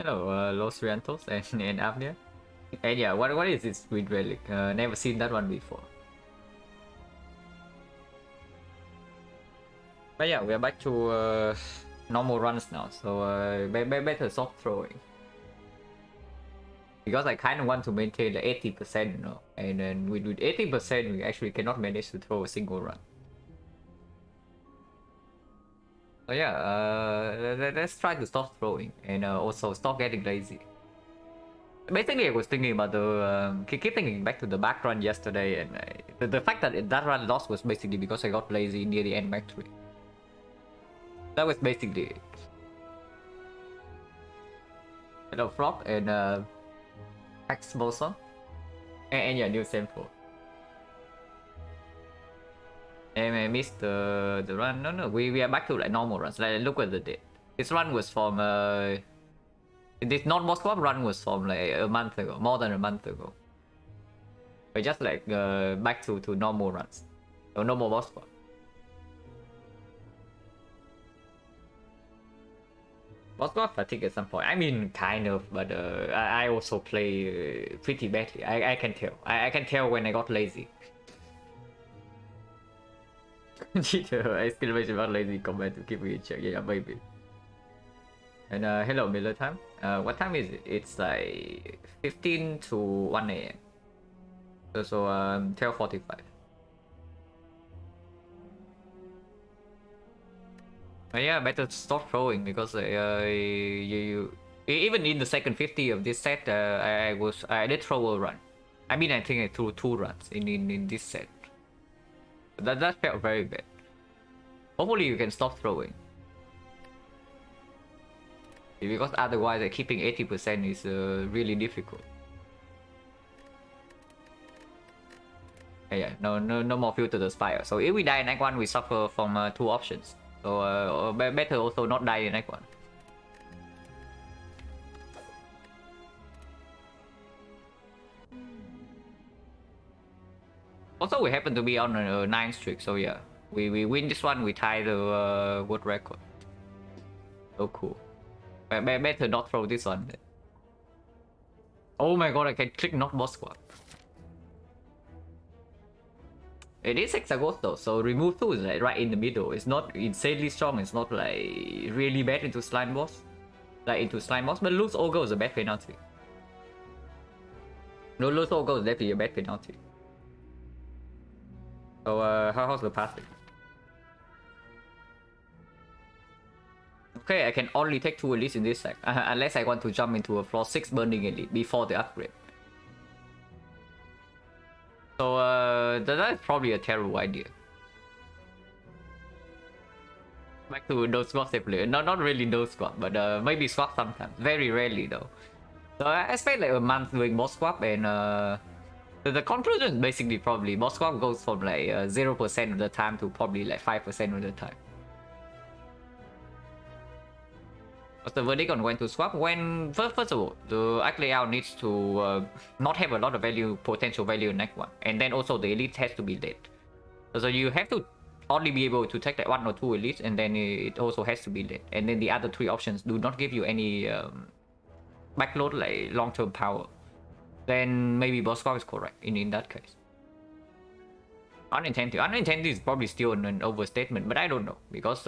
Hello, Los Rientos and Avnia. And yeah, what is this Squid Relic? Never seen that one before. But yeah, we are back to normal runs now, so better soft throwing. Because I kind of want to maintain the 80%, you know, and then with 80%, we actually cannot manage to throw a single run. So yeah, let's try to stop throwing and also stop getting lazy. Basically, I was thinking about the keep thinking back to the back run yesterday, and the fact that that run lost was basically because I got lazy near the end back 3. That was basically it. Hello, Frog and X Boson, and yeah, new sample. And I missed the run. No, we are back to like normal runs. Like look at the date. This run was from this non-boss swap run was from like a month ago, more than a month ago. We're just like back to normal runs, or normal boss swap. Boss swap fatigue at some point. I mean, kind of, but I also play pretty badly. I can tell. I can tell when I got lazy. Exclamation about lazy comment to keep me in check. Yeah, maybe. And hello, Miller time. What time is it? It's like 15 to 1 a.m. So 12:45. Yeah, better stop throwing because you even in the second 50 of this set, I did throw a run. I mean, I think I threw 2 runs in this set. That felt very bad. Hopefully, you can stop throwing. Because otherwise, keeping 80% is really difficult. Yeah, no more filter to Spire. So if we die in Act 1, we suffer from 2 options. So better also not die in Act 1. Also, we happen to be on a 9 streak, so yeah. We win this one, we tie the world record. So cool. Better not throw this one. Oh my god, I can click not boss squad. It is Hexaghost though, so remove 2 is like right in the middle. It's not insanely strong, it's not like really bad into slime boss. Like into slime boss, but lose Ogre is a bad penalty. No, lose Ogre is definitely a bad penalty. So how's the passive? Okay, I can only take 2 elites in this sec, unless I want to jump into a floor 6 burning elite before the upgrade. So that's probably a terrible idea. Back to no squad simply. Not really no squad, but maybe swap sometimes. Very rarely though. So I spent like a month doing boss swap, and the conclusion is basically probably boss swap goes from like 0% of the time to probably like 5% of the time. What's the verdict on when to swap? When first of all, the arc layout needs to not have a lot of potential value in Act 1, and then also the elite has to be dead. So you have to only be able to take like 1 or 2 elites, and then it also has to be dead. And then the other 3 options do not give you any backload like long-term power. Then maybe boss swap is correct in that case. Unintended. Unintended is probably still an overstatement, but I don't know because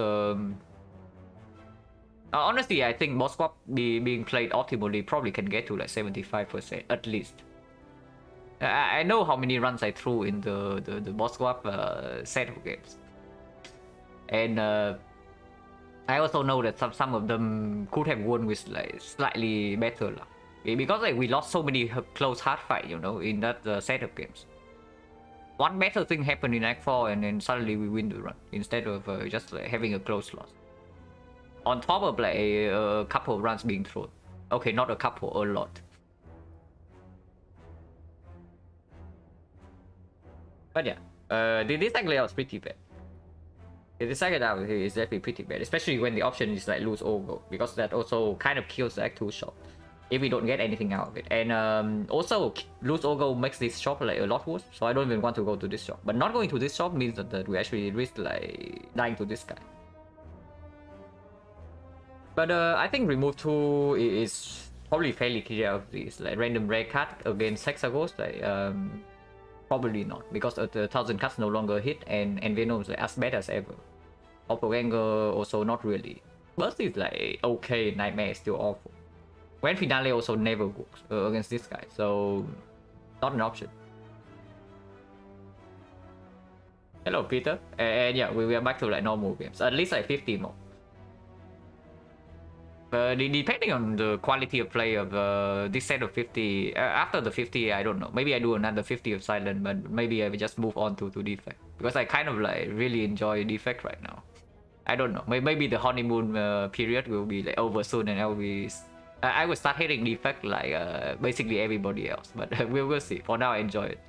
honestly, I think boss swap being played optimally probably can get to like 75% at least. I know how many runs I threw in the boss swap set of games, and I also know that some of them could have won with like slightly better luck, because like we lost so many close hard fight, you know, in that set of games. One better thing happened in Act 4, and then suddenly we win the run instead of just like having a close loss. On top of like a couple of runs being thrown. Okay, not a couple, a lot. But yeah, this act layout is pretty bad. This act layout is definitely pretty bad, especially when the option is like lose or go, because that also kind of kills the Act 2 shop if we don't get anything out of it. And also lose or go makes this shop like a lot worse, so I don't even want to go to this shop. But not going to this shop means that we actually risk like dying to this guy. But I think remove 2 is probably fairly clear of these. Like random rare card against Hexagons, like probably not, because the 1000 cards no longer hit, and Venom's like as bad as ever. Doppelganger also not really. Burst is like okay, Nightmare is still awful. Grand Finale also never works against this guy, so not an option. Hello Peter, and yeah, we are back to like normal games, at least like 50 more. Depending on the quality of play of this set of 50, after the 50, I don't know. Maybe I do another 50 of Silent, but maybe I will just move on to Defect. Because I kind of like really enjoy Defect right now. I don't know. Maybe the honeymoon period will be like over soon, and I will start hating Defect like basically everybody else. But we'll see. For now, I enjoy it.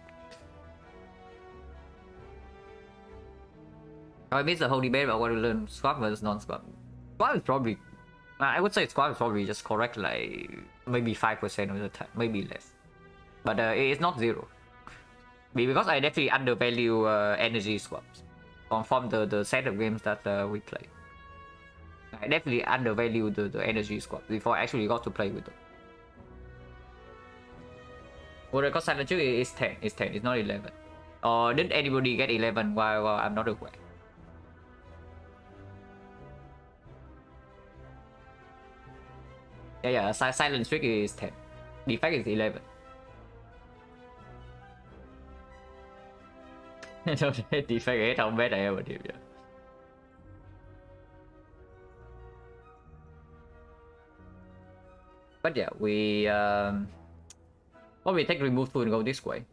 I missed the whole debate about what to learn squad versus non-squad. Squad is probably, I would say squad is probably just correct like maybe 5% of the time, maybe less. But it's not zero. Because I definitely undervalue energy swaps from the set of games that we play. I definitely undervalue the energy swaps before I actually got to play with them. What I got Silent is 10. It's 10. It's not 11. Or did anybody get 11 while I'm not aware? Yeah, Silent Streak is 10. Defect is 11. Defect hết không bet I ever did, yeah. But yeah, we probably take remove 2 and go this way.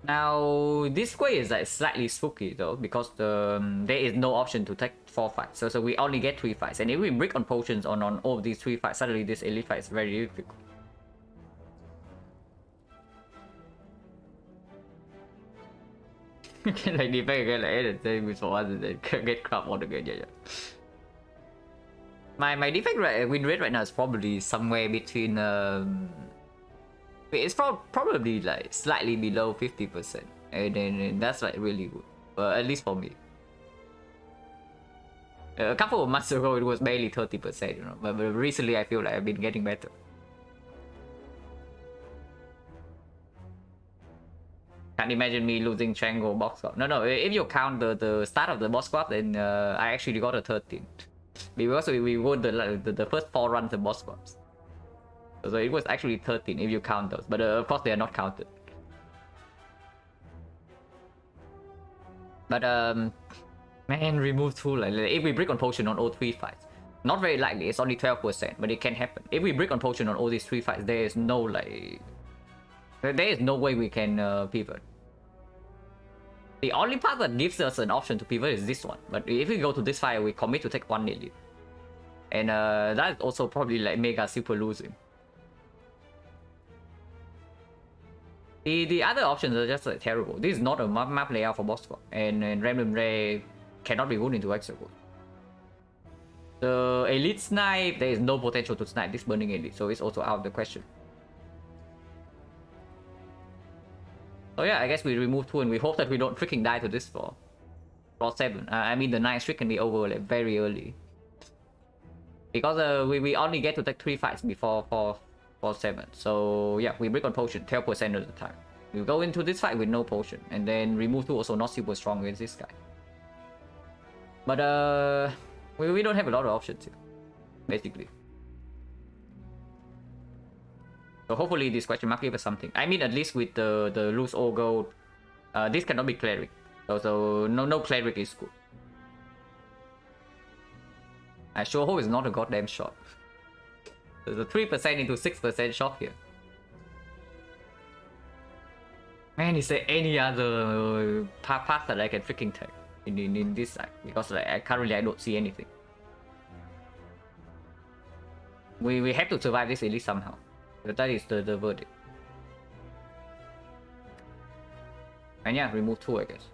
Now this way is like slightly spooky though, because there is no option to take 4 fights, so we only get 3 fights, and if we brick on potions on all of these 3 fights, suddenly this elite fight is very difficult. Like defect again, like anything with for us, they get crap all again. Yeah. My defect win rate right now is probably somewhere between it's probably like slightly below 50%, and then that's like really good, at least for me. A couple of months ago it was barely 30%, you know, but recently I feel like I've been getting better. Can't imagine me losing Triangle box squad. No, if you count the start of the boss squad, then I actually got a 13. Because we won the first 4 runs of boss squads. So it was actually 13 if you count those, but of course they are not counted. But man, remove 2, like if we brick on potion on all 3 fights, not very likely, it's only 12%, but it can happen. If we brick on potion on all these 3 fights, there is no like, there is no way we can pivot. The only part that gives us an option to pivot is this one, but if we go to this fight, we commit to take 1 elite, and that is also probably like mega super losing. The other options are just like terrible. This is not a map layout for boss squad, and random rare cannot be put into Hexagon. The elite snipe, there is no potential to snipe this burning elite, so it's also out of the question. So yeah, I guess we remove 2 and we hope that we don't freaking die to this floor. Floor 7. I mean the 9 streak can be over like very early. Because we only get to take 3 fights before for 7. So yeah, we break on potion 12% of the time. We go into this fight with no potion, and then remove 2 also not super strong against this guy. But we don't have a lot of options here, basically. So hopefully this question mark give us something. I mean, at least with the lose all gold, this cannot be cleric. So no cleric is good. I sure hope it's not a goddamn shot. There's a 3% into 6% shot here. Man, is there any other path that I can freaking take in this side? Because like currently I don't see anything. We have to survive this elite somehow. But that is the verdict. And yeah, remove 2, I guess.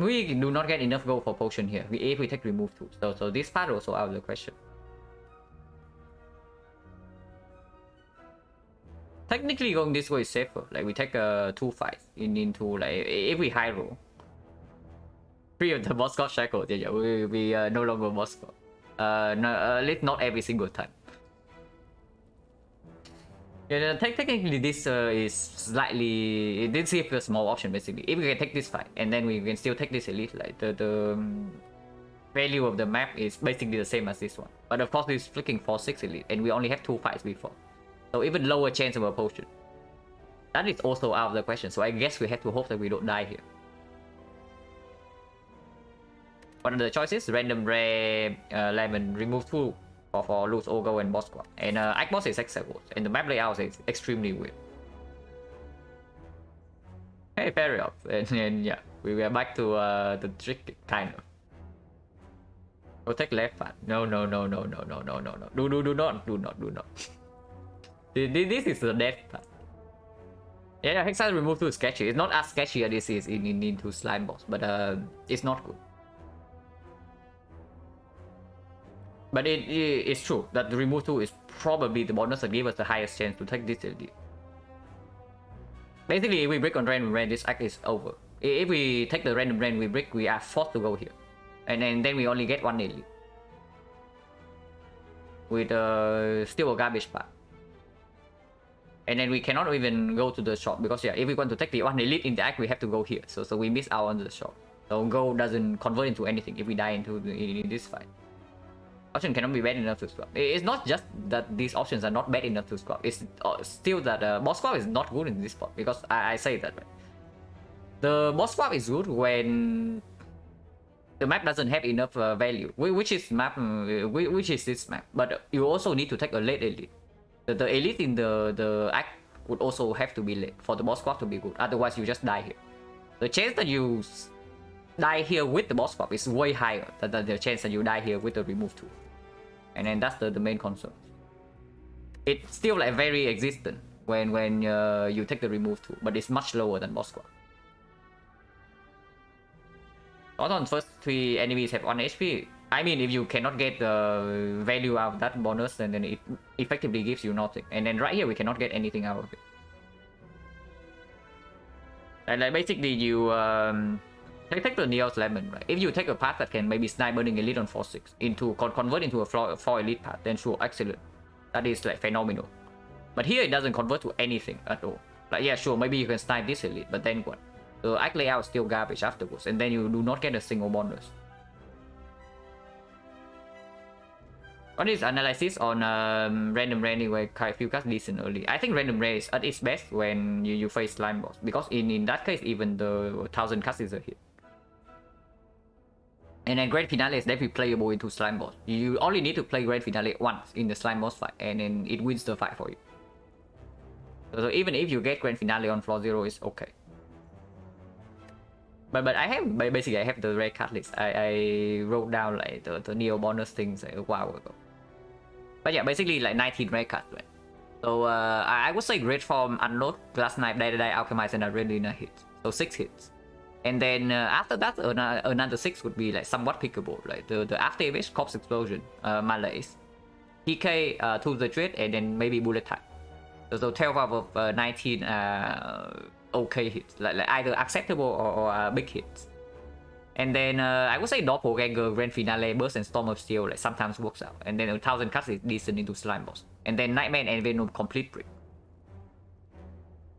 We do not get enough gold for potion here. If we take remove 2, so this part also out of the question. Technically, going this way is safer. Like we take 2 fights into like if we high roll. 3 of the boss got shackled. Yeah, we no longer boss got. No, at least not every single time. Yeah, technically this is slightly, this is a small option basically. If we can take this fight and then we can still take this elite, like the value of the map is basically the same as this one. But of course it's flicking for 6 elite and we only have 2 fights before. So even lower chance of a potion. That is also out of the question, so I guess we have to hope that we don't die here. One of the choices, random rare lemon, remove 2 for loose Ogo and boss squad. And Ike boss is acceptable, and the map layout is extremely weird. Hey, fair enough. And yeah, we are back to the trick, kind of. Go take left path. No. Do not. This is the death path. Yeah, Hexa remove 2 is sketchy. It's not as sketchy as this is into slime boss, but it's not good. But it's true that the remove 2 is probably the bonus that gave us the highest chance to take this elite. Basically, if we break on random rain, this act is over. If we take the random rain we break, we are forced to go here. And then we only get 1 elite. With still a garbage path. And then we cannot even go to the shop because yeah, if we want to take the 1 elite in the act, we have to go here. So we miss out on the shop. So go doesn't convert into anything if we die in this fight. Option cannot be bad enough to swap. It's not just that these options are not bad enough to swap. It's still that boss swap is not good in this spot because I say that right. The boss swap is good when the map doesn't have enough value, which is this map. But you also need to take a late elite. The elite in the act would also have to be late for the boss swap to be good. Otherwise, you just die here. The chance that you die here with the boss swap is way higher than the chance that you die here with the remove tool. And then that's the main concern. It's still like very existent when you take the remove tool, but it's much lower than boss swap. Also on first 3 enemies have 1 HP. I mean, if you cannot get the value out of that bonus, then it effectively gives you nothing. And then right here, we cannot get anything out of it. And like basically, you take the Neos Lemon, right? If you take a path that can maybe snipe Burning Elite on 4-6 into convert into a 4 elite path, then sure, excellent. That is like phenomenal. But here it doesn't convert to anything at all. Like yeah, sure, maybe you can snipe this elite, but then what? The act layout is still garbage afterwards, and then you do not get a single bonus. On this analysis on random rare anyway, I feel cast decent early. I think random rare is at its best when you face slime boss, because in that case even the 1000 cast is a hit. And then Grand Finale is definitely playable into slime boss. You only need to play Grand Finale once in the slime boss fight, and then it wins the fight for you. So even if you get Grand Finale on floor 0, it's okay. But I have basically I have the rare card list. I wrote down like the Neo bonus things like a while ago. But yeah, basically like 19 rare cards, right? So I would say Great Form, Unload, Glass Knife, Die Alchemize, and Arena hits. So 6 hits. And then after that, another 6 would be like somewhat pickable. Like the After Image, Corpse Explosion, Malaise, PK to the Dread, and then maybe Bullet Time. So 12 out of 19 okay hits, like either acceptable or big hits. And then I would say Doppelganger, Grand Finale, Burst, and Storm of Steel like sometimes works out. And then 1000 cuts is decent into slime boss. And then Nightmare and Venom complete brick.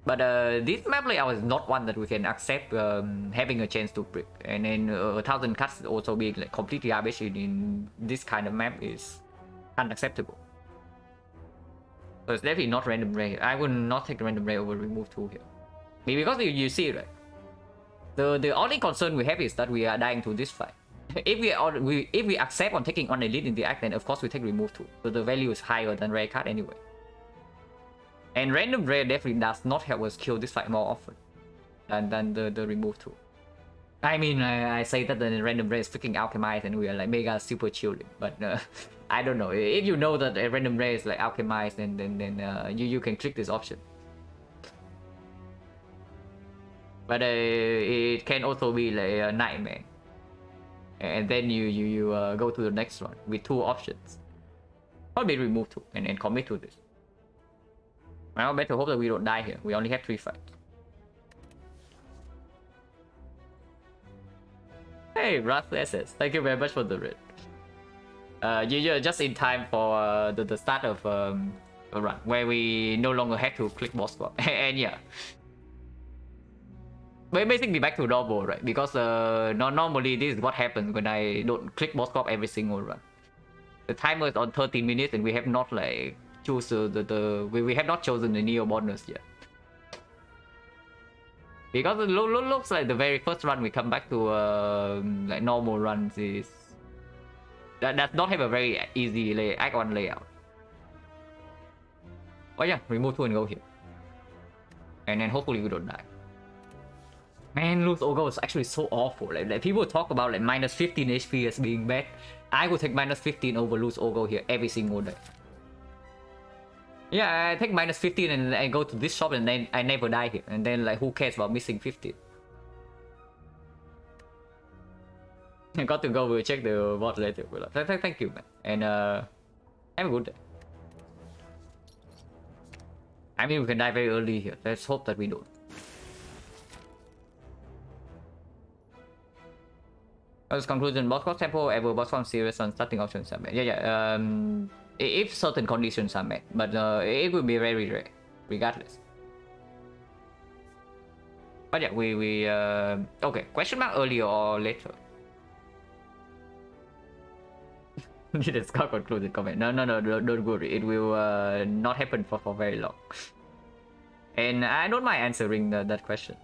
But this map layout is not one that we can accept having a chance to brick. And then 1000 cuts also being like completely garbage in this kind of map is unacceptable. So it's definitely not random ray. I would not take random ray over remove 2 here. Because you see, right? The only concern we have is that we are dying to this fight. If we accept on taking on elite in the act, then of course we take remove 2. So the value is higher than rare card anyway. And random rare definitely does not help us kill this fight more often than the remove 2. I mean, I say that the random rare is freaking alchemized and we are like mega super chilling, but I don't know. If you know that a random rare is like alchemized, then you can click this option. But it can also be like a nightmare, and then you go to the next one with 2 options. Probably remove 2 and commit to this. Well, better hope that we don't die here. We only have 3 fights. Hey, Wrath SS, thank you very much for the raid. You're just in time for the start of a run where we no longer have to click boss swap. And yeah, but basically back to normal, right? Because normally this is what happens when I don't click boss swap every single run. The timer is on 30 minutes and we have not like choose we have not chosen the neo bonus yet. Because it looks like the very first run we come back to like normal runs is that does not have a very easy act on layout. Oh yeah, remove 2 and go here. And then hopefully we don't die. Man, lose Ogo is actually so awful. Like people talk about like minus 15 HP as being bad. I would take minus 15 over lose Ogo here every single day. Yeah, I take minus 15 and I go to this shop and then I never die here. And then like who cares about missing 15? I got to go, we'll check the bot later. Thank you, man. And have a good day. I mean, we can die very early here. Let's hope that we don't. As conclusion, boss cost tempo ever boss farm serious on starting options are met. Yeah. If certain conditions are met, but it will be very rare, regardless. But yeah, we okay. Question mark earlier or later? Did Scott conclude the comment? No, don't worry. It will not happen for very long. And I don't mind answering that question.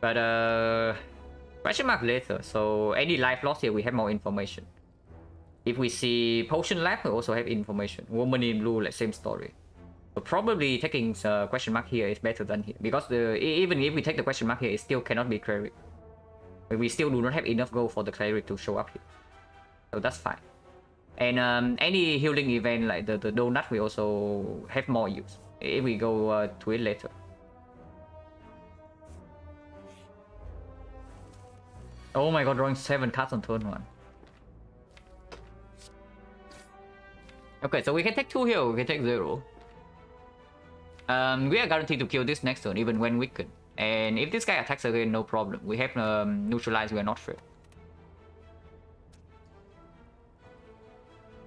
But question mark later. So any life loss here, we have more information. If we see potion lab, we also have information. Woman in blue, like same story. So probably taking question mark here is better than here, because even if we take the question mark here, it still cannot be cleric. We still do not have enough gold for the cleric to show up here, so that's fine. And any healing event like the donut, we also have more use if we go to it later. Oh my god, drawing 7 cards on turn 1. Okay, so we can take 2 here, we can take 0. We are guaranteed to kill this next turn, even when weakened. And if this guy attacks again, no problem. We have neutralized, we are not failed.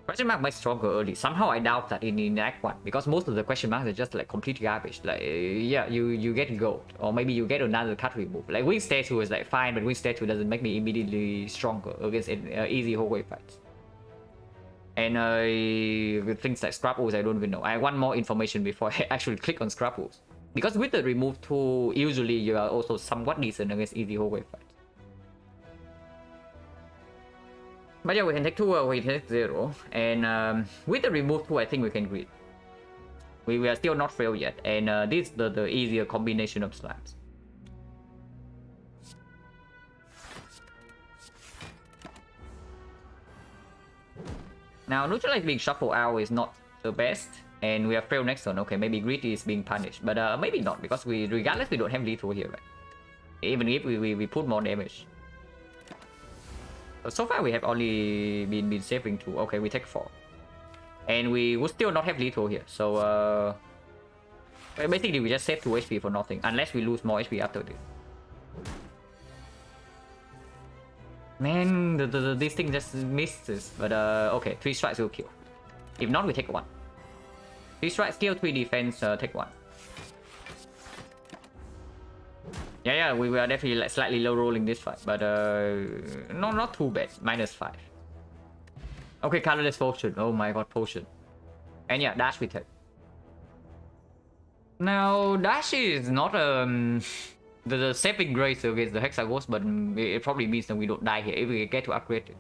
Question mark might stronger early. Somehow I doubt that in Act 1, because most of the question marks are just like complete garbage. Like, yeah, you get gold, or maybe you get another card remove. Like, Wing Statue is like fine, but Wing Statue doesn't make me immediately stronger against easy hallway fights. And with things like Scrapbles, I don't even know. I want more information before I actually click on Scrapbles. Because with the remove tool, usually you are also somewhat decent against easy hallway fights. But yeah, we can take 2, we can take 0. And with the remove tool, I think we can grid. We are still not failed yet. And this is the easier combination of slabs. Now, neutralize being shuffled out is not the best. And we are failed next turn. Okay, maybe grid is being punished. But maybe not, because regardless, we don't have lethal here, right? Even if we put more damage. So far we have only been saving 2. Okay, we take 4. And we would still not have lethal here. So basically we just save 2 HP for nothing. Unless we lose more HP after this. Man, this thing just misses. But okay, 3 strikes will kill. If not, we take 1. 3 strikes kill, 3 defense, take 1. Yeah, we were definitely like slightly low rolling this fight, but no, not too bad. -5. Okay, colorless potion. Oh my god, potion. And yeah, dash we take. Now, dash is not the saving grace against the Hexaghost, but it probably means that we don't die here if we get to upgrade it.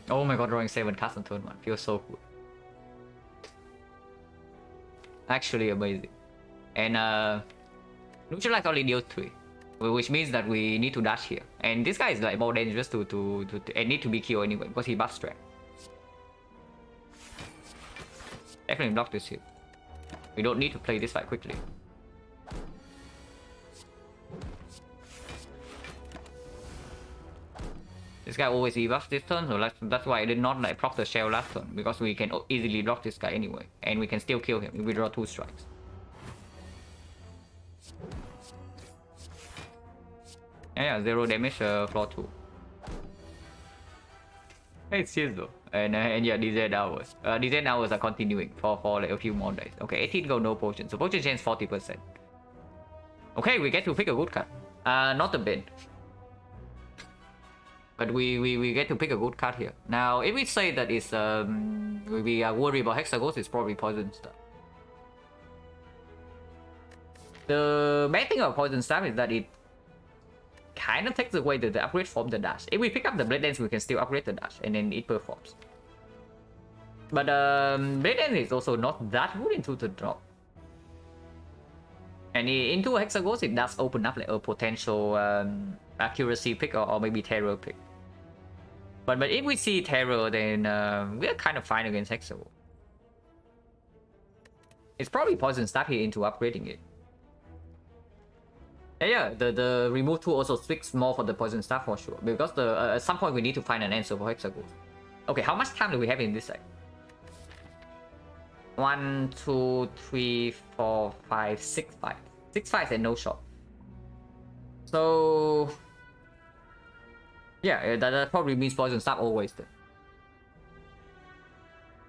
Oh my god, drawing 7 cards on turn 1 feels so good. Actually amazing. And neutralize only deals 3, which means that we need to dash here. And this guy is like more dangerous to and need to be killed anyway, because he buffs strength. Definitely block this hit. We don't need to play this fight quickly. This guy always debuffs this turn, so that's why I did not like proc the shell last turn, because we can easily block this guy anyway, and we can still kill him if we draw 2 strikes. Yeah, 0 damage, floor 2. It's serious though. And yeah, DZ hours. DZ hours are continuing for like a few more days. Okay, 18 go no potion. So potion chance 40%. Okay, we get to pick a good card. Not a bid. But we get to pick a good card here. Now, if we say that it's we are worried about Hexagons, it's probably Poison Staff. The bad thing about Poison Staff is that it kind of takes away the upgrade from the dash. If we pick up the Blade Dance, we can still upgrade the dash, and then it performs. But Blade Dance is also not that good into the drop. And into Hexagons, it does open up like a potential accuracy pick or maybe terror pick. But if we see terror, then we're kind of fine against Hexagons. It's probably Poison Staff here into upgrading it. Yeah, the remove tool also speaks more for the Poison Staff for sure. Because at some point we need to find an answer for Hexagons. Okay, how much time do we have in this side? 1, 2, 3, 4, 5, 6 5. 6 5 and no shot. So yeah, that probably means Poison Staff always then.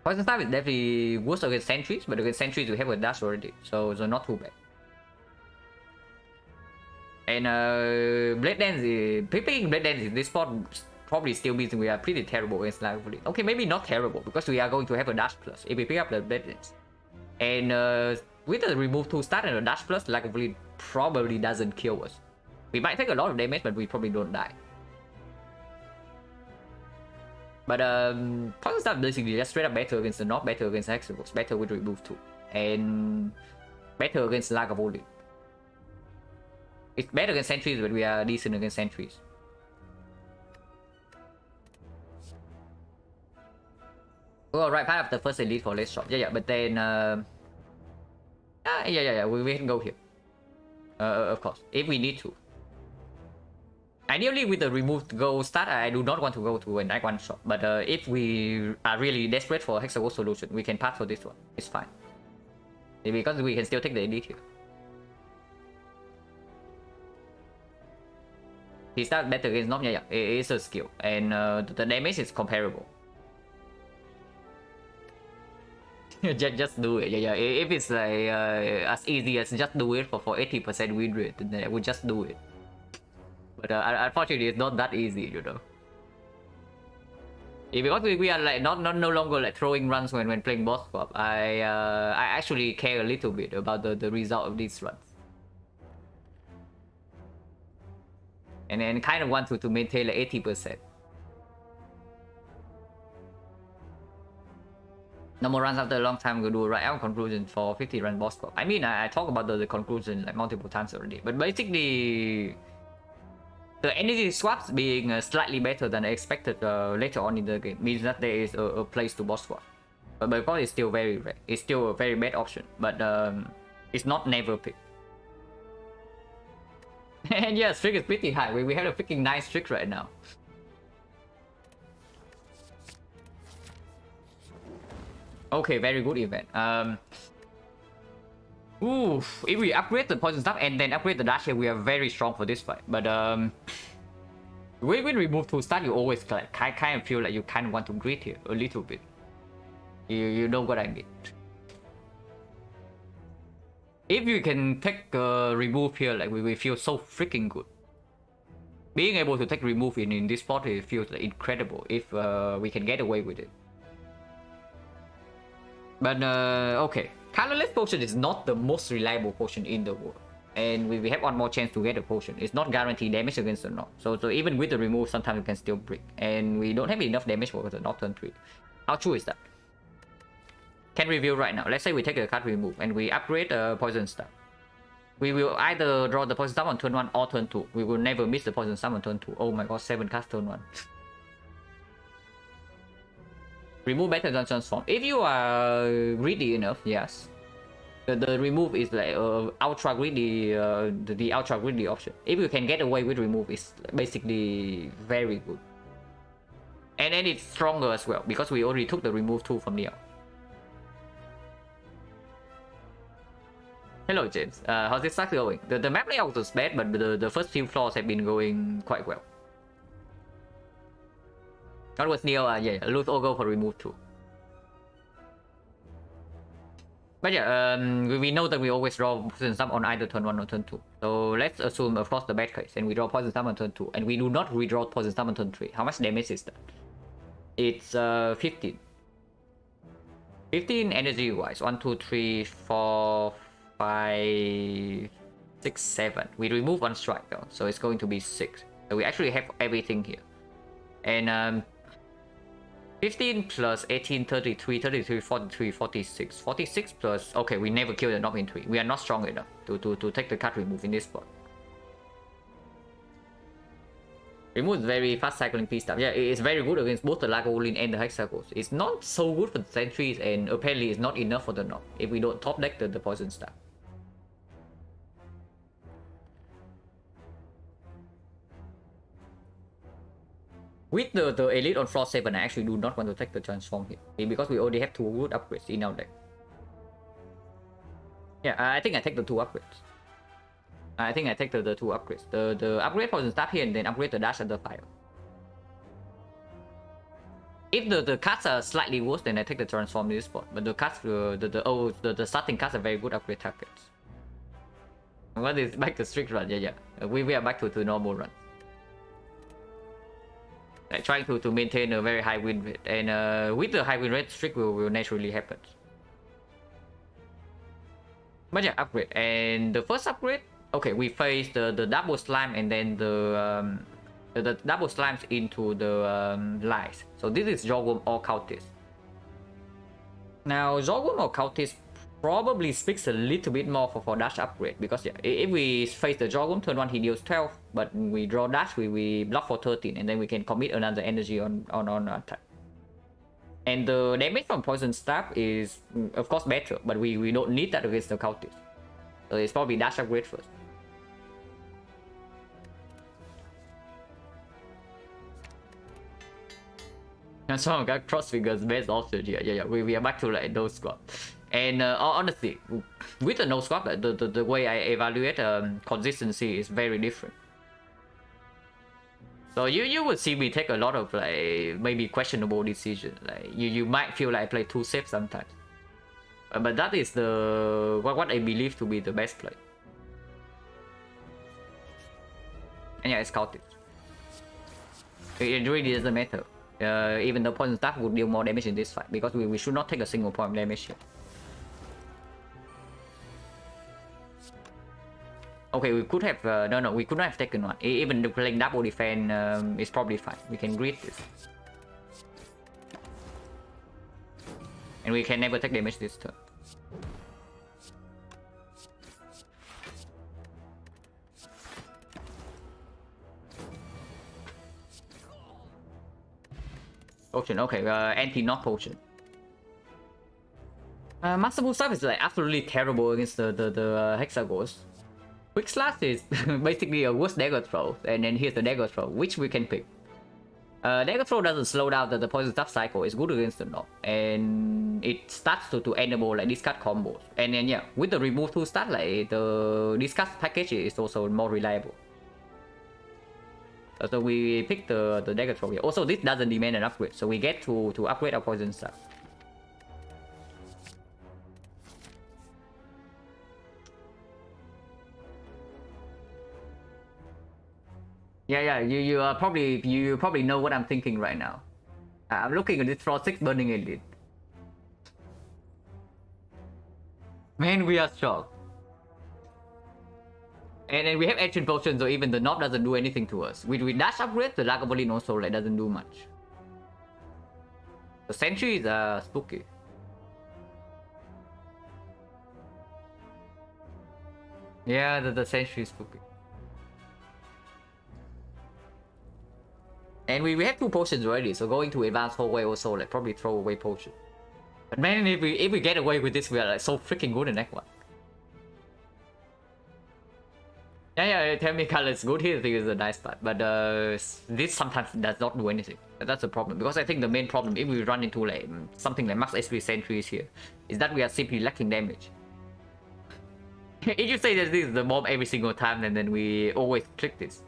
Poison Staff is definitely worse against sentries, but against sentries we have a dash already, so not too bad. And Blade Dance, picking Blade Dance in this spot probably still means we are pretty terrible against Lagavulin. Okay, maybe not terrible, because we are going to have a dash plus if we pick up the Blade Dance. And with the remove 2 start and a dash plus, Lagavulin probably doesn't kill us. We might take a lot of damage, but we probably don't die. But Poison Staff basically just straight up better against the North, better against Hexagons, better with remove 2, and better against Lagavulin. It's better against sentries, but we are decent against sentries. Well, right, part of the first elite for less shot. Yeah, but then yeah, we can go here. Of course, if we need to. Ideally, with the removed go start, I do not want to go to a night one shot. But if we are really desperate for a Hexagon solution, we can pass for this one. It's fine. Because we can still take the elite here. He starts better against Nom, yeah, it is a skill. And the damage is comparable. just do it, yeah. If it's like as easy as just do it for 80% win rate, then I would just do it. But unfortunately, it's not that easy, you know. Because we are like no longer like throwing runs when playing boss swap. I actually care a little bit about the result of these runs. And then kind of want to maintain like 80%. No more runs after a long time, we'll do a right out conclusion for 50 run boss swap. I mean, I talked about the conclusion like multiple times already, but basically the energy swaps being slightly better than I expected later on in the game means that there is a place to boss swap. But because it's still very rare, it's still a very bad option, but it's not never picked. And yeah, streak is pretty high. We have a freaking nice streak right now. Okay, very good event. If we upgrade the Poison Staff and then upgrade the dash here, we are very strong for this fight. But when remove 2 start, you always kind of feel like you kind of want to grit here a little bit. You know what I mean. If you can take remove here, like we feel so freaking good. Being able to take remove in this spot, it feels like incredible if we can get away with it. But okay, colorless potion is not the most reliable potion in the world, and we have one more chance to get a potion. It's not guaranteed damage against the North, so even with the remove, sometimes we can still break, and we don't have enough damage for the North turn 3. How true is that? Can review right now. Let's say we take a card remove and we upgrade Poison Staff. We will either draw the Poison Staff on turn 1 or turn 2. We will never miss the Poison Staff on turn 2. Oh my god, 7 cards turn 1. Remove better than transform. If you are greedy enough, yes. The remove is like ultra greedy, the ultra greedy option. If you can get away with remove, it's basically very good. And then it's stronger as well, because we already took the remove tool from the out. Hello, James. How's this start going? The map layout was bad, but the first few floors have been going quite well. That was Neo, yeah, lose Ogo for remove too. But yeah, we know that we always draw Poison Stab on either turn 1 or turn 2. So let's assume, of course, the bad case, and we draw Poison Stab on turn 2, and we do not redraw Poison Stab on turn 3. How much damage is that? It's 15. 15 energy wise. 1, 2, 3, 4, 5, 6, 7. We remove 1 strike though, so it's going to be 6. So we actually have everything here. And 15 plus 18, 33, 33, 43, 46. 46 plus... Okay, we never kill the knob in 3. We are not strong enough to take the card remove in this spot. Remove is very fast cycling piece stuff. Yeah, it's very good against both the Lagavulin and the Hexagons. It's not so good for the sentries, and apparently it's not enough for the knob if we don't top deck the poison stuff. With the elite on floor 7, I actually do not want to take the transform here because we already have 2 good upgrades in our deck. Yeah, I think I take the 2 upgrades. I think I take the 2 upgrades. The upgrade poison stab here and then upgrade the dash and the fire. If the cards are slightly worse, then I take the transform in this spot. But the cards, the starting cards are very good upgrade targets. What is back to strict run? Yeah. We are back to normal run. Like trying to maintain a very high win rate, and with the high win rate, strict will naturally happen. But yeah, upgrade, and the first upgrade. Okay, we face the double slime and then the double slimes into the lies. So this is Jawworm or Cultist. Now Jawworm or Cultist probably speaks a little bit more for dash upgrade, because yeah, if we face the Jawworm turn 1 he deals 12, but we draw dash, we block for 13, and then we can commit another energy on attack. And the damage from Poison Stab is of course better, but we don't need that against the Cultist. So it's probably dash upgrade first. And some got cross fingers best option. Yeah. We are back to like no squad. And honestly, with the no squad, the way I evaluate consistency is very different. So you would see me take a lot of like maybe questionable decisions. Like you might feel like I play too safe sometimes. But that is the what I believe to be the best play. And yeah, it's counted. It really doesn't matter. Even the poison staff would deal more damage in this fight, because we should not take a single point damage here. Okay, we could have no, we could not have taken one. Even the playing double defense is probably fine. We can grid this, and we can never take damage this turn. Potion, okay, anti-knock potion. Master Boost stuff is like absolutely terrible against the Hexagons. Quick Slash is basically a worse dagger throw, and then here's the dagger throw, which we can pick. Dagger throw doesn't slow down the poison stuff cycle, it's good against the knob, and it starts to enable like discard combos. And then yeah, with the remove 2 start, like the discard package is also more reliable. So we pick the dagger throw here. Also, this doesn't demand an upgrade, so we get to upgrade our poison stuff. Yeah, you probably know what I'm thinking right now. I'm looking at this for 6 burning elite. Man, we are shocked. And then we have ancient potion, so even the knob doesn't do anything to us. With dash upgrade, the Lagavulin also like doesn't do much. The sentry is spooky. Yeah, the sentry is spooky. And we have 2 potions already, so going to advanced hallway also like probably throw away potion. But man, if we get away with this, we are like so freaking good in that one. Yeah, tell me color is good here, I think is a nice part. But this sometimes does not do anything. That's a problem, because I think the main problem if we run into like something like max HP sentries here is that we are simply lacking damage. If you say that this is the bomb every single time, then we always click this.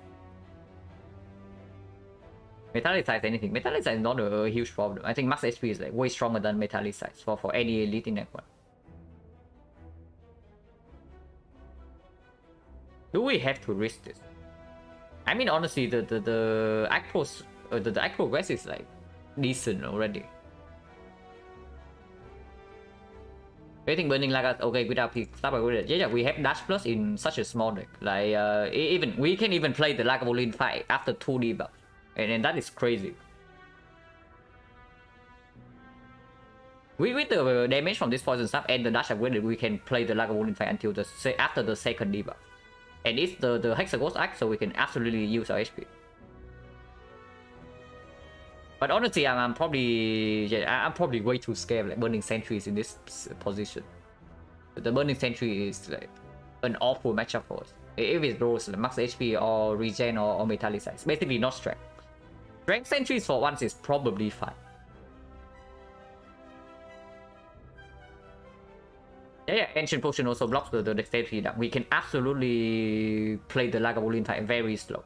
Metallicize anything. Metallicize is not a huge problem. I think max HP is like way stronger than Metallicize for any elite in that one. Do we have to risk this? I mean, honestly, the Acros, the Acro West is like decent already. Waiting burning like us. Okay, without pick stop with it. Yeah, we have dash plus in such a small deck. Like even we can even play the Lagavulin fight after 2 debuffs, and that is crazy. With the damage from this poison stuff and the dash upgrade, we can play the Lagavulin fight until after the second debuff. And it's the Hexaghost Axe, so we can absolutely use our HP. But honestly, I'm probably way too scared like burning sentries in this position. The burning sentry is like an awful matchup for us. If it rolls like max HP or regen or metallicize, basically not strength. Strength sentries for once is probably fine. Yeah, Ancient Potion also blocks the dexterity down. We can absolutely play the Lagavulin fight very slow.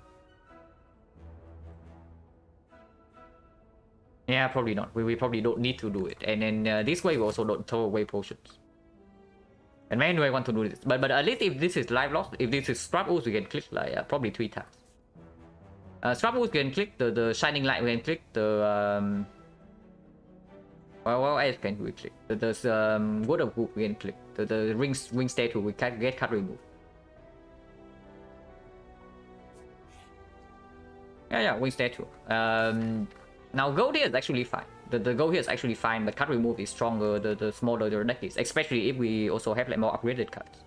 Yeah, probably not. We probably don't need to do it. And then this way we also don't throw away potions. And when do I want to do this? But at least if this is life loss, if this is Scrap Ooze, we can click like probably 3 times. Scrap Ooze, we can click the Shining Light, we can click the... what else can we click? The Word of Hoop we can click. The Ring Statue we can get card removed. Yeah, Wing Statue. Now gold here is actually fine. The gold here is actually fine, but card remove is stronger the smaller the deck is, especially if we also have like more upgraded cards.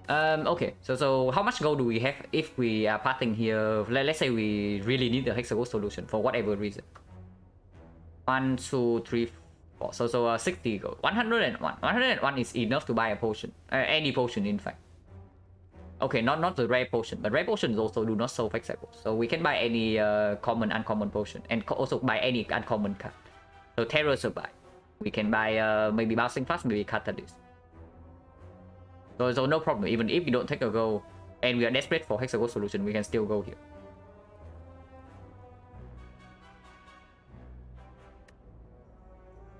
Okay, so how much gold do we have if we are parting here? Let's say we really need the Hexaghost solution for whatever reason. 1, 2, 3, 4. So 60 gold. 101. 101 is enough to buy a potion. Any potion, in fact. Okay, not the rare potion, but rare potions also do not solve Hexaghost. So we can buy any common, uncommon potion, and also buy any uncommon card. So Terror Survive. We can buy maybe Bouncing Fast, maybe Catalyst. So no problem. Even if we don't take a go, and we are desperate for Hexaghost solution, we can still go here.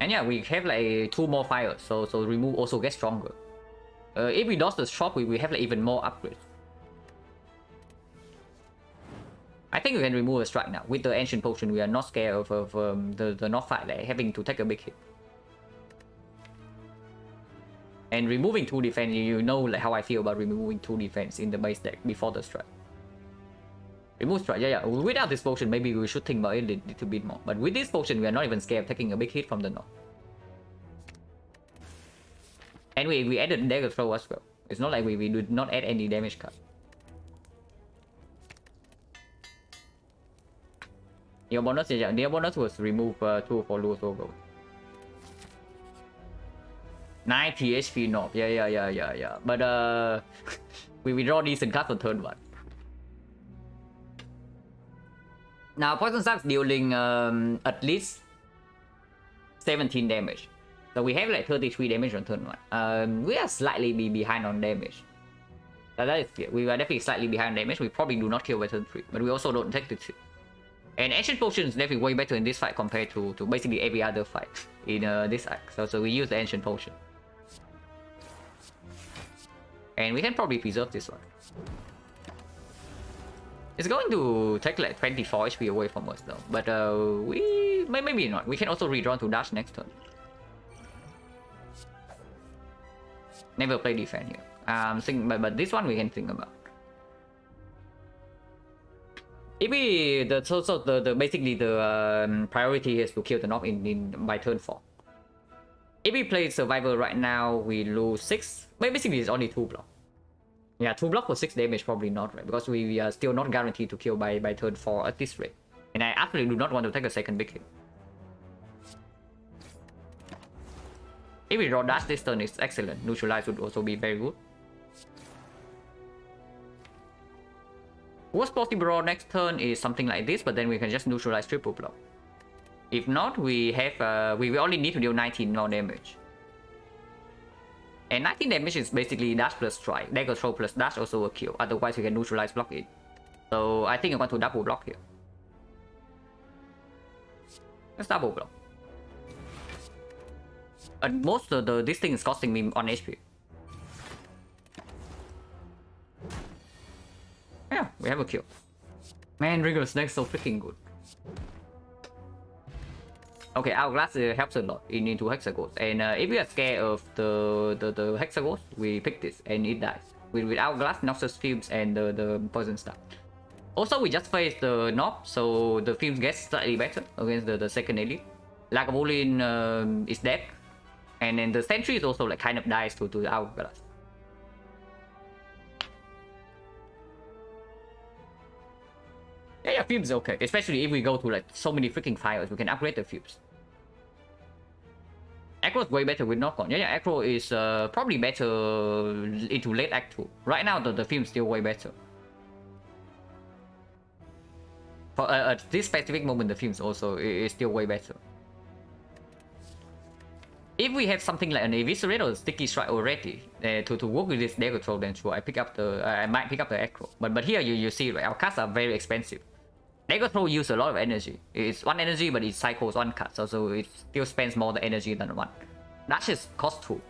And yeah, we have like 2 more fires, so remove also gets stronger. If we dodge the shop, we have like even more upgrades. I think we can remove a strike now. With the Ancient Potion, we are not scared of the North fight like having to take a big hit. And removing 2 defense, you know like how I feel about removing 2 defense in the base deck before the strike. Remove strike, yeah. Without this potion, maybe we should think about it a little bit more. But with this potion, we are not even scared of taking a big hit from the North. And we added dagger throw as well. It's not like we did not add any damage card. Your bonus, yeah, the bonus was remove 2 for lose gold. 90 HP knob, yeah. But we draw decent cards on turn 1. Now Poison Star's dealing at least 17 damage. So we have like 33 damage on turn 1. We are slightly behind on damage. That is clear. We are definitely slightly behind damage. We probably do not kill by turn 3. But we also don't take the 2. And Ancient Potion is definitely way better in this fight compared to basically every other fight in this act. So we use the Ancient Potion. And we can probably preserve this one. It's going to take like 24 HP away from us though. But we maybe not. We can also redraw to dash next turn. Never play defense here. But this one we can think about. If we basically the priority is to kill the North by turn 4. If we play Survivor right now, we lose 6. But basically it's only 2 block. Yeah, 2 block for 6 damage probably not, right? Because we are still not guaranteed to kill by turn 4 at this rate. And I absolutely do not want to take a second big hit. If we draw dash this turn, it's excellent. Neutralize would also be very good. Worst possible draw next turn is something like this, but then we can just neutralize triple block. If not, we have we only need to deal 19 more damage. And 19 damage is basically dash plus strike. Dagger throw plus dash also a kill. Otherwise you can neutralize block it. So I think I'm going to double block here. Let's double block. And most of this thing is costing me 1 HP. Yeah, we have a kill. Man, Ring of Snakes so freaking good. Okay, Hourglass helps a lot into Hexagons. And if we are scared of the Hexagons, we pick this and it dies. With Hourglass, Noxus Fumes, and the Poison Star. Also, we just face the Knob, so the Fumes gets slightly better against the second elite. Lagavulin is dead. And then the Sentry is also like kind of dies to the Hourglass. Yeah, Fumes is okay. Especially if we go to like so many freaking fires, we can upgrade the Fumes. Acro is way better with Knock-on. Yeah, Acro is probably better into late Act 2. Right now, the Fumes still way better. For at this specific moment, the Fumes also is still way better. If we have something like an Eviscerate or Sticky Strike already to work with this Dagger Throw, then sure, I might pick up the Acro. But here you see, right, our cards are very expensive. Dagger Throw use a lot of energy. It's 1 energy, but it cycles 1 card, so it still spends more the energy than 1. Dashes cost 2.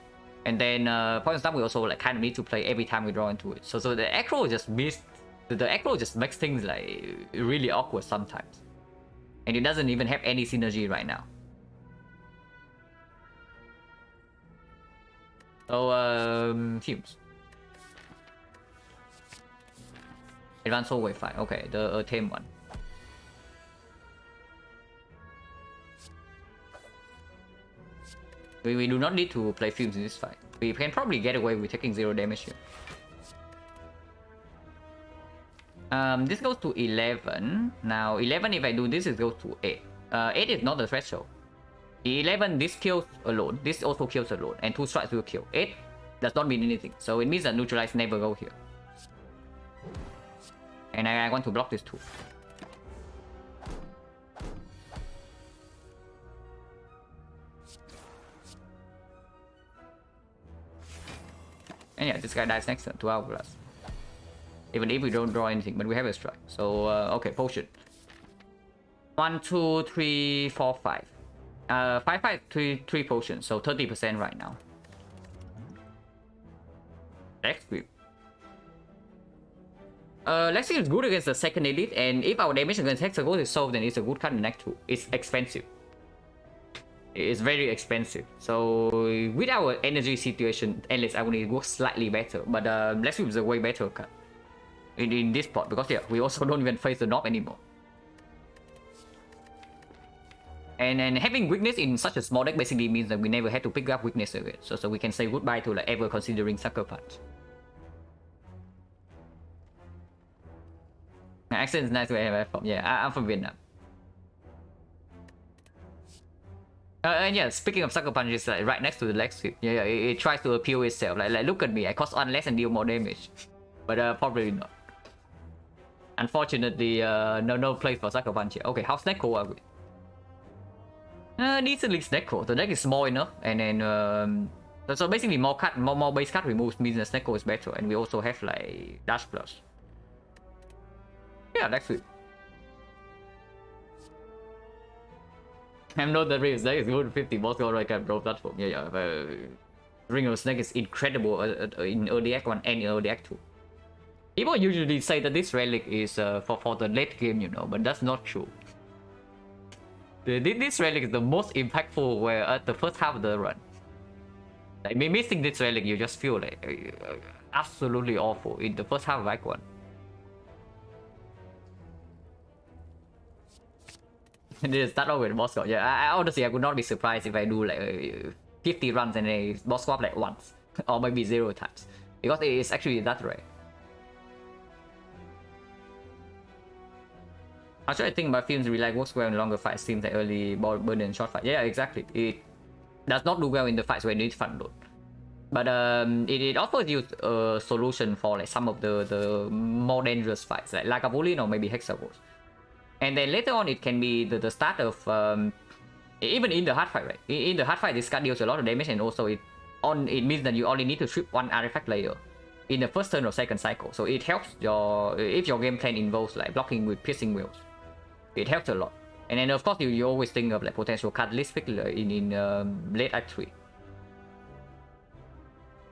And then Poison Star we also like kind of need to play every time we draw into it. So the Acro just missed. The Acro just makes things like really awkward sometimes. And it doesn't even have any synergy right now. So Fumes. Advanced Soul Wave 5. Okay, the tame one. We do not need to play Fumes in this fight. We can probably get away with taking 0 damage here. This goes to 11. Now 11, if I do this, it goes to 8. 8 is not the threshold. 11, this kills alone. This also kills alone. And 2 strikes will kill. 8 does not mean anything. So it means that neutralize never go here. And I want to block this too. And yeah, this guy dies next turn to Hourglass. Even if we don't draw anything, but we have a strike. So, okay, potion. 1, 2, 3, 4, 5. 5, 3 potions, so 30% right now. Lex Grip. Lex Grip is good against the second elite, and if our damage against Hexagons is solved, then it's a good card in Act 2. It's expensive. It's very expensive. So with our energy situation, Endless Agony works slightly better, but Lex Grip is a way better card in this pot, because yeah, we also don't even face the knob anymore. And having weakness in such a small deck basically means that we never had to pick up weakness again. So we can say goodbye to like ever considering Sucker Punch. Accent is nice where I'm from. Yeah, I'm from Vietnam. And yeah, speaking of Sucker Punch, it's like right next to the Lex Grip. Yeah, it tries to appeal itself. Like look at me, I cost 1 less and deal more damage. But probably not. Unfortunately, no place for Sucker Punch here. Okay, how Snecko are we? Decently Snecko. The deck is small enough, and then so basically more base card removes means that Snecko is better, and we also have like Dash Plus. Yeah, that's it. I'm not the real deck is good 50 boss score I can draw platform. Yeah. Ring of Snake is incredible in early Act 1 and in early Act 2. People usually say that this relic is for the late game, you know, but that's not true. This relic is the most impactful where at the first half of the run. Like missing this relic, you just feel like absolutely awful in the first half of Act 1. And then start off with boss swap. Yeah, I honestly I would not be surprised if I do like 50 runs and a boss swap like once or maybe 0 times, because it is actually that rare. Actually, I think my films really works well in longer fights, seems like early burn and short fight. Yeah, exactly. It does not do well in the fights where it needs front load. But it offers you a solution for like some of the more dangerous fights, like Lagavulin or maybe Hexagons. And then later on, it can be the start of even in the hard fight, right? In the hard fight, this card deals a lot of damage, and also it it means that you only need to strip one artifact layer in the first turn or second cycle. So it helps if your game plan involves like blocking with piercing wheels. It helps a lot. And then of course you always think of like potential catalyst pick in late Act 3.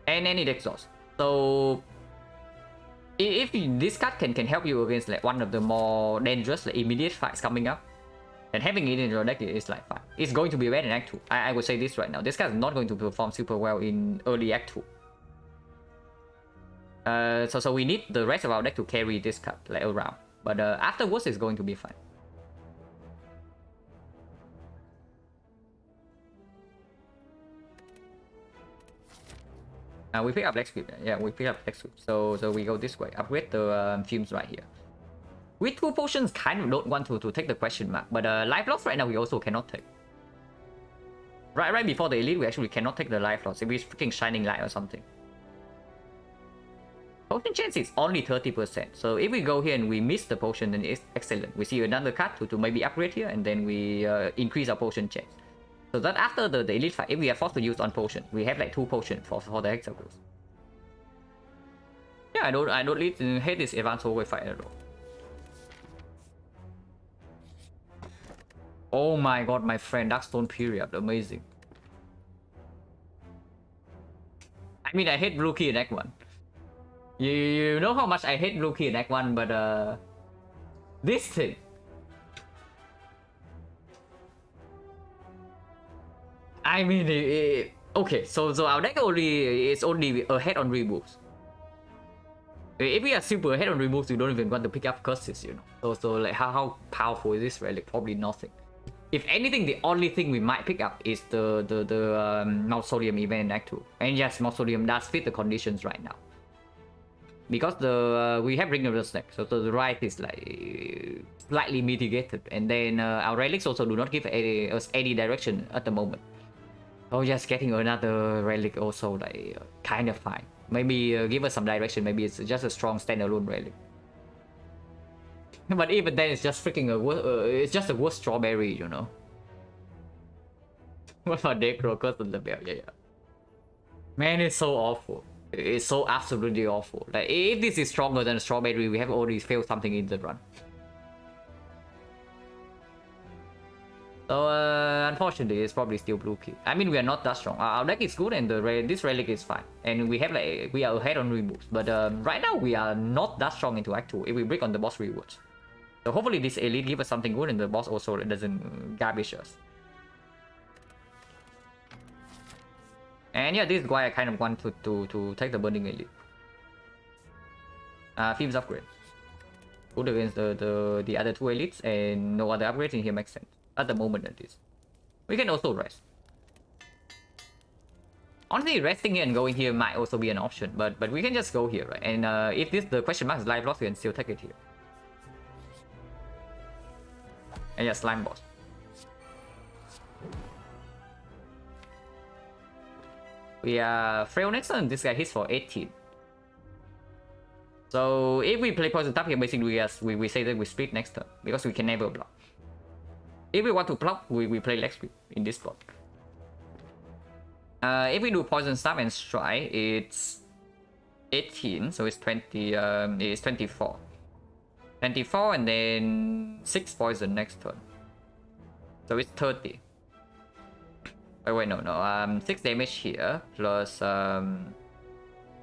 And then it exhausts. So if this card can help you against like one of the more dangerous like immediate fights coming up, and having it in your deck is like fine. It's going to be bad in Act 2. I would say this right now. This card is not going to perform super well in early Act 2. So we need the rest of our deck to carry this card like around. But afterwards it's going to be fine. We pick up Black Script. Yeah, we pick up Black Script. So we go this way. Upgrade the fumes right here. With 2 potions, kind of don't want to take the question mark. But life loss right now we also cannot take. Right before the elite we actually cannot take the life loss if it's freaking Shining Light or something. Potion chance is only 30%. So if we go here and we miss the potion, then it's excellent. We see another card to maybe upgrade here, and then we increase our potion chance. So that after the elite fight, if we are forced to use on potion, we have like 2 potions for the hexagons. Yeah, I don't hate this advanced hallway fight at all. Oh my god, my friend, Darkstone period, amazing. I mean, I hate Blue Key in Act 1. You know how much I hate Blue Key in Act 1, but this thing. I mean, okay, so our deck is only ahead on removes. If we are super ahead on removes, you don't even want to pick up curses, you know. So like how powerful is this relic? Probably nothing. If anything, the only thing we might pick up is the Mausoleum event in Act 2. And yes, Mausoleum does fit the conditions right now. Because we have Ring of the Snake, so the right is like slightly mitigated. And then our relics also do not give us any direction at the moment. So just getting another relic also like kind of fine. Maybe give us some direction, maybe it's just a strong standalone relic. But even then, it's just freaking it's just a worse strawberry, you know. What about Necro Curse on the bell? Yeah. Man, it's so awful. It's so absolutely awful. Like, if this is stronger than a strawberry, we have already failed something in the run. So, unfortunately, it's probably still Blue Key. I mean, we are not that strong. Our deck is good, and this relic is fine. And we have like we are ahead on removes. But right now, we are not that strong into Act 2 if we break on the boss rewards. So hopefully this elite gives us something good, and the boss also doesn't garbage us. And yeah, this is why I kind of want to take the Burning Elite. Themes upgrade. Good against the other 2 elites, and no other upgrades in here makes sense. At the moment at least. We can also rest. Honestly, resting here and going here might also be an option, but we can just go here, right? And if the question mark is life loss, we can still take it here. And yeah, slime boss. We are frail next turn. This guy hits for 18. So if we play poison tap here, basically we say that we split next turn because we can never block. If we want to block, we play leg sweep in this block. If we do poison stab and strike, it's 18, so it's 20. It's 24. 24 and then 6 poison next turn. So it's 30. Wait, no. 6 damage here plus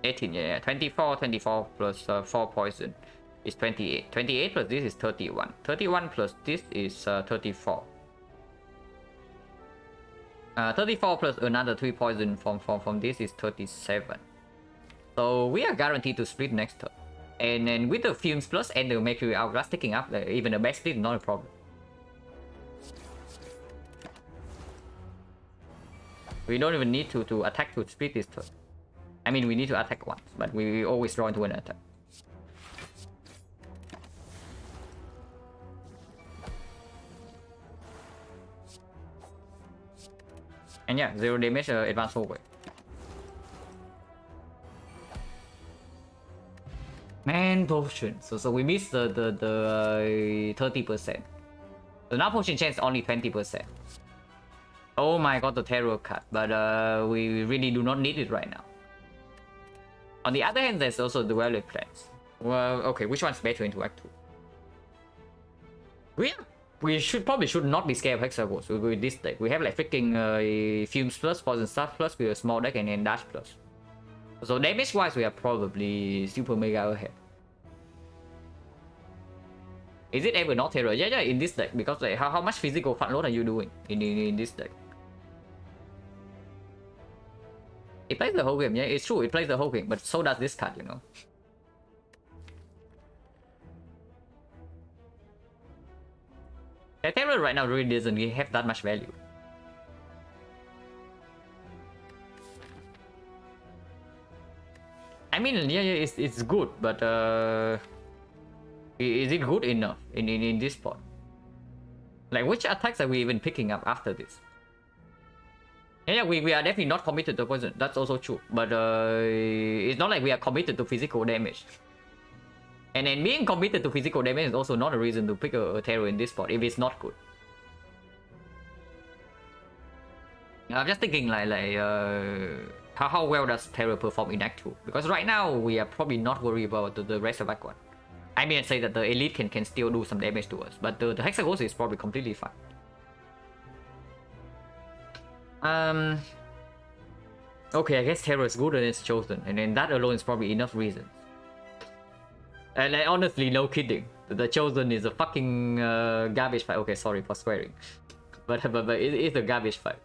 18. Yeah. 24 plus 4 poison is 28. 28 plus this is 31. 31 plus this is 34. 34 plus another 3 poison from this is 37. So we are guaranteed to split next turn. And then with the fumes plus and the mercury hourglass taking up, even a back split, not a problem. We don't even need to attack to split this turn. I mean, we need to attack once, but we always draw into an attack. And yeah, 0 damage advance forward. Man, potion. So we missed the 30%. So now potion chance only 20%. Oh my god, the terror card, but we really do not need it right now. On the other hand, there's also the duality plans. Well, okay, which one's better to interact with? We probably should not be scared of Hexagons with this deck. We have like freaking Fumes plus, Poison Staff plus with a small deck and then Dash plus. So damage wise, we are probably super mega ahead. Is it ever not terror? Yeah, in this deck, because like how much physical front load are you doing in this deck? It plays the whole game, yeah, it's true, it plays the whole game, but so does this card, you know. The terror right now really doesn't have that much value. I mean, yeah, it's good, but is it good enough in this spot? Like, which attacks are we even picking up after this? Yeah, we are definitely not committed to poison. That's also true, but it's not like we are committed to physical damage. And then being committed to physical damage is also not a reason to pick a terror in this spot if it's not good. I'm just thinking like how well does terror perform in Act 2? Because right now we are probably not worried about the rest of Act 1. I mean, I'd say that the elite can still do some damage to us, but the Hexagons is probably completely fine. Okay, I guess terror is good and it's chosen, and then that alone is probably enough reasons. And honestly, no kidding, the chosen is a fucking garbage fight. Okay, sorry for swearing, but it is a garbage fight.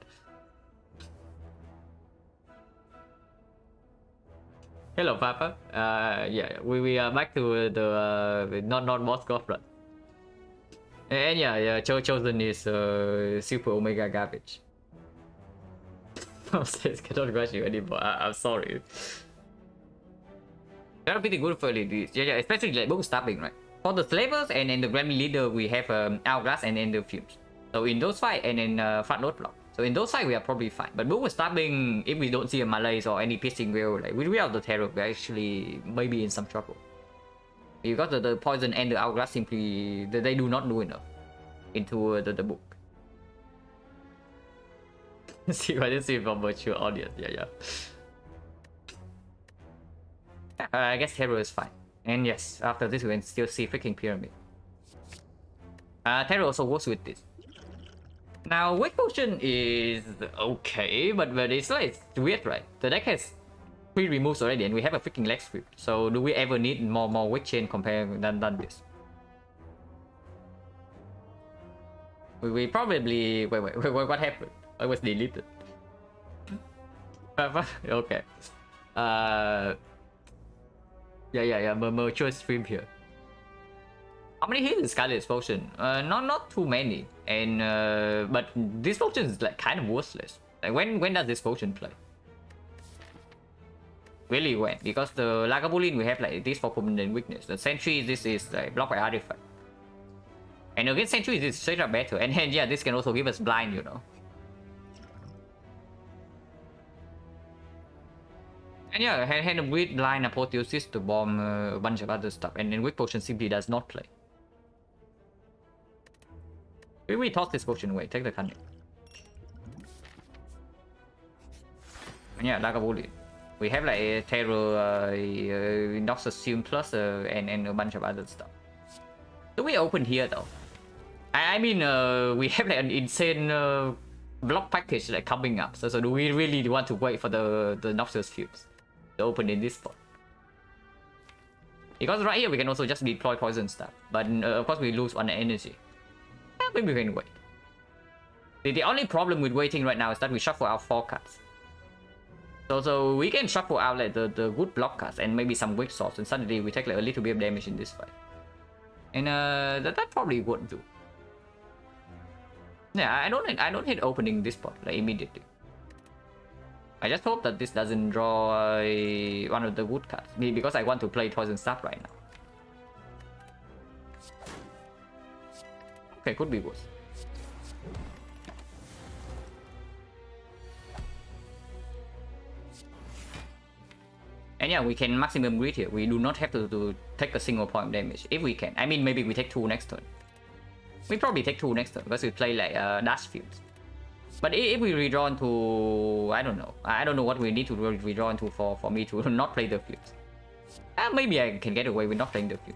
Hello, Papa. Yeah, we are back to the not Moskov run. And yeah, chosen is super omega garbage. Says cannot rush you anymore. I'm sorry. They're pretty good for elite. Yeah, especially like book stabbing, right? For the slavers and then the Grand Leader, we have Hourglass and then the Fumes. So in those fight and then front load block. So in those fight we are probably fine. But book stabbing, if we don't see a malaise or any piercing wheel, like without the terror, we're actually maybe in some trouble. Because the poison and the Hourglass simply they do not do enough into the book. See what is it from virtual audience? Yeah. I guess terror is fine. And yes, after this we can still see freaking pyramid. Terror also works with this. Now Wake Potion is okay, but it's like it's weird, right? The deck has 3 removes already and we have a freaking leg sweep. So do we ever need more Wake Chain compared than this? We probably wait, what happened? I was deleted. Okay. Yeah, mature stream here. How many hits is Scarlet's potion? Not too many. And but this potion is like kind of worthless. Like when does this potion play? Really when? Because the Lagavulin we have like this for permanent weakness. The Sentry this is like blocked by artifact. And against Sentry this is straight up better. And then yeah, this can also give us blind, you know. And yeah, hand with blind apotheosis to bomb a bunch of other stuff, and then Weak Potion simply does not play. We toss this potion away, take the cunning. And yeah, Lagavulin. We have like a Terror, Noxus Sim Plus, and a bunch of other stuff. Do we open here though? I mean, we have like an insane block package like coming up. So do we really want to wait for the Noxus Fumes to open in this spot? Because right here we can also just deploy poison stuff, but of course we lose 1 energy. Yeah, maybe we can wait. The only problem with waiting right now is that we shuffle out 4 cards. So we can shuffle out like the good block cards and maybe some weak swords, and suddenly we take like a little bit of damage in this fight. And that probably won't do. Yeah, I don't hate opening this spot like immediately. I just hope that this doesn't draw one of the wood cards, because I want to play poison stuff right now. Okay, could be worse. And yeah, we can maximum grid here. We do not have to take a single point of damage if we can. I mean, maybe we take 2 next turn. We probably take 2 next turn because we play like Dash Fields. But if we redraw into, I don't know what we need to redraw into for me to not play the fuse. Maybe I can get away with not playing the fuse.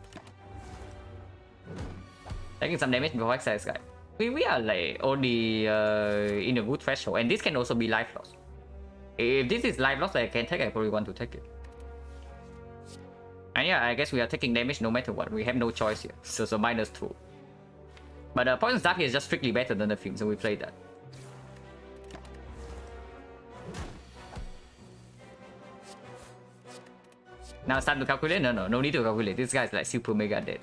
Taking some damage before exercise, guy. We are like only in a good threshold, and this can also be life loss. If this is life loss that I can take, I probably want to take it. And yeah, I guess we are taking damage no matter what. We have no choice here. So -2. But Poison Staff here is just strictly better than the Fume, so we played that. Now it's time to calculate? No need to calculate. This guy's like super mega dead.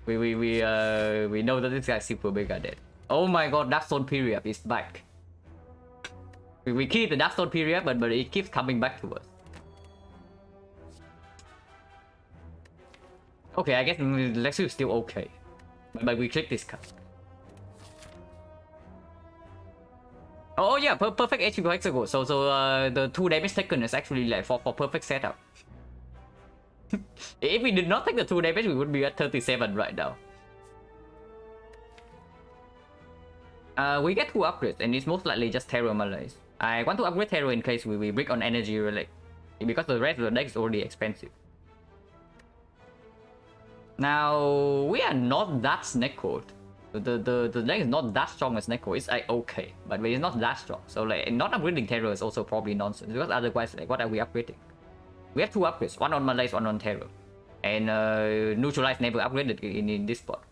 We know that this guy's super mega dead. Oh my god, Darkstone period is back. We keep the Darkstone period, but it keeps coming back to us. Okay, I guess Lexi is still okay. But we click this card. Oh yeah, perfect HP per hexagon. So the 2 damage taken is actually like for perfect setup. If we did not take the 2 damage, we would be at 37 right now. We get 2 upgrades, and it's most likely just Terror Malaise. I want to upgrade Terror in case we brick on Energy Relic, because the rest of the deck is already expensive. Now, we are not that snake code. The deck is not that strong as Neko. It's like okay, but it's not that strong. So like not upgrading Terror is also probably nonsense, because otherwise like what are we upgrading? We have 2 upgrades, one on Malaise, one on Terror. And Neutralize never upgraded in this spot.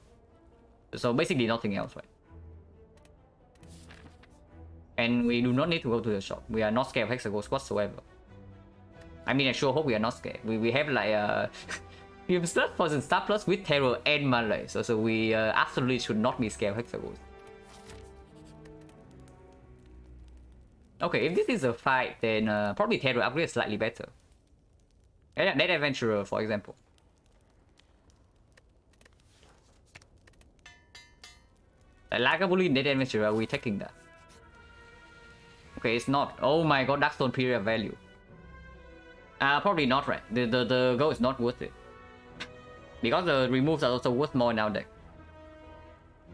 So basically nothing else, right? And we do not need to go to the shop. We are not scared of Hexagons whatsoever. I mean, I sure hope we are not scared. We have like we have Star Plus and Star Plus with Terror and Malaise. So we absolutely should not be scared of Hexagons. Okay, if this is a fight, then probably Terror upgrade is slightly better. Dead Adventurer, for example. Lagavulin Dead Adventurer, we're taking that. Okay, it's not. Oh my god, Darkstone period value. Probably not, right? The goal is not worth it. Because the removes are also worth more in our deck.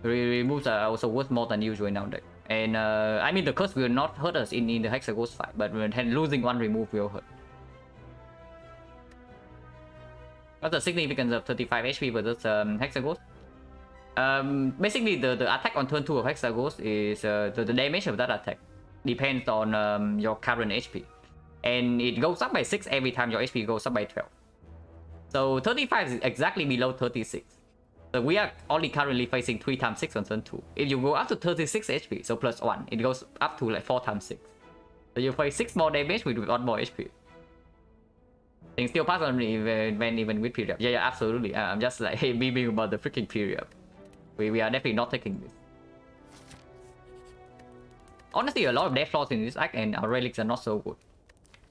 The removes are also worth more than usual in our deck. And I mean, the curse will not hurt us in the Hexagons fight, but losing 1 remove will hurt. What's the significance of 35 HP versus Hexagons? Basically, the attack on turn 2 of Hexagons is the damage of that attack depends on your current HP. And it goes up by 6 every time your HP goes up by 12. So 35 is exactly below 36. So we are only currently facing 3 times 6 on turn 2. If you go up to 36 HP, so plus 1, it goes up to like 4 times 6. So you face 6 more damage with 1 more HP. Things still pass on even with period. Yeah, absolutely. I'm just like beaming about the freaking period. We are definitely not taking this. Honestly, a lot of death flaws in this act, and our relics are not so good.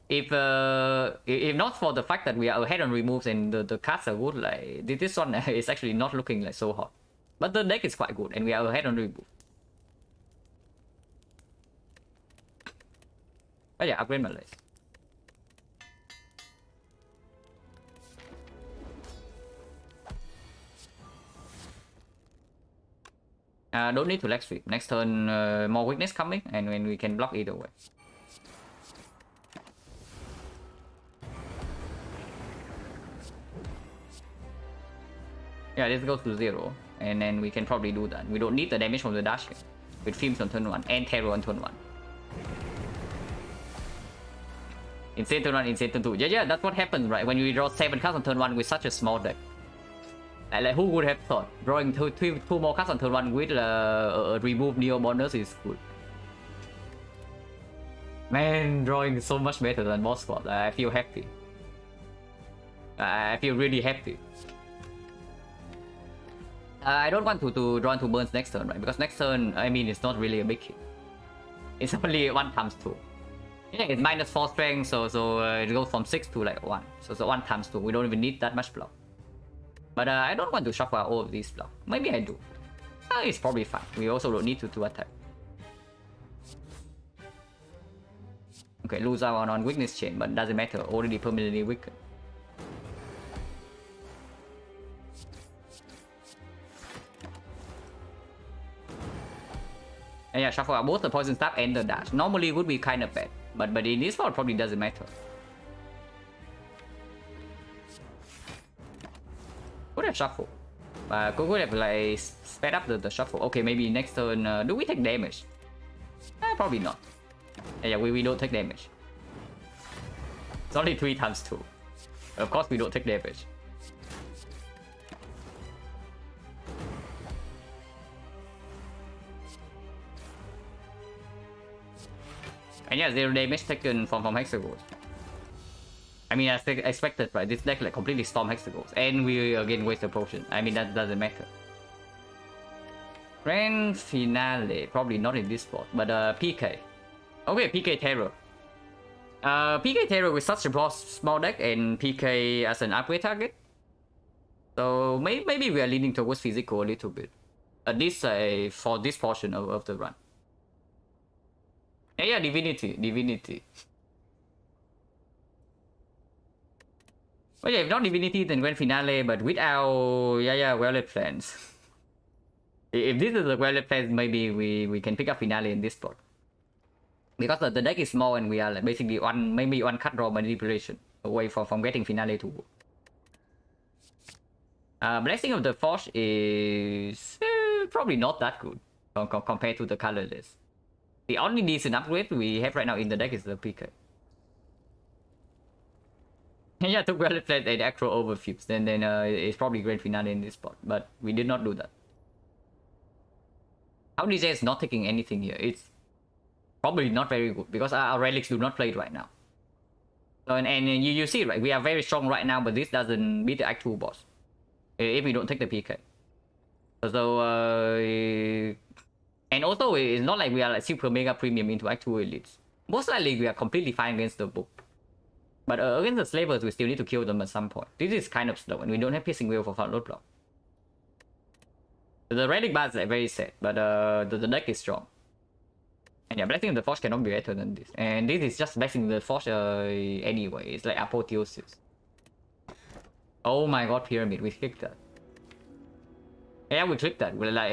If not for the fact that we are ahead on removes and the cards are good, like this one is actually not looking like so hot. But the deck is quite good, and we are ahead on remove. But yeah, upgrade Malaise. Don't need to leg sweep. Next turn, more weakness coming, and when we can block either way. Yeah, this goes to 0, and then we can probably do that. We don't need the damage from the dash here, with Films on turn 1 and Terror on turn 1. Insane turn 1, insane turn 2. Yeah, that's what happens, right? When you draw 7 cards on turn 1 with such a small deck. Like, who would have thought drawing two more cards on turn 1 with a remove Neo bonus is good. Man, drawing is so much better than Boss Squad. I feel happy. I feel really happy. I don't want to draw into burns next turn, right? Because next turn, I mean, it's not really a big hit. It's only 1 times 2. Yeah, it's -4 strength, so it goes from 6 to like 1. So 1 times 2. We don't even need that much block. But I don't want to shuffle all of these block. Maybe I do. It's probably fine. We also don't need to attack. Okay, lose out on weakness chain, but doesn't matter. Already permanently weakened. And yeah, shuffle out both the poison staff and the dash. Normally it would be kind of bad, but in this spot probably doesn't matter. Could have shuffle. Could have like sped up the shuffle. Okay, maybe next turn. Do we take damage? Probably not. Yeah, we don't take damage. It's only 3 times 2. Of course we don't take damage. And yeah, 0 damage taken from hexagons. I mean, as expected, right? This deck like completely storm hexagons, and we again waste a potion. I mean, that doesn't matter. Grand finale, probably not in this spot, but PK. Okay, PK Terror. PK Terror with such a small deck and PK as an upgrade target. So maybe we are leaning towards physical a little bit. At least for this portion of the run. Yeah, Divinity. Well, yeah, if not Divinity, then Grand Finale, but without, well-laid plans. If this is a well-laid plans, maybe we can pick up Finale in this spot. Because the deck is small and we are like basically maybe one cut draw manipulation away from getting Finale to work. Blessing of the Forge is probably not that good compared to the colorless. The only decent upgrade we have right now in the deck is the PK. Yeah, took well-laid plans and actual overflips. Then it's probably Grand Finale in this spot, but we did not do that. How DJ is not taking anything here. It's probably not very good because our relics do not play it right now. So and you see, right? We are very strong right now, but this doesn't beat the Act 2 boss if we don't take the PK. So and also it's not like we are like super mega premium into Act 2 elites. Most likely we are completely fine against the book. But against the slavers, we still need to kill them at some point. This is kind of slow, and we don't have Piercing Wheel for front load block. The relic bar is like very sad, but the deck is strong. And yeah, Blessing of the Forge cannot be better than this. And this is just Blessing of the Forge anyway. It's like Apotheosis. Oh my god, Pyramid. We clicked that. Yeah, we clicked that. We're like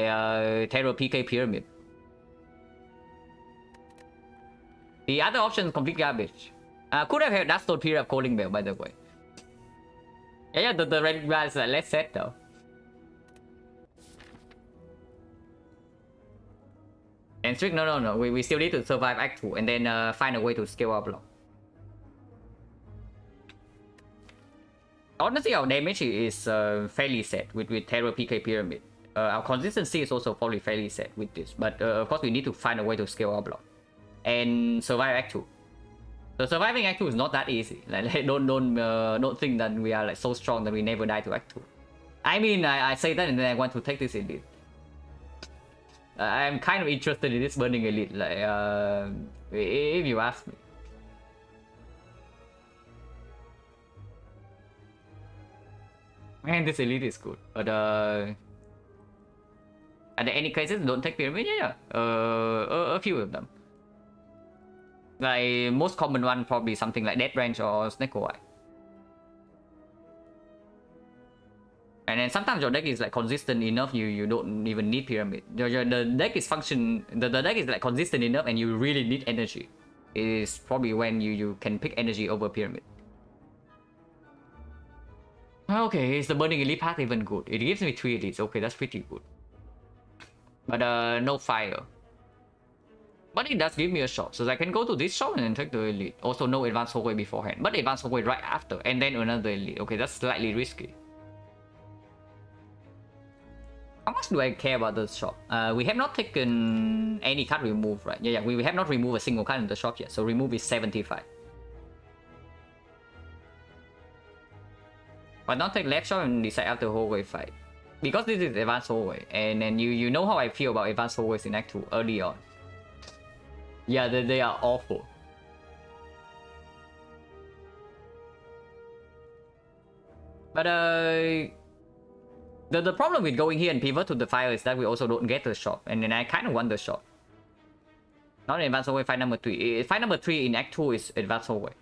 Terror PK Pyramid. The other option is complete garbage. Could have had Duststone Period of Calling Bell, by the way. Yeah, the red bar is less set though. And strict, no. We still need to survive Act 2 and then find a way to scale our block. Honestly, our damage is fairly set with Terror PK Pyramid. Our consistency is also probably fairly set with this. But of course, we need to find a way to scale our block. And survive Act 2. So surviving Act 2 is not that easy. Like don't think that we are like so strong that we never die to Act 2. I mean, I say that and then I want to take this elite. I'm kind of interested in this burning elite, like if you ask me. Man, this elite is good, but are there any cases don't take pyramid? Yeah. A few of them. Like most common one probably something like Death Branch or Snake Eye. And then sometimes your deck is like consistent enough, you don't even need pyramid. The deck is the deck is like consistent enough and you really need energy. It is probably when you can pick energy over pyramid. Okay, is the burning elite path even good? It gives me 3 elites. Okay, that's pretty good. But no fire. But it does give me a shot, so I can go to this shot and then take the elite. Also no advanced hallway beforehand, but advanced hallway right after, and then another elite. Okay, that's slightly risky. How much do I care about the shop? We have not taken any card remove, right? Yeah, we have not removed a single card in the shop yet, so remove is 75. But not take left shot and decide after hallway fight. Because this is advanced hallway, and then you know how I feel about advanced hallways in Act 2 early on. Yeah, they are awful. But the problem with going here and pivot to the fire is that we also don't get the shop, and then I kind of want the shop. Not in advanced hallway, fight number 3. Fight number 3 in Act 2 is advanced hallway.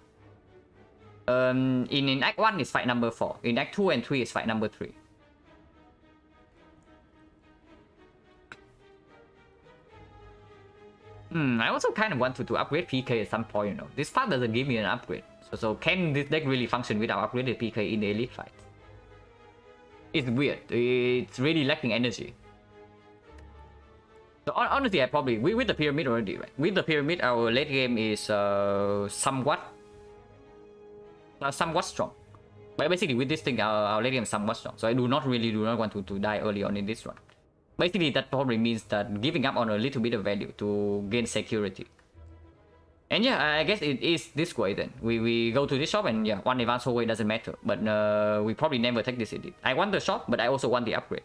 In Act 1 is fight number 4. In Act 2 and 3 is fight number 3. I also kind of want to upgrade PK at some point, you know. This part doesn't give me an upgrade. So can this deck really function without upgraded PK in the elite fights? It's weird. It's really lacking energy. So honestly, I probably with the pyramid already, right? With the pyramid, our late game is somewhat strong. But basically, with this thing, our late game is somewhat strong. So I do not want to die early on in this run. Basically, that probably means that giving up on a little bit of value to gain security. And yeah, I guess it is this way then. We go to this shop and yeah, one advanced hallway doesn't matter. But we probably never take this edit. I want the shop, but I also want the upgrade.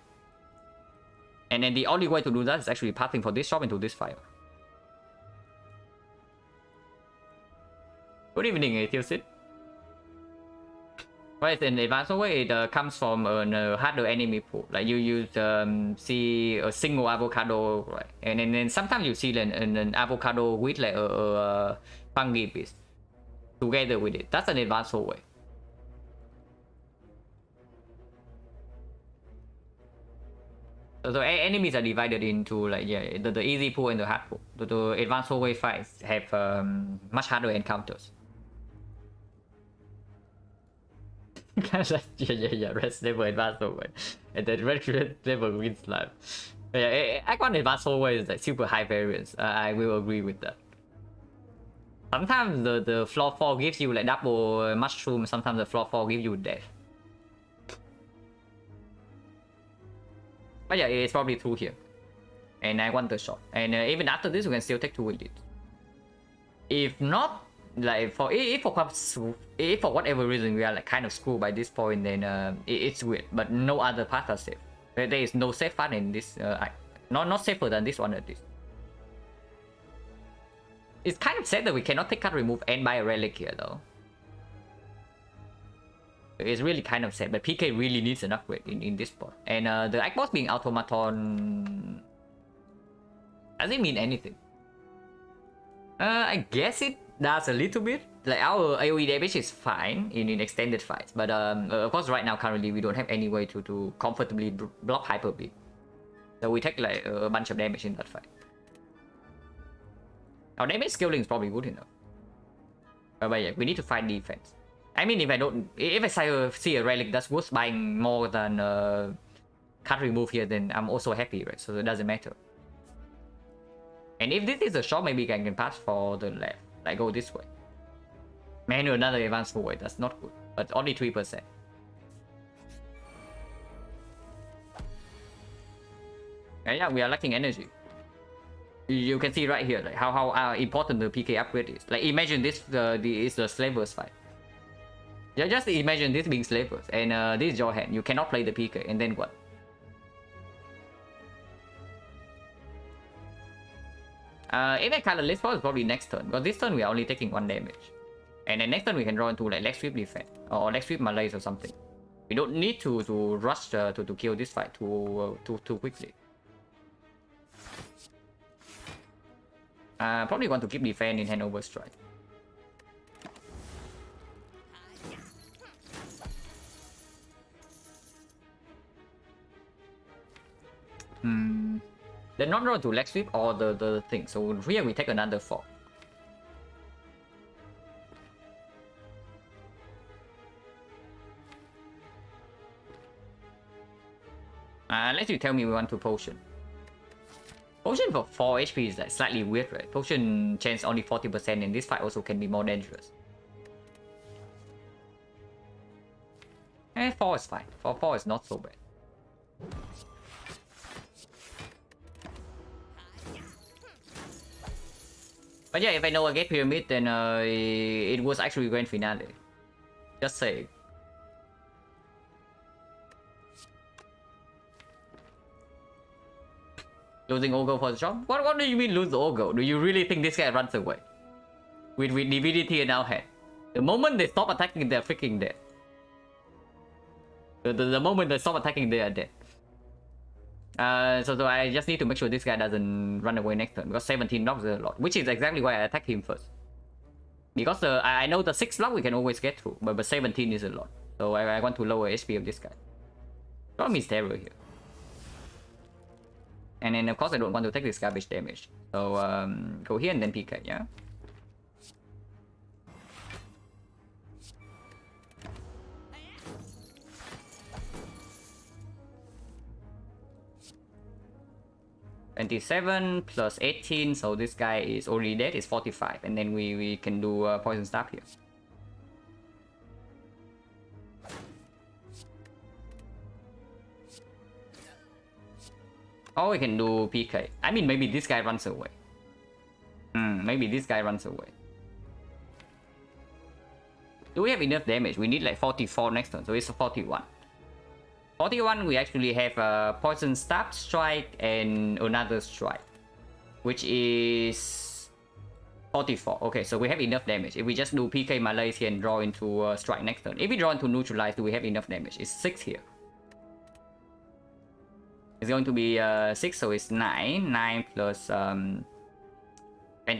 And then the only way to do that is actually passing for this shop into this fire. Good evening, Tilsit. Right, in advanced way, it comes from a harder enemy pool. Like you see a single avocado, right? And then sometimes you see an avocado with like a fungi piece together with it. That's an advanced way. So enemies are divided into like yeah the easy pool and the hard pool. The advanced hallway fights have much harder encounters. yeah, rest never advanced hallway, and then red never wins life. Yeah, I want advanced hallway is like super high variance. I will agree with that. Sometimes the floor 4 gives you like double mushroom. Sometimes the floor 4 gives you death. But yeah, it's probably through here. And I want the shot. And even after this, we can still take 2 with it. If not, like if for whatever reason we are like kind of screwed by this point, then it's weird. But no other paths are safe. There is no safe path in this. Not safer than this one at least. It's kind of sad that we cannot take card remove and buy a relic here though. It's really kind of sad, but PK really needs an upgrade in this spot. And the Ike being automaton doesn't mean anything. I guess it does a little bit. Like our AoE damage is fine in extended fights, but of course right now currently we don't have any way to comfortably block Hyper Beam. So we take like a bunch of damage in that fight. Our damage scaling is probably good enough. But yeah, we need to fight defense. I mean, if I see a relic that's worth buying more than card remove here, then I'm also happy, right? So it doesn't matter. And if this is a shop, maybe I can pass for the left, like go this way. Man, another advanced forward, that's not good, but only 3%. And yeah, we are lacking energy. You can see right here, like how important the PK upgrade is. Like imagine this is the slavers fight. Yeah, just imagine this being slavers, and this is your hand. You cannot play the PK, and then what? If I colorless is probably next turn, because this turn we are only taking 1 damage. And then next turn we can draw into like leg sweep defense, or leg sweep malaise or something. We don't need to rush to kill this fight too quickly. Probably want to keep defense in hand over strike. They're not drawn to leg sweep or the thing. So here we take another 4. Unless you tell me we want to potion. Potion for 4 HP is like slightly weird, right? Potion chance only 40%, and this fight also can be more dangerous. 4 is fine. 4 is not so bad. But yeah, if I know I get pyramid, then it was actually grand finale. Just saying. Losing Ogre for the shop? What do you mean lose the Ogre? Do you really think this guy runs away? With divinity in our hand. The moment they stop attacking, they're freaking dead. The moment they stop attacking, they are dead. So I just need to make sure this guy doesn't run away next turn, because 17 knocks is a lot, which is exactly why I attack him first. Because I know the 6 block we can always get through, but 17 is a lot. So I want to lower HP of this guy. Problem is terror here. And then of course I don't want to take this garbage damage. So go here and then PK, yeah? $27 plus 18, so this guy is already dead, is 45. And then we can do poison stab here. Or we can do PK. I mean, maybe this guy runs away. Maybe this guy runs away. Do we have enough damage? We need like 44 next turn, so it's 41. 41, we actually have a poison stab, strike, and another strike, which is 44. Okay, so we have enough damage. If we just do PK Malaise here and draw into strike next turn. If we draw into neutralize, do we have enough damage? It's 6 here. It's going to be 6, so it's 9. 9 plus 20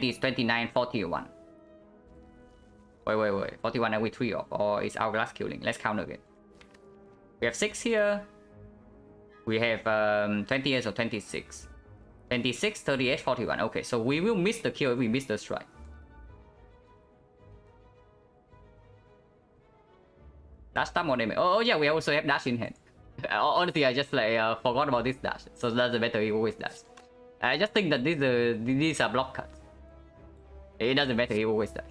is 29, 41. Wait. 41 are we 3 off? Or is Hourglass killing? Let's count again. We have 6 here. We have 28, so 26. 26, 38, 41. Okay, so we will miss the kill if we miss the strike. Dash time more damage. Oh yeah, we also have dash in hand. Honestly, I just like forgot about this dash. So that's the better, he always dash. I just think that these are block cuts. It doesn't matter, he always does.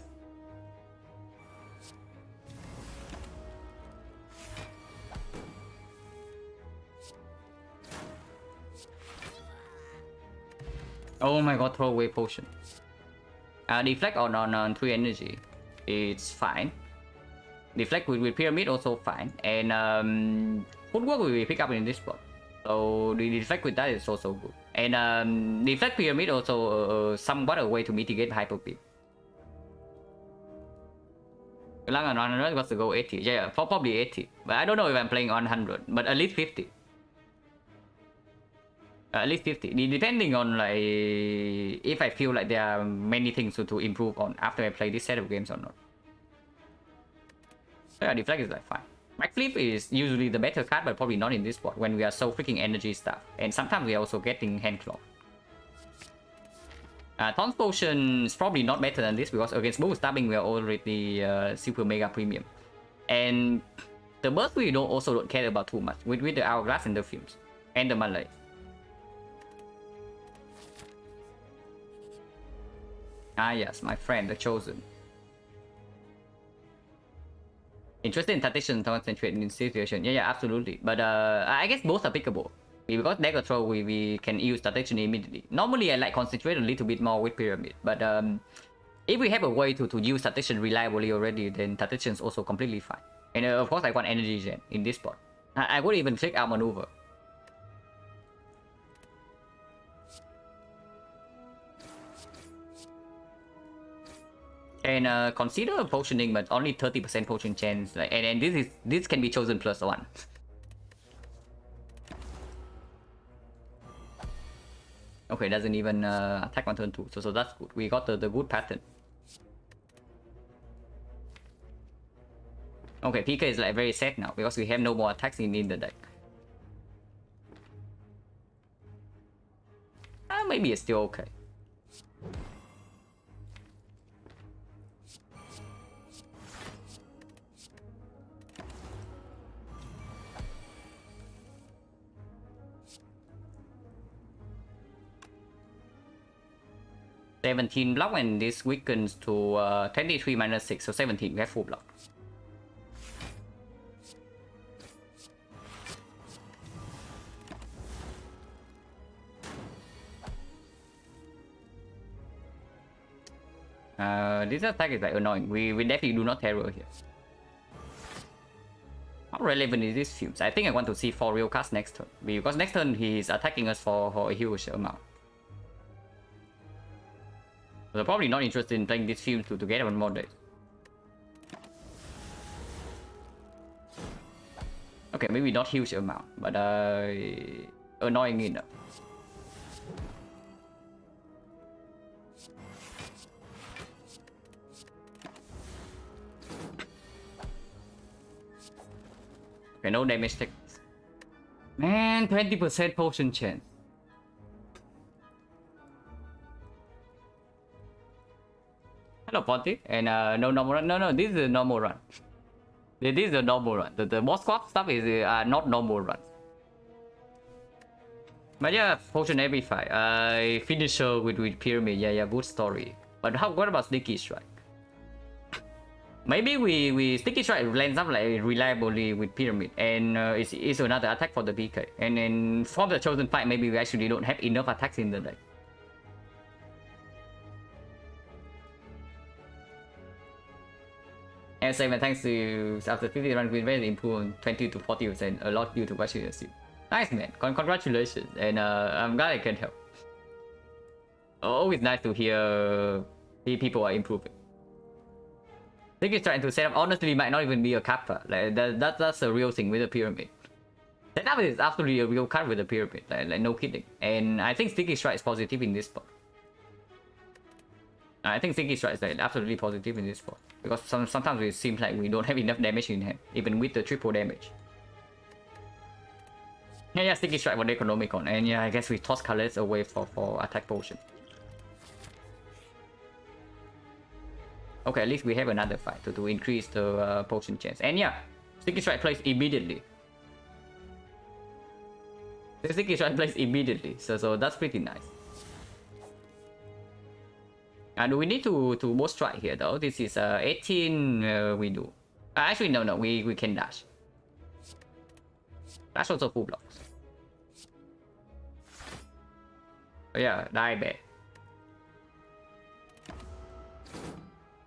Oh my god, throw away potion. Deflect on 3 energy. It's fine. Deflect with pyramid also fine. And footwork we pick up in this spot. So the deflect with that is also good. And deflect pyramid also somewhat a way to mitigate hyper beam. Lang on 100 was to go 80. Yeah, probably 80. But I don't know if I'm playing on 100. But at least 50. At least 50. Depending on like if I feel like there are many things to improve on after I play this set of games or not. So yeah, deflect is like fine. Backflip is usually the better card, but probably not in this spot when we are so freaking energy stuff. And sometimes we are also getting hand claw. Taunt Potion is probably not better than this because against both stabbing we are already super mega premium. And the burst we don't care about too much with the Hourglass and the Fumes and the Malay. Ah yes, my friend, the Chosen. Interested in tactician concentrate in this situation? Yeah, absolutely. But I guess both are pickable. Because dagger throw, we can use tactician immediately. Normally, I like concentrate a little bit more with pyramid. But if we have a way to use tactician reliably already, then tactician is also completely fine. And of course, I want energy gen in this spot. I would even check out maneuver. And consider potioning, but only 30% potion chance. Like, and this can be chosen +1. Okay, doesn't even attack on turn 2, so that's good. We got the good pattern. Okay, PK is like very set now because we have no more attacks in the deck. Maybe it's still okay. $17 block, and this weakens to 23 minus 6, so 17. We have full block. This attack is like annoying. We definitely do not terror here. How relevant is this Fumes? I think I want to see 4 real cards next turn, because next turn he's attacking us for a huge amount. So I'm probably not interested in playing this Fumes to get one more days. Okay, maybe not huge amount, but annoying enough. Okay, no damage tech. Man, 20% potion chance. no Ponty, and no normal run. No, this is a normal run. This is a normal run. The boss swap stuff is not normal runs. But yeah, potion every fight. Finisher with pyramid. Yeah, good story. But what about Sticky Strike? Maybe we Sticky Strike lands up like reliably with pyramid, and it's another attack for the PK. And then for the chosen fight, maybe we actually don't have enough attacks in the deck. And 7 thanks to after 50 runs win rate improved 20 to 40%, a lot due to what you assume. Nice man, congratulations, and I'm glad I can help. Always nice to hear people are improving. I think he's trying to set up, honestly, might not even be a kappa. Like that's a real thing with the pyramid. Setup is absolutely a real card with the pyramid, like no kidding. And I think Sticky Strike is positive in this spot. I think Sticky Strike is like absolutely positive in this spot. Because sometimes it seems like we don't have enough damage in hand, even with the triple damage. Yeah, Sticky Strike for the Economicon. And yeah, I guess we toss colors away for attack potion. Okay, at least we have another fight to increase the potion chance. And yeah, Sticky Strike plays immediately. The Sticky Strike plays immediately, so that's pretty nice. And we need to both strike here though. This is 18 we do. Actually no, we can dash. Dash also full blocks. Oh yeah, die bad.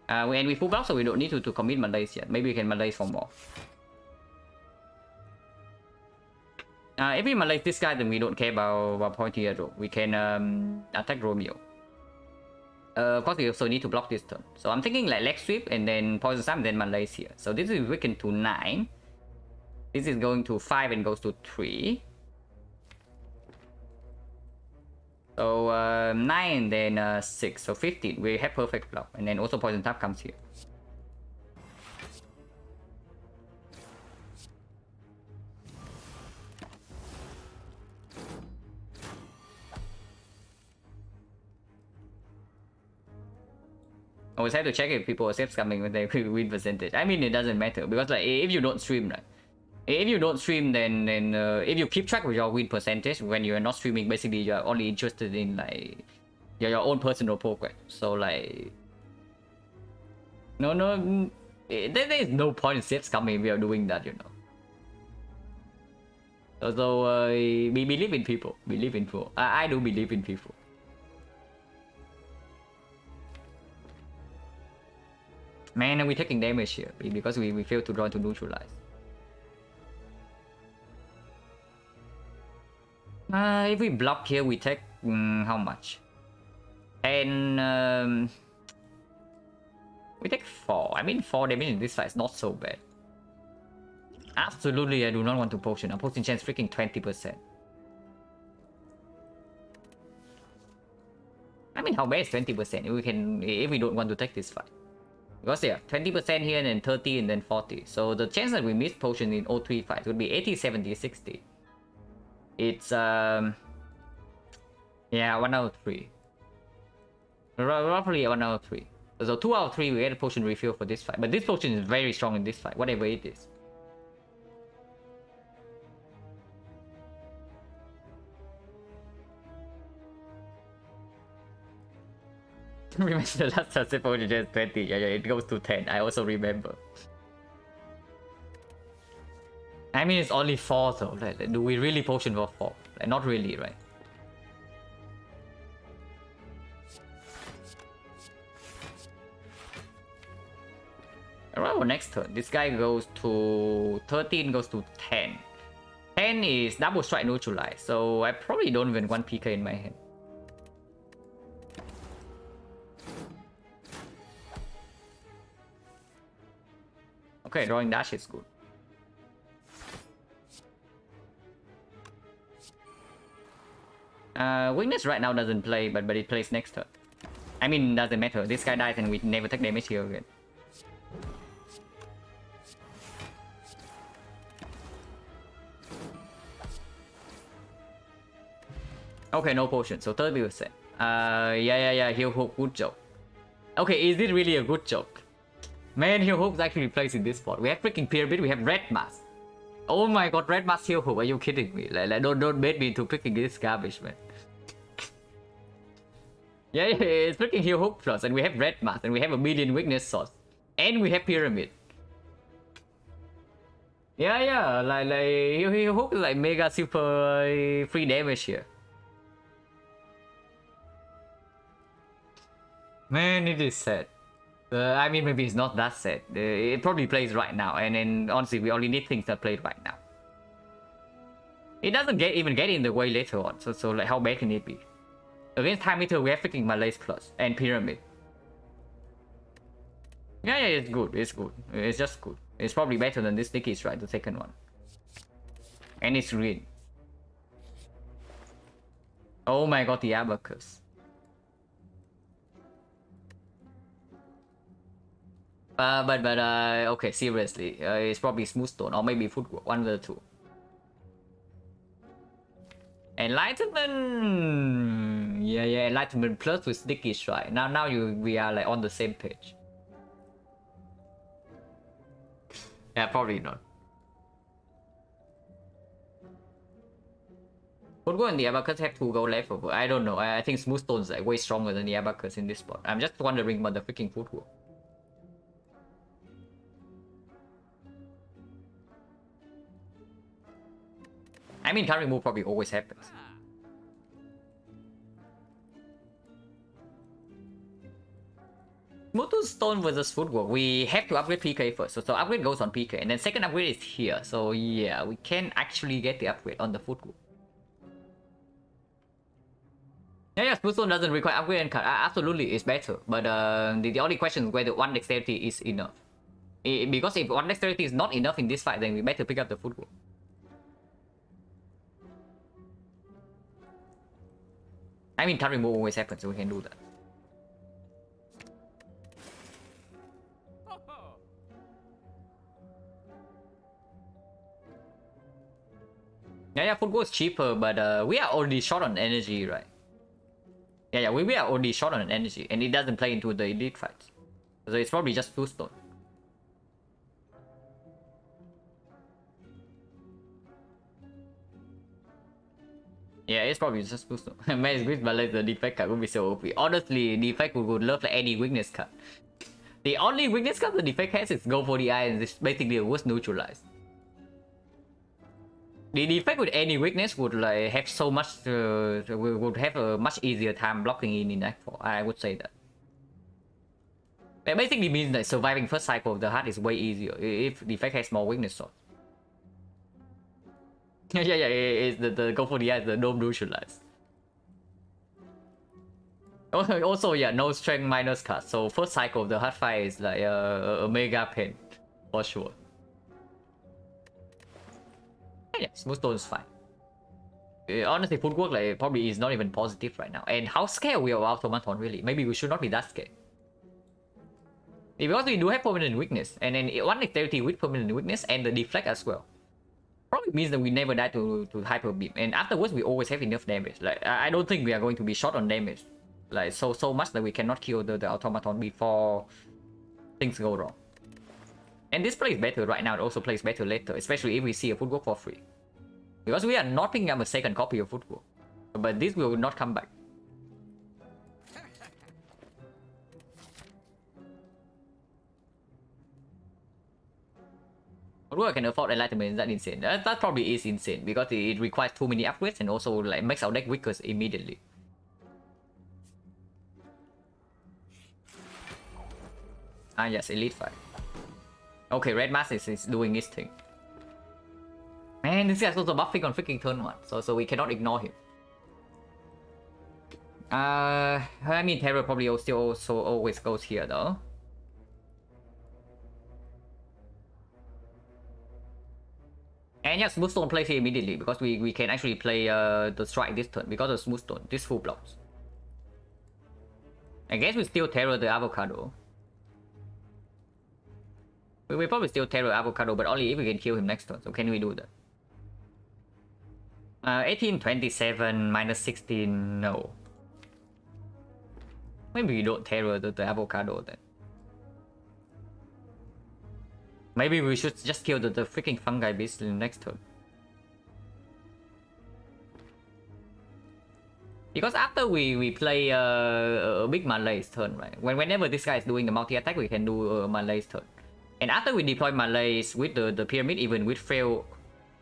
And we full block, so we don't need to commit Malays yet. Maybe we can Malays for more. If we Malays this guy, then we don't care about pointy hero. We can attack Romeo. Of course, we also need to block this turn. So I'm thinking like leg sweep and then poison slam, then Malays here. So this is weakened to 9. This is going to 5 and goes to 3. So 9, then 6, so 15. We have perfect block, and then also poison tap comes here. I always have to check if people accept scamming when they win percentage. I mean, it doesn't matter because like if you don't stream, right? If you don't stream, then if you keep track of your win percentage when you are not streaming, basically you are only interested in like your own personal progress. So like, no, there is no point in safe scamming if we are doing that, you know. So we believe in people. Believe in people. I do believe in people. Man, are we taking damage here because we failed to draw to neutralize. If we block here, we take how much? And we take 4. I mean, 4 damage in this fight is not so bad. Absolutely, I do not want to potion. A potion chance freaking 20%. I mean, how bad is 20%? If we don't want to take this fight. Because yeah, 20% here and then 30 and then 40. So the chance that we miss potion in 03 fights would be 80, 70, 60. It's yeah, 1 out of 3. Roughly 1 out of 3. So 2 out of 3 we get a potion refill for this fight. But this potion is very strong in this fight, whatever it is. Remember the last sunset potion just 20. Yeah, it goes to 10. I also remember. I mean, it's only 4 though. Like, do we really potion for 4? Like, not really, right? Alright, well, next turn. This guy goes to 13, goes to 10. 10 is double strike neutralize, so I probably don't even want PK in my hand. Okay, drawing dash is good. Weakness right now doesn't play, but it plays next turn. I mean, doesn't matter. This guy dies and we never take damage here again. Okay, no potion, so 30%. Yeah, heal hook, good job. Okay, is it really a good joke? Man, Hill Hook actually plays in this spot. We have freaking Pyramid, we have Red Mask. Oh my god, Red Mask Hill Hook, are you kidding me? Like don't bait me into picking this garbage, man. Yeah, it's freaking Hill Hook plus, and we have Red Mask, and we have a million weakness source. And we have Pyramid. Yeah, like Hill Hook is like mega super free damage here. Man, it is sad. I mean, maybe it's not that sad. It probably plays right now, and then honestly, we only need things that play right now. It doesn't even get in the way later on, so like how bad can it be? Against Time Eater, we have freaking Malaise Plus and Pyramid. Yeah, it's good, it's good. It's just good. It's probably better than this Sticky Strike, the second one. And it's green. Oh my god, the Abacus. Okay, seriously, it's probably Smooth Stone or maybe Footwork, one of the two. Enlightenment, yeah, Enlightenment plus with Sticky Strike. Now we are like on the same page. Yeah, probably not. Footwork and the Abacus have to go left over. I don't know. I think Smooth Stone is like way stronger than the Abacus in this spot. I'm just wondering about the freaking Footwork. I mean, current move probably always happens. Smooth Stone versus Footwork, we have to upgrade PK first. So upgrade goes on PK, and then second upgrade is here. So yeah, we can actually get the upgrade on the Footwork. Yeah, Smooth Stone doesn't require upgrade and cut. Absolutely, it's better. But the only question is whether one dexterity is enough. Because if one dexterity is not enough in this fight, then we better pick up the Footwork. I mean, current move always happens, so we can do that. Yeah, Footwork is cheaper, but we are already short on energy, right? Yeah, we are already short on energy, and it doesn't play into the elite fights. So it's probably just Smooth Stone. Yeah, it's probably just Smooth Stone. Man, with balance, the defect card would be so OP. Honestly, defect would love like any weakness card. The only weakness card the defect has is go for the eye, and it's basically a worst neutralized. The defect with any weakness would like have so much, would have a much easier time blocking in Act 4. I would say that. That basically means that surviving first cycle of the heart is way easier if the effect has more weakness source. yeah, it's the go for the eye, the dome neutralized. Also, yeah, no strength minus card. So first cycle of the hard fight is like a mega pain for sure. Yeah, Smooth Stone is fine. Honestly, Footwork like probably is not even positive right now. And how scared we are of Automaton really? Maybe we should not be that scared. Because we do have permanent weakness, and then one dexterity with permanent weakness and the deflect as well. Probably means that we never die to hyper beam, and afterwards we always have enough damage. Like I don't think we are going to be short on damage, like so much that we cannot kill the Automaton before things go wrong. And this plays better right now. It also plays better later, especially if we see a Footwork for free, because we are not picking up a second copy of Footwork, but this will not come back. Footwork can afford Enlightenment, is that insane? That probably is insane, because it requires too many upgrades and also like makes our deck weaker immediately. Ah yes, Elite Fight. Okay, Red Mask is doing his thing. Man, this guy's also buffing on freaking turn 1, so we cannot ignore him. I mean, Terror probably still also always goes here though. And yeah, Smooth Stone plays here immediately, because we can actually play the strike this turn because of Smooth Stone. This full blocks. I guess we still Terror the Avocado. We probably still Terror Avocado, but only if we can kill him next turn. So can we do that? 18, 27, minus 16, no. Maybe we don't terror the avocado then. Maybe we should just kill the freaking fungi beast in the next turn. Because after we play a big Malay's turn, right? Whenever this guy is doing the multi-attack, we can do Malay's turn. And after we deploy Malays with the pyramid, even with fail,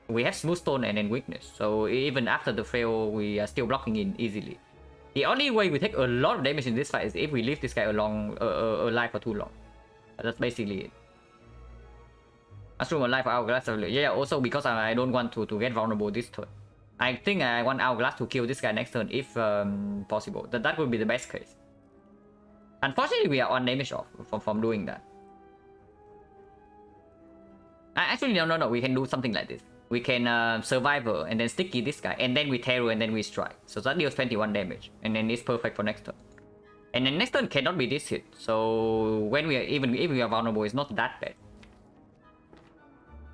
we have smooth stone and then weakness. So even after the fail, we are still blocking in easily. The only way we take a lot of damage in this fight is if we leave this guy alive for too long. That's basically it. Mushroom alive for Hourglass. Yeah, also because I don't want to get vulnerable this turn. I think I want Hourglass to kill this guy next turn if possible. That would be the best case. Unfortunately, we are on damage off from doing that. Actually, no. We can do something like this. We can Survivor and then Sticky this guy, and then we Terror and then we Strike. So that deals 21 damage, and then it's perfect for next turn. And then next turn cannot be this hit. So when we are even if we are vulnerable, it's not that bad.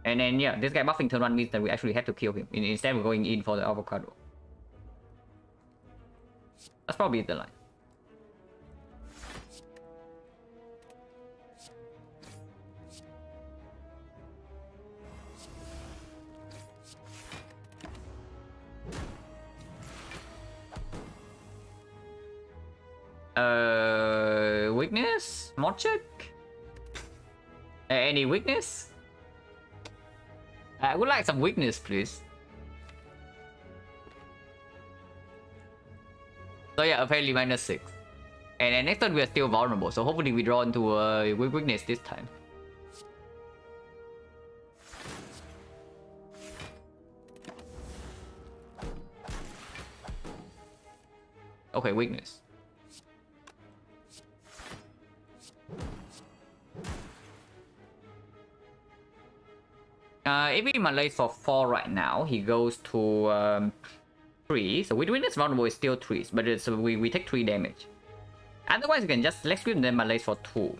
And then yeah, this guy buffing turn 1 means that we actually have to kill him instead of going in for the avocado. That's probably the line. Weakness? Mod check? Any weakness? I would like some weakness, please. So yeah, apparently -6. And then next turn we are still vulnerable, so hopefully we draw into weakness this time. Okay, weakness. If he Malays for 4 right now, he goes to 3. So with weakness vulnerable is still 3, but it's, we take 3 damage. Otherwise, we can just Lex Grip and then Malays for 2.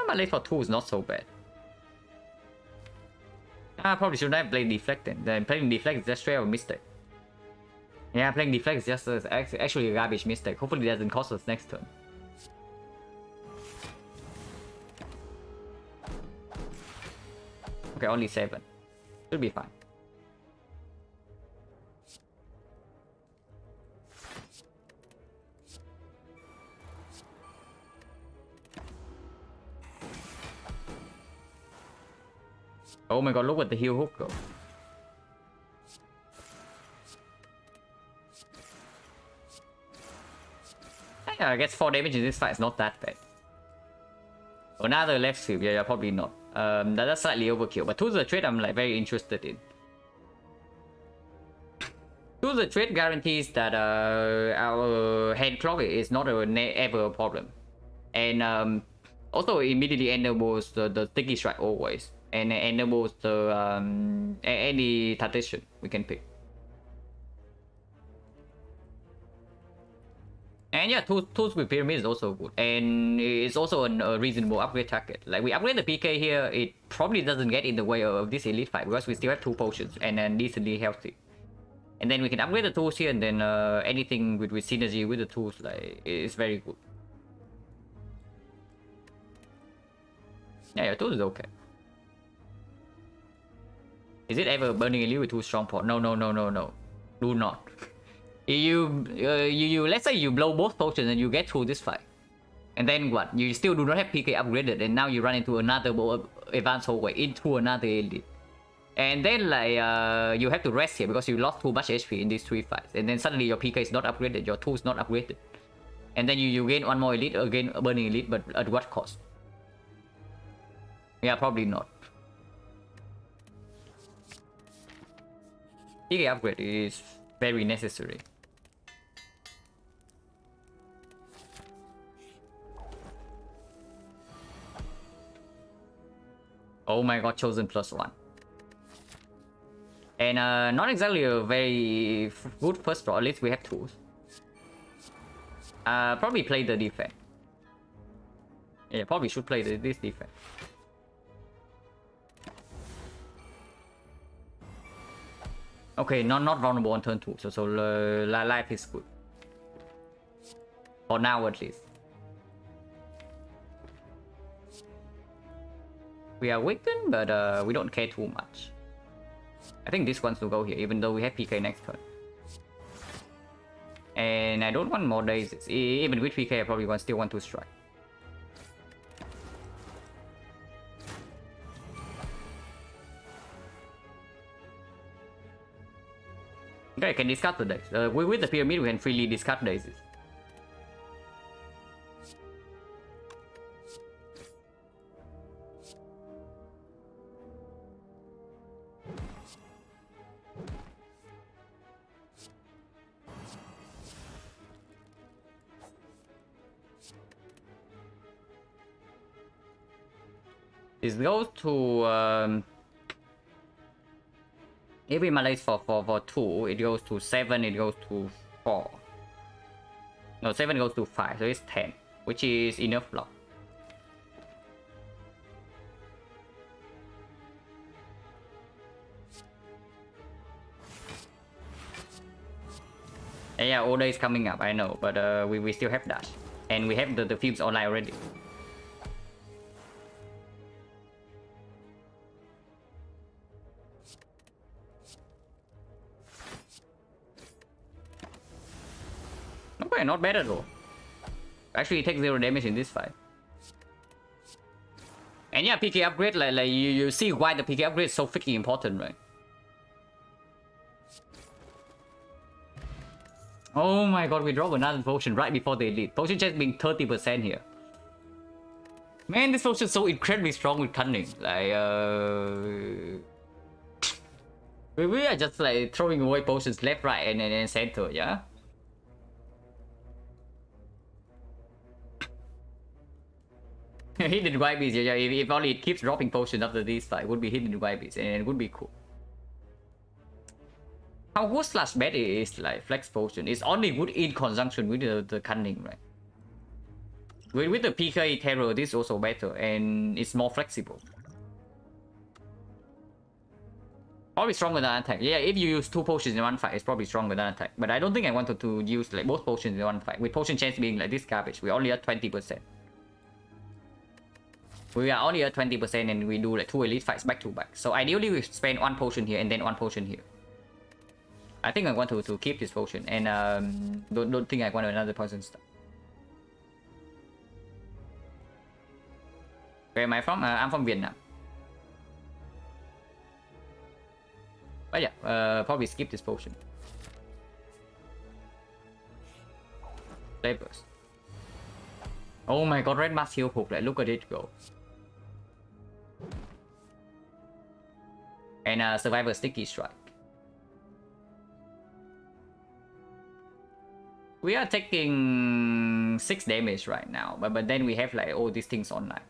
Malays for 2 is not so bad. Probably should have played Deflect then. Playing Deflect is just straight up a mistake. Yeah, playing Deflect is just actually a garbage mistake. Hopefully it doesn't cost us next turn. Okay, only 7. Should be fine. Oh my god, look at the heal hook go. Yeah, I guess 4 damage in this fight is not that bad. Another left sweep, yeah, probably not. That's slightly overkill, but Tools the Trade I'm like very interested in. Tools the Trade guarantees that our hand clock is not ever a problem. And also immediately enables the Sticky Strike always. And enables the any Tactician we can pick. And yeah, tools with pyramid is also good, and it's also a reasonable upgrade target. Like we upgrade the PK here, it probably doesn't get in the way of this elite fight because we still have 2 potions and then decently healthy. And then we can upgrade the tools here, and then anything with synergy with the tools like is very good. Yeah, tools is okay. Is it ever burning elite with 2 strong port? No. Do not. You let's say you blow both potions and you get through this fight, and then what? You still do not have PK upgraded, and now you run into another advanced hallway into another elite, and then like you have to rest here because you lost too much HP in these 3 fights, and then suddenly your PK is not upgraded, your tool is not upgraded, and then you gain 1 more elite again, burning elite, but at what cost? Yeah, probably not. PK upgrade is very necessary. Oh my god, chosen +1. And not exactly a very good first draw, at least we have tools. Probably play the defense. Yeah, probably should play this defense. Okay, not vulnerable on turn 2, so life is good. For now, at least. We are weakened, but we don't care too much. I think this one's will go here, even though we have PK next turn. And I don't want more daisies. Even with PK, I probably still want to strike. Okay, I can discard the daisies. With the pyramid, we can freely discard daisies. This goes to if we malaise for 2, it goes to 7, it goes to 4. No, 7 goes to 5, so it's 10, which is enough block. Yeah, Oda is coming up, I know, but we still have dash. And we have the films online already. Okay, not bad at all. Actually, it takes 0 damage in this fight. And yeah, PK upgrade, like you see why the PK upgrade is so freaking important, right? Oh my god, we drop another potion right before the elite. Potion chest being 30% here. Man, this potion is so incredibly strong with cunning. Like, we are just like throwing away potions left, right, and center, yeah? Hidden YBs, yeah, if only it keeps dropping potions after this fight, it would be hidden YBs, and it would be cool. How good slash bad it is like flex potion. It's only good in conjunction with the cunning, right? With the PK terror, this is also better, and it's more flexible. Probably stronger than attack. Yeah, if you use 2 potions in one fight, it's probably stronger than attack. But I don't think I wanted to use like both potions in one fight. With potion chance being like this garbage, we only at 20%. We are only at 20% and we do like 2 elite fights back to back. So ideally we spend 1 potion here and then 1 potion here. I think I want to keep this potion and don't think I want another poison stuff. Where am I from? I'm from Vietnam. But yeah, probably skip this potion. Labels. Oh my god, red mask heal hook, like look at it go. And survivor sticky strike. We are taking 6 damage right now, but then we have like all these things online.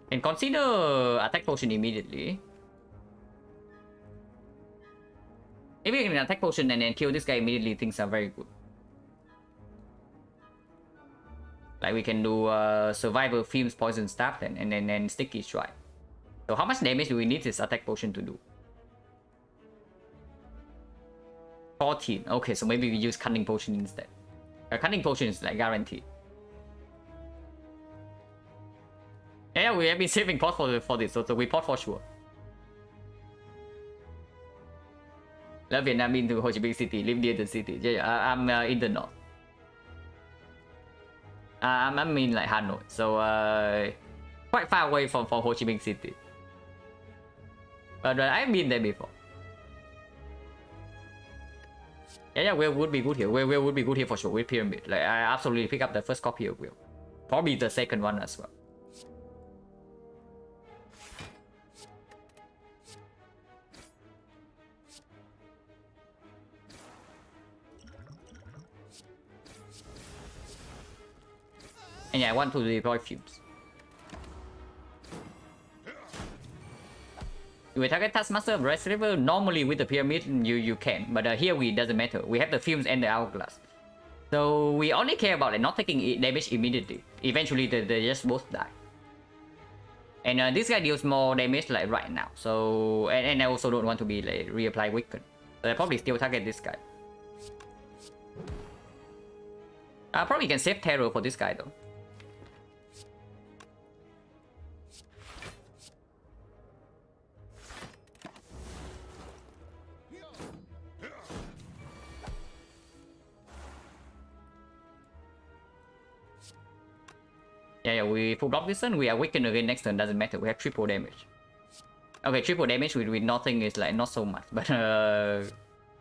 And consider attack potion immediately. If we can attack potion and then kill this guy immediately, things are very good. Like we can do survivor fumes poison staff and then sticky strike. So how much damage do we need this attack potion to do? 14. Okay, so maybe we use cunning potion instead. Cunning potion is like guaranteed. Yeah, we have been saving pot for this, so we pot for sure. Love Vietnam, been to Ho Chi Minh City, live near the city. Yeah, I'm in the north. I'm in like Hanoi, so quite far away from Ho Chi Minh City. But I've been there before. Yeah, Will would be good here. Will would be good here for sure with Pyramid. Like I absolutely pick up the first copy of Will. Probably the second one as well. And yeah, I want to deploy fumes. If we target Taskmaster of Red River, normally with the pyramid you can, but here we doesn't matter. We have the fumes and the hourglass, so we only care about like, not taking damage immediately. Eventually they just both die. And this guy deals more damage like right now. So and I also don't want to be like reapply weaken. So I probably still target this guy. Probably can save terror for this guy though. Yeah, we full block this turn, we awaken again next turn, doesn't matter, we have triple damage. Okay, triple damage with nothing is like not so much, but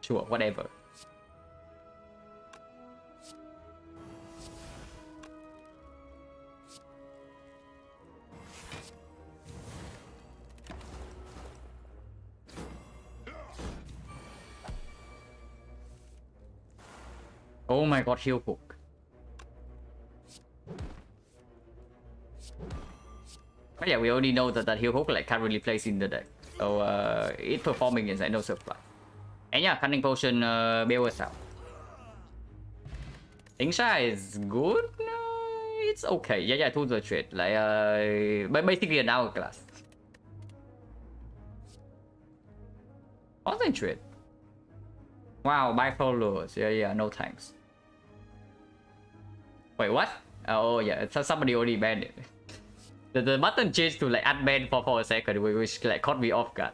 sure, whatever. Oh my god, heal hook. But yeah, we already know that heal hook like can't really place in the deck. So it performing is like no surprise. And yeah, Cunning Potion bail us out. Xecna is good? It's okay. Yeah, to the trade. Like but basically an hourglass. Concentrate. Wow, bipolar. Yeah, no thanks. Wait, what? Oh yeah, somebody already banned it. The button changed to like unban for a second, which like caught me off guard.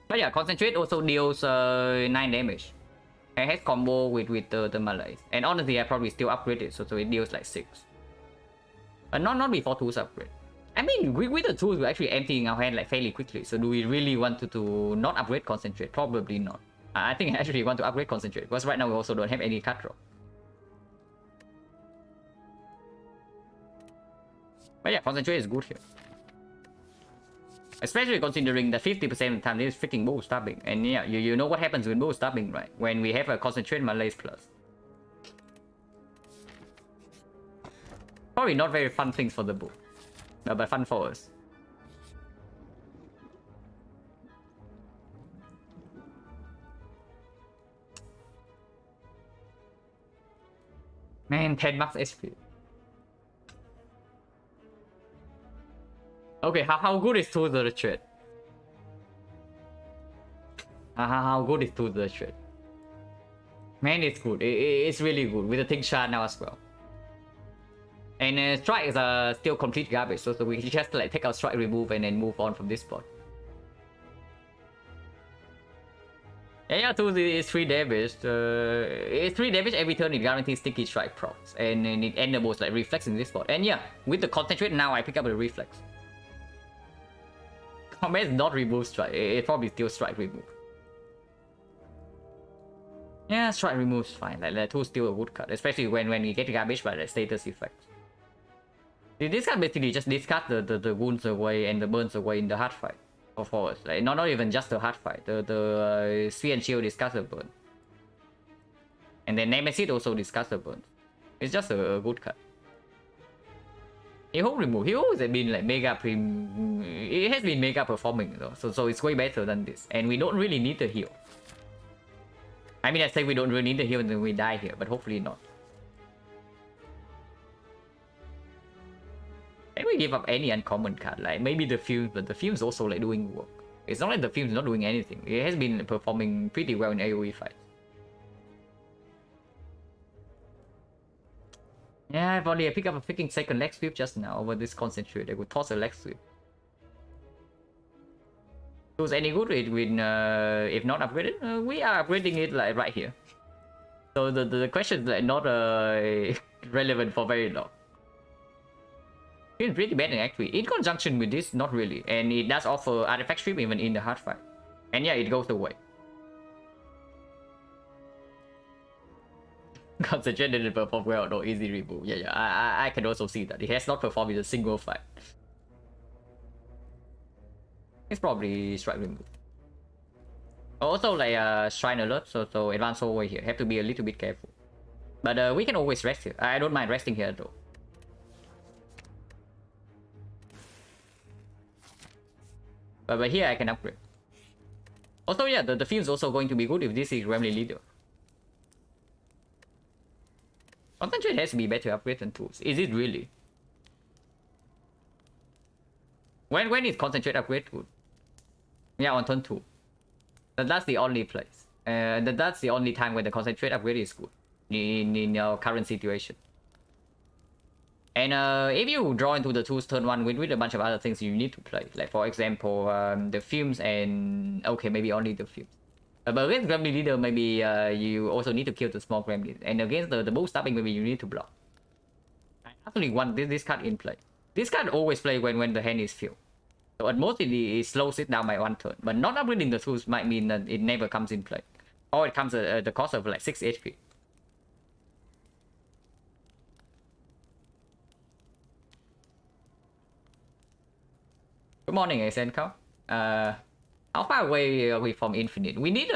But yeah, Concentrate also deals 9 damage. It has combo with the melee. And honestly, I probably still upgrade it, so it deals like 6. But not before tools upgrade. I mean, with the tools, we're actually emptying our hand like fairly quickly. So do we really want to not upgrade Concentrate? Probably not. I think I actually want to upgrade Concentrate, because right now we also don't have any card draw. But yeah, Concentrate is good here. Especially considering that 50% of the time this is freaking bow stabbing. And yeah, you know what happens with bow stabbing, right? When we have a Concentrate Malaise plus. Probably not very fun things for the bow. No, but fun for us. Man, 10 max HP. Okay, how good is to the trade? How good is to the trade? Man, it's good. It's really good with the Think Shard now as well. And strikes are still complete garbage, so we just like take our strike remove and then move on from this spot. Yeah, 2 is 3 damage. It's 3 damage every turn. It guarantees sticky strike procs, and it enables like reflex in this spot. And yeah, with the Concentrate now, I pick up the reflex. Combat is not remove strike. It probably still strike remove. Yeah, strike remove's fine. Like 2 is still a good cut, especially when you get garbage by the status effect. This card basically just discard the wounds away and the burns away in the hard fight. Of course, like not even just the hard fight. The Sphere and Shield discuss the burn, and then Nemesis also discuss the burn. It's just a good card. Heal remove. Heal has been like mega it has been mega performing though, so it's way better than this, and we don't really need the heal. I mean, I say we don't really need the heal and then we die here, but hopefully not. Can we give up any uncommon card? Like maybe the Fumes, but the Fumes also like doing work. It's not like the Fumes not doing anything. It has been performing pretty well in AoE fights. Yeah, if only I pick up a freaking second leg sweep just now over this Concentrate. I would toss a leg sweep. It was any good with if not upgraded? We are upgrading it like right here. So the question is like not relevant for very long. It's pretty bad actually. In conjunction with this, not really. And it does offer artifact strip even in the hard fight. And yeah, it goes away. Concentrate didn't perform well, no easy remove. Yeah, I can also see that. It has not performed in a single fight. It's probably strike remove. Also like shrine alert, so advance over here. Have to be a little bit careful. But we can always rest here. I don't mind resting here though. But here I can upgrade. Also, yeah, the Fume is also going to be good if this is Remly Leader. Concentrate has to be better upgrade than tools. Is it really? When is Concentrate upgrade good? Yeah, on turn 2. That's the only place. That's the only time when the concentrate upgrade is good in our current situation. And if you draw into the 2's turn 1 with a bunch of other things you need to play, like for example the films and okay, maybe only the films. But against Gremlin Leader, maybe you also need to kill the small Gremlin. And against the bull stabbing, maybe you need to block. I actually want this card in play. This card always play when the hand is filled. So at most it slows it down by 1 turn. But not upgrading the tools might mean that it never comes in play. Or it comes at the cost of like 6 HP. Good morning, XecnaR. How far away are we from infinite? We need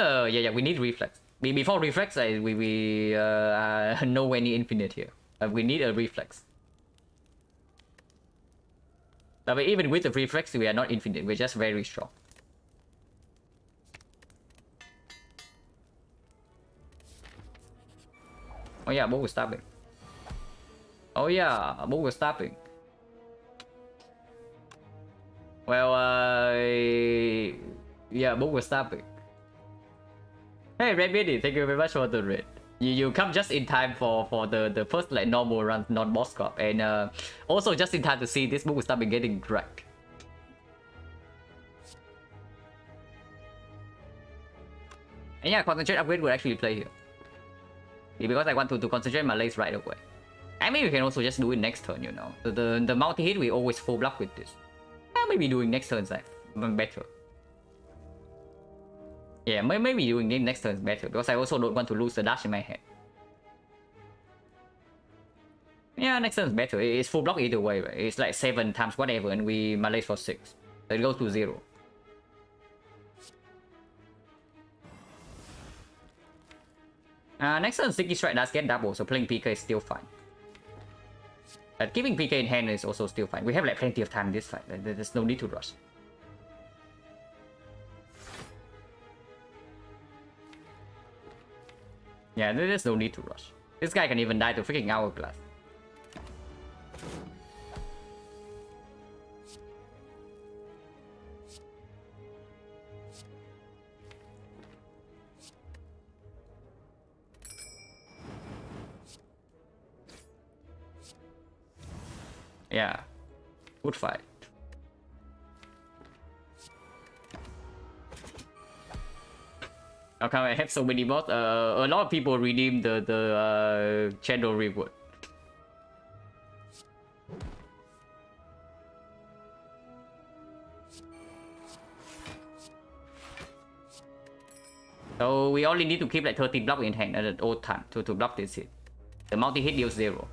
we need reflex. Before reflex, we nowhere near infinite here. We need a reflex. But even with the reflex, we are not infinite. We're just very strong. Oh yeah, bow was stabbing. Oh yeah, bow was stabbing. Well, yeah, bow was stabbing. Hey, Red Midi, thank you very much for the raid. You come just in time for the first like normal run, not boss cup, and also just in time to see this book will start getting dragged. And yeah, concentrate upgrade will actually play here. Because I want to concentrate my legs right away. I mean, we can also just do it next turn, you know. The multi-hit, we always full block with this. Maybe doing next turn is like better. Yeah, maybe doing it next turn is better, because I also don't want to lose the dash in my head. Yeah, next turn is better. It's full block either way, right? It's like 7 times whatever, and we my legs for 6. So it goes to 0. Next turn, Sticky Strike does get double, so playing PK is still fine. But keeping PK in hand is also still fine. We have like plenty of time in this fight. There's no need to rush. Yeah, there's no need to rush. This guy can even die to freaking hourglass. Yeah, good fight. How come I have so many mods? A lot of people redeem the channel reward. So we only need to keep like 30 block in hand at all time to block this hit. The multi-hit deals 0.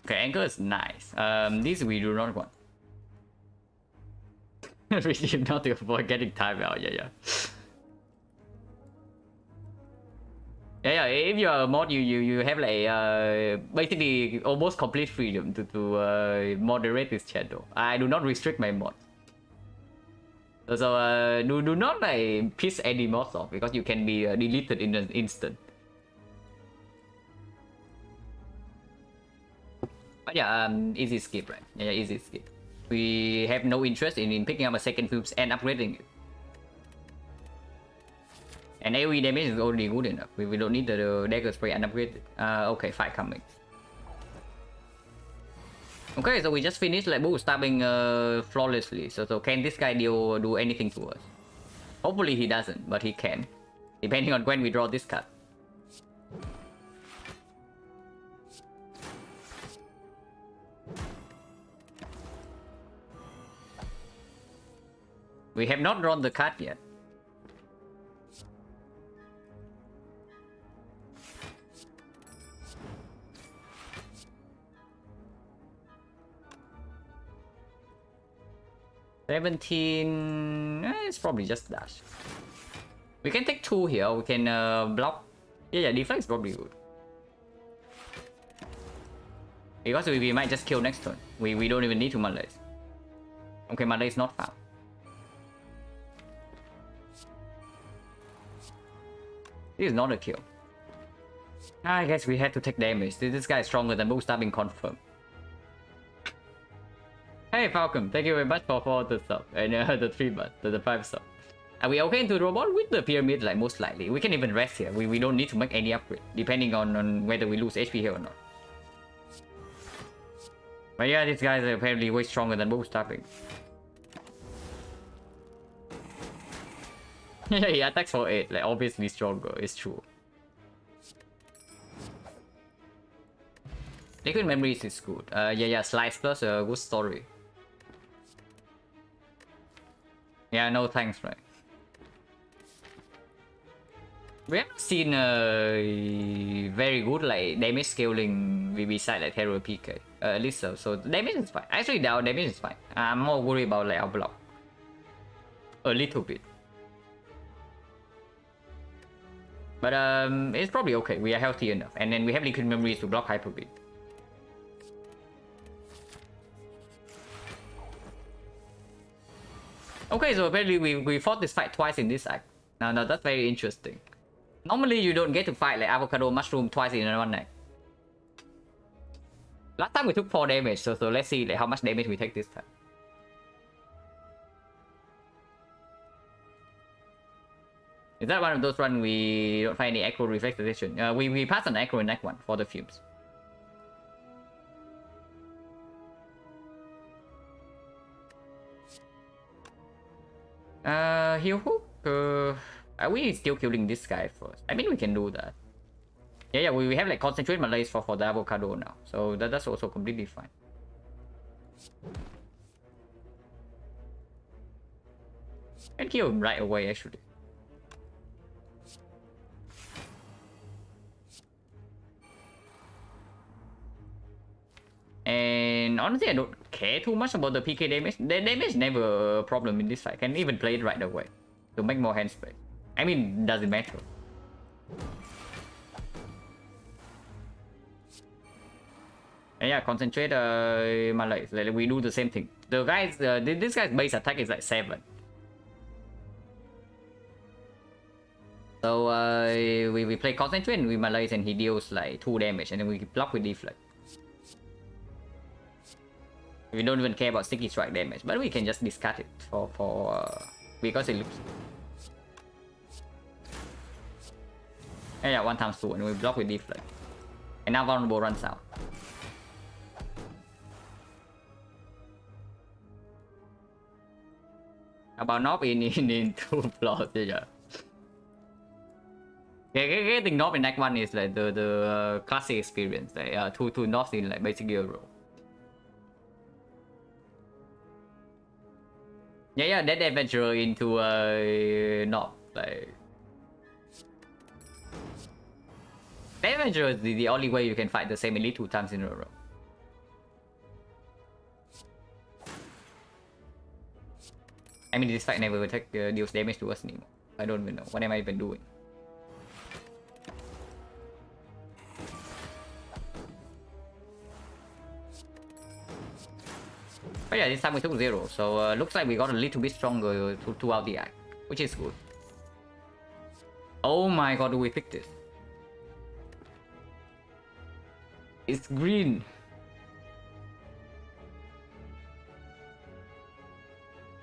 Okay, anchor is nice. This we do not want. Redeem not to avoid getting time out. Yeah. Yeah. If you are a mod, you have like basically almost complete freedom to moderate this channel. I do not restrict my mod. So do not like piss any mods off, because you can be deleted in an instant. But yeah, easy skip, right? Yeah, easy skip. We have no interest in picking up a second films and upgrading it. And AoE damage is already good enough. We don't need the dagger spray and upgrade it. Okay, fight coming. Okay, so we just finished like bull stabbing flawlessly. So can this guy do anything to us? Hopefully he doesn't, but he can. Depending on when we draw this card. We have not drawn the card yet. It's probably just dash. We can take 2 here. We can block. Yeah, defense is probably good. Because we might just kill next turn. We don't even need to Malaise. Okay, Malaise is not found. This is not a kill. I guess we had to take damage. This guy is stronger than most stabbing confirmed. Hey Falcon, thank you very much for the sub and the 3 months, the 5 sub. Are we okay into the robot with the pyramid? Like most likely, we can even rest here. We don't need to make any upgrade, depending on whether we lose HP here or not. But yeah, these guys are apparently way stronger than most stabbing. Yeah, he attacks for 8, like obviously stronger. It's true. Liquid Memories is good. Yeah, Slice Plus a good story. Yeah, no thanks, right? We haven't seen a very good like damage scaling beside like Terror PK. At least so. So damage is fine. Actually, our damage is fine. I'm more worried about like our block. A little bit. But it's probably okay. We are healthy enough. And then we have Liquid Memories to block Hyper Beat. Okay, so apparently we fought this fight twice in this act. Now that's very interesting. Normally you don't get to fight like Avocado Mushroom twice in one act. Last time we took 4 damage, so let's see like how much damage we take this time. Is that one of those runs we don't find any Acro Reflex Position? We passed an Acro in Act 1 for the fumes. Heal hook? Are we still killing this guy first? I mean, we can do that. Yeah, we have like concentrate malaise for the avocado now. So that's also completely fine. And kill him right away, actually. And honestly, I don't care too much about the PK damage. The damage is never a problem in this fight. I can even play it right away to make more hand space. I mean, doesn't matter. And yeah, concentrate malaise. Like, we do the same thing. The guys, this guy's base attack is like 7. So we play concentrate and we malaise and he deals like 2 damage and then we block with deflect. We don't even care about sticky strike damage, but we can just discard it because it looks. Yeah, 1 times 2 and we block with deflect. And now vulnerable runs out. About knob in 2 plots, yeah. Getting knob in Act 1 is like the classic experience. Like, 2 knobs in like basically a row. Yeah, that adventure into knob. Like, that adventure is the only way you can fight the same elite 2 times in a row. I mean, this fight never deals damage to us anymore. I don't even know. What am I even doing? But yeah, this time we took 0. So looks like we got a little bit stronger throughout the act, which is good. Oh my god, do we pick this? It's green.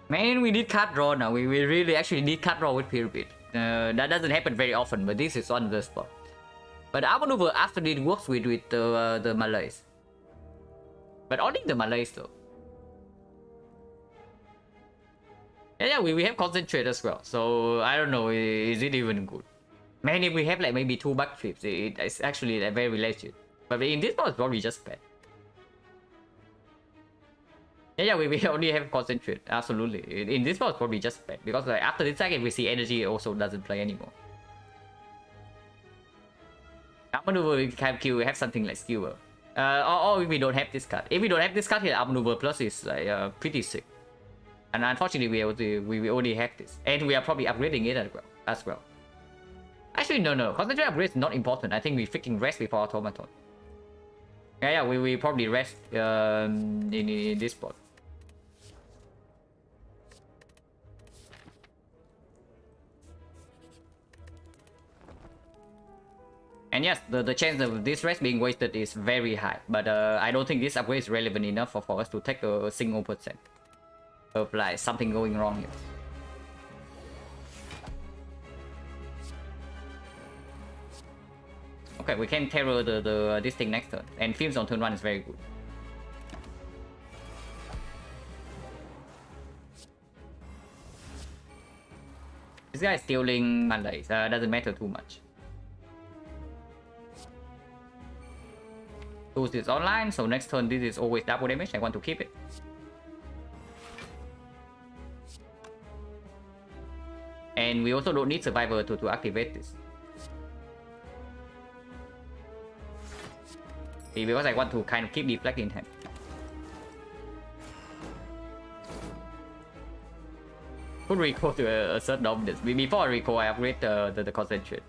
Man, we need card draw now. We really actually need card draw with Pyramid. That doesn't happen very often, but this is on the spot. But our maneuver after it works with the malaise. But only the malaise though. Yeah, we have concentrate as well. So I don't know, is it even good? Man, if we have like maybe 2 back trips, it's actually like very legit. But in this one, it's probably just bad. Yeah, we only have concentrate. Absolutely. In this one, it's probably just bad. Because like, after this attack, if we see energy, it also doesn't play anymore. Our maneuver, we can kill, we have something like skewer. Or if we don't have this card. If we don't have this card here, our maneuver plus is like pretty sick. And unfortunately, we already have this. And we are probably upgrading it as well. Actually, no. Concentrate upgrade is not important. I think we freaking rest before automaton. Yeah, we probably rest in this spot. And yes, the chance of this rest being wasted is very high, but I don't think this upgrade is relevant enough for us to take a single percent of like something going wrong here. Okay, we can terror this thing next turn, and films on turn 1 is very good. This guy is stealing Malays, doesn't matter too much. Tools is online, so next turn this is always double damage. I want to keep it. And we also don't need Survivor to activate this. Because I want to kind of keep Deflect in hand. Could recall to assert dominance. Before I recall, I upgrade the concentrate.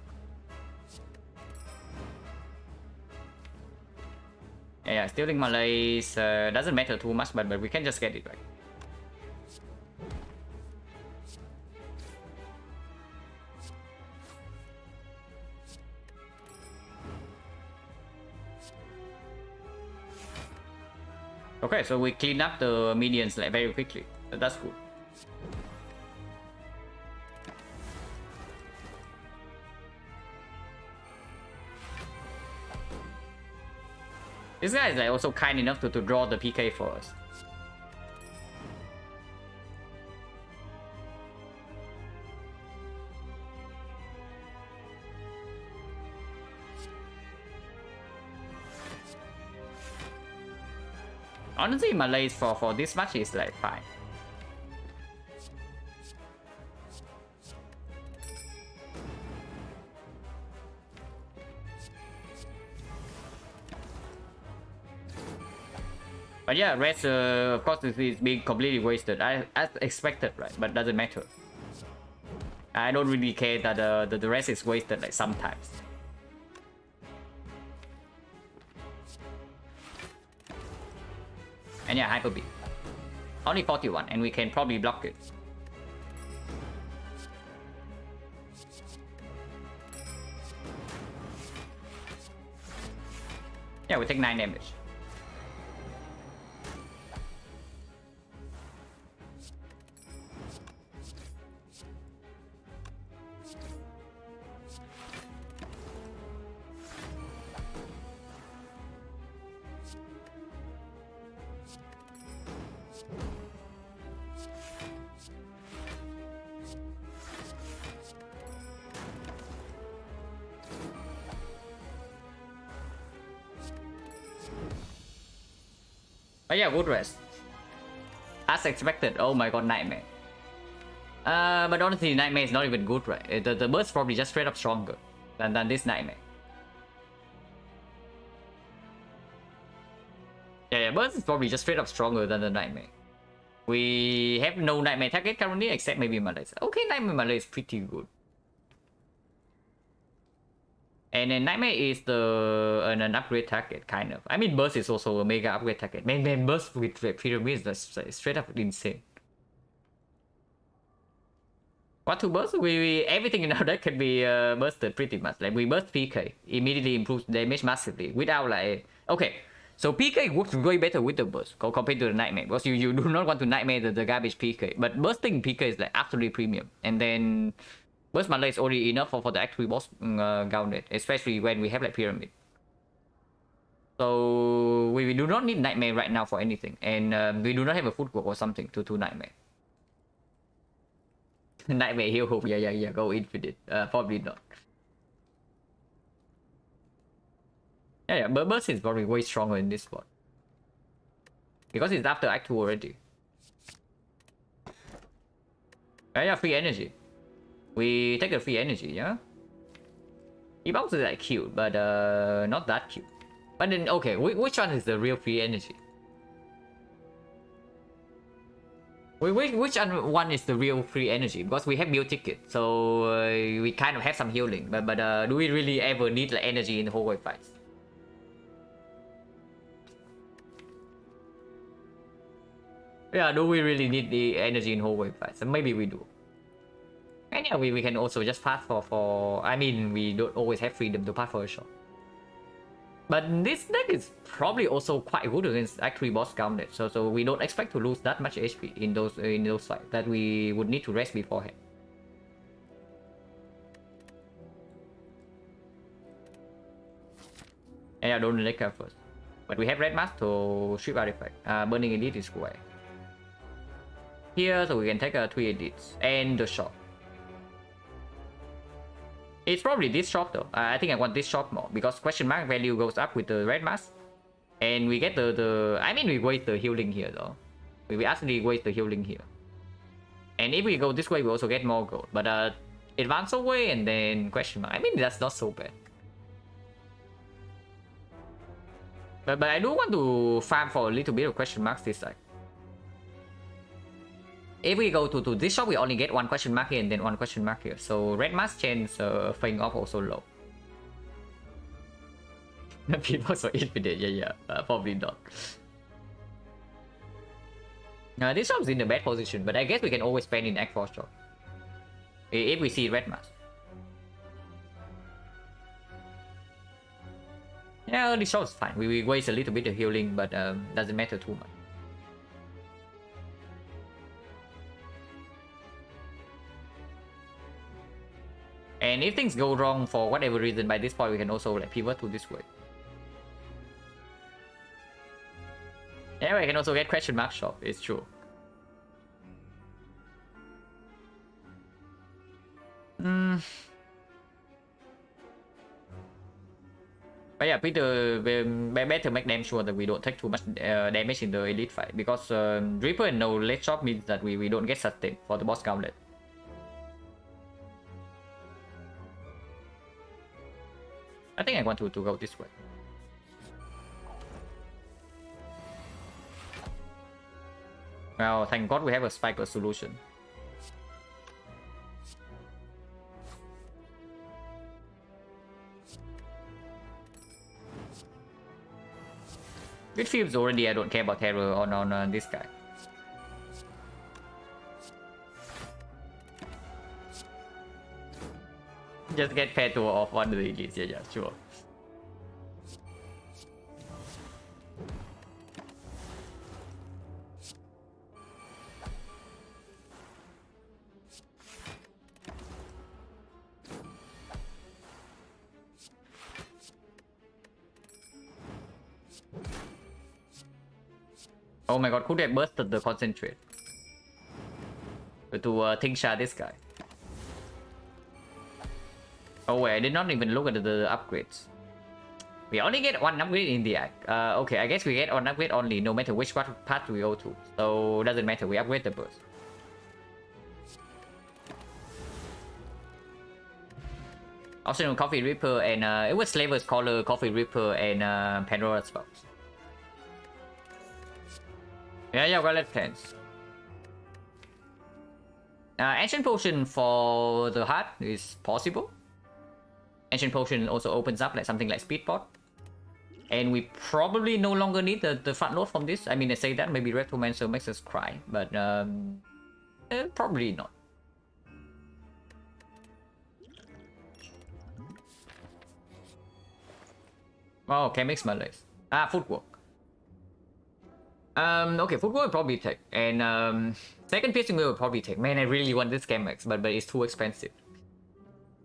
Yeah, stealing Malays doesn't matter too much, but we can just get it right. Okay, so we clean up the minions like very quickly. That's good. This guy is like also kind enough to draw the PK for us. Honestly, Malays for this match is like fine. But yeah, rest of course is being completely wasted. As expected, right? But doesn't matter. I don't really care that the rest is wasted like sometimes. And yeah, Hyper Beam. Only 41, and we can probably block it. Yeah, we take 9 damage. But yeah, good rest. As expected. Oh my god, Nightmare. But honestly, Nightmare is not even good, right? The burst probably just straight up stronger than this Nightmare. Yeah, burst is probably just straight up stronger than the Nightmare. We have no Nightmare target currently, except maybe Malay. Okay, Nightmare Malay is pretty good. And then Nightmare is an upgrade target, kind of. I mean, Burst is also a mega upgrade target. Man, Burst with Pyramid is straight up insane. What to burst? Everything in our deck can be bursted pretty much. Like, we burst PK, immediately improves damage massively without like... Okay, so PK works way better with the burst compared to the Nightmare. Because you do not want to Nightmare the garbage PK. But bursting PK is like absolutely premium. And then... Burst Malay is already enough for the actual boss gauntlet, especially when we have like Pyramid. So we do not need Nightmare right now for anything, and we do not have a footwork or something to Nightmare. Nightmare heal hope, yeah, go infinite. Probably not. Yeah, but Burst is probably way stronger in this spot. Because it's after Act 2 already. Yeah, free energy. We take the free energy, yeah? E-Box is like cute, but not that cute. But then, okay, which one is the real free energy? Which one is the real free energy? Because we have meal ticket, so we kind of have some healing. But do we really ever need like energy in the whole wave fights? Yeah, do we really need the energy in whole wave fights? Maybe we do. And yeah, we can also just pass for... I mean, we don't always have freedom to pass for a shot. But this deck is probably also quite good against actually boss gauntlet, so we don't expect to lose that much HP in those fights that we would need to rest beforehand. And I don't need deck first. But we have red mask to strip artifact. Burning elite is square. Here, so we can take 3 elites and the shop. It's probably this shop though. I think I want this shop more because question mark value goes up with the red mask, and we get the I mean we waste the healing here though. We actually waste the healing here. And if we go this way, we also get more gold. But advance away and then question mark. I mean that's not so bad. But I do want to farm for a little bit of question marks this side. If we go to this shop, we only get 1 question mark here and then 1 question mark here. So red mask chance failing off also low. People so infinite, yeah, probably not. This shop's in a bad position, but I guess we can always spend in Act 4 shop. If we see red mask. Yeah, early shop is fine. We waste a little bit of healing, but doesn't matter too much. And if things go wrong for whatever reason, by this point we can also like pivot to this way. Yeah, we can also get question mark shop, it's true. But yeah, better make damn sure that we don't take too much damage in the elite fight, because Reaper and no late shop means that we don't get sustain for the boss gauntlet. I think I want to go this way. Well, thank God we have a spiker solution. It feels already I don't care about terror on this guy. Just get pair to off one of the elites, yeah, sure. Oh my god, could have bursted the concentrate to Tingsha this guy. Oh wait, I did not even look at the upgrades. We only get 1 upgrade in the act. Okay, I guess we get 1 upgrade only, no matter which path we go to. So doesn't matter, we upgrade the burst. Optional Coffee Reaper and it was Slaver's Collar, Coffee Reaper, and Pandora's Box. Yeah, well, let's plans. Ancient Potion for the heart is possible. Ancient Potion also opens up like something like Speed Pot. And we probably no longer need the front load from this. I mean, I say that, maybe Retromancer makes us cry, but probably not. Oh, okay, mix my legs. Footwork. Okay, footwork will probably take. And second piercing will probably take. Man, I really want this Chemex, but it's too expensive.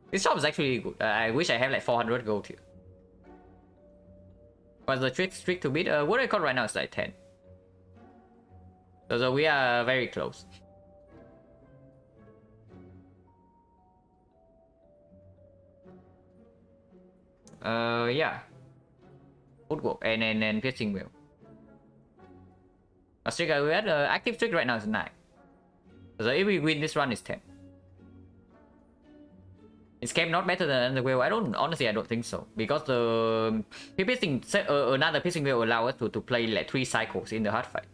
This shop is actually good. I wish I have like 400 gold here. What's the trick to beat? What I got right now is like 10. So we are very close. Yeah. Footwork and piercing will. A streak we had active streak right now is 9. So if we win this run is 10. Is Cam not better than the whale? I don't think so, because the piercing another piercing will allow us to play like 3 cycles in the hard fight.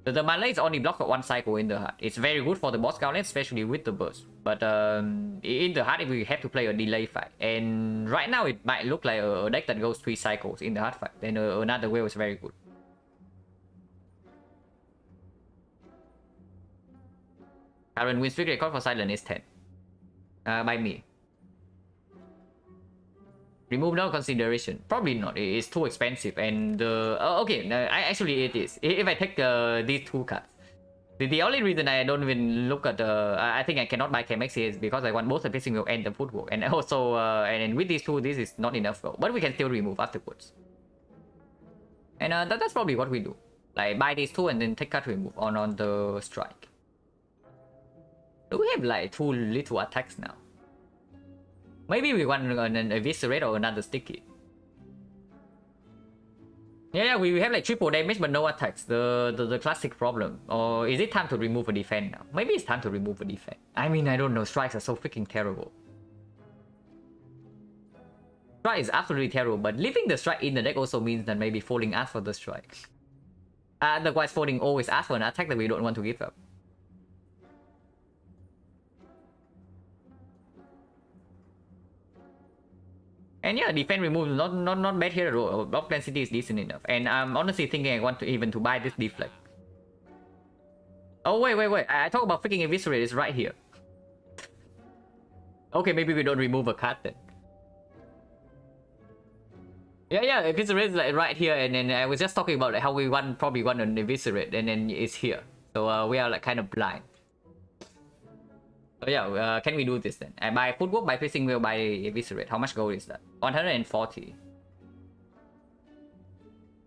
The melee is only blocked for 1 cycle in the hard. It's very good for the boss gauntlet, especially with the burst. But in the hard, we have to play a delay fight, and right now it might look like a deck that goes 3 cycles in the hard fight. Then another whale is very good. Current win streak record for Silent is 10. By me. Remove no consideration. Probably not. It's too expensive. And okay, actually it is. If I take these two cards, the only reason I don't even look at I think I cannot buy KMX here is because I want both the pacing wheel and the footwork, and also and with these two, this is not enough though. But we can still remove afterwards. And that's probably what we do. Like buy these two and then take card remove on the strike. Do we have like too little attacks now? Maybe we want an eviscerate or another sticky. Yeah, we have like triple damage but no attacks. The classic problem. Or is it time to remove a defense now? Maybe it's time to remove a defense. I mean, I don't know. Strikes are so freaking terrible. Strike is absolutely terrible, but leaving the strike in the deck also means that maybe folding asks for the strike. Otherwise, folding always asks for an attack that we don't want to give up. And yeah, defense remove not bad here at all. Block density is decent enough. And I'm honestly thinking I want to even to buy this deflect. Oh wait. I talk about freaking eviscerate. It's right here. Okay, maybe we don't remove a card then. Yeah, eviscerate is like right here, and then I was just talking about like how we probably want an eviscerate, and then it's here. So we are like kind of blind. So yeah, can we do this then? I buy footwork, buy pacing wheel, buy eviscerate. How much gold is that? 140.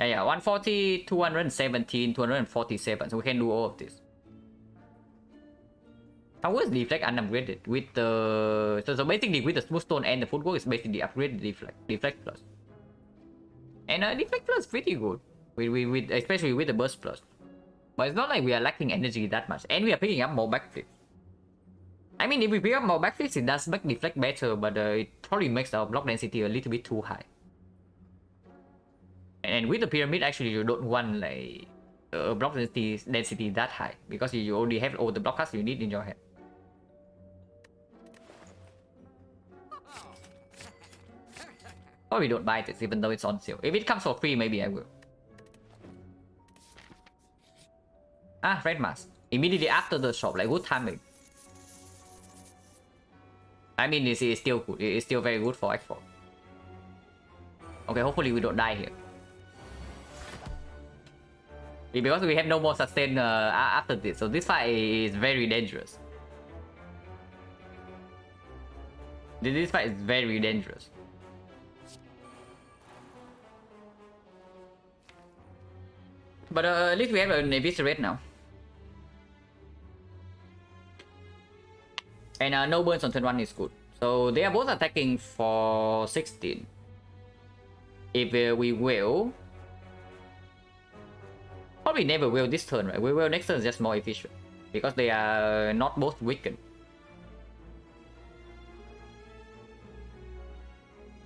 Yeah, 140, 217, 247. So we can do all of this. How was deflect unupgraded with the so basically with the smooth stone and the footwork is basically upgraded deflect plus. And deflect plus pretty good with especially with the burst plus. But it's not like we are lacking energy that much, and we are picking up more backflips. I mean, if we pick up more backflips, it does make deflect better, but it probably makes our block density a little bit too high. And with the pyramid, actually, you don't want like block density that high because you already have all the block cards you need in your hand. Or we don't buy this, even though it's on sale. If it comes for free, maybe I will. Red mask. Immediately after the shop, like good timing. I mean, this is still good. It's still very good for X4. Okay, hopefully we don't die here. Because we have no more sustain after this, so this fight is very dangerous. This fight is very dangerous. But at least we have an eviscerate now. And no burns on turn 1 is good. So they are both attacking for 16. If we will... Probably never will this turn, right? We will next turn is just more efficient. Because they are not both weakened.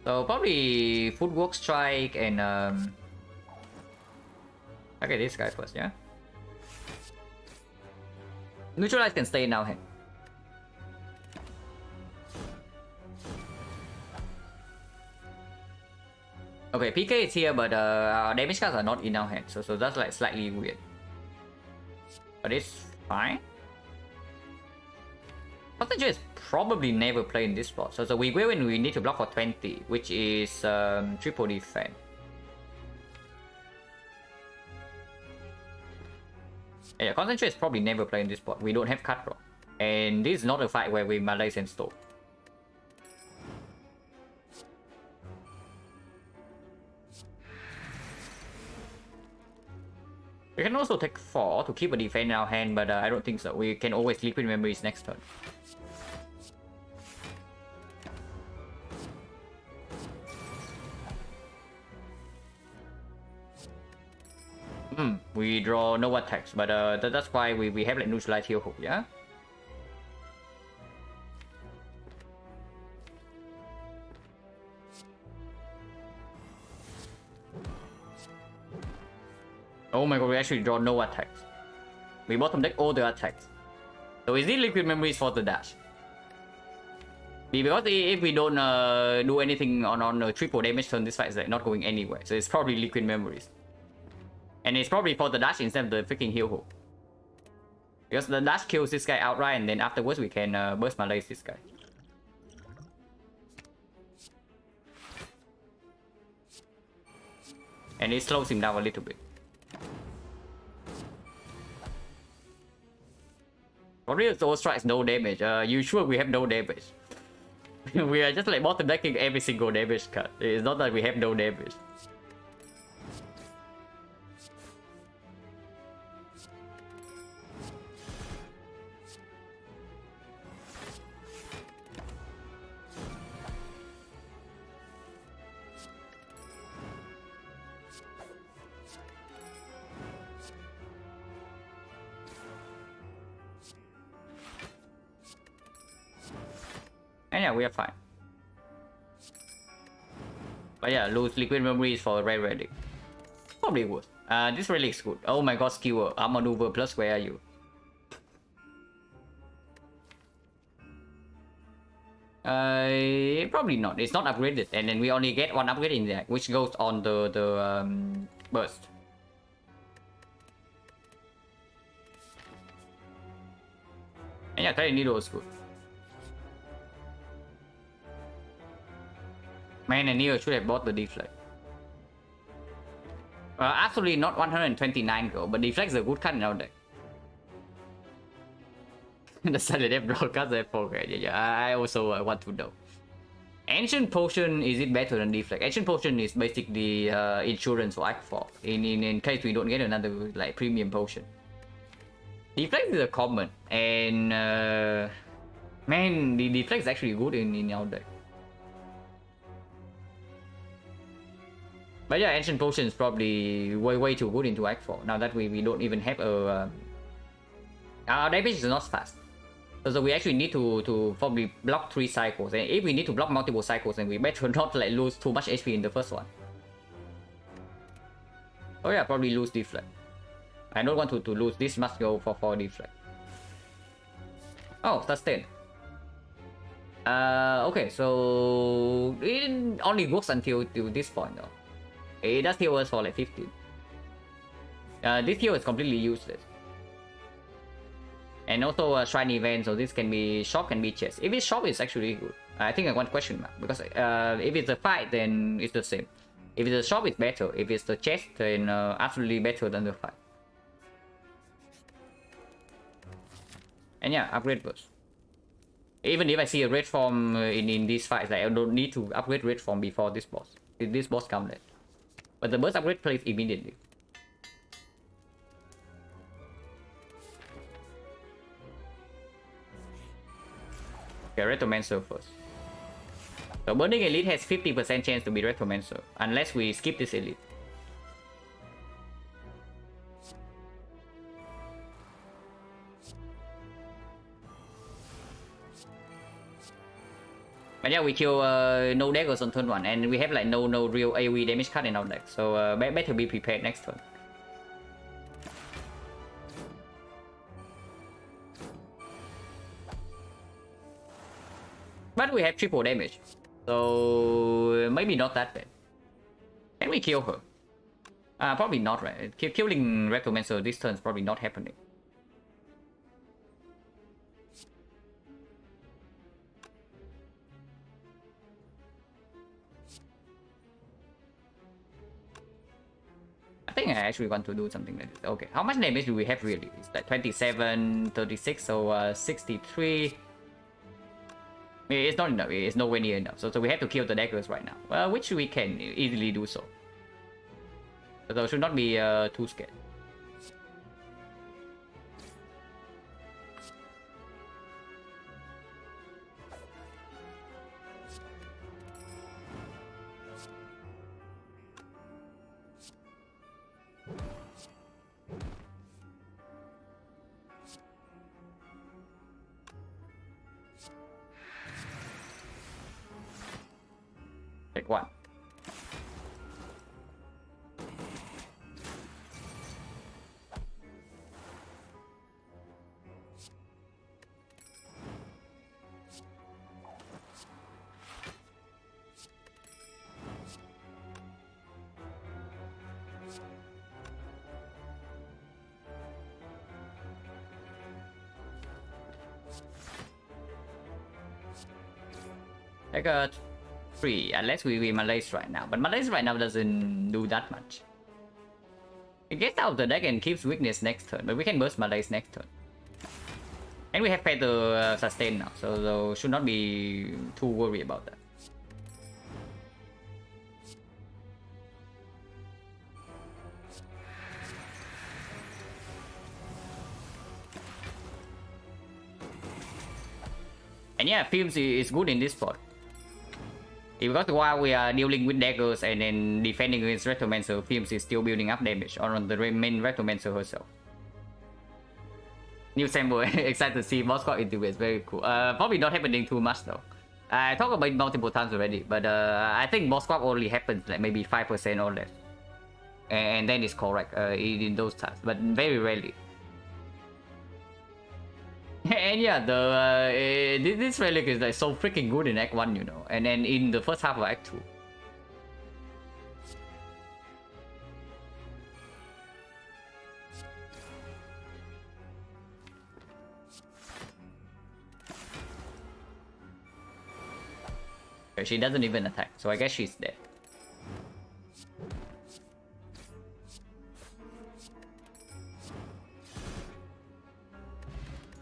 So probably footwork strike and... Okay, this guy first, yeah? Neutralize can stay in our hand. Okay, PK is here, but our damage cards are not in our hand, so that's like slightly weird. But it's fine. Concentrate is probably never play in this spot, so we will when we need to block for 20, which is triple defense. Yeah, Concentrate is probably never play in this spot. We don't have cut draw. And this is not a fight where we malaise and stop. We can also take 4 to keep a defense in our hand, but I don't think so. We can always liquid memories next turn. We draw no attacks, but that's why we have like neutralize heal hook, yeah? Oh my god, we actually draw no attacks. We bottom deck all the attacks. So is it liquid memories for the dash? Because if we don't do anything on a triple damage turn, this fight is like not going anywhere. So it's probably liquid memories. And it's probably for the dash instead of the freaking heal hook. Because the dash kills this guy outright, and then afterwards we can burst malaise this guy. and it slows him down a little bit. For real, those strikes no damage. You sure we have no damage? We are just like bottom decking every single damage card. It's not that we have no damage. And yeah, we are fine. But yeah, lose liquid memories for red relic. Probably would. This relic is good. Oh my god, skewer. I'm maneuver plus, where are you? Probably not. It's not upgraded, and then we only get one upgrade in there, which goes on the burst. And yeah, Tiny Needle is good. Man, I knew I should have bought the deflect. Absolutely not 129 gold, but deflect is a good card in our deck. The Silent broadcast I forget. Yeah, I also want to know. Ancient Potion, is it better than deflect? Ancient Potion is basically insurance for X4 in case we don't get another like premium potion. Deflect is a common, and man, the deflect is actually good in our deck. But yeah, Ancient Potion is probably way too good into X4 now that we don't even have a our damage is not fast. So we actually need to probably block 3 cycles, and if we need to block multiple cycles, then we better not like lose too much HP in the first one. Oh yeah, probably lose deflect. I don't want to lose this, must go for deflect. Oh, sustain. Okay, so it only works until this point though. It does heal us for like 15. This heal is completely useless. And also a shrine event, so this can be shock, can be chest. If it's shock, it's actually good. I think I want question mark, because if it's a fight, then it's the same. If it's a shock, it's better. If it's the chest, then absolutely better than the fight. And yeah, upgrade burst. Even if I see a red form in these fights, like, I don't need to upgrade red form before this boss. This boss comes late. But the burst upgrade plays immediately. Okay, Retromancer first. So Burning Elite has 50% chance to be Retromancer, unless we skip this Elite. But yeah, we kill no daggers on turn 1, and we have like no real AoE damage card in our deck, so better be prepared next turn. But we have triple damage, so maybe not that bad. Can we kill her? Probably not, right? Killing Rectomancer this turn is probably not happening. I think I actually want to do something like this. Okay, how much damage do we have really? It's like 27, 36, so 63. It's not enough, it's nowhere near enough. So we have to kill the daggers right now. Well, which we can easily do so. So should not be too scared. Take one. I got 3, unless we Malaise right now. But Malaise right now doesn't do that much. It gets out of the deck and keeps weakness next turn, but we can burst Malaise next turn. And we have better sustain now, so should not be too worried about that. And yeah, Films is good in this spot. Because while we are dealing with daggers and then defending against Retromancer, Films is still building up damage on the main Retromancer herself. New sample, excited to see Moscow into it, very cool. Probably not happening too much though. I talked about it multiple times already, but I think Moscow only happens like maybe 5% or less. And then it's correct in those times, but very rarely. And yeah, this relic is like so freaking good in Act 1, you know, and then in the first half of Act 2. Okay, she doesn't even attack, so I guess she's dead.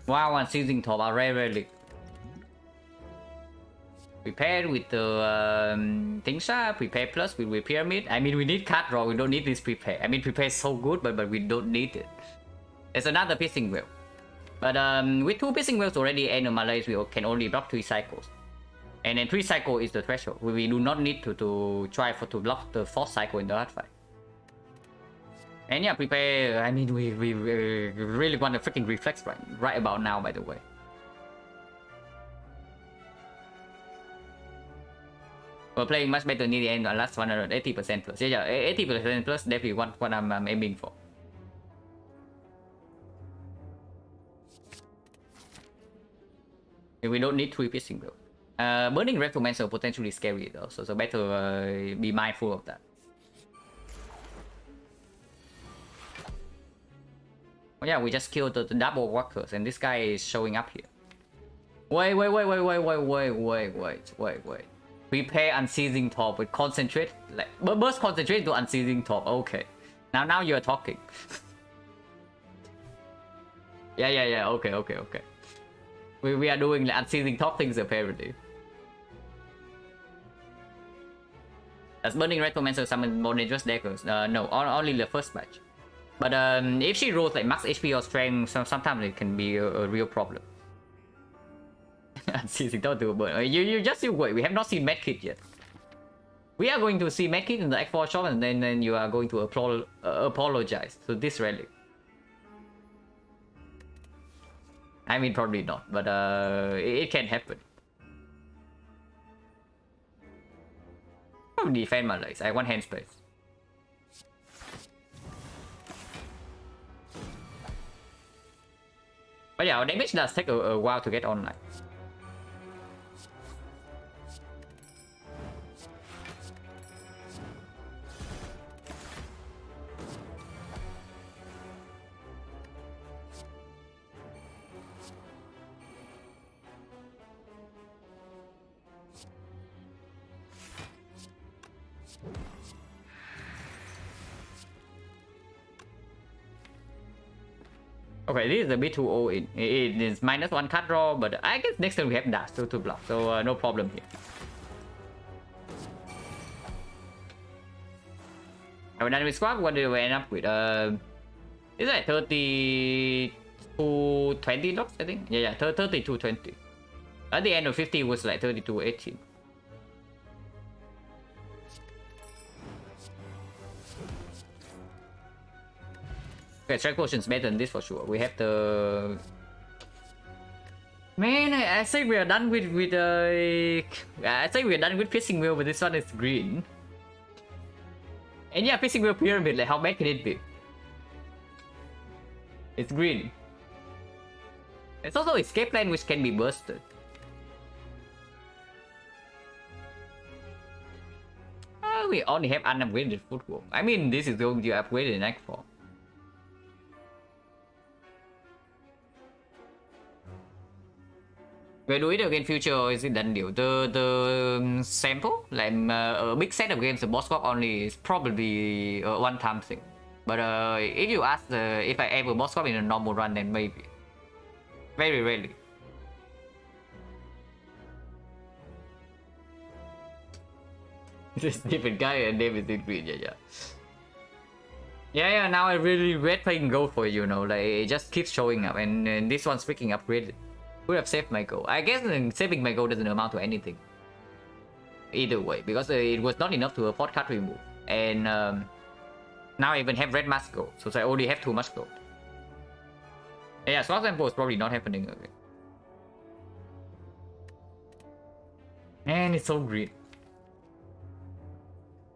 Wow, and seizing top are rarely prepared with the Tingsha, prepare plus with pyramid. I mean, we need card draw, we don't need this prepare. I mean, prepare is so good, but we don't need it. It's another piercing wheel. But with 2 piercing wheels already and a Malaise, we can only block 3 cycles. And then 3 cycle is the threshold. We do not need to try to block the 4th cycle in the hard fight. And yeah, prepare. I mean, we really want a freaking reflex right about now, by the way. We're playing much better near the end, last 180% plus. Yeah, 80% plus definitely what I'm aiming for. We don't need 3 piercing though. Burning Retromancer potentially scary though, so better be mindful of that. Oh yeah, we just killed the double workers, and this guy is showing up here. Wait. Prepare Unseizing Top with concentrate, like burst concentrate to Unseizing Top. Okay, now you're talking. yeah. Okay. We are doing like Unseizing Top things apparently. Does Burning Retromancer summon more dangerous daggers? No, only the first batch. But if she rolls like max HP or strength, sometimes it can be a real problem. Unseizing Top to burn. You just wait. We have not seen Medkit yet. We are going to see Medkit in the Act 4 shop, and then you are going to apologize to this relic. I mean, probably not, but it can happen. Probably defend my legs. I want hand space. But yeah, our damage does take a while to get online. Okay, this is a bit too old. It is -1 card draw, but I guess next turn we have dash to block, so no problem here. Our dynamic squad, what did we end up with? Is that 30 to 20 blocks, I think? Yeah, 30 to 20. At the end of 50 was like 30 to 18. Okay, strike potion's better than this for sure. We have the... Man, I say we are done with I say we are done with piercing wheel, but this one is green. And yeah, piercing wheel pyramid, like how bad can it be? It's green. It's also escape plan which can be bursted. We only have unupgraded footwork. I mean, this is going to upgrade in Act 4. We do it again future, or is it done deal? The sample, like a big set of games, the boss swap only is probably a one-time thing. But if you ask if I ever boss swap in a normal run, then maybe. Very rarely. This different guy and name is in green, yeah. Yeah, now I really regret playing gold for you know, like it just keeps showing up and this one's freaking upgraded. Would have saved my gold. I guess saving my gold doesn't amount to anything. Either way, because it was not enough to afford card remove. And now I even have red mask gold, so I already have too much gold. Yeah, Swap Tempo is probably not happening again. And it's so green.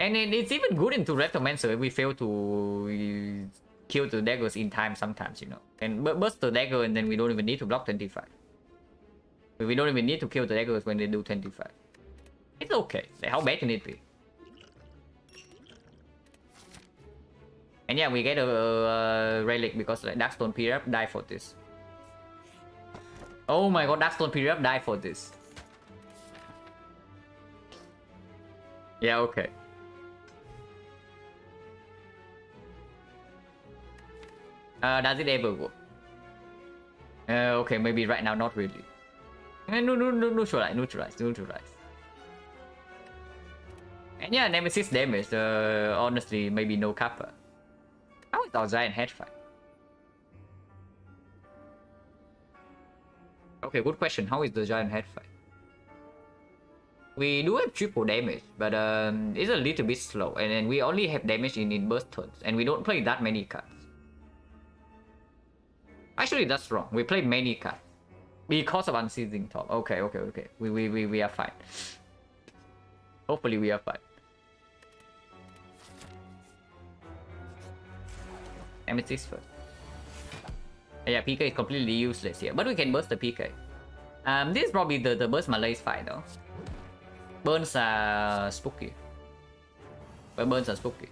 And it's even good into Rectomancer if we fail to kill the daggers in time sometimes, you know. And burst the dagger and then we don't even need to block 25. We don't even need to kill the daggers when they do 25. It's okay. Like, how bad can it be? And yeah, we get a relic because like Darkstone Period die for this. Oh my god, Darkstone Period die for this. Yeah, okay. Does it ever work? Okay, maybe right now not really. Neutralize. And yeah, Nemesis damage, honestly, maybe no kappa. How is our giant head fight? Okay, good question. How is the giant head fight? We do have triple damage, but it's a little bit slow, and then we only have damage in burst turns, and we don't play that many cards. Actually, that's wrong. We play many cards because of Unceasing Top. Okay. We are fine. Hopefully, we are fine. Amethyst first. Yeah, PK is completely useless here, but we can burst the PK. This is probably the burst Malaise fight though. Burns are spooky. But burns are spooky.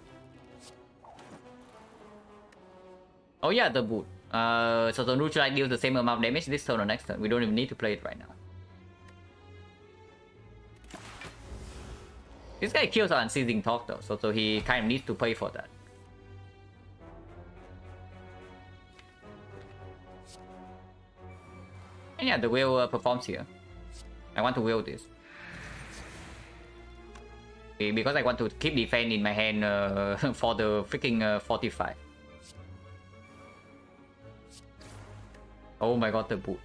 Oh yeah, the boot. So the neutralize deals the same amount of damage this turn or next turn. We don't even need to play it right now. This guy kills our Unceasing Talk though, so he kind of needs to pay for that. And yeah, the wheel performs here. I want to wheel this. Because I want to keep defense in my hand for the freaking 45. Oh my god, the boot.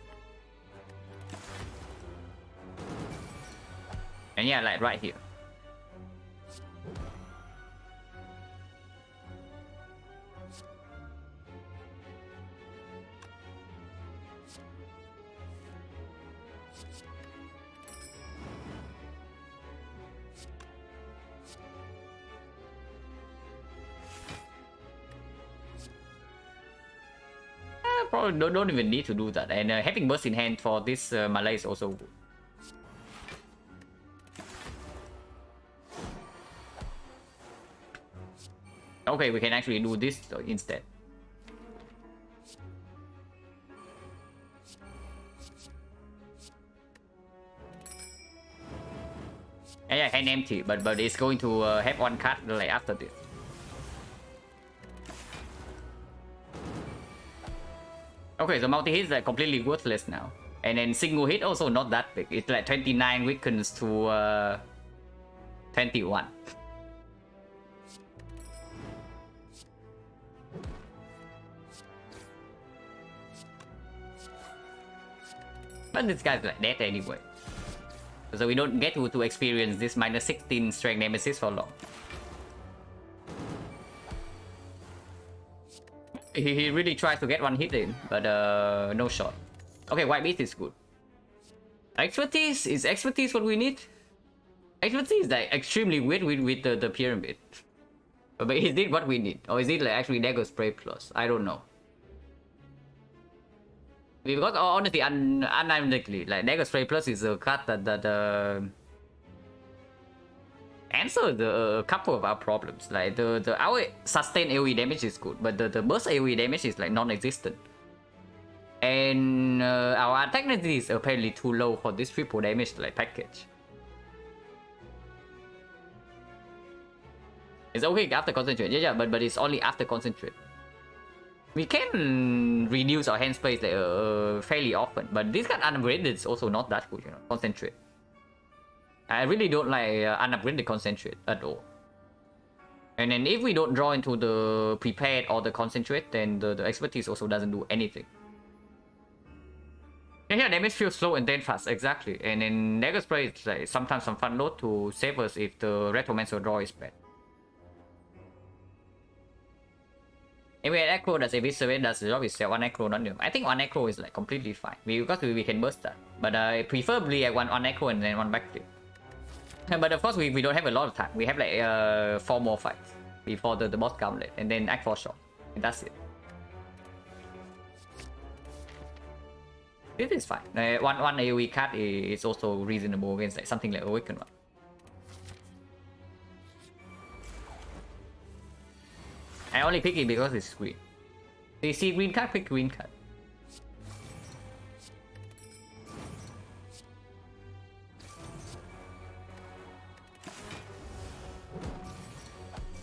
And yeah, like right here. Probably don't even need to do that, and having burst in hand for this Malay is also good. Okay, we can actually do this instead. Yeah, hand empty, but it's going to have one card like after this. Okay, so multi hits are completely worthless now. And then single hit also not that big. It's like 29 weakens to 21. But this guy's like dead anyway. So we don't get to experience this minus 16 strength nemesis for long. He really tries to get one hit in, but no shot. Okay, white beast is good. Expertise? Is expertise what we need? Expertise is like extremely weird with the pyramid. But is it what we need? Or is it like actually dagger spray plus? I don't know. Because honestly, unironically, like dagger spray plus is a card that answered a couple of our problems. Like our sustained AoE damage is good, but the burst AoE damage is like non-existent. And our attack density is apparently too low for this triple damage like package. It's okay after concentrate. Yeah, but it's only after concentrate. We can reduce our hand space like, fairly often, but this kind of unupgraded is also not that good, you know. Concentrate. I really don't like unupgraded concentrate at all. And then if we don't draw into the prepared or the concentrate, then the expertise also doesn't do anything. Yeah, damage feels slow and then fast, exactly. And then Dagger Spray is like sometimes some fun load to save us if the Retromancer draw is bad. If we had Acro, does Eviscerate, does the job is 1 Acro, not I think 1 Acro is like completely fine. Because we can burst that. But preferably I want 1 Acro and then 1 backflip. But of course we don't have a lot of time. We have like 4 more fights before the boss gauntlet and then Act 4 shot. And that's it. This is fine. One AoE card is also reasonable against like something like Awaken One. I only pick it because it's green. So you see green card, pick green card.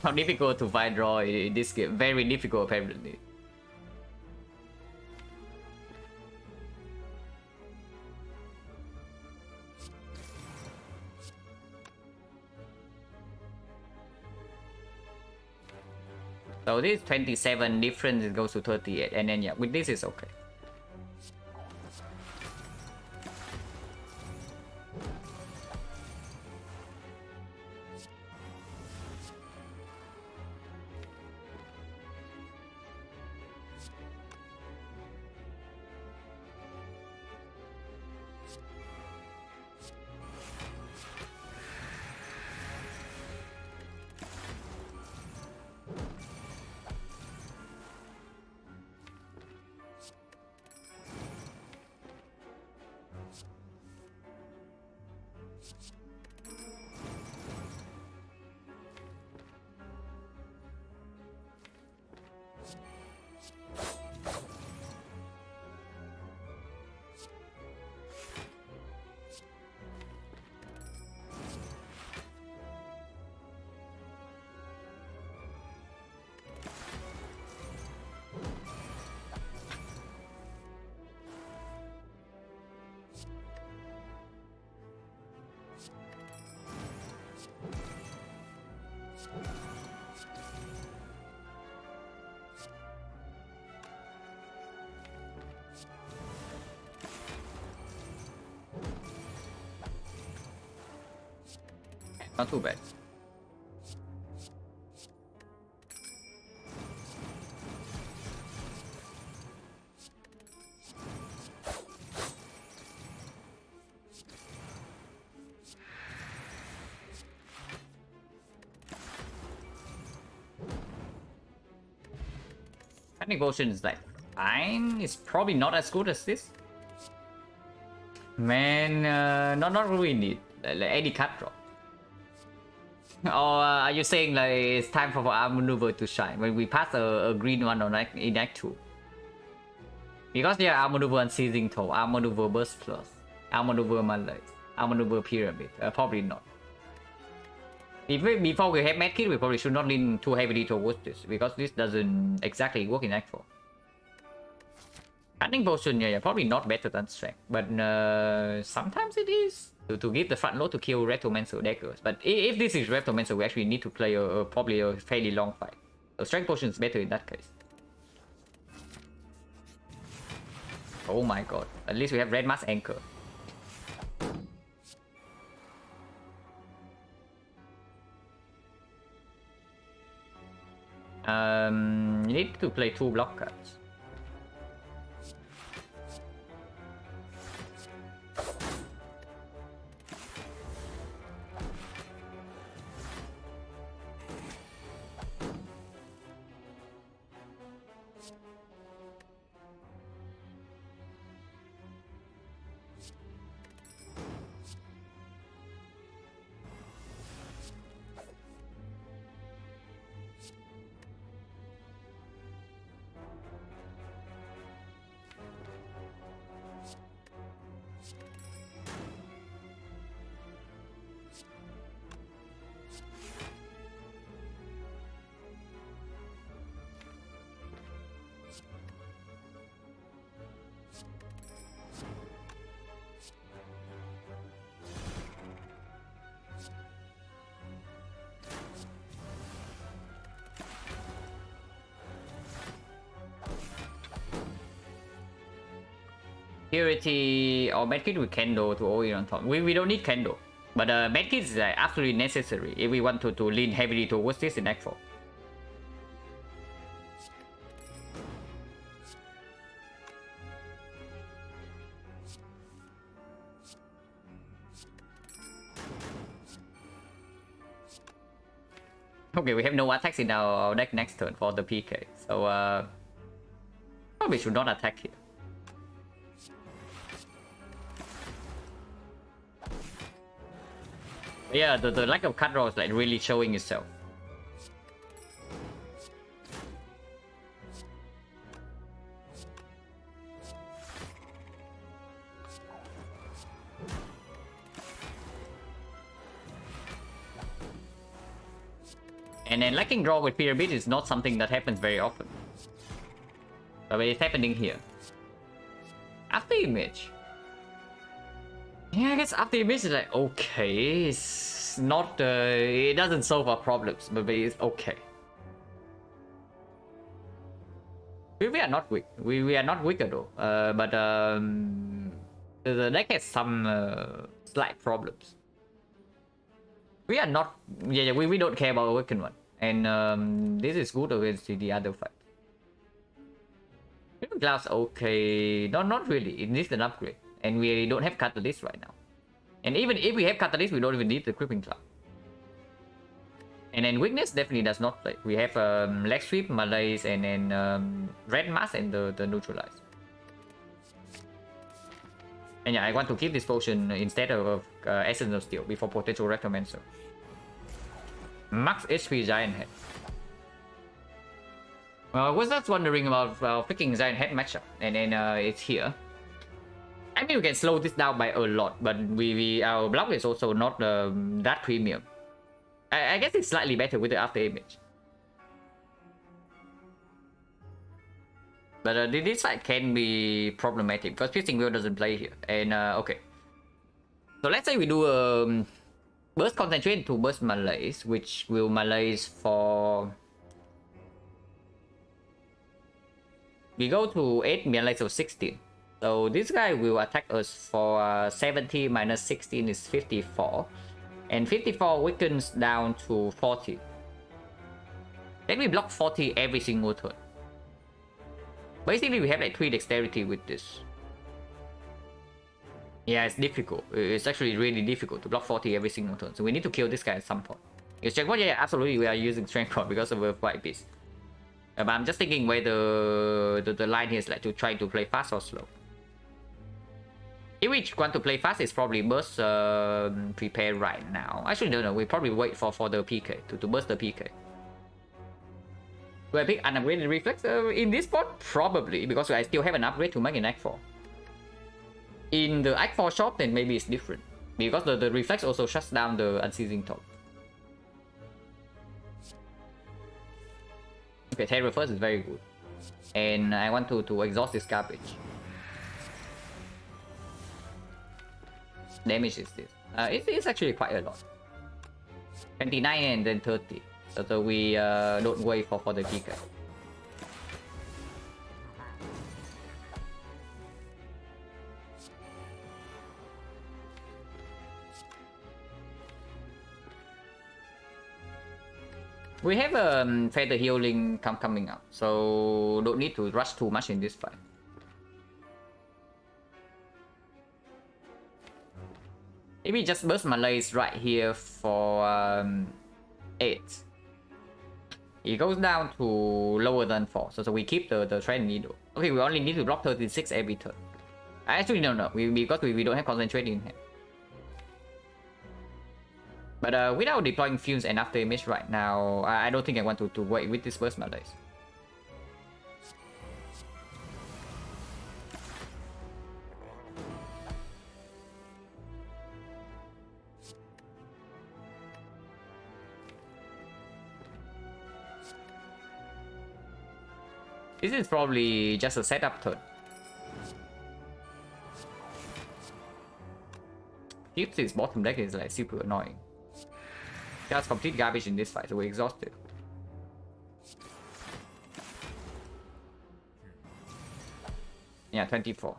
How difficult to find draw in this game? Very difficult apparently. So this 27 difference, it goes to 38, and then yeah, with this is okay. Not too bad. Panic Potion is like fine. It's probably not as good as this. Man, not really need like any card drop. Or are you saying like it's time for our maneuver to shine when we pass a green one on in Act 2? Because there are maneuver Unceasing Toe, maneuver Burst Plus, maneuver Manlight, maneuver Pyramid. Probably not. Before we have Medkit, we probably should not lean too heavily towards this because this doesn't exactly work in Act 4. Cunning Potion, yeah, probably not better than Strength, but sometimes it is. To give the front load to kill Retromancer daggers. But if this is Retromancer, we actually need to play probably a fairly long fight. So Strength Potion is better in that case. Oh my god. At least we have Red Mask Anchor. You need to play 2 block cards. Purity or Medkit with Kendo to OE on top. We don't need Kendo. But Medkit is absolutely necessary if we want to lean heavily towards this in Act 4. Okay, we have no attacks in our deck next turn for the PK. So probably should not attack here. Yeah, the lack of cut draw is like really showing itself. And then lacking draw with Pyramid is not something that happens very often. But it's happening here. After Image. Yeah, I guess after Image is like, okay, it's not, it doesn't solve our problems, but it's okay. We are not weak. We are not weak at all. But the deck has some slight problems. We are not, yeah, we don't care about Awakened one. And this is good against the other fight. Glass, okay, not really. It needs an upgrade. And we don't have Catalyst right now. And even if we have Catalyst, we don't even need the Crippling Cloud. And then Weakness definitely does not play. We have Leg Sweep, Malaise, and then Red Mask and the Neutralize. And yeah, I want to keep this potion instead of Essence of Steel before potential Rectomancer. Max HP Giant Head. I was just wondering about picking Giant Head matchup, and then it's here. I mean, we can slow this down by a lot, but our block is also not that premium. I guess it's slightly better with the After Image. But this fight can be problematic because Piercing Will doesn't play here. And okay. So let's say we do Burst Concentrate to Burst Malaise, which will Malaise for... We go to 8 Malaise of 16. So this guy will attack us for 70 minus 16 is 54. And 54 weakens down to 40. Then we block 40 every single turn. Basically, we have like 3 dexterity with this. Yeah, it's difficult. It's actually really difficult to block 40 every single turn. So we need to kill this guy at some point. Is Strength 1? Yeah, absolutely. We are using Strength 1 because of a White Beast. But I'm just thinking whether the line here is like to try to play fast or slow. If we want to play fast, it's probably burst prepare right now. Actually, no, we probably wait for the PK to burst the PK. Do I pick unupgraded reflex in this spot? Probably, because I still have an upgrade to make in Act 4. In the Act 4 shop, then maybe it's different. Because the reflex also shuts down the Unceasing Talk. Okay, Terror first is very good. And I want to exhaust this garbage. Damage is this. It's actually quite a lot. 29 and then 30. So we don't wait for the PK. We have Feather Healing coming up, so don't need to rush too much in this fight. Maybe just burst Malaise right here for 8. It goes down to lower than 4, so we keep the Trend Needle. Okay, we only need to block 36 every turn. I actually don't know, because we don't have Concentrate in hand. But without deploying Fumes and After Image right now, I don't think I want to wait with this burst Malaise. This is probably just a setup turn. Gypsy's bottom deck is like super annoying. Just complete garbage in this fight, so we're exhausted. Yeah, 24.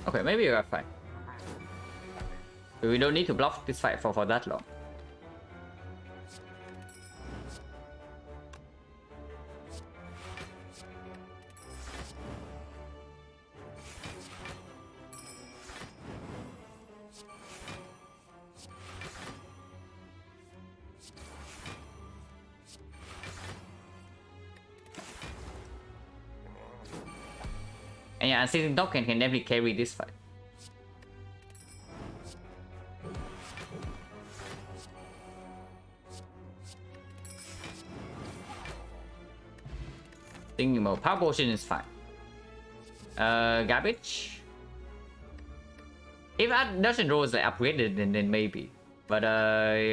Okay, maybe we are fine. We don't need to block this fight for that long. And yeah, Unceasing Dog can definitely carry this fight. Thinking about Power Potion is fine. Garbage. If our Dungeon Roll is like upgraded, then maybe. But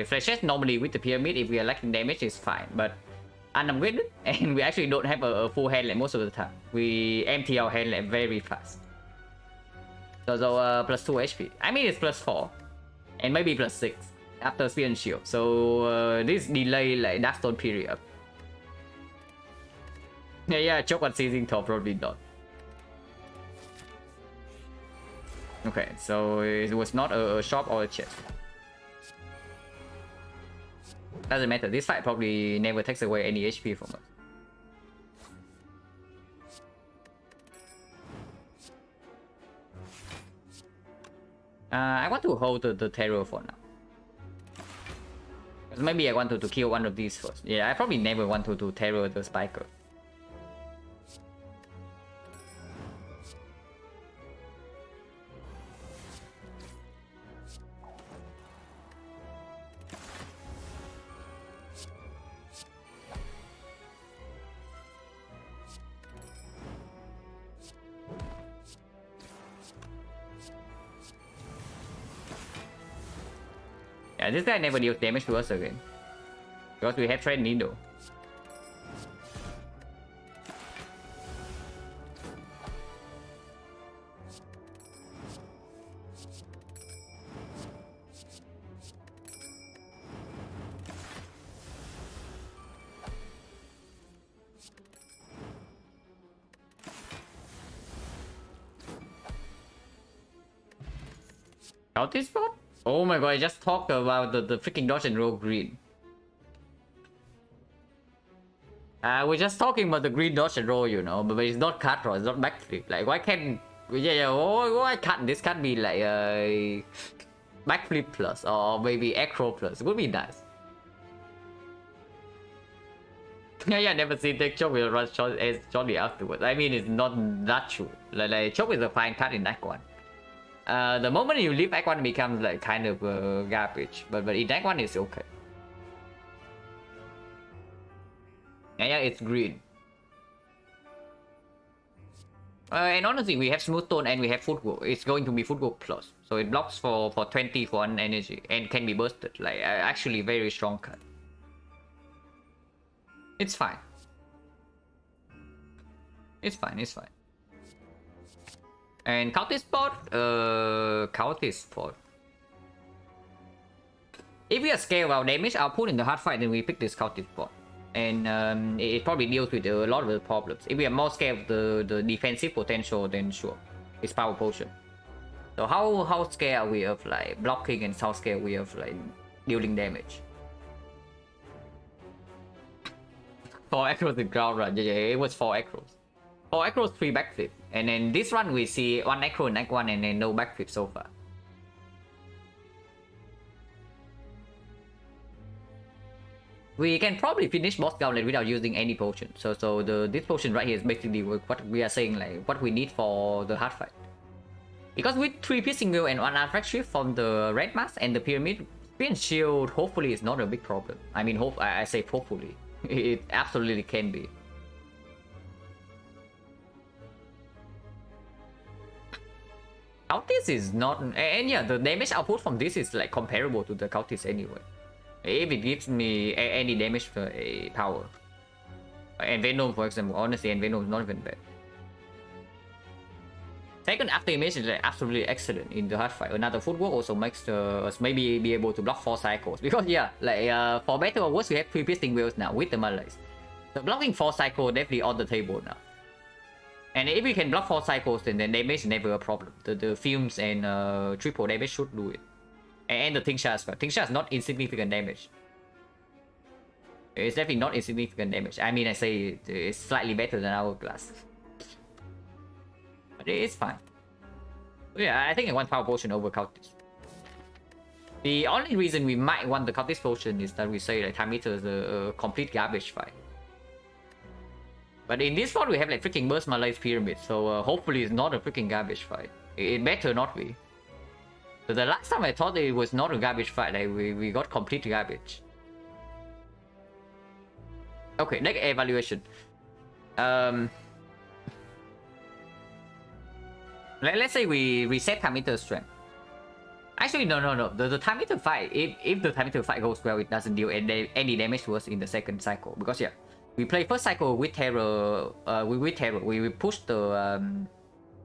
Flashes normally with the Pyramid, if we are lacking damage, is fine. But unupgraded, and we actually don't have a full hand like most of the time. We empty our hand like very fast. So plus 2 HP. I mean it's plus 4. And maybe plus 6 after Spear and Shield. So this delay like Darkstone period. Yeah, choke on Seizing Top, probably not. Okay, so it was not a shop or a chest. Doesn't matter, this fight probably never takes away any HP from us. I want to hold the terror for now. Because maybe I want to kill one of these first. Yeah, I probably never want to terror the spiker. Yeah, this guy never deals damage to us again. Because we have Trade Needle. Out this spot? Oh my god, I just talked about the freaking dodge and roll green. We're just talking about the green dodge and roll, you know, but it's not cut, it's not backflip. Like, why can't... Yeah, why can't this can't be like a backflip plus or maybe acro plus? It would be nice. Yeah, never seen Tech Choke will run short as shortly afterwards. I mean, it's not that true. Like Choke is a fine cut in Act 1. The moment you leave Act 1 becomes like kind of garbage, but in Act 1 it's okay. Yeah, it's green. And honestly, we have Smooth Stone and we have Footwork. It's going to be Footwork plus, so it blocks for 21 energy and can be bursted. Like actually very strong cut. It's fine. It's fine. It's fine. And count this spot, count this spot. If we are scale our damage output in the hard fight, then we pick this count this spot. And it probably deals with a lot of the problems. If we are more scared of the defensive potential, then sure, it's Power Potion. So how scared are we of like blocking, and how scared are we of like dealing damage? 4 acros in ground run, yeah, it was 4 acros. 4 acros, 3 backflip. And then this run we see 1 acro in Act 1 and then no backflip so far. We can probably finish boss gauntlet without using any potion. So this potion right here is basically what we are saying, like what we need for the hard fight. Because with 3 piercing wheel and 1 artifact shift from the red mask and the pyramid, Spin Shield hopefully is not a big problem. I mean, I say hopefully. It absolutely can be. Countess is not, and yeah, the damage output from this is like comparable to the Countess anyway. If it gives me any damage for a power. And Venom, for example, honestly, and Venom is not even bad. Second after image is like absolutely excellent in the hard fight. Another footwork also makes us maybe be able to block 4 cycles. Because yeah, like for better or worse, we have 3 piercing wheels now with the Malays. So blocking 4 cycles definitely on the table now. And if we can block 4 cycles, then damage is never a problem. The fumes and triple damage should do it. And the Tingsha as well. Tingsha is not insignificant damage. It's definitely not insignificant damage. I mean, I say it's slightly better than Hourglass. But it's fine. Yeah, I think I want Power Potion over Cultist. The only reason we might want the Cultist Potion is that we say that Time Meter is a complete garbage fight. But in this one, we have like freaking Burst Malaise Pyramid, so hopefully it's not a freaking garbage fight. It better not be. So the last time I thought it was not a garbage fight, like we got complete garbage. Okay, next evaluation. Let's say we reset Time Meter strength. Actually, no. The Time Meter fight, if the Time Meter fight goes well, it doesn't deal any damage to us in the second cycle. Because yeah, we play first cycle with terror. We push the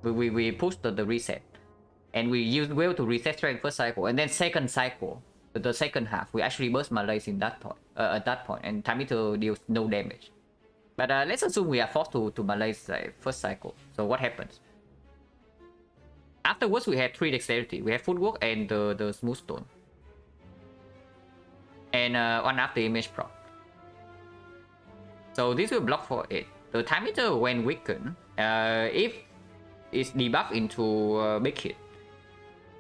we push the reset, and we use will to reset strength first cycle, and then second cycle, the second half, we actually burst malaise in that point. At that point, and Time Meter deals no damage. But let's assume we are forced to malaise first cycle. So what happens? Afterwards, we have 3 dexterity. We have footwork and the smooth stone, and 1 after image proc. So this will block for it. The Time Meter when weakened, if it's debuffed into big hit.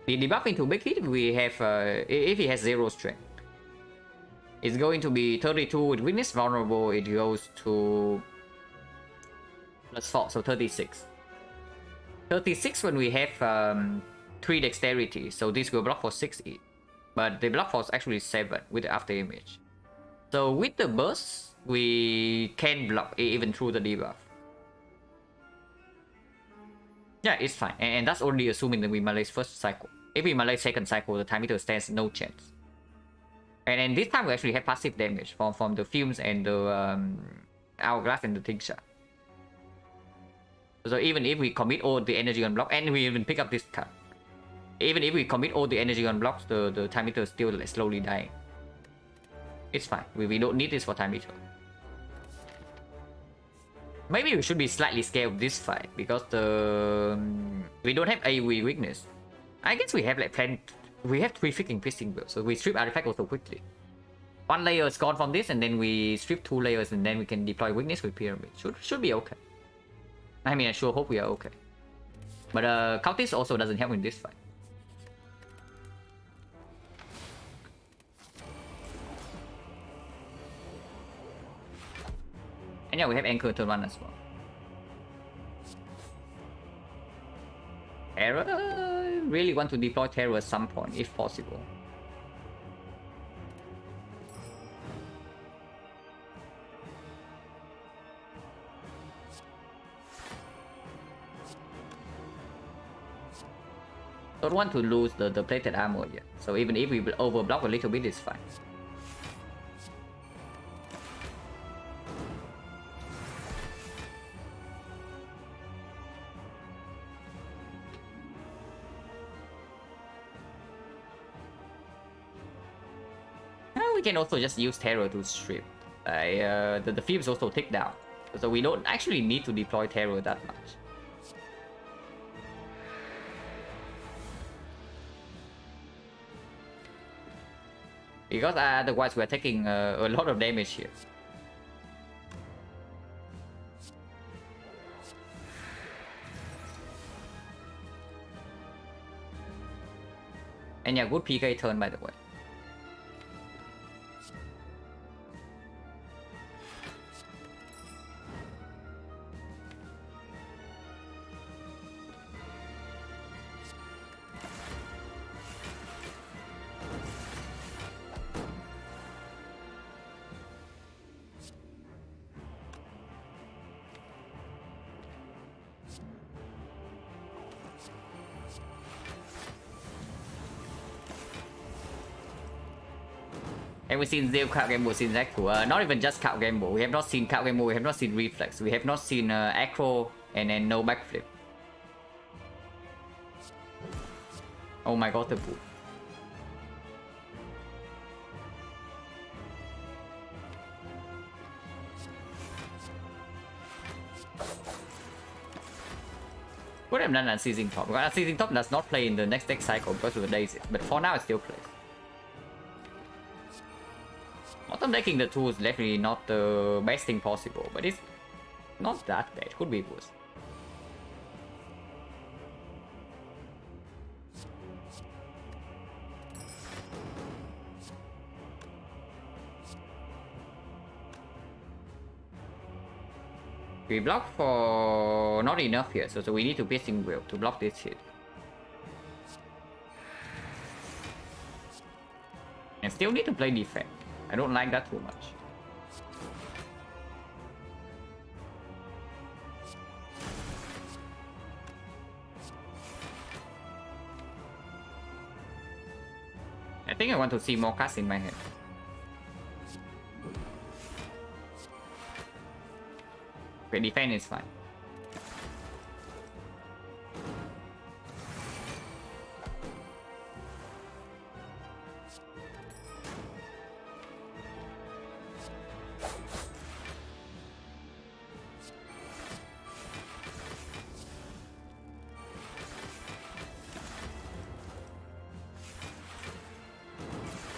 The debuff into big hit, we have if he has 0 strength, it's going to be 32 with weakness. Vulnerable, it goes to +4, so 36. 36 when we have 3 dexterity, so this will block for 6 each. But the block for is actually 7 with the after image. So with the burst, we can block even through the debuff. Yeah, it's fine. And that's only assuming that we malaise first cycle. If we malaise second cycle, the Time Meter stands no chance. And then this time we actually have passive damage from the fumes and the Hourglass and the Tingsha. So even if we commit all the energy on block, and we even pick up this card, even if we commit all the energy on blocks, the Time Meter is still like slowly dying. It's fine. We don't need this for Time Meter. Maybe we should be slightly scared of this fight because we don't have AoE weakness. I guess we have like we have 3 freaking piercing builds, so we strip artifact also quickly. 1 layer is gone from this, and then we strip 2 layers, and then we can deploy weakness with pyramid. Should be okay. I mean, I sure hope we are okay. But Cultist also doesn't help in this fight. And yeah, we have Anchor turn 1 as well. Terror? Really want to deploy Terror at some point, if possible. Don't want to lose the plated armor yet. So even if we overblock a little bit, it's fine. We can also just use Terror to strip. The Thieves also take down. So we don't actually need to deploy Terror that much. Because otherwise we're taking a lot of damage here. And yeah, good PK turn by the way. And we've seen Zero Count Gamble since Zach. Not even just Count Gamble. We have not seen Count Gamble, we have not seen Reflex, we have not seen Acro, and then no backflip. Oh my god, the boot. Would have done Unceasing Top. Because Unceasing Top does not play in the next deck cycle because of the daisies, but for now it still plays. Autumn decking the 2 is definitely not the best thing possible, but it's not that bad. Could be worse. We block for not enough here, so we need to Piercing Will to block this hit. And still need to play defense. I don't like that too much. I think I want to see more cards in my hand. Okay, defense is fine.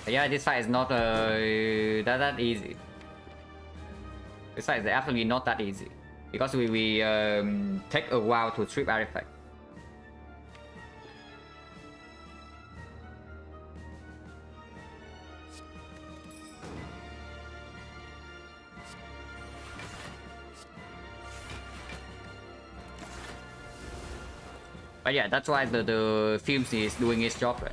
Yeah, this fight is not that easy. This fight is absolutely not that easy because we take a while to strip artifact. But yeah, that's why the films is doing its job, right?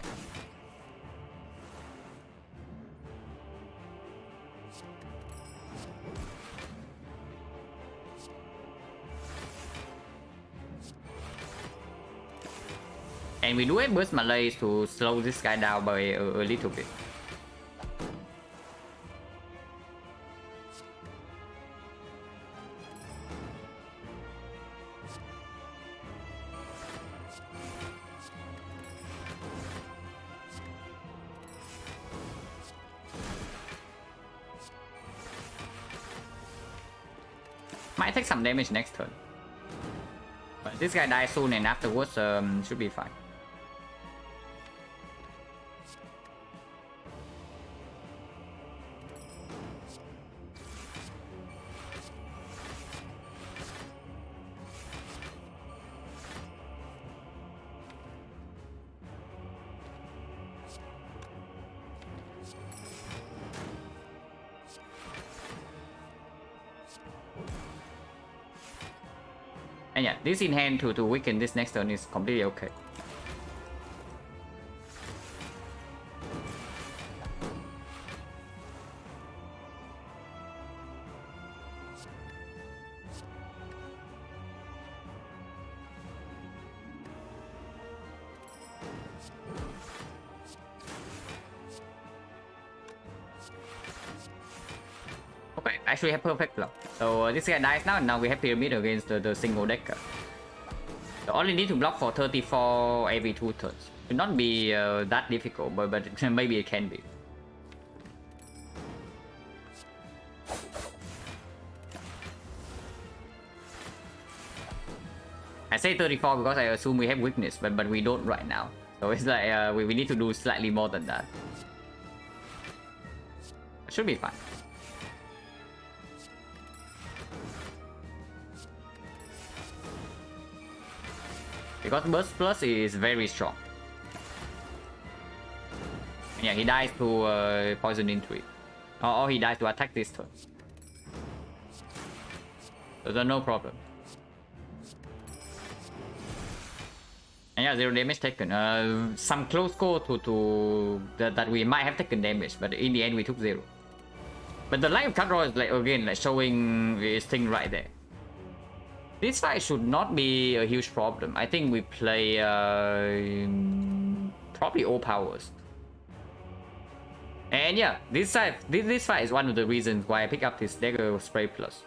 And we do have burst malaise to slow this guy down by a little bit. Might take some damage next turn. But this guy dies soon and afterwards should be fine. And yeah, this in hand to weaken this next turn is completely okay. Okay, actually have perfect block. So this guy dies now, and now we have Pyramid against the single decker. So only need to block for 34 every 2 turns. Should not be that difficult, but maybe it can be. I say 34 because I assume we have weakness, but we don't right now. So it's like we need to do slightly more than that. Should be fine. Because Burst Plus is very strong. Yeah, he dies to poison into it. Or he dies to attack this turn. So there's no problem. And yeah, 0 damage taken. Some close call to that we might have taken damage, but in the end we took 0. But the light of card draw is like again like showing his thing right there. This fight should not be a huge problem. I think we play probably all powers. And yeah, this fight is one of the reasons why I pick up this Dagger Spray Plus.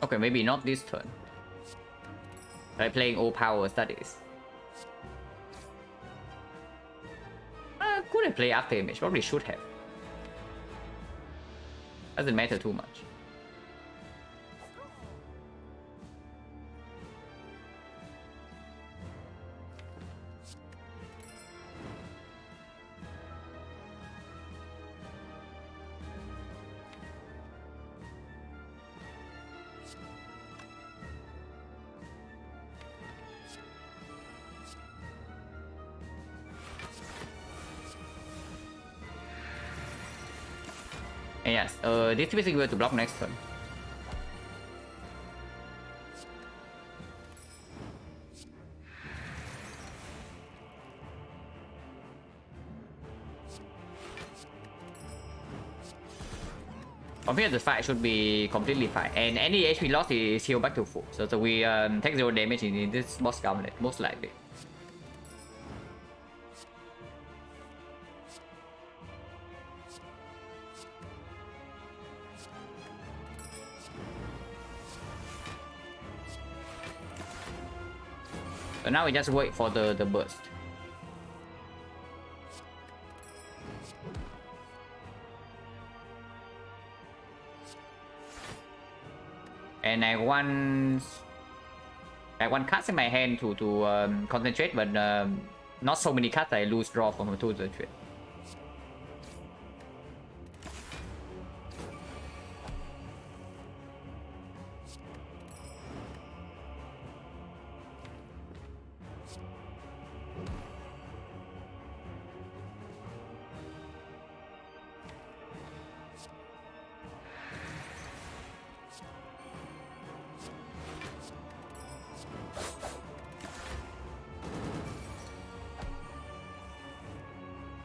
Okay, maybe not this turn. By playing all power studies. Could have played after image, probably should have. Doesn't matter too much. And yes, this basically will to block next turn. From here, the fight should be completely fine, and any HP loss is healed back to full. So we take 0 damage in this boss gauntlet, most likely. So now we just wait for the burst. And I want cards in my hand to concentrate, but not so many cards I lose draw from a 2-turn trade.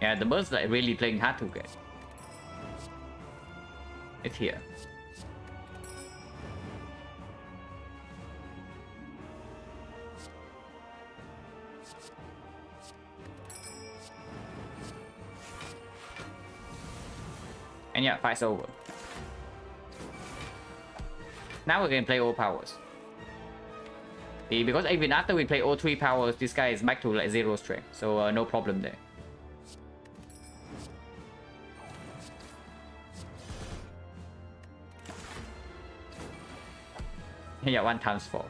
Yeah, the burst like really playing hard to get. It's here. And yeah, fight's over. Now we're gonna play all powers. Because even after we play all 3 powers, this guy is back to like 0 strength, so no problem there. Yeah, 1 times 4.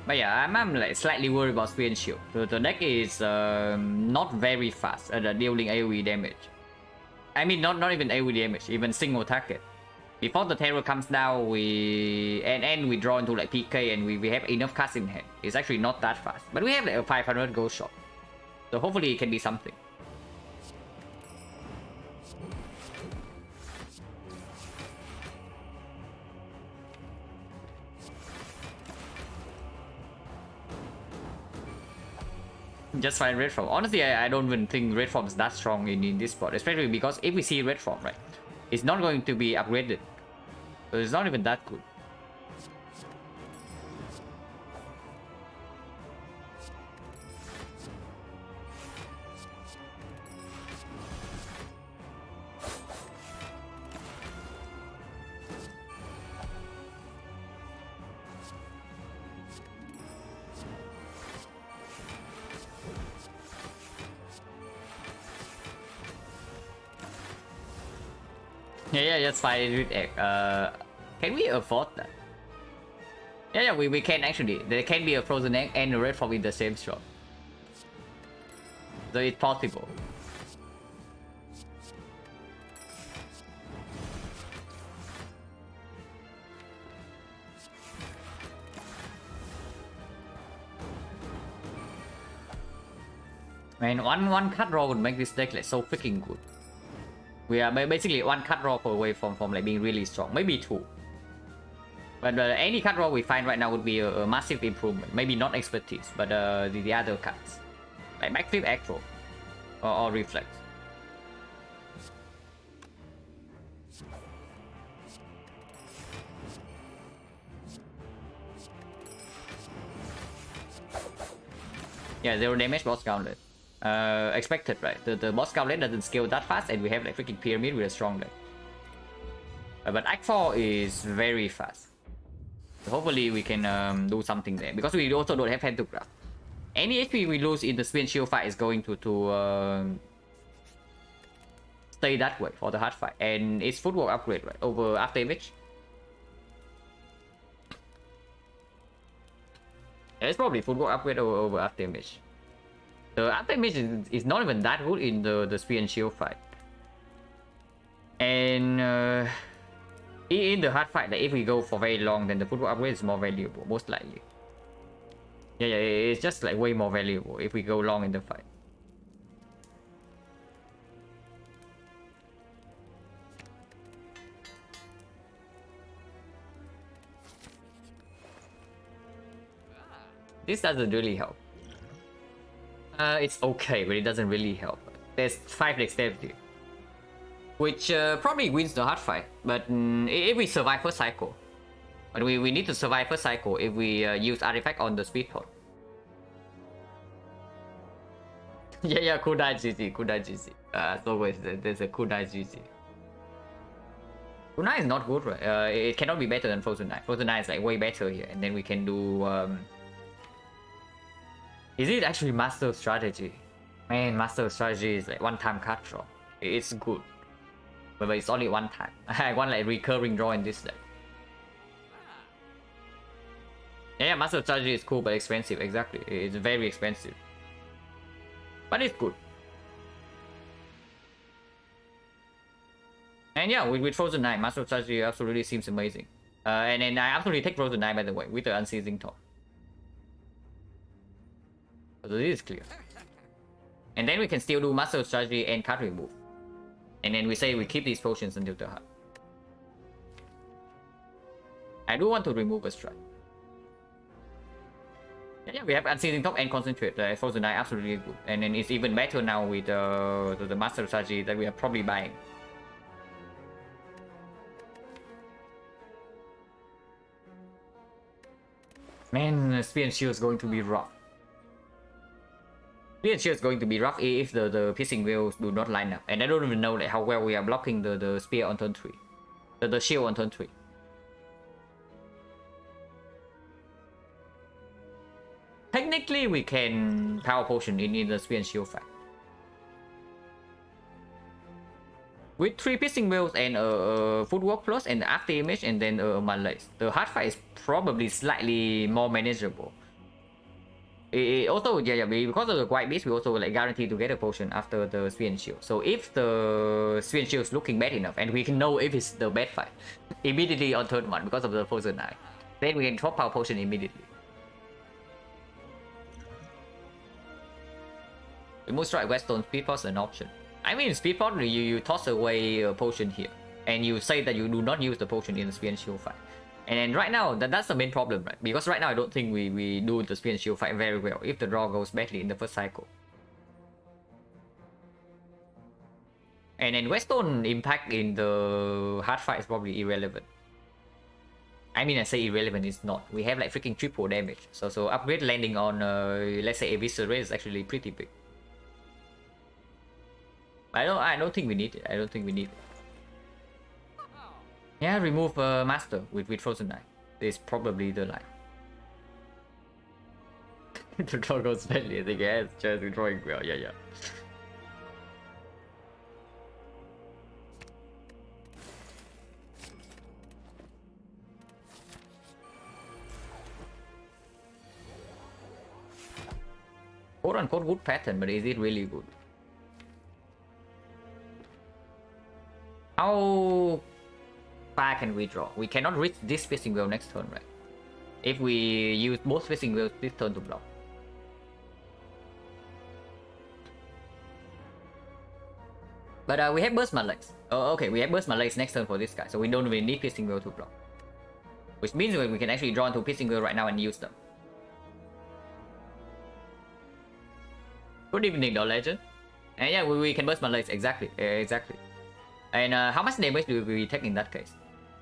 But yeah, I'm like slightly worried about Spear and Shield. The deck is not very fast at dealing AoE damage. I mean, not even AoE damage, even single target. Before the terror comes down, we draw into like PK and we have enough cards in hand. It's actually not that fast, but we have like a 500 gold shot, so hopefully it can be something. Just find red form. Honestly, I don't even think red form is that strong in this spot, especially because if we see red form, right, it's not going to be upgraded, so it's not even that good. Yeah, just fight with egg. Can we afford that? Yeah, we can actually. There can be a frozen egg and a red form in the same shop, so it's possible. Man, one cut draw would make this deck like so freaking good. We are basically one cut draw away from like being really strong, maybe two. But any cut draw we find right now would be a massive improvement. Maybe not expertise, but the other cuts, like backflip aggro or reflex. Yeah, 0 damage boss gauntlet. Expected, right? The boss gauntlet doesn't scale that fast, and we have like freaking pyramid with a strong deck. But Act 4 is very fast. So hopefully we can do something there, because we also don't have hand to grab. Any HP we lose in the Spear and Shield fight is going to stay that way for the hard fight, and it's footwork upgrade, right? Over after image. Yeah, it's probably footwork upgrade over after image. The after image is not even that good in the Spear and Shield fight. And in the hard fight, like, if we go for very long, then the footwork upgrade is more valuable, most likely. Yeah, it's just like way more valuable if we go long in the fight. This doesn't really help. It's okay, but it doesn't really help. There's 5 dexterity, which probably wins the hard fight, but if we survive first cycle. But we need to survive first cycle if we use artifact on the speed pot. Yeah, Kudai GG, Kudai GG. As always, there's a Kudai GG. Kunai is not good, right? It cannot be better than Frozen Knight. Frozen Knight is like way better here, and then we can do. Is it actually Master Strategy? Man, Master Strategy is like one-time card draw. It's good, but it's only one time. I want like recurring draw in this deck. Yeah, Master Strategy is cool but expensive. Exactly, it's very expensive, but it's good. And yeah, with Frozen Knight, Master Strategy absolutely seems amazing. And then I absolutely take Frozen Knight, by the way, with the Unceasing Top. So this is clear. And then we can still do Master Strategy and card remove. And then we say we keep these potions until the heart. I do want to remove a strike. Yeah, we have Unceasing Top and Concentrate. Frozen Knight absolutely good. And then it's even better now with the Master Strategy that we are probably buying. Man, Spear and Shield is going to be rough. Spear and Shield is going to be rough if the piercing wheels do not line up. And I don't even know like how well we are blocking the spear on turn 3. The shield on turn 3. Technically, we can power potion in the Spear and Shield fight. With 3 piercing wheels and footwork plus and after image and then malaise, the hard fight is probably slightly more manageable. It also, yeah, because of the white beast, we also like guaranteed to get a potion after the Spear and Shield. So if the Spear and Shield is looking bad enough, and we can know if it's the bad fight immediately on turn 1 because of the Frozen Knight, then we can drop power potion immediately. Remove strike Weststone speed pot is an option. I mean, speed pot, you toss away a potion here, and you say that you do not use the potion in the Spear and Shield fight. And then right now, that's the main problem, right? Because right now I don't think we do the Spear and Shield fight very well if the draw goes badly in the first cycle. And then Weststone impact in the hard fight is probably irrelevant. I mean, I say irrelevant, it's not. We have like freaking triple damage. So upgrade landing on, let's say, Eviscerate is actually pretty big. I don't think we need it. I don't think we need it. Yeah, remove Master with Frozen Knight. Is probably the line. The draw goes badly. I think yeah, it's just drawing well. Yeah. Quote unquote good pattern, but is it really good? How far can we draw? We cannot reach this fishing wheel next turn, right? If we use both fishing wheels this turn to block. But we have burst Malays. Oh, okay, we have burst Malays next turn for this guy, so we don't really need Piercing Wheel to block. Which means we can actually draw into Piercing Wheel right now and use them. Good evening, the legend. And yeah, we can burst Malays, exactly. Exactly. And how much damage do we take in that case?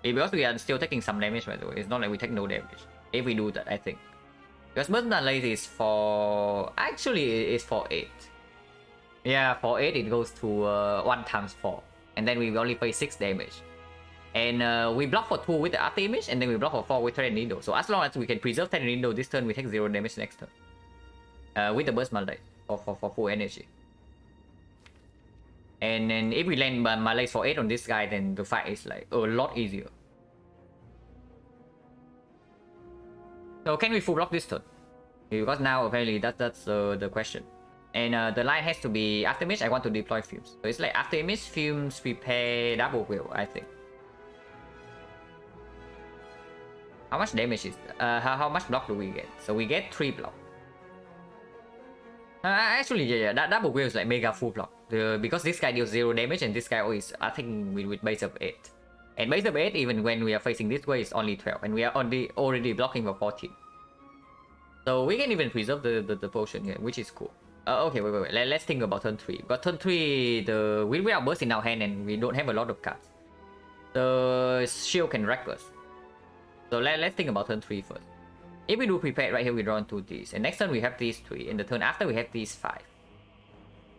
Because we are still taking some damage, by the way. It's not like we take no damage. If we do that, I think. Because burst Malays is for... Actually, it's for 8. Yeah, for 8 it goes to 1 times 4. And then we only pay 6 damage. And we block for 2 with the after image, and then we block for 4 with Tornado. So as long as we can preserve Tornado this turn, we take 0 damage next turn. With the burst Malay for full energy. And then if we land Malays for 8 on this guy, then the fight is like a lot easier. So can we full block this turn? Because now apparently that's the question. And the line has to be after image. I want to deploy fumes. So it's like after image, fumes, prepare, double wheel, I think. How much damage is how much block do we get? So we get 3 block. Actually, yeah, that double wheel is like mega full block. Because this guy deals 0 damage and this guy is, I think, with base of 8. And base of 8, even when we are facing this way, is only 12. And we are already blocking for 14. So we can even preserve the potion here, which is cool. Okay, wait. Let's think about turn 3. But turn 3, we are burst in our hand and we don't have a lot of cards. The shield can wreck us. So let's think about turn 3 first. If we do prepare right here, we draw into these. And next turn we have these 3. And the turn after we have these 5.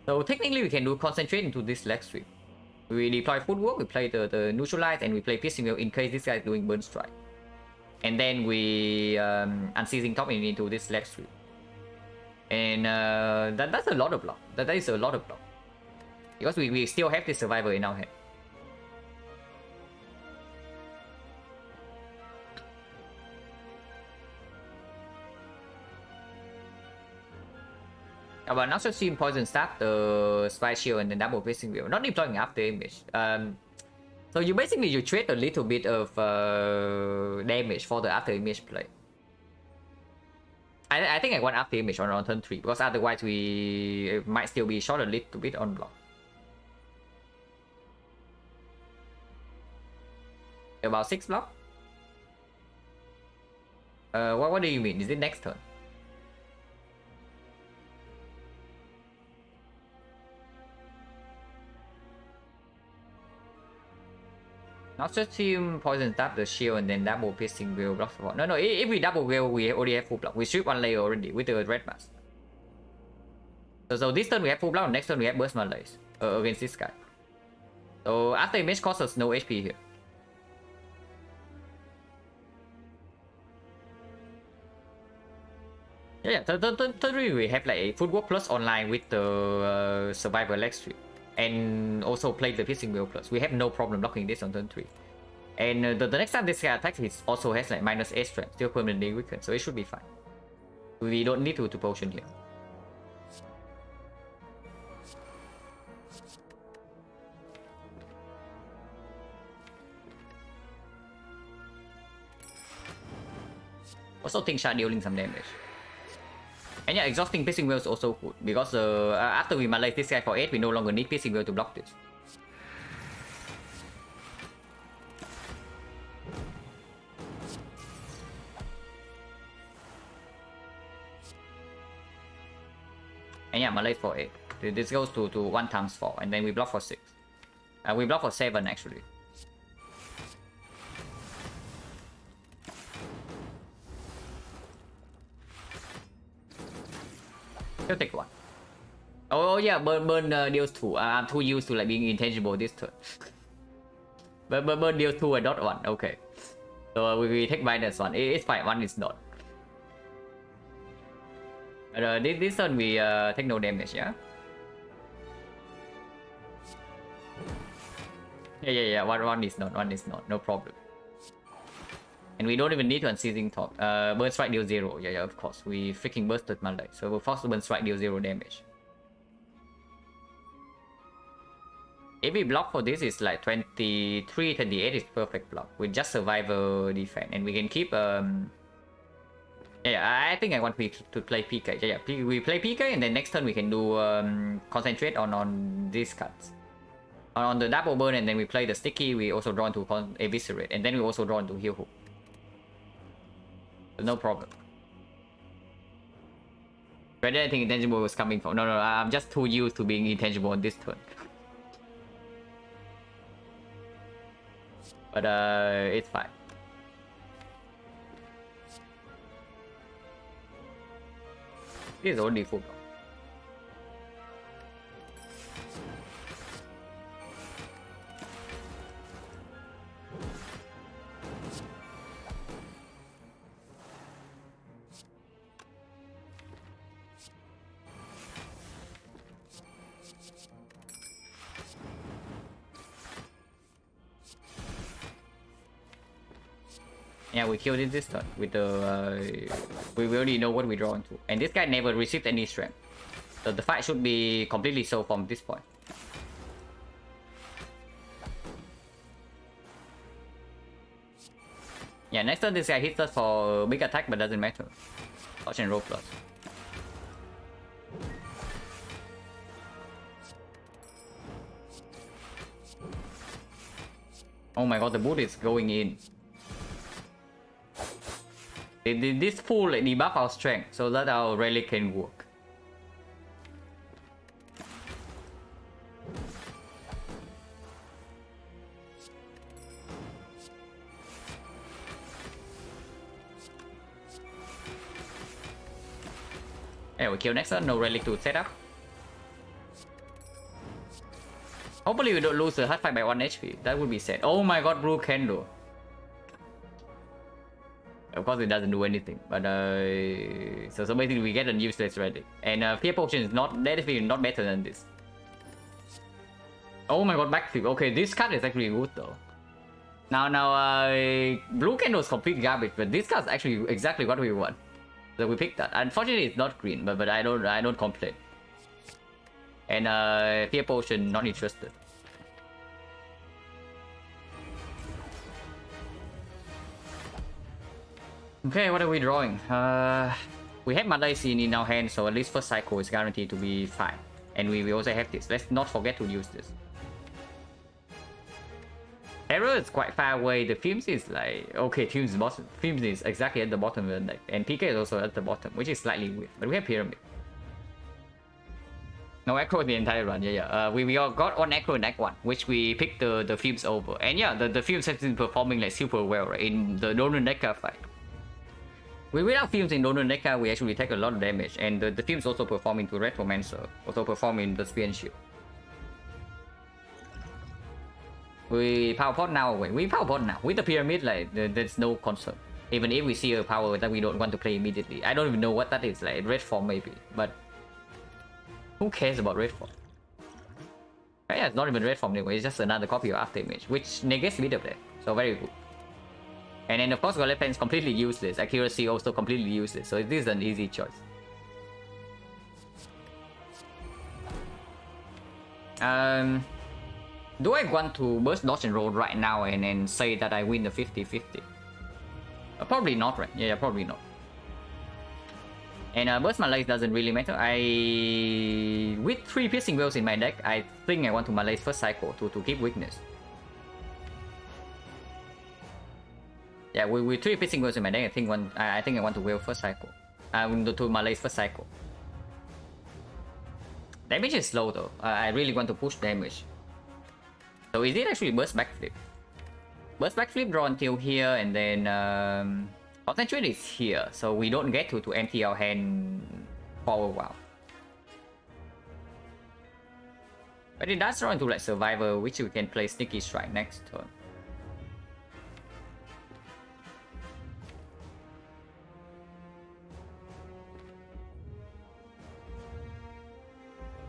So technically we can do concentrate into this leg sweep. We deploy footwork, we play the neutralize, and we play piercing wheel in case this guy is doing burn strike. And then we unseizing top into this leg sweep. And that's a lot of block. That is a lot of block. Because we still have this survivor in our hand. But now just see poison stab, the spy shield, and then double piercing wheel. Not deploying after image. So you basically you trade a little bit of damage for the after image play. I think I want after image on turn 3 because otherwise we might still be short a little bit on block. About 6 block. What do you mean? Is it next turn? Not just him poison tap the shield and then double piercing wheel block support. No, if we double wheel, we already have full block. We strip 1 layer already with the red mask. So this turn we have full block, next turn we have burst malays against this guy. So after image costs us no HP here. Yeah, turn 3 we have like a footwork plus online with the survivor leg sweep. And also play the piercing wheel plus. We have no problem blocking this on turn 3. And the next time this guy attacks, he also has like minus 8 strength, still permanently weakened, so it should be fine. We don't need to potion here. Also think Shard dealing some damage. And yeah, exhausting piercing wheel is also good because after we malay this guy for 8, we no longer need piercing wheel to block this. And yeah, malay for 8. This goes to 1 times 4, and then we block for 6. We block for 7 actually. He'll take 1. Oh yeah, burn deals 2. I'm too used to like being intangible this turn. Burn deals 2 and not 1. Okay. So we take minus 1. It's fine. 1 is not. This turn we take no damage, yeah? Yeah. 1 is not. 1 is not. No problem. And we don't even need to unseizing top. Burn strike deal 0. Yeah, of course. We freaking bursted Malay. So we'll force burn strike deal 0 damage. If we block for this, it's like 23, 28 is perfect block. We just survivor defense. And we can keep... Yeah, I think I want to play PK. Yeah, we play PK and then next turn we can do concentrate on these cards. On the double burn, and then we play the sticky, we also draw into eviscerate, and then we also draw into heal hook. So no problem. Whether anything intangible was coming from. No, I'm just too used to being intangible on this turn. But it's fine. This is only full. Yeah, we killed it this turn with the. We already know what we draw into, and this guy never received any strength, so the fight should be completely solved from this point. Yeah, next turn this guy hits us for big attack, but doesn't matter. Dodge and roll plus. Oh my god, the boot is going in. This full debuff our strength so that our relic can work. Yeah, we kill next turn, no relic to set up. Hopefully we don't lose the hard fight by 1 HP. That would be sad. Oh my god, blue candle. Of course, it doesn't do anything, but so basically we get a useless relic, and fear potion is not definitely not better than this. Oh my god, backflip. Okay, this card is actually good though. Now, blue candle is complete garbage, but this card is actually exactly what we want. So we picked that. Unfortunately, it's not green, but I don't complain. And fear potion, not interested. Okay, what are we drawing? We have Malaysia in our hand, so at least first cycle is guaranteed to be fine. And we also have this. Let's not forget to use this. Terror is quite far away. The Films is like... Okay, Films is exactly at the bottom of the deck. And PK is also at the bottom, which is slightly weird. But we have Pyramid. No Acro in the entire run, yeah. We all got one Acro in Act 1, which we picked the Films over. And yeah, the Films have been performing like super well, right? In the Doran Deca fight. Without Films in Doran Deca, we actually take a lot of damage, and the Films also perform into Retromancer, also perform in the Spear and Shield. We power pot now away. We power pot now. With the Pyramid, like, there's no concern. Even if we see a power that we don't want to play immediately. I don't even know what that is, like red form maybe, but who cares about red form? Yeah, it's not even red form anyway, it's just another copy of After Image, which negates leader play, so very good. And then of course Gauntlet Pen is completely useless, accuracy also completely useless, so this is an easy choice. Do I want to burst dodge and roll right now and then say that I win the 50-50? Probably not, right? Yeah, probably not. And burst Malaise doesn't really matter. With 3 piercing wells in my deck, I think I want to Malaise first cycle to keep weakness. Yeah, with 3 piercing wells in my deck, I think I want to will first cycle. To Malaise first cycle. Damage is slow though. I really want to push damage. So is it actually burst backflip? Burst backflip draw until here, and then concentrate is here, so we don't get to empty our hand for a while. But it does draw into like Survivor, which we can play Sneaky Strike next turn.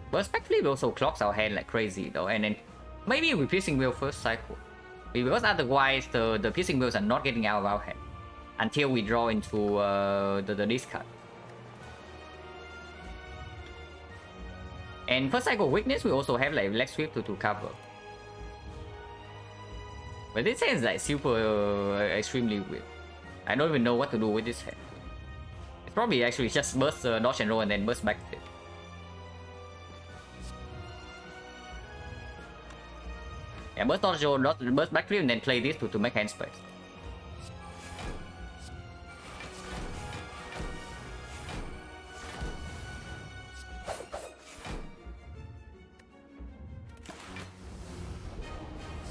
Burst backflip also clocks our hand like crazy though, and then maybe we piercing wheel first cycle. Because otherwise the piercing wheels are not getting out of our hand until we draw into the discard. And first cycle weakness, we also have like leg sweep to cover. But this hand is like super extremely weird. I don't even know what to do with this hand. It's probably actually just burst dodge and roll and then burst backflip. Yeah, burst dodge, burst back 3 and then play this to make hand space.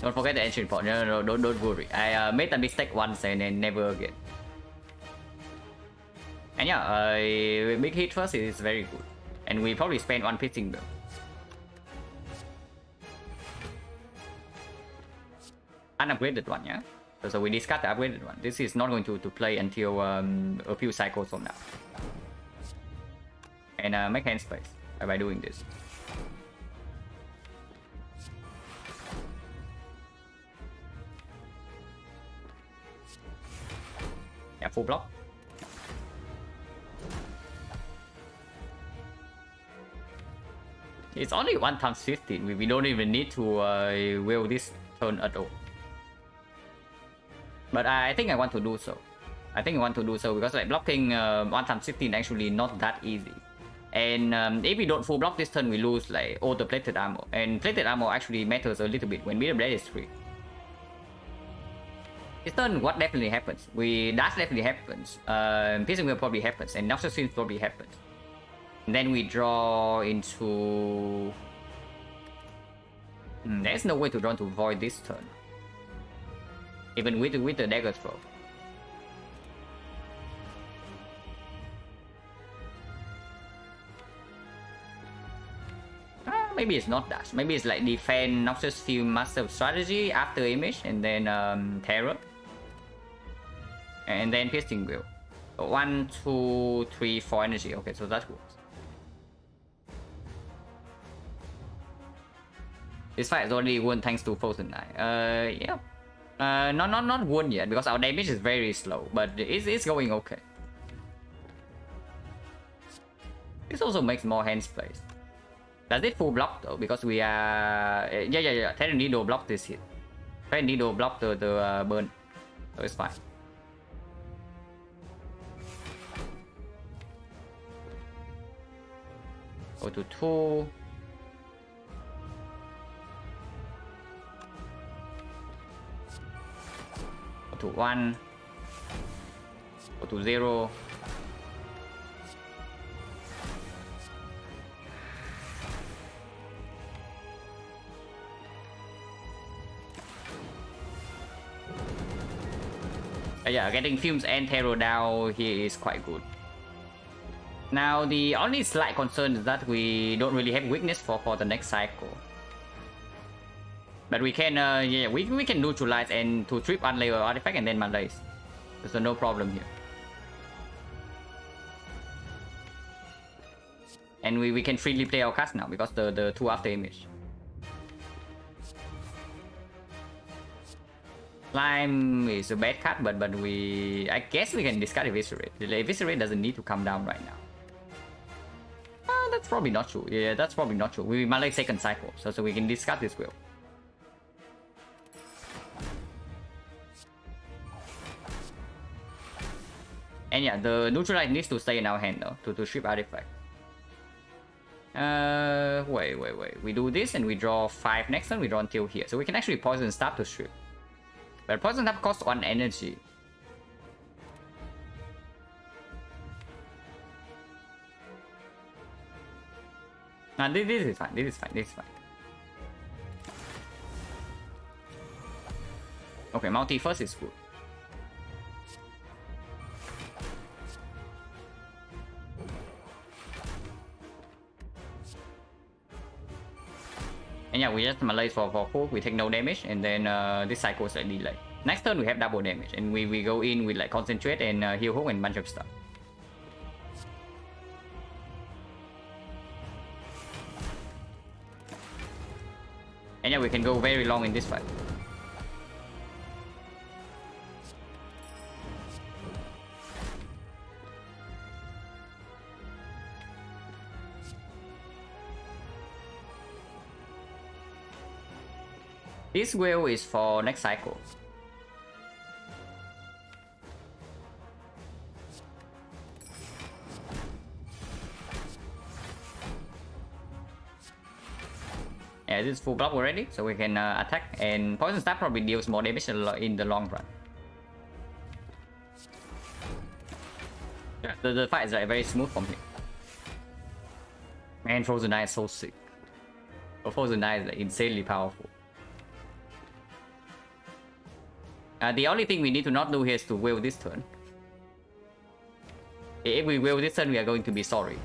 Don't forget the ancient port. No, don't worry. I made a mistake once and then never again. And yeah, big hit first is very good. And we probably spend one pitching bill. Unupgraded one, yeah? So we discard the upgraded one. This is not going to play until a few cycles from now. And make hand space by doing this. Yeah, full block. It's only 1 times 15. We don't even need to will this turn at all. But I think I want to do so. I think I want to do so because like blocking 1 times 15 actually not that easy. And if we don't full block this turn, we lose like all the plated armor. And plated armor actually matters a little bit when middle blade is 3. This turn, what definitely happens? That definitely happens. Piercing will probably happens, and Noxious Fiends probably happens. And then we draw into. There's no way to draw to void this turn, even with the dagger throw. Maybe it's not that. Maybe it's like defend Noxious Field Master Strategy after image, and then terror. And then piercing will. 1, 2, 3, 4 energy. Okay, so that works. This fight is already won thanks to Frozen Knight. Yeah. Not won yet because our damage is very slow, but it's going okay. This also makes more hands plays. Does it full block though? Because we are yeah. Thread Needle block this hit. Thread Needle block the burn, so it's fine. Go to 2. Go to 1. Go to 0. Yeah, getting Fumes and Terror down here is quite good. Now, the only slight concern is that we don't really have weakness for the next cycle. But we can, yeah, we can neutralize and to trip unlayer artifact and then malaise. There's no problem here. And we can freely play our cards now because the 2 after image. Slime is a bad card, but I guess we can discard Eviscerate. Eviscerate doesn't need to come down right now. That's probably not true. Yeah, that's probably not true. We might like second cycle, so we can discard this will. And yeah, the neutralize needs to stay in our hand though to strip artifact. Wait. We do this and we draw 5 next turn. We draw until here, so we can actually poison stab to strip. But poison stab costs 1 energy. This is fine. This is fine. Okay, multi first is good. And yeah, we just malaise for 4, we take no damage, and then this cycle is a delay. Next turn we have double damage, and we go in with like concentrate and heal hook and bunch of stuff. And yeah, we can go very long in this fight. This will is for next cycle. Yeah, Yeah, this is full block already, so we can attack, and Poison Stab probably deals more damage in the long run. Yeah, the fight is like very smooth from here. Man, Frozen Eye is so sick. Frozen Eye is like insanely powerful. The only thing we need to not do here is to will this turn. If we will this turn, we are going to be sorry.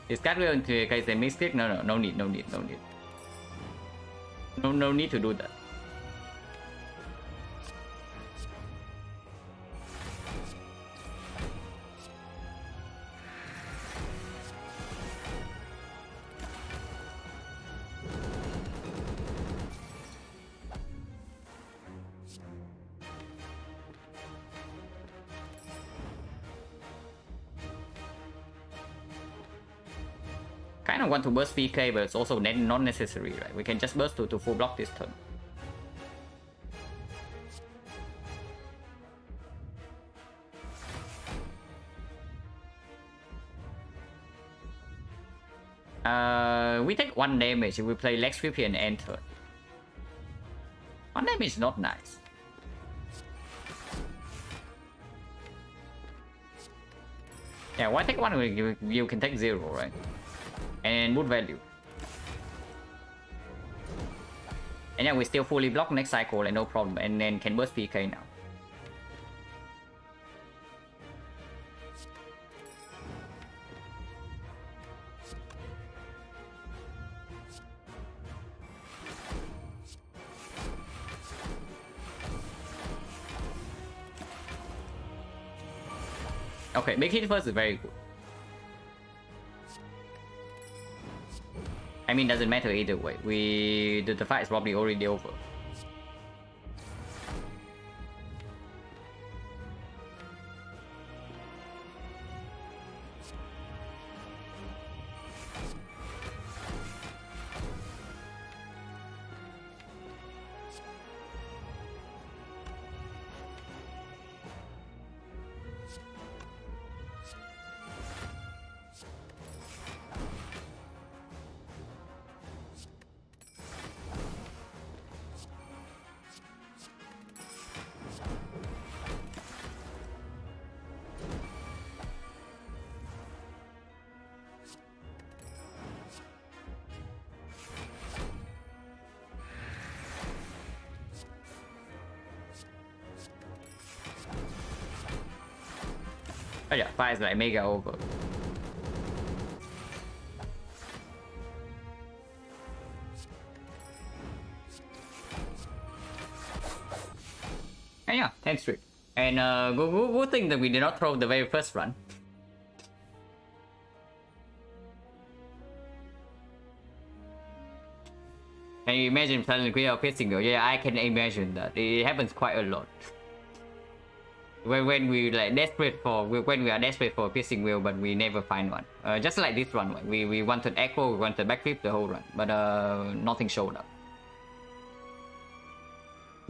Is Catwheel into case a misclick? No need. No need to do that. Kind of want to burst PK, but it's also not necessary, right? We can just burst to full block this turn. We take 1 damage if we play Leg Sweep here and end turn. 1 damage is not nice. Yeah, why take 1? You can take 0, right? And mood value. And yeah, we still fully block next cycle and no problem, and then can burst PK now. Okay, make hit first is very good. I mean, doesn't matter either way. The fight is probably already over. Oh yeah, fight is like mega over. And yeah, 10 streak. And good thing that we did not throw the very first run. Can you imagine Silent without piercing girl? Yeah, I can imagine that. It happens quite a lot. When we like desperate for when we are desperate for a piercing wheel, but we never find one. Just like this run, we wanted echo, we wanted backflip the whole run, but nothing showed up.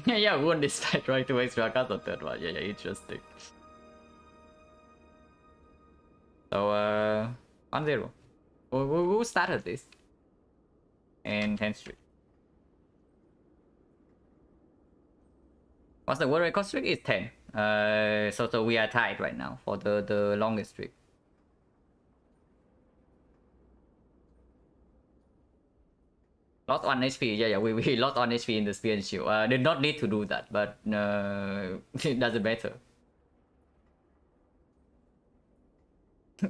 Yeah, we won this fight right away. So I got the third one. Yeah, interesting. So 1-0. Who started this? And 10 streak. What's the world record streak? Is 10. So we are tied right now for the longest streak. Lost 1 HP. Yeah, we lost 1 HP in the spear and shield. Did not need to do that, but it doesn't matter.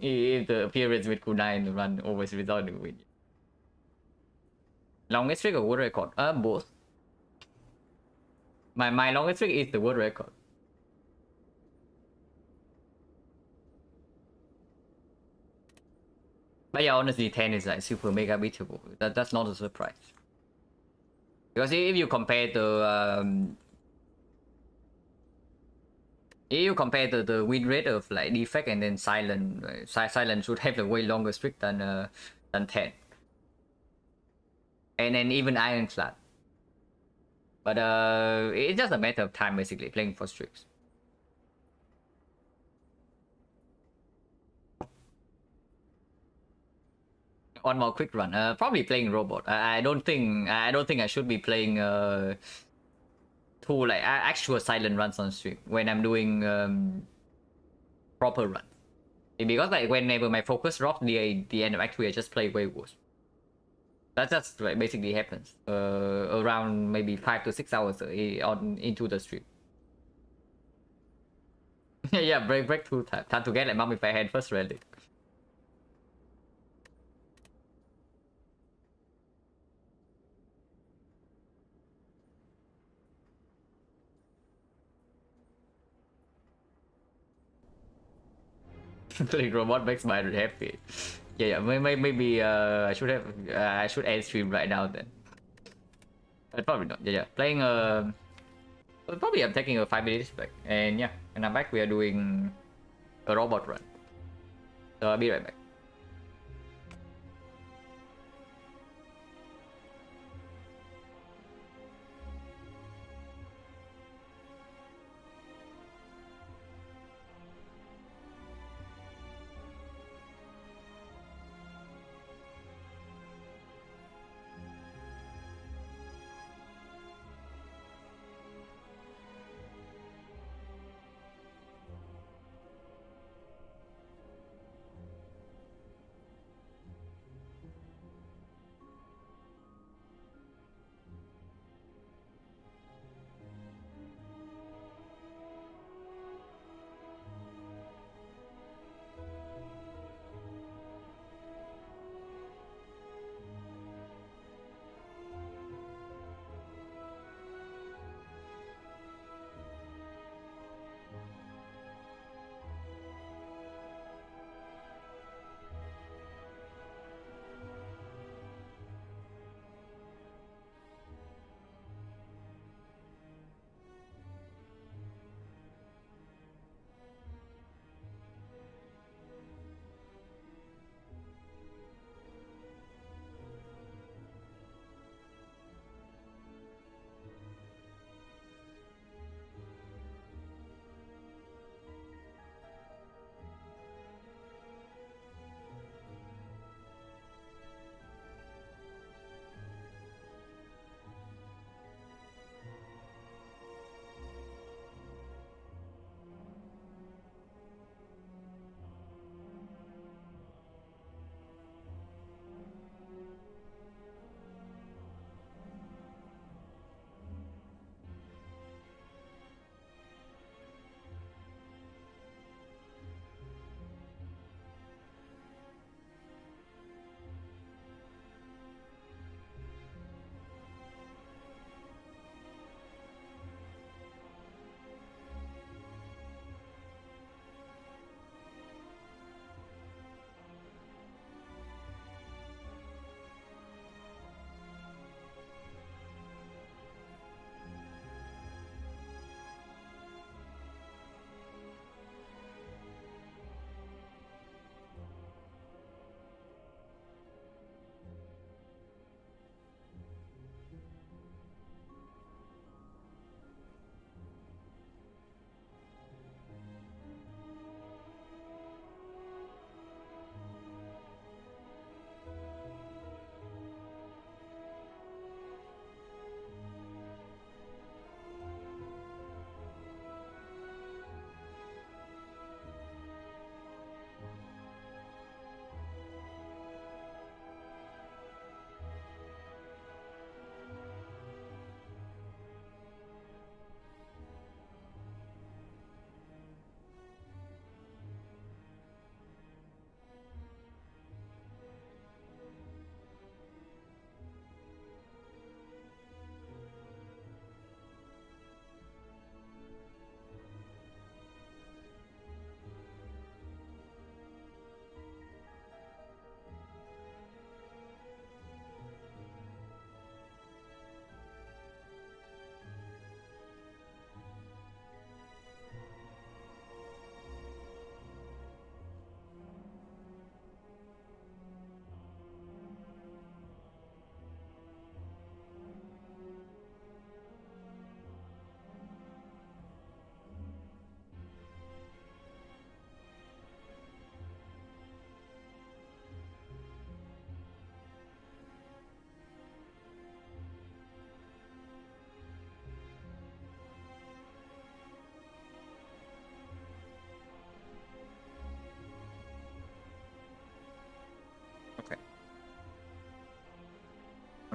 If the appearance with Kunai in the run always result in win. Longest streak or world record? Both. My longest streak is the world record. But yeah, honestly, 10 is like super mega beatable. That's not a surprise. Because if you compare the If you compare the win rate of like defect and then silent, silent should have a way longer streak than 10. And then even ironclad. But it's just a matter of time basically playing for streaks. One more quick run. Probably playing robot. I don't think I should be playing two like actual silent runs on stream when I'm doing proper run. Because like whenever my focus drops the end of Act 3, I just play Waywolves. That just like basically happens around maybe 5 to 6 hours on into the stream. Yeah, breakthrough time to get like Mummify Hand first relic. Playing robot makes my happy. Yeah, maybe I should have I should end stream right now then. But probably not. Yeah. Playing probably I'm taking a 5 minutes back, and yeah, when I'm back we are doing a robot run. So I'll be right back.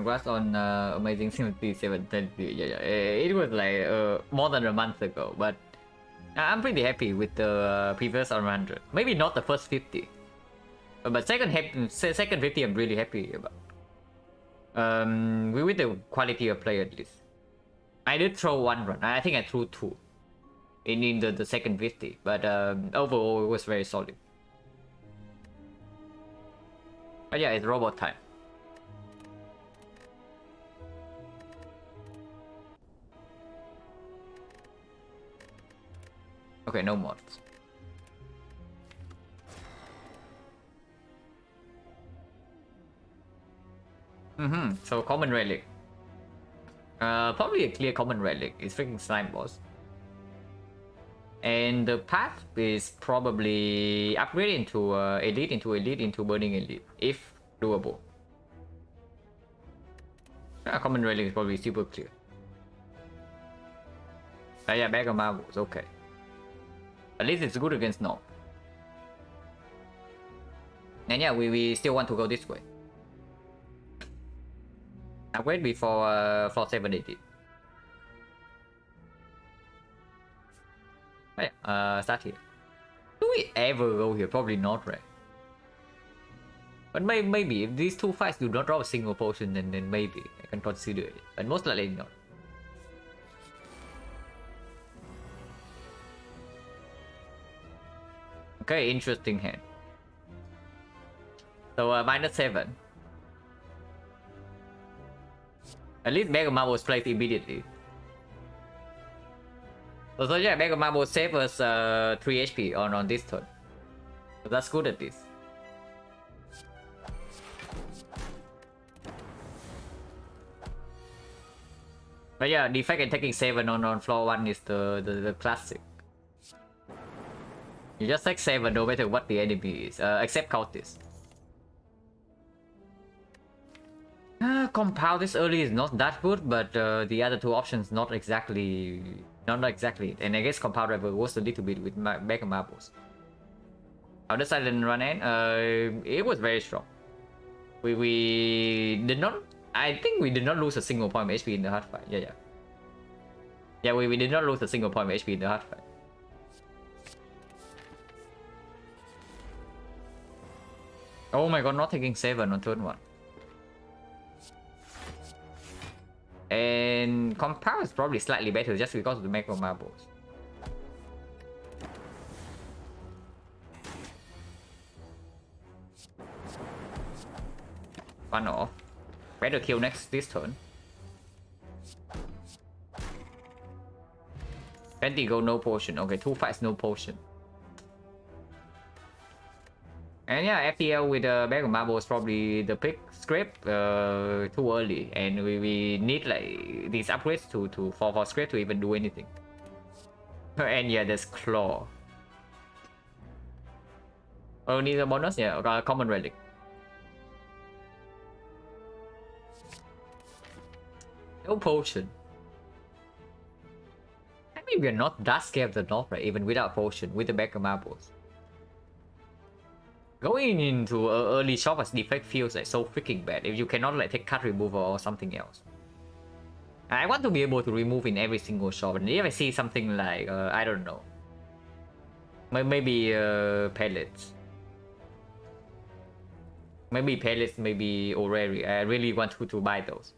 Congrats on amazing 77. Yeah. It was like more than a month ago, but I'm pretty happy with the previous 100. Maybe not the first 50, but second 50 I'm really happy about. With the quality of play at least. I did throw one run. I think I threw two in the second 50, but overall it was very solid. But yeah, it's robot time. Okay, no mods. So common relic. Probably a clear common relic. It's freaking slime boss. And the path is probably upgrade into elite into burning elite if doable. Common relic is probably super clear. Yeah, bag of marbles, okay. At least it's good against Nob. And yeah, we still want to go this way. Upgrade before floor 780. Start here. Do we ever go here? Probably not, right? But maybe if these two fights do not drop a single potion, then maybe I can consider it. But most likely not. Okay, interesting hand. So -7. At least Mega Marble plays immediately. So yeah, Mega Marble save us 3 HP on this turn. So that's good at least. But yeah, the fact that taking 7 on floor 1 is the classic. You just take 7 no matter what the enemy is, except Cultist. Compound this early is not that good, but the other two options not exactly. And I guess Compound Rival was a little bit with Mega Marbles. How the Silent run in? It was very strong. We did not. I think we did not lose a single point of HP in the hard fight. Yeah, we did not lose a single point of HP in the hard fight. Oh my god, not taking 7 on turn 1. And Compound is probably slightly better just because of the Mega Marbles. One off. Better kill this turn. 20 go no potion. Okay, 2 fights no potion. And yeah, FTL with Mega Marble is probably the pick script too early, and we need like these upgrades for script to even do anything. And yeah, there's Claw. Oh, need a bonus? Yeah, common relic. No potion. I mean, we're not that scared of the North, right? Even without potion, with the Mega Marbles. Going into early shop as defect feels like so freaking bad if you cannot like take cut removal or something else. I want to be able to remove in every single shop, and if I see something like I don't know, maybe pellets, maybe Orrery. I really want to buy those.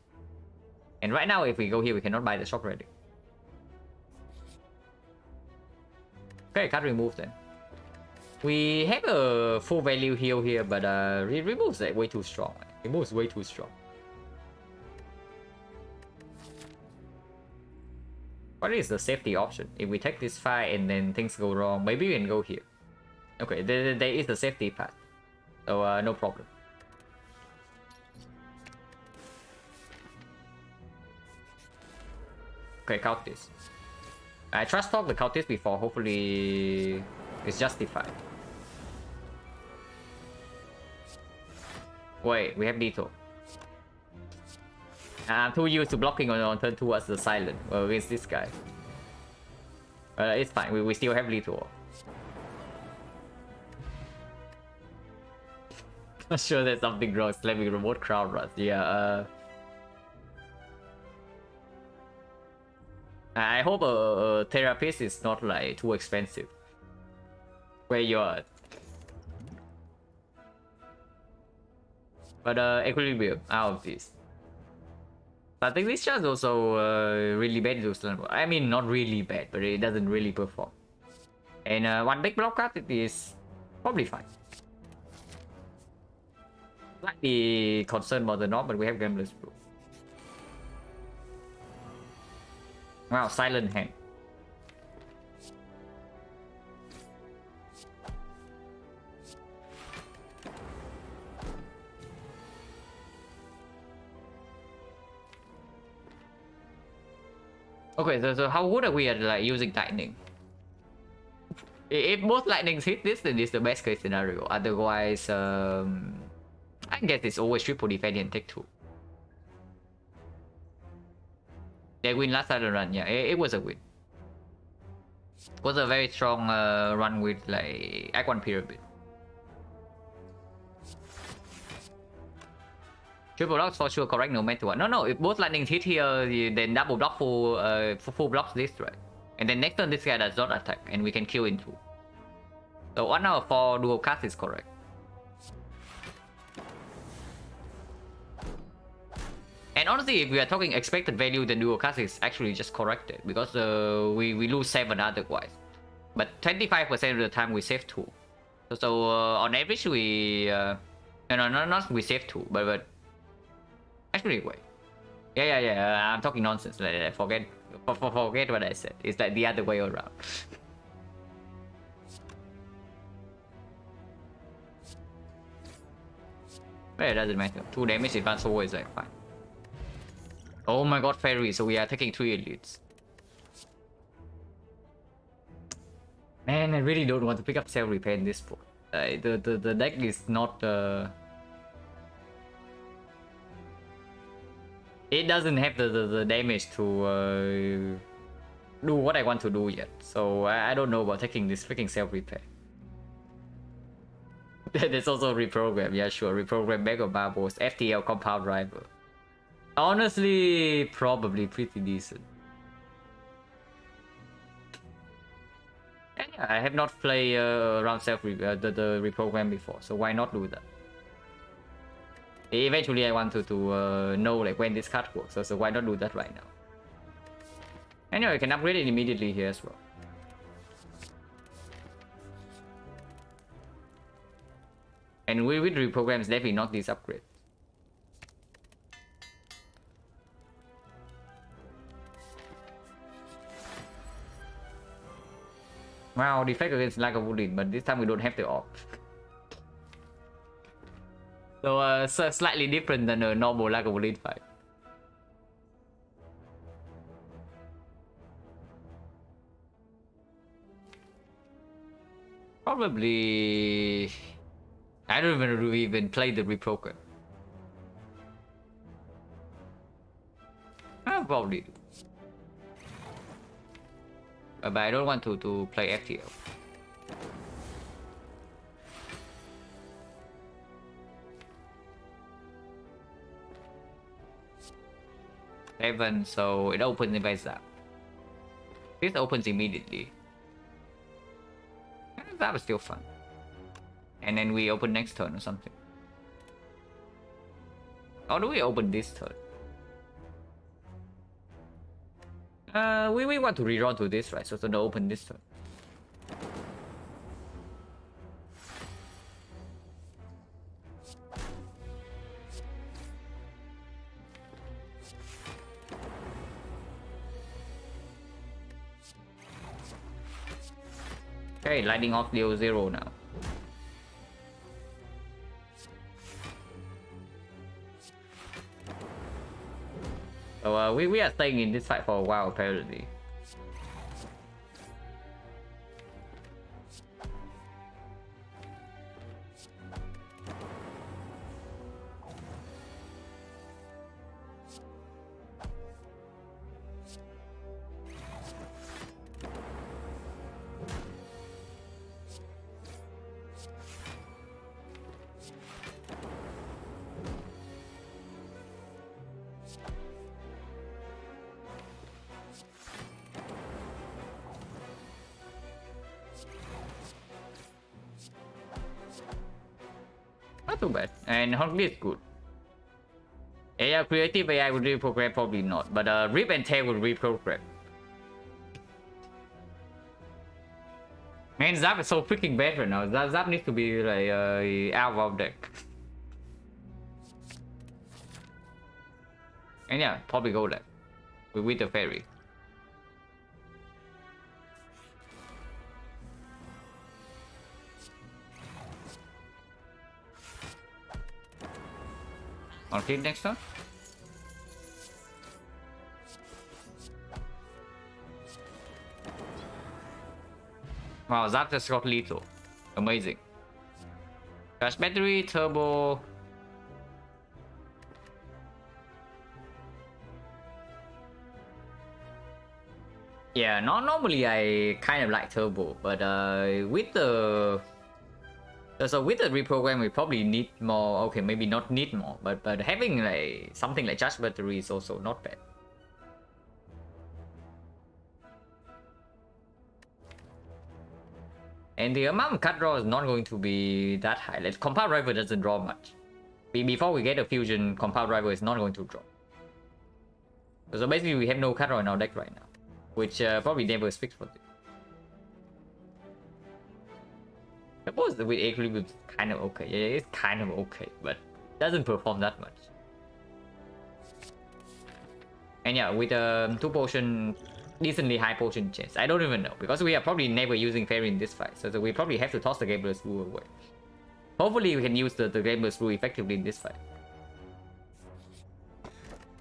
And right now, if we go here, we cannot buy the shop ready. Okay, cut remove then. We have a full value heal here, but it removes like way too strong. It moves way too strong. What is the safety option? If we take this fight and then things go wrong, maybe we can go here. Okay, there is the safety path. So no problem. Okay, Cultist. I trust talk the Cultist before, hopefully it's justified. Wait, we have Dito. I'm too used to blocking on turn 2 as the Silent against this guy. It's fine, we still have Lethal. Not sure there's something wrong. Slamming remote crowd rush. Yeah, I hope a therapist is not like too expensive. Where you're at. But equilibrium out of this. But I think this chart is also really bad to Slender. I mean, not really bad, but it doesn't really perform. And one big block card, it is probably fine. Slightly concerned about the knob, but we have Gambler's Brew. Wow, Silent Hand. Okay, so how good are we at like using lightning? If both lightnings hit this, then it's the best case scenario. Otherwise, I guess it's always triple defense and take 2. They win last silent run, yeah, it was a win. It was a very strong run with like Act 1 Pyramid. Triple blocks for sure correct no matter what. No, if both lightnings hit here, then double block full blocks this, right? And then next turn this guy does not attack, and we can kill in 2. So 1 out of 4 dual cast is correct. And honestly, if we are talking expected value, then dual cast is actually just corrected, because we lose 7 otherwise. But 25% of the time we save 2. So on average we no, not we save 2, but actually wait. Yeah, I'm talking nonsense. Forget what I said. It's like the other way around. But it doesn't matter. 2 damage advance forward is like fine. Oh my god, fairy, so we are taking 3 elites. Man, I really don't want to pick up self-repair in this book. The deck is not it doesn't have the damage to do what I want to do yet. So I don't know about taking this freaking self-repair. There's also reprogram, yeah sure, reprogram Mega Marbles, FTL Compound Rival. Honestly, probably pretty decent. And yeah, I have not played around the reprogram before, so why not do that? Eventually I want to know like when this card works, so why not do that right now? Anyway, I can upgrade it immediately here as well. And with reprograms, definitely not this upgrade. Wow, defect against lack of woodin, but this time we don't have the orb. So slightly different than a normal lack of woodin fight. Probably I don't even play the reprogram. I'll probably do. But I don't want to play FTL. Seven, so it opens if I zap. This opens immediately. That was still fun. And then we open next turn or something. Or do we open this turn? We want to reroll to this, right? So to open this turn. Okay, lighting off Leo 0 now. So we are staying in this fight for a while apparently. not too bad. And Hungry is good. AI creative AI would reprogram, probably not. But Rip and Tail would reprogram. Man, Zap is so freaking bad right now. Zap needs to be like out of deck. And yeah, probably go like with the fairy. On hit next turn. Wow, Zap just got lethal. Amazing. Flash battery, turbo. Yeah, normally I kind of like turbo, but with the with the reprogram we probably need more. Okay, maybe not need more, but having like something like charge battery is also not bad. And the amount of cut draw is not going to be that high. Like compound rival doesn't draw much. Before we get a fusion, compound rival is not going to draw. So basically we have no cut draw in our deck right now, which probably never is fixed for this. I suppose with equilibrium is kind of okay. Yeah, it's kind of okay, but doesn't perform that much. And yeah, with 2 potion, decently high potion chance. I don't even know, because we are probably never using fairy in this fight, so we probably have to toss the Gambler's Rule away. Hopefully we can use the Gambler's Rule effectively in this fight.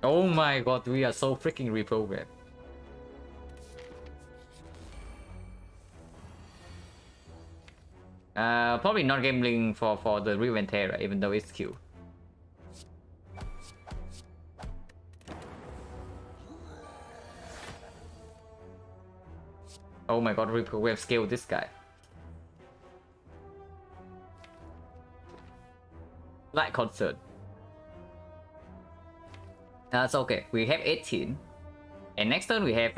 Oh my god, we are so freaking reprogrammed. Probably not gambling for the Reventera, even though it's Q. Oh my god, we have scaled this guy. Light concern. That's okay. We have 18. And next turn we have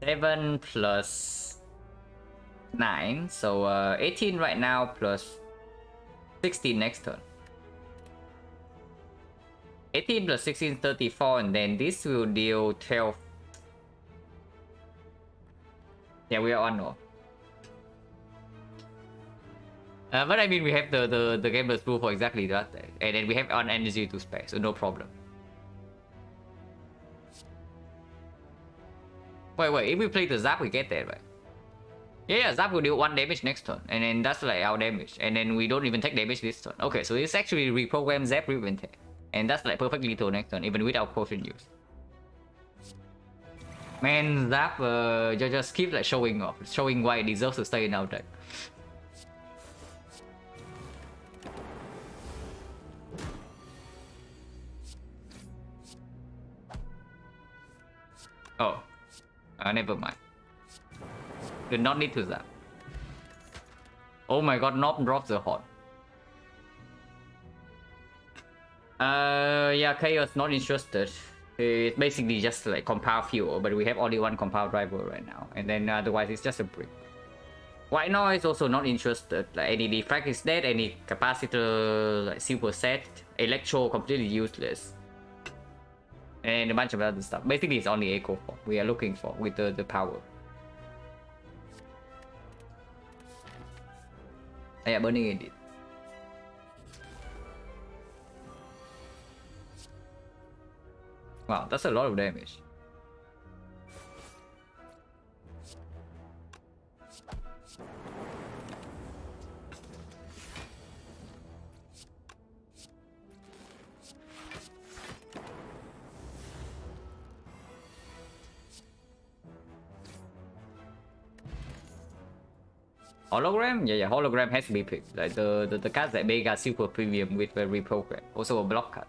7 plus 9. So 18 right now plus 16 next turn. 18 plus 16 is 34, and then this will deal 12. Yeah, we are on no. But I mean, we have the Gambler's Rule for exactly that, and then we have on energy to spare, so no problem. Wait, if we play the Zap, we get that, right? Yeah, Zap will deal 1 damage next turn, and then that's like our damage, and then we don't even take damage this turn. Okay, so it's actually reprogram Zap Revente, and that's like perfectly lethal next turn, even without potion use. Man, Zap just keep like showing off, showing why it deserves to stay in our deck. Oh, never mind. Did not need to Zap. Oh my god, Nob drops the Horde. Yeah, Chaos not interested. It's basically just like compound fuel, but we have only 1 compound driver right now, and then otherwise it's just a brick. White Noise also not interested. Like any defrag is dead, any capacitor like super set, electro completely useless, and a bunch of other stuff. Basically, it's only Echo Form we are looking for with the power. Yeah, burning edit. Wow, that's a lot of damage. Hologram? Yeah, hologram has to be picked. Like the cards that make are super premium with the reprogram. Also a block card.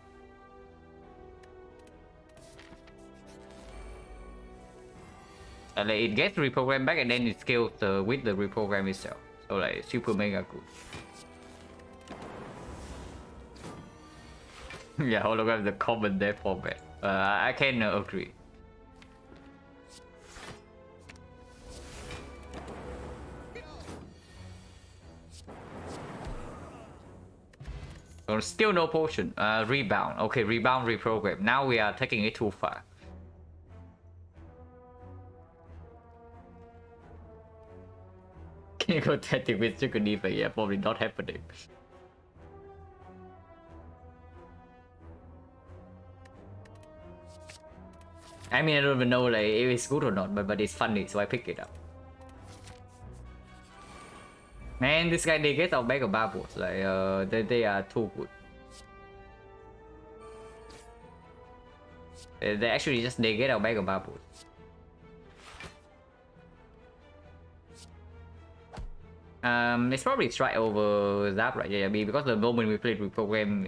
Like it gets reprogrammed back and then it scales with the reprogram itself. So like super mega good. Yeah, hologram is a common death format. I can agree. no, still no potion. Rebound. Okay, rebound, reprogram. Now we are taking it too far. Can you go tactic with Chicken Defense? Yeah, probably not happening. I mean, I don't even know like if it's good or not, but it's funny, so I pick it up. Man, this guy they get our bag of bubbles. Like they are too good. They actually just they get our bag of bubbles. It's probably strike over Zap, right? Yeah, because the moment we played with program,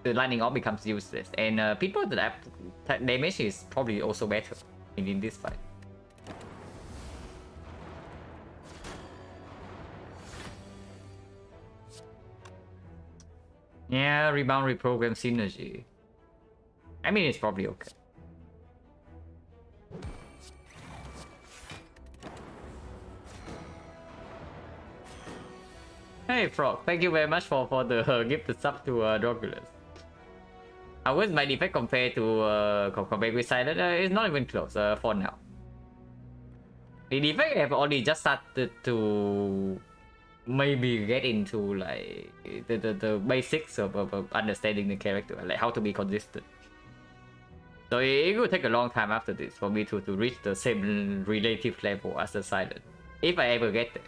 the lightning orb becomes useless, and people that have damage is probably also better in this fight. Yeah, rebound, reprogram, synergy. I mean, it's probably okay. Hey Frog, thank you very much for the gifted sub to Drogulus. How is my defect compared to compared with Silent? It's not even close for now. The defect have only just started to maybe get into like the basics of understanding the character, like how to be consistent. So it will take a long time after this for me to reach the same relative level as the Silent, if I ever get there.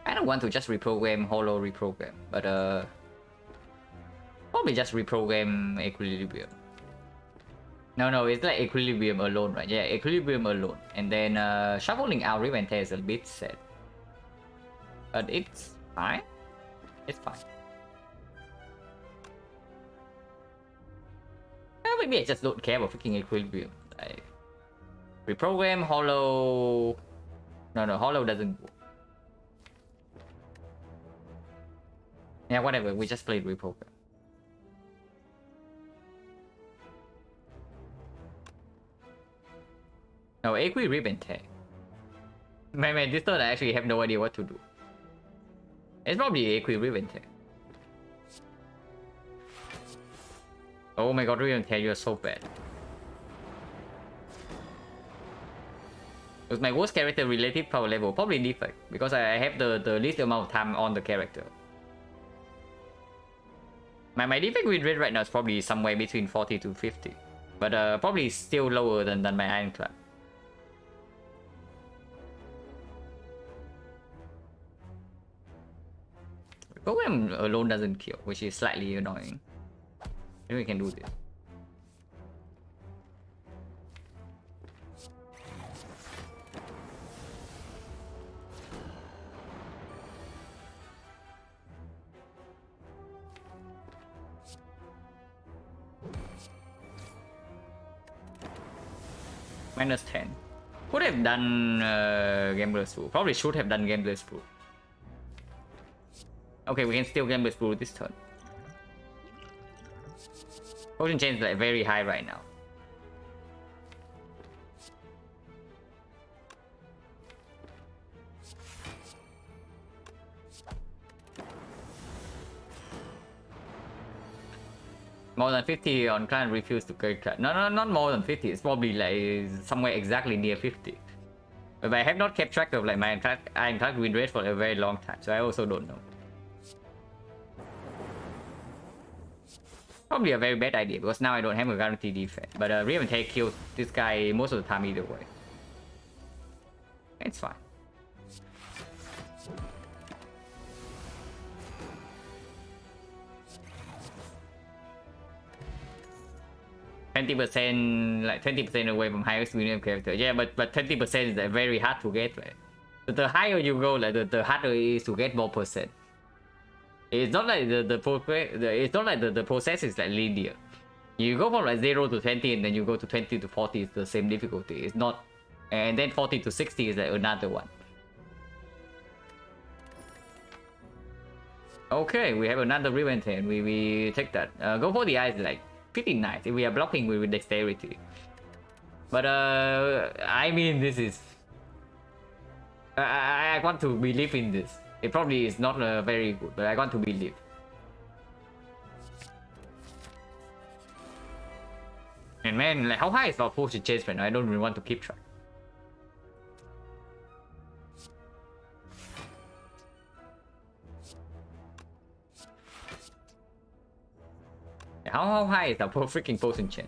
I don't want to just reprogram Hollow reprogram, but probably just reprogram Equilibrium. No, it's like Equilibrium alone, right? Yeah, Equilibrium alone. And then shuffling out Revente is a bit sad. But it's fine. It's fine. Maybe I just don't care about freaking Equilibrium. Like, reprogram Hollow... No, Hollow doesn't work. Yeah, whatever, we just played reprogram. No, Equi Ribbon Tag. Man, this turn I actually have no idea what to do. It's probably Equi Ribbon Tag. Oh my god, Ribbon Tag, you're so bad. With my worst character relative power level, probably defect, because I have the least amount of time on the character. My defect win rate right now is probably somewhere between 40 to 50, but probably still lower than my Ironclad. Program alone doesn't kill, which is slightly annoying. Maybe we can do this. Minus 10. Could have done Gambler's Pool. Probably should have done Gambler's Pool. Okay, we can still Gambler's Pool this turn. Potion chain is like very high right now. More than 50 on client refuse to credit card. No, not more than 50. It's probably like somewhere exactly near 50. But I have not kept track of like my entire win rate for a very long time, so I also don't know. Probably a very bad idea because now I don't have a guaranteed defense. But Riven Take kills this guy most of the time either way. It's fine. 20%, like 20% away from highest winning character. Yeah, but 20% is like very hard to get, right? The higher you go, like the harder it is to get more percent. It's not like the process is like linear. You go from like 0 to 20 and then you go to 20 to 40 is the same difficulty. It's not, and then 40 to 60 is like another one. Okay, we have another Riven and we take that. Go for the eyes, like pretty nice. If we are blocking with dexterity. But I mean, this is I want to believe in this. It probably is not very good, but I want to believe. And man, like, how high is our potion chase right now? I don't really want to keep track. How high is our freaking potion chance?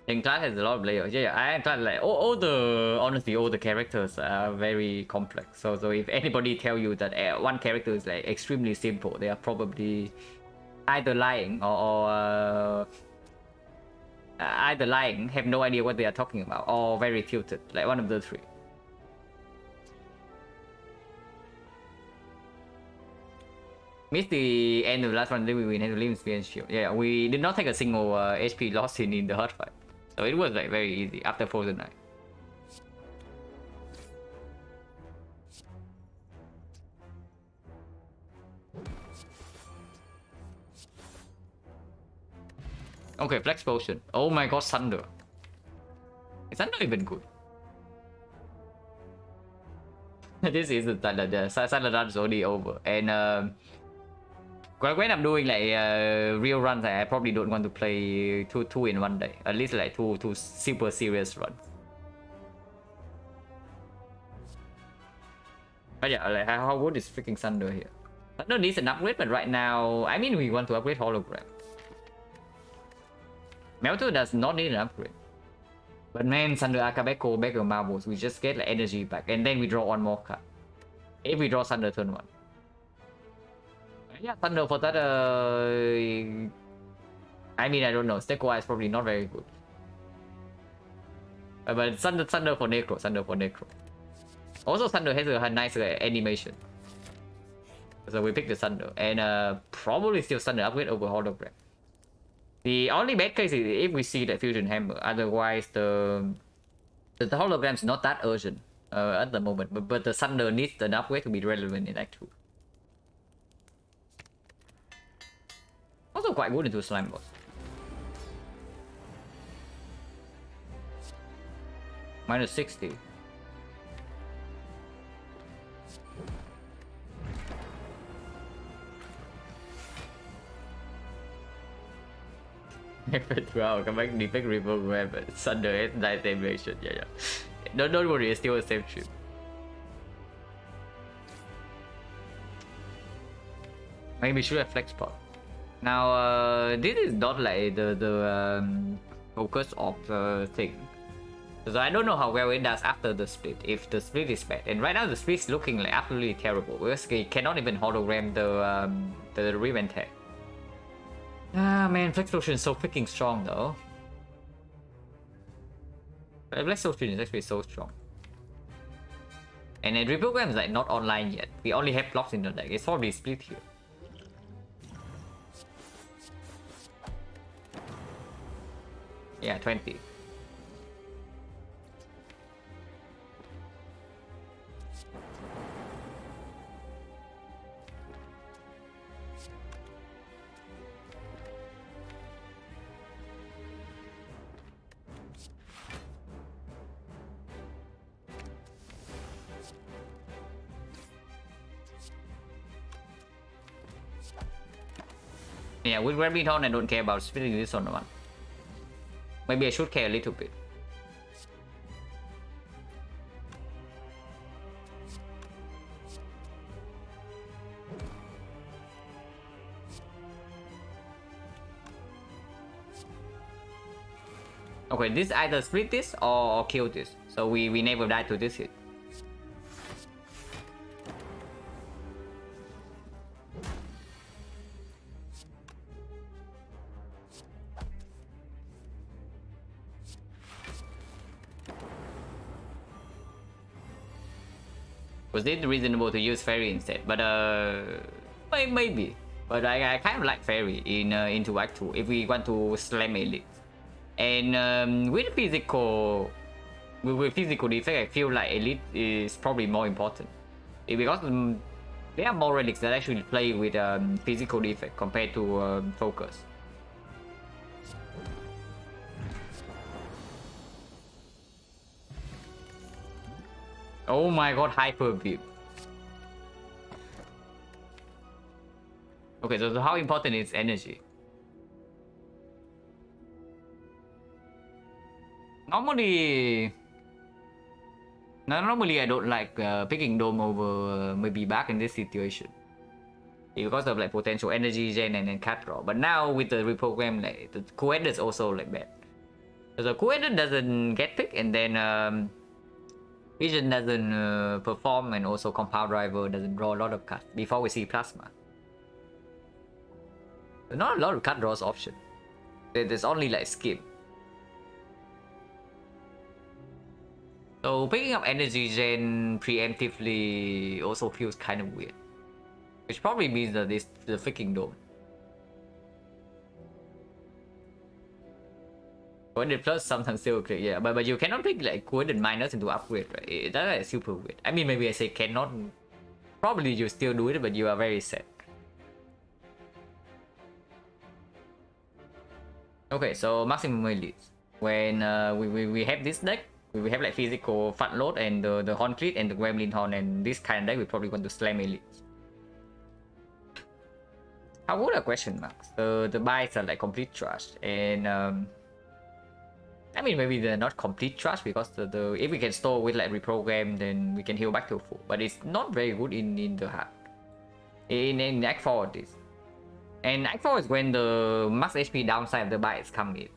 And class has a lot of layers. Yeah, I am class like all the honestly all the characters are very complex. So if anybody tell you that one character is like extremely simple, they are probably either lying or either lying, have no idea what they are talking about, or very tilted. Like one of the three. Missed the end of the last one, then we win, had to leave spear and shield. Yeah, we did not take a single HP loss in the hard fight. So it was like very easy after Frozen Knight. Okay, Flex Potion. Oh my god, Thunder. Is Thunder even good? This is the Thunder. The Thunder run is already over. And when I'm doing like real runs, I probably don't want to play two in one day. At least like two super serious runs. But yeah, like how good is freaking Thunder here? Thunder needs an upgrade, but right now, I mean, we want to upgrade Hologram. Melter does not need an upgrade. But man, Thunder Akabeko, Beggar Marbles, we just get like energy back, and then we draw one more card. If we draw Thunder turn 1. Yeah, Thunder for that, I mean, I don't know. Steko is probably not very good. But Thunder for Necro, Thunder for Necro. Also, Thunder has a nice animation. So we pick the Thunder. And probably still Thunder upgrade over Hologram. The only bad case is if we see the Fusion Hammer. Otherwise, the Hologram is not that urgent at the moment. But the Thunder needs an upgrade to be relevant in Act 2. Also quite good into Slime Boss. Minus 60. Wow, come back defect revoke weapon. Thunder has nice animation. Yeah. Don't worry, it's still a safe trip. Maybe should have flex pot. Now, this is not like the focus of the thing. So I don't know how well it does after the split, if the split is bad. And right now the split is looking like absolutely terrible. Because it cannot even hologram the Riven tag. Ah man, Flex Potion is so freaking strong though. Flex Potion is actually so strong. And then Reprogram is like not online yet. We only have blocks in the deck. It's probably split here. Yeah, 20. Yeah, with Graviton, I don't care about splitting this on one. Maybe I should care a little bit. Okay, this either split this or kill this. So we never die to this hit. Was it reasonable to use Fairy instead? But maybe. But I kind of like Fairy in into Act 2 if we want to slam Elite. And with physical defect, I feel like Elite is probably more important. Because there are more relics that actually play with physical defect compared to Focus. Oh my god, hyper beam. Okay, so how important is energy? Normally, normally I don't like picking Dome over maybe back in this situation because of like potential energy gen and then cat draw. But now with the reprogram, like the Coed is also like bad. So the Coed doesn't get picked, and then Vision doesn't perform, and also Compound Driver doesn't draw a lot of cards before we see Plasma. There's not a lot of card draws option. There's only like skip. So picking up energy gen preemptively also feels kind of weird. Which probably means that this the freaking Dome. Coordinate plus sometimes still okay, yeah, but you cannot pick like coordinate minus into upgrade, right? That's like super weird. I mean, maybe I say cannot. Probably you still do it, but you are very sad. Okay, so maximum elites. When we have this deck, we have like physical front load and the Horn Cleat and the Gremlin Horn, and this kind of deck we probably want to slam elites. How good are question marks? The buys are like complete trash, and I mean maybe they're not complete trash because the if we can store with like reprogram, then we can heal back to full. But it's not very good in the hard. In Act 4 it is. And Act 4 is when the max HP downside of the bites come in.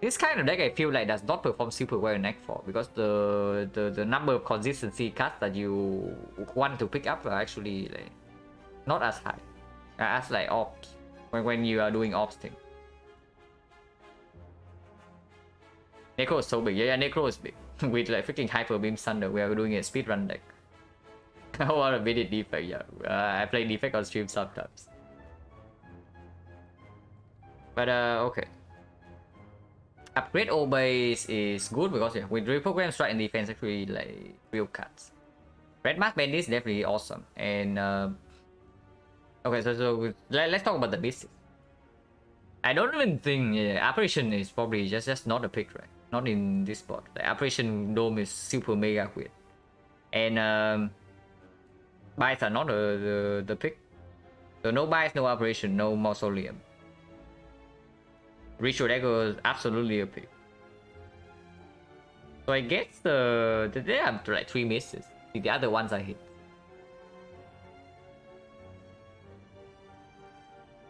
This kind of deck I feel like does not perform super well in Act 4 because the number of consistency cards that you want to pick up are actually like not as high as like ops when you are doing ops thing. Necro is so big, yeah, Necro is big. With like freaking Hyper Beam Thunder, we are doing a speedrun deck. I want to beat it defect, yeah. I play defect on stream sometimes. But okay. Upgrade O-Base is good because yeah, with reprogram strike and defense actually like real cuts. Red Mask Bandit is definitely awesome. And okay, so let's talk about the business. I don't even think Operation is probably just not a pick, right? Not in this spot. The Operation Dome is super mega weird. And buys are not the pick. So no buys, no Operation, no Mausoleum. Ritual Dagger is absolutely a pick. So I guess they have like 3 misses. The other ones I hit.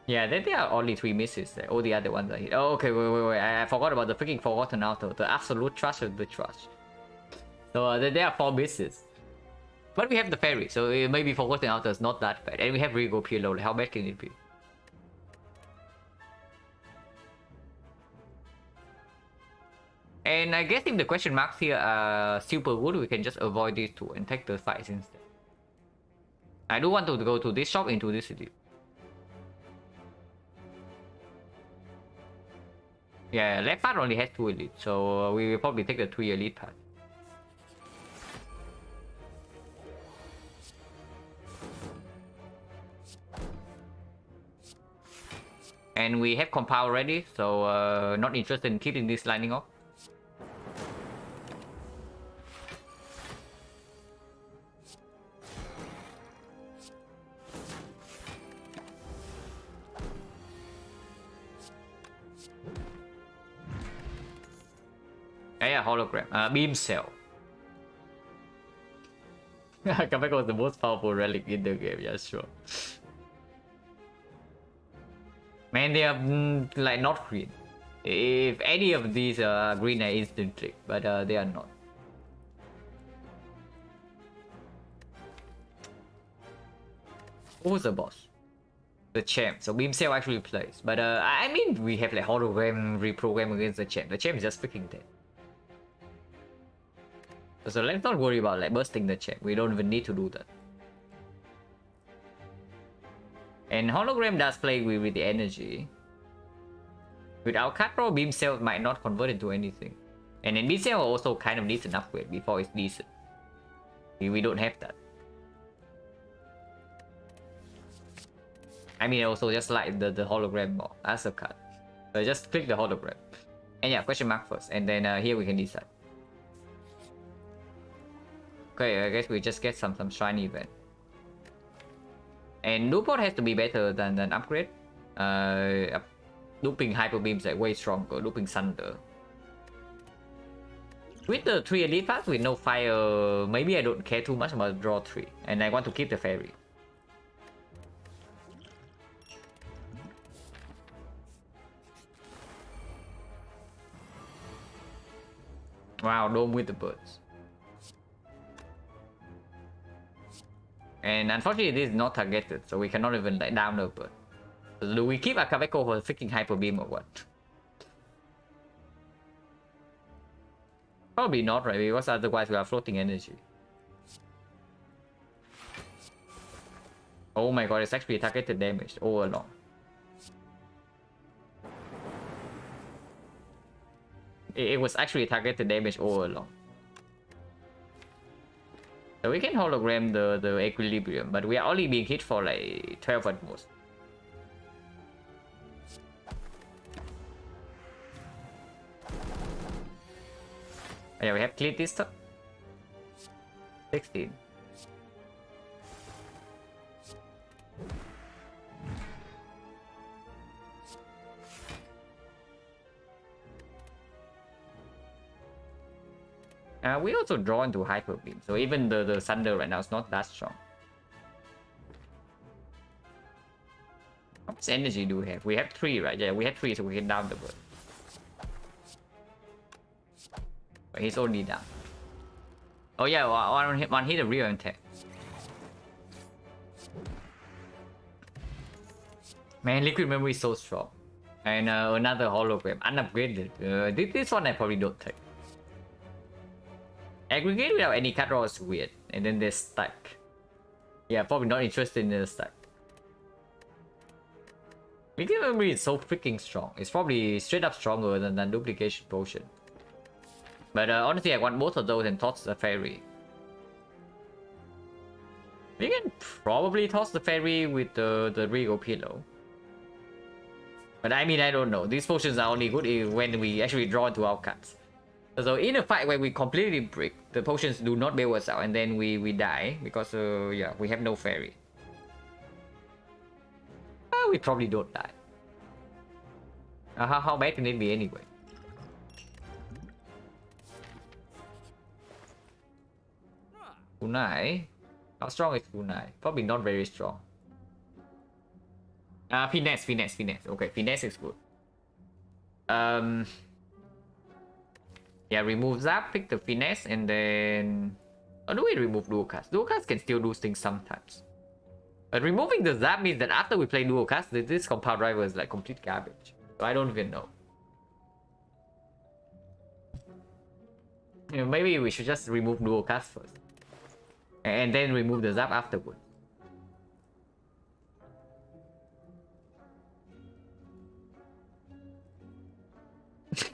Yeah, there are only 3 misses there. All the other ones I hit. Oh, okay, wait. I forgot about the freaking Forgotten Auto. The absolute trash of the trash. So there are 4 misses. But we have the Fairy, so maybe Forgotten Auto is not that bad. And we have Rigo Pillow. How bad can it be? And I guess if the question marks here are super good, we can just avoid these 2 and take the fights instead. I do want to go to this shop into this city. Yeah, left part only has 2 elite, so we will probably take the 3 elite part. And we have Compile ready, so not interested in keeping this lining up. Yeah, hologram. Beam Cell. Comeback was the most powerful relic in the game, yeah, sure. Man, they are like not green. If any of these are green, I instant click, but they are not. Who's the boss? The champ. So Beam Cell actually plays, but I mean we have like hologram reprogram against the champ. The champ is just freaking dead. So let's not worry about like bursting the champ. We don't even need to do that. And hologram does play with the energy. Without Cutthroat, Beam Cell might not convert into anything. And then Beam Cell also kind of needs an upgrade before it's decent. We don't have that. I mean, also just like the hologram more as a card. So just click the hologram. And yeah, question mark first. And then here we can decide. Okay, I guess we just get some shiny event. And Newport has to be better than upgrade. Looping Hyper Beam is like way stronger. Looping Thunder. With the 3 elite pass with no fire, maybe I don't care too much about draw 3. And I want to keep the fairy. Wow, Dome with the birds. And unfortunately this is not targeted, so we cannot even like down the bird. Do we keep Akaveko for freaking Hyper Beam or what? Probably not, right? Because otherwise we are floating energy. Oh my god, it's actually targeted damage all along. It was actually targeted damage all along. So we can hologram the equilibrium, but we are only being hit for like 12 at most. Yeah, we have cleared this stuff. 16. We also draw into Hyper Beam, so even the Thunder right now is not that strong. How much energy do we have? We have 3, right? Yeah, we have 3, so we can down the bird. But he's only down. Oh yeah, one hit a real attack. Man, Liquid Memory is so strong. And another hologram, unupgraded. This one I probably don't take. Aggregate without any cut draw is weird. And then there's stack. Yeah, probably not interested in the stack. Liquid Memory is so freaking strong. It's probably straight up stronger than Duplication Potion. But honestly, I want both of those and toss the fairy. We can probably toss the fairy with the Regal Pillow. But I mean, I don't know. These potions are only good when we actually draw into our cards. So in a fight where we completely break, the potions do not bail us out and then we die because yeah, we have no fairy. We probably don't die. How bad can it be anyway? Kunai? How strong is Kunai? Probably not very strong. Finesse. Okay, finesse is good. Yeah, remove Zap, pick the finesse, and then... Or do we remove Dual Cast? Dual Cast can still do things sometimes. But removing the Zap means that after we play Dual Cast, this Compound Driver is like complete garbage. So I don't even know. You know, maybe we should just remove Dual Cast first. And then remove the Zap afterward.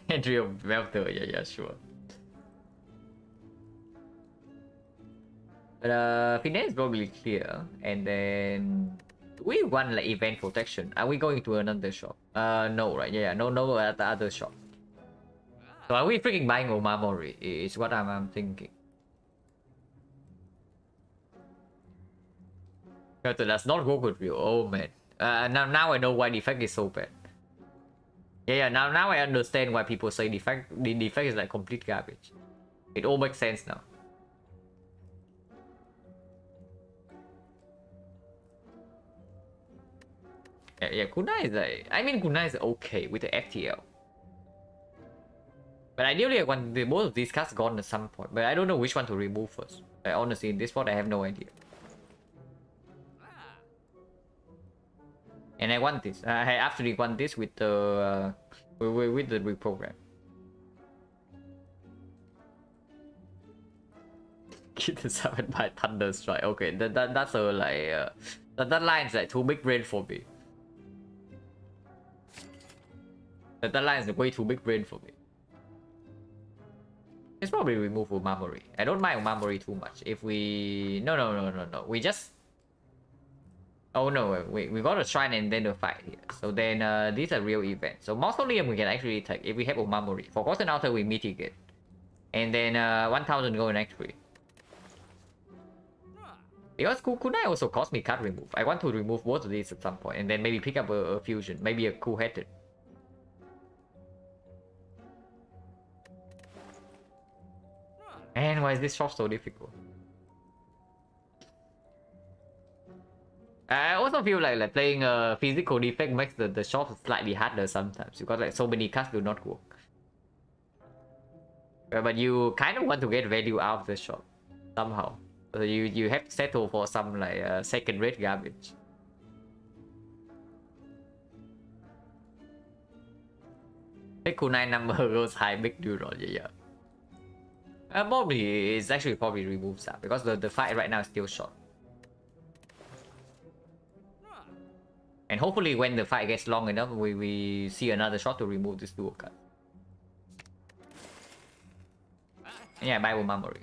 Entry of Melter, yeah, sure. But finesse is probably clear. And then we want like event protection. Are we going to another shop? No, right? Yeah, no at the other shop. So are we freaking buying Omamori? Is what I'm thinking. That's not go good view. Oh man. Now I know why the effect is so bad. Yeah, now I understand why people say the effect is like complete garbage. It all makes sense now. Yeah, Kunai is like... I mean, Kunai is okay with the FTL. But ideally, I want both of these cards gone at some point. But I don't know which one to remove first. Honestly, in this spot, I have no idea. And I want this. I actually want this with the reprogram. Get the 7 by Thunder Strike. Okay, that's a like that line's like too big brain for me. That line is way too big brain for me. It's probably remove Omamori. I don't mind Omamori too much. If we... No. We just... Oh no, we got a shrine and then the fight here. So then these are real events. So Mausoleum we can actually take if we have Omamori. Forgotten Altar we mitigate. And then 1000 gold next week. Because Kunai also cost me card remove. I want to remove both of these at some point and then maybe pick up a fusion, maybe a cool-headed. And why is this shop so difficult? I also feel like playing a physical defect makes the shop slightly harder sometimes because like so many cards do not work. But you kind of want to get value out of the shop somehow. So you have to settle for some like second-rate garbage. The kunai number goes high, big deal, yeah. Probably it's actually probably removes that because the fight right now is still short. And hopefully when the fight gets long enough, we see another shot to remove this dual card. Yeah, buy with memory.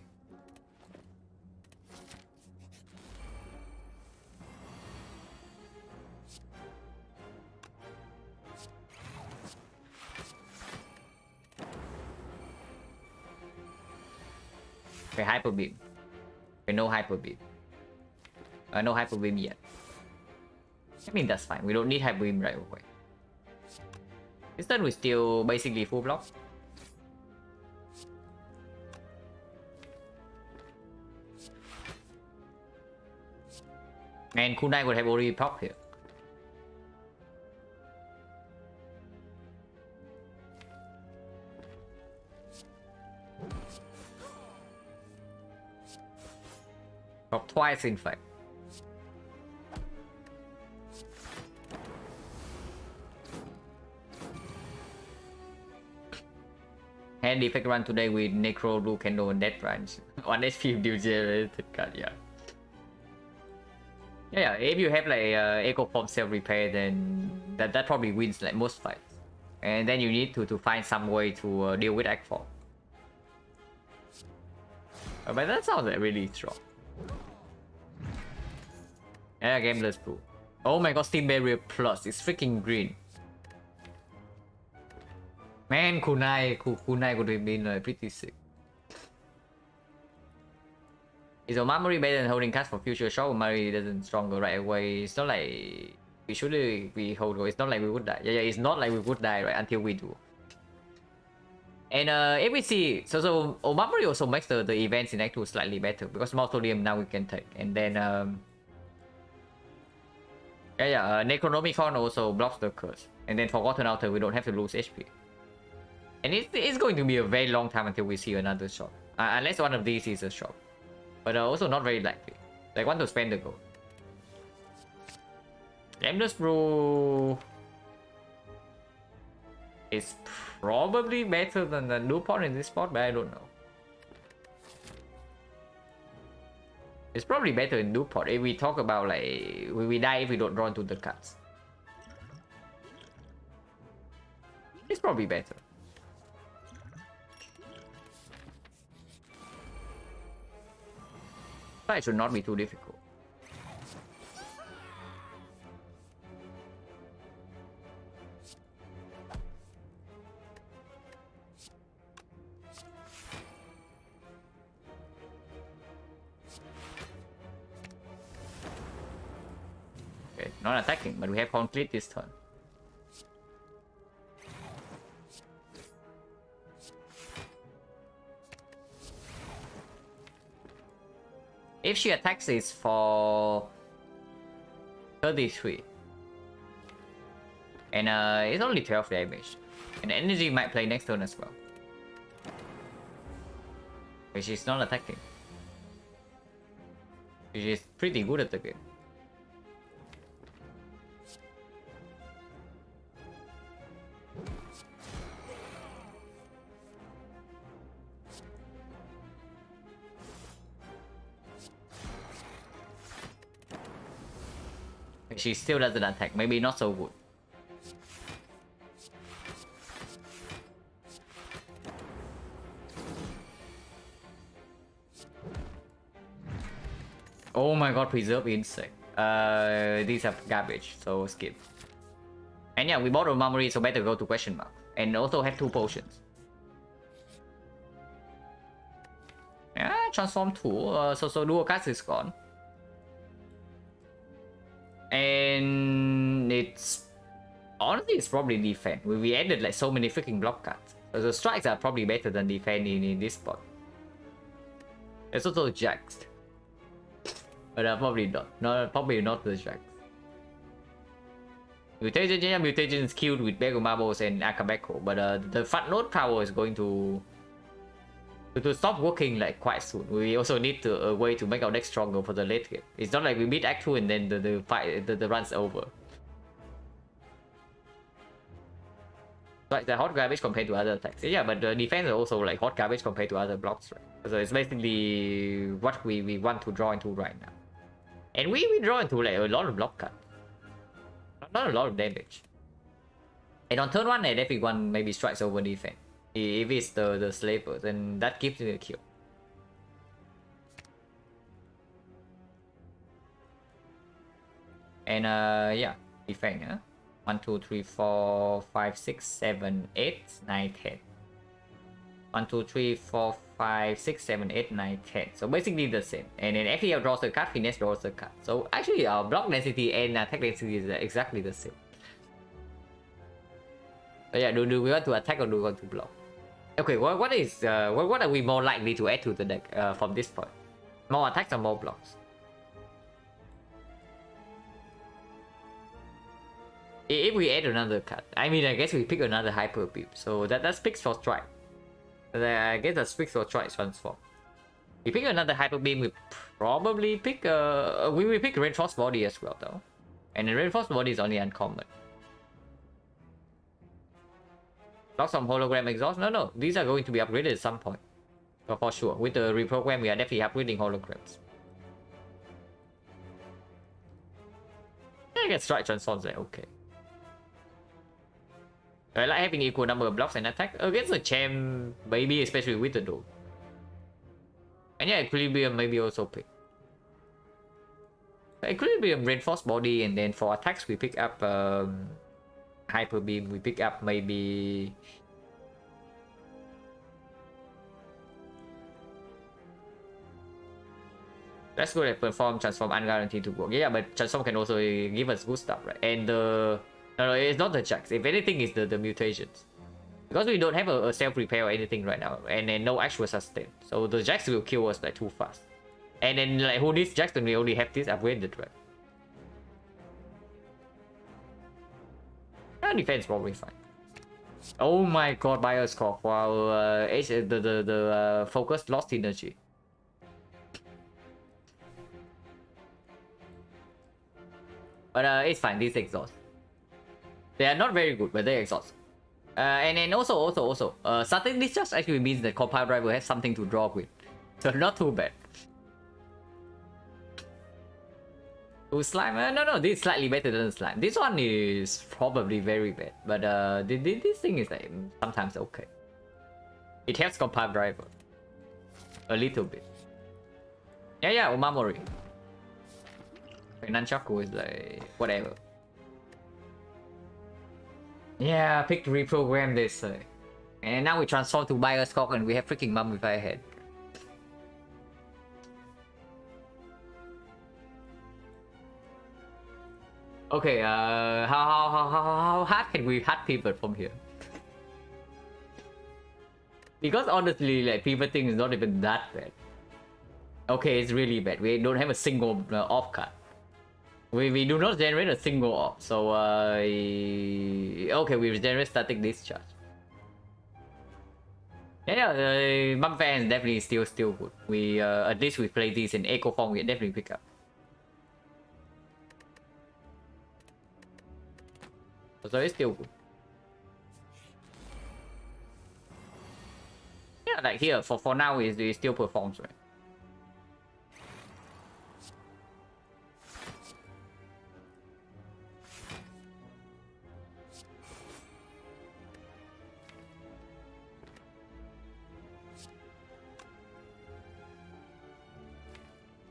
Okay, hyper beam. Okay, no hyper beam. No hyper beam yet. I mean that's fine. We don't need hyper beam right away. This turn we still basically full block. And Kunai would have already popped here. Pop twice in fact. Hand defect run today with Necro, Blue Candle, and Death Branch. 1 HP dual generated card, yeah. Yeah, if you have like Echo Form Self Repair, then that probably wins like most fights. And then you need to find some way to deal with Act Form. But that sounds like really strong. Yeah, Gameless Blue. Oh my god, Steam Barrier Plus. It's freaking green. Man, Kunai could have been pretty sick. Is Omamori better than holding cards for future shot? Omamori doesn't stronger right away. It's not like we should be hold. It's not like we would die. Yeah, it's not like we would die right until we do. And if we see, so Omamori also makes the events in Act 2 slightly better because Mausoleum now we can take. And then Necronomicon also blocks the curse. And then Forgotten Altar we don't have to lose HP. And it's going to be a very long time until we see another shot. Unless one of these is a shot. But also not very likely. Like want to spend the gold. Endless Brew is probably better than the Newport in this spot, but I don't know. It's probably better in Newport if we talk about like we die if we don't draw into the cards. It's probably better. But it should not be too difficult. Okay, not attacking, but we have complete this turn. If she attacks it's for 33. And it's only 12 damage. And energy might play next turn as well. But she's not attacking. She's pretty good at the game. She still doesn't attack, maybe not so good. Oh my god, preserve insect. These are garbage, so skip. And yeah, we bought a memory, so better go to question mark. And also have 2 potions. Yeah, transform 2, so dual cast is gone. It's honestly, it's probably defense. We added like so many freaking block cards. So the strikes are probably better than defense in this spot. It's also jacks, but probably not. No, probably not the jacks. Mutation is killed with Bego Marbles and Akabeko, but the fat node power is going to stop working like quite soon. We also need a way to make our deck stronger for the late game. It's not like we beat Act 2 and then the fight the run's over. Like the hot garbage compared to other attacks. Yeah, but the defense is also like hot garbage compared to other blocks, right? So it's basically what we want to draw into right now. And we draw into like a lot of block cards. Not a lot of damage. And on turn 1, everyone maybe strikes over defense. If it's the slaver, then that gives me a kill. And yeah, defense, huh? 1, 2, 3, 4, 5, 6, 7, 8, 9, 10. 1, 2, 3, 4, 5, 6, 7, 8, 9, 10. So basically the same. And then FPL draws the card, Finesse draws the card. So actually our block density and attack density is exactly the same. But yeah, do we want to attack or do we want to block? Okay, what are we more likely to add to the deck from this point? More attacks or more blocks? If we add another card, I mean, I guess we pick another Hyper Beam. So that speaks for strike. I guess that speaks for strike transform. We pick another Hyper Beam, we probably pick we will pick Reinforced Body as well though. And the Reinforced Body is only uncommon. Block some Hologram Exhaust? No, these are going to be upgraded at some point. For sure. With the reprogram, we are definitely upgrading holograms. I guess strike transforms are okay. I like having equal number of blocks and attack against a champ, maybe especially with the dome. And yeah, Equilibrium maybe also pick. Equilibrium, Reinforced Body, and then for attacks we pick up Hyper Beam, we pick up maybe... Let's go and perform transform unguaranteed to work. Yeah, but transform can also give us good stuff, right? And the... No, it's not the jacks. If anything, it's the mutations. Because we don't have a self-repair or anything right now, and then no actual sustain. So the jacks will kill us like too fast. And then like who needs jacks when we only have this upgraded, right? And defense probably fine. Oh my god, Bioscope. Wow, the focus lost energy. But it's fine, these exhaust. They are not very good, but they exhaust. And then also, starting this just actually means that Compile Driver has something to draw with. So not too bad. Ooh, Slime? No, this is slightly better than Slime. This one is probably very bad. But this thing is like sometimes okay. It helps Compile Driver. A little bit. Yeah, Omamori. Nunchaku is like, whatever. Yeah, pick reprogram this. And now we transform to Bioscope and we have freaking Mummify Head. Okay, how hard can we hard pivot from here? Because honestly, like pivoting is not even that bad. Okay, it's really bad. We don't have a single off card. We do not generate a single off, so okay, we generate static discharge. Yeah, Mummify is definitely still good. We at least we play these in echo form, we definitely pick up. So it's still good. Yeah, like here for now it still performs, right?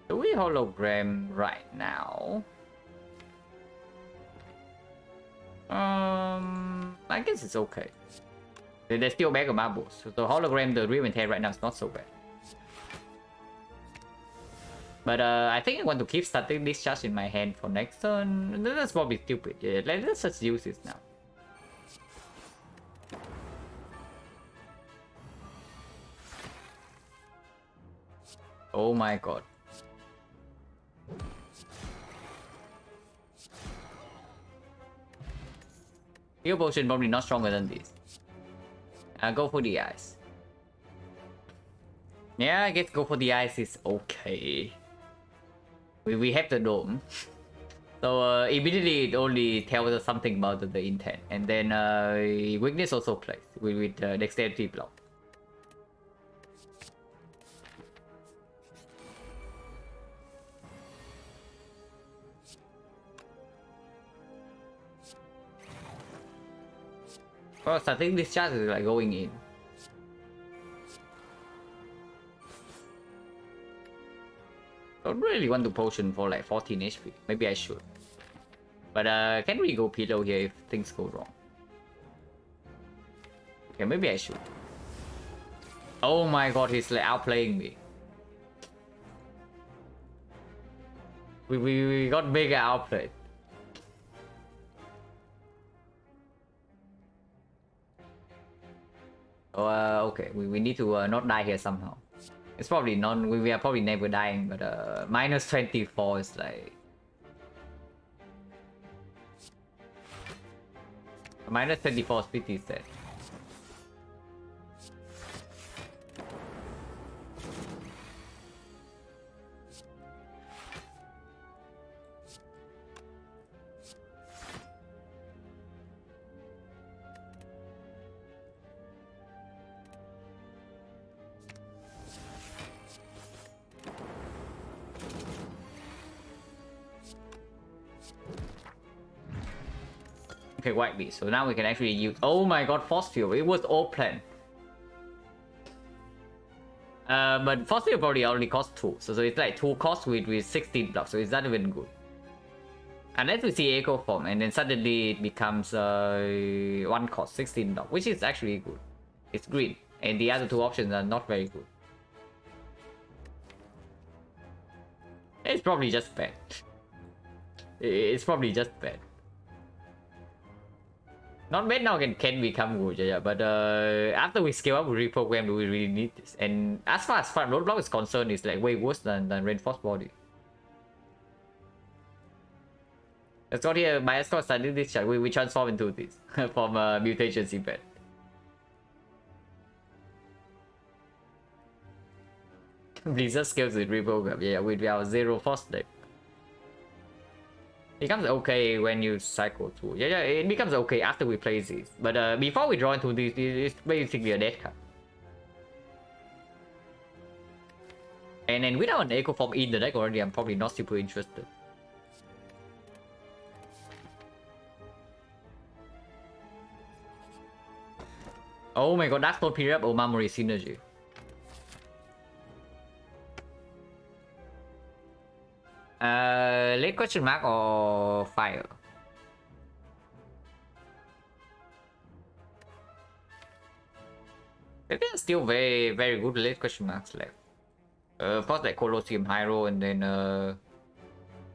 Do we hologram right now? I guess it's okay. There's still Mega Marbles. So the hologram, the real intent right now is not so bad. But I think I want to keep starting this charge in my hand for next turn. That's probably stupid. Yeah, let's just use this now. Oh my god. Heal potion probably not stronger than this. Go for the ice. Yeah, I guess go for the ice is okay. We have the dome. So immediately it only tells us something about the intent. And then weakness also plays with dexterity block. Well, starting this charge is like going in. I don't really want to potion for like 14 HP. Maybe I should. But can we go pillow here if things go wrong? Okay, maybe I should. Oh my god, he's like outplaying me. We got mega outplayed. Oh, okay, we need to not die here somehow. It's probably not, we are probably never dying, but minus 24 is like... Minus 24 is pretty sad. Okay, white beast. So now we can actually use... Oh my god, force field. It was all planned. But force field probably only costs 2. So it's like 2 costs with 16 blocks. So it's not even good. Unless we see echo form and then suddenly it becomes 1 cost, 16 blocks. Which is actually good. It's green. And the other 2 options are not very good. It's probably just bad. It's probably just bad. Not bad now can become good, yeah, but after we scale up, we reprogram, do we really need this? And as far as roadblock is concerned, it's like way worse than reinforced body. Let's go here, my escort started this shot, we transform into this from mutations event. Blizzard scales with reprogram, yeah, with our 0 force deck. It becomes okay when you cycle through. Yeah, it becomes okay after we play this. But before we draw into this, it's basically a dead card. And then without an echo form in the deck already, I'm probably not super interested. Oh my god, that's for period of memory synergy. Late question mark or fire? Maybe there's still very good late question marks left. Of course, like Colosseum, Hyro, and then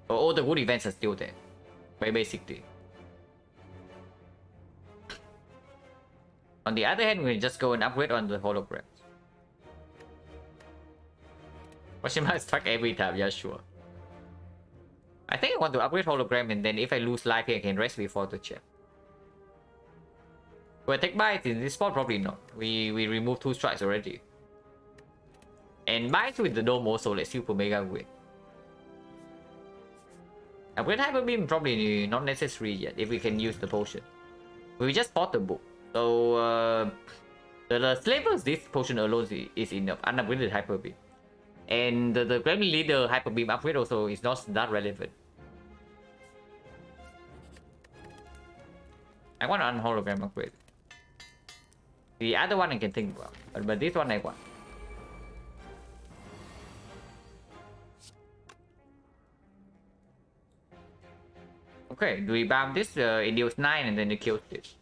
all the good events are still there. Very basically. On the other hand, we just go and upgrade on the holograms. Question mark struck every time, yeah, sure. I think I want to upgrade hologram, and then if I lose life here, I can rest before the check. Will I take bites in this spot? Probably not. We remove 2 strikes already. And bites with the dome also, let's super mega win. Upgrade hyper beam probably not necessary yet if we can use the potion. We just bought the book. So the slavers, this potion alone is enough. Unupgraded hyper beam. And the Gremlin Leader Hyper Beam upgrade also is not that relevant. I want an hologram upgrade. The other one I can think about, but this one I want. Okay, do we bomb this? It deals 9 and then it kills this.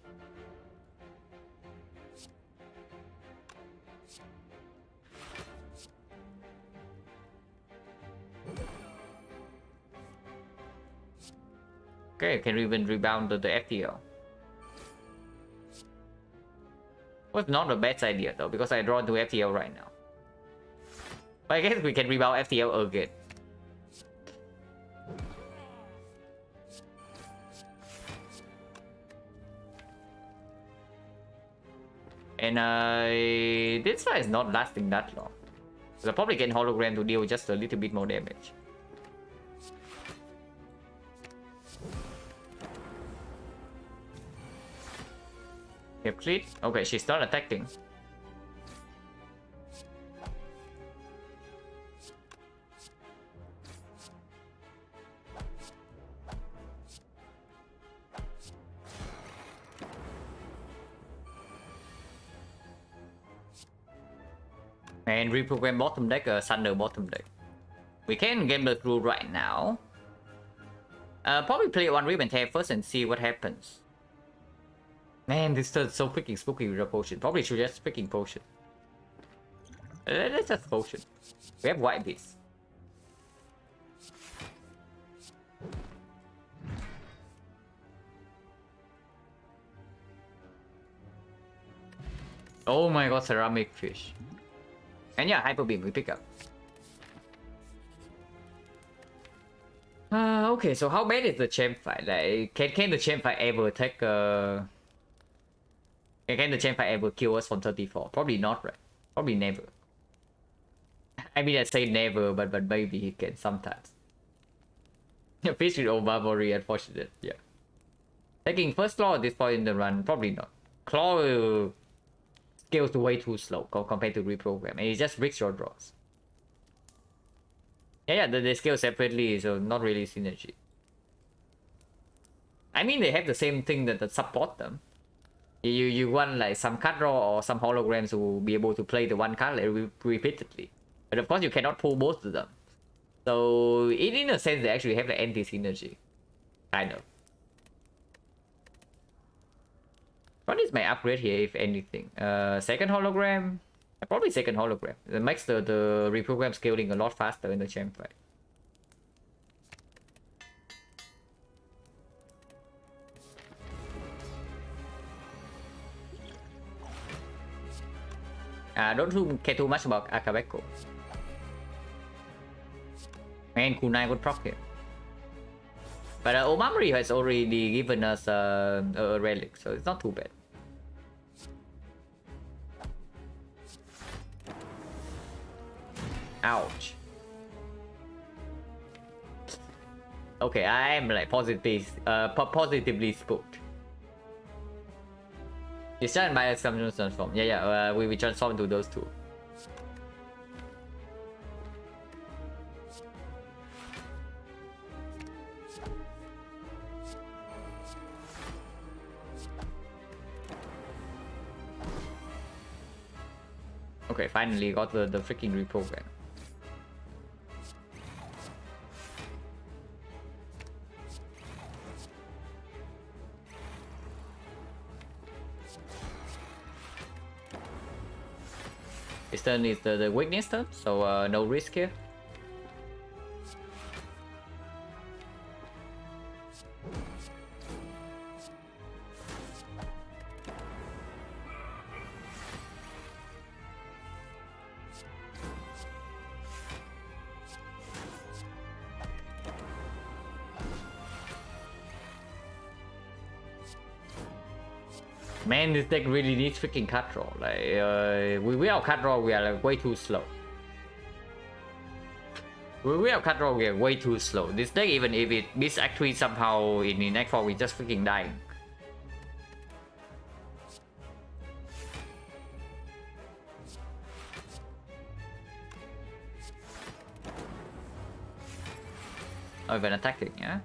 Okay, can even rebound the FTL. Was not the best idea though, because I draw to FTL right now. But I guess we can rebound FTL again. And this fight is not lasting that long. So I'll probably get hologram to deal just a little bit more damage. Yep, cleat. Okay, she's not attacking. And reprogram bottom deck, Thunder bottom deck. We can game the through right now. Probably play one Rip and Tear first and see what happens. Man, this is so freaking spooky with a potion. Probably should just freaking potion. Let's just potion. We have white beast. Oh my god, ceramic fish. And yeah, hyper beam we pick up. Okay, so how bad is the champ fight? Like, can the champ fight ever take can the champ fight ever kill us from 34? Probably not, right? Probably never. I mean, I say never, but maybe he can sometimes. Fish with Obamori, unfortunate. Yeah. Taking first claw at this point in the run, probably not. Claw scales way too slow compared to reprogram, and it just breaks your draws. Yeah, they scale separately, so not really synergy. I mean, they have the same thing that support them. You want like some card draw or some holograms who will be able to play the one card like, repeatedly. But of course, you cannot pull both of them. So, in a sense, they actually have the anti-synergy. Kind of. What is my upgrade here, if anything? Second hologram? Probably second hologram. It makes the reprogram scaling a lot faster in the champ fight. Don't care too much about Akabeko. Man, Kunai would proc him. But Omamori has already given us a relic, so it's not too bad. Ouch. Okay, I am like positively spooked. You start by some transform. Yeah, we will transform into those two. Okay, finally got the freaking reprogram. This turn is the weakness turn, so no risk here. Man, this deck really needs freaking card draw. Like, without card draw, we are like way too slow. Without card draw, we are way too slow. This deck, even if it beats Act 3 somehow in Act 4, we just freaking dying. Oh, even attacking, yeah?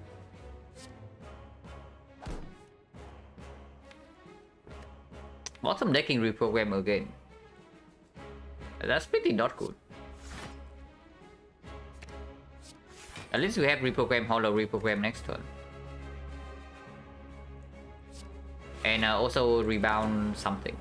Bottom decking reprogram again. That's pretty not good. At least we have reprogram holo reprogram next turn. And also rebound something.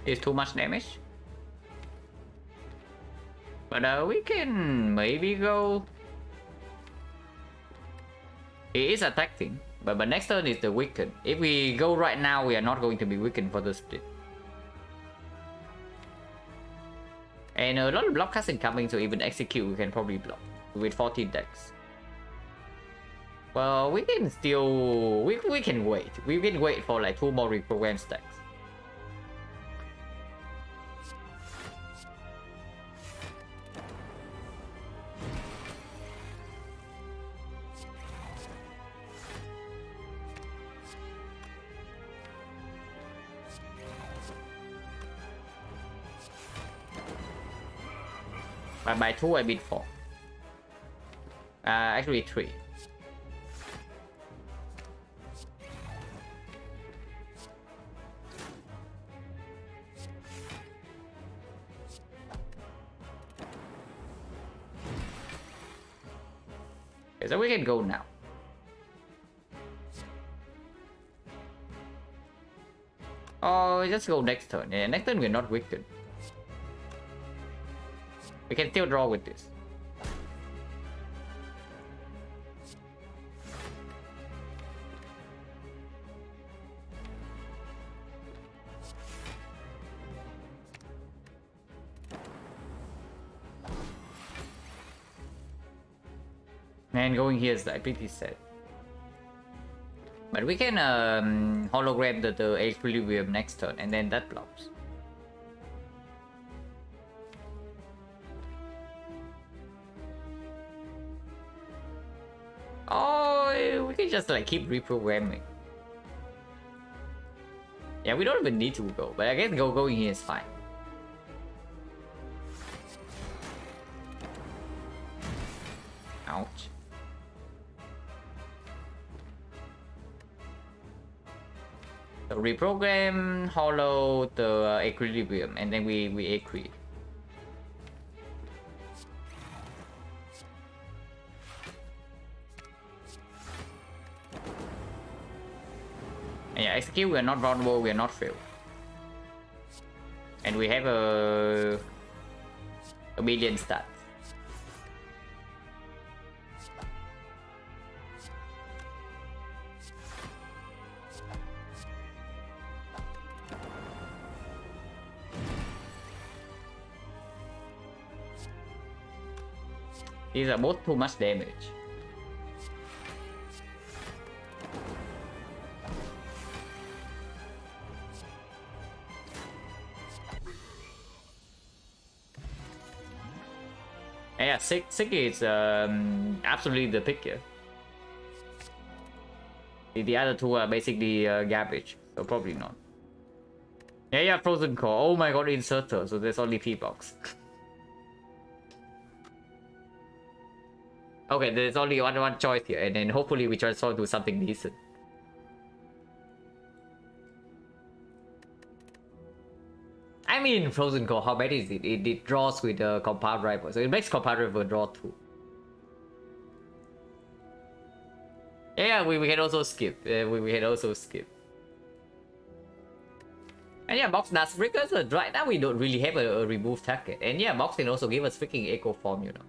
is too much damage. But we can maybe go. He is attacking, but next turn is the weaken. If we go right now, we are not going to be weakened for the split. And a lot of block casting coming, so even execute we can probably block with 14 decks. Well, we can still we can wait. We can wait for like 2 more reprogram stacks. By 2 I bid 4. Actually 3. Okay, so we can go now. Oh, just go next turn. Yeah, next turn we're not weakened. We can still draw with this. And going here is like pretty sad. But we can hologram the equilibrium next turn and then that blocks. Oh, we can just like keep reprogramming. Yeah, we don't even need to go, but I guess going here is fine. Ouch. So reprogram, hollow the equilibrium, and then we agree. And yeah, execute, we are not vulnerable, we are not failed. And we have a million stats. These are both too much damage. And yeah, six is absolutely the pick here. The other two are basically garbage, so probably not. Yeah, Frozen Core. Oh my god, inserter, so there's only P-Box. Okay, there's only one choice here, and then hopefully we transform to something decent. I mean, Frozen Core, how bad is it? It draws with the compound rival, so it makes compound rival draw 2. Yeah, we can also skip. We can also skip. And yeah, Box does because right now we don't really have a remove target. And yeah, Box can also give us freaking Echo Form, you know.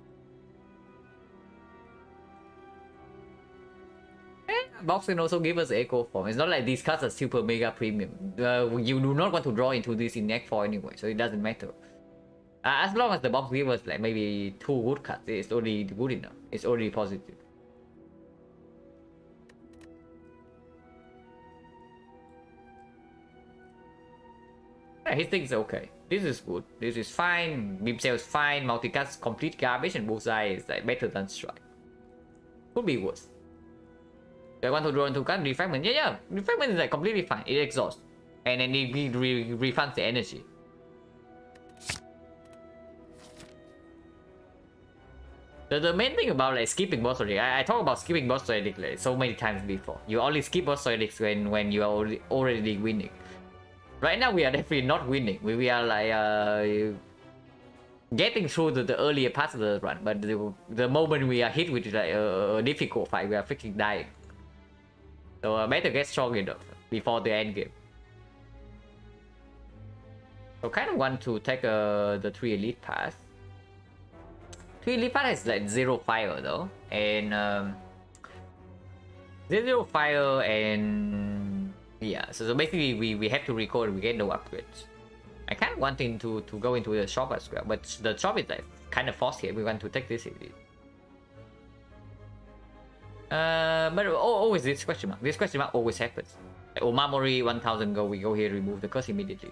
Box can also give us Echo Form. It's not like these cards are super mega premium. You do not want to draw into this in Act 4 anyway, so it doesn't matter. As long as the box gives us like maybe 2 good cards, it's already good enough. It's already positive. Yeah, his thing is okay. This is good. This is fine. Beam Cell is fine. Multicast complete garbage, and Bullseye is like better than Strike. Could be worse. Do I want to draw into card? Refragment? Yeah. Refragment is like completely fine. It exhausts. And then it refunds the energy. The main thing about like skipping boss strategy, I talk about skipping boss strategy like so many times before. You only skip boss strategy when you are already winning. Right now we are definitely not winning. We are like getting through the earlier parts of the run, but the moment we are hit with like a difficult fight, we are freaking dying. So better get strong enough before the end game. So kind of want to take the 3 elite pass. 3 elite pass is like 0 fire though, and 0 fire, and yeah. So basically we have to record. We get no upgrades. I kind of wanting to go into the shop as well, but the shop is like kind of forced here. We want to take this elite. But always this question mark. This question mark always happens. Like, Omamori 1000 go. We go here, remove the curse immediately.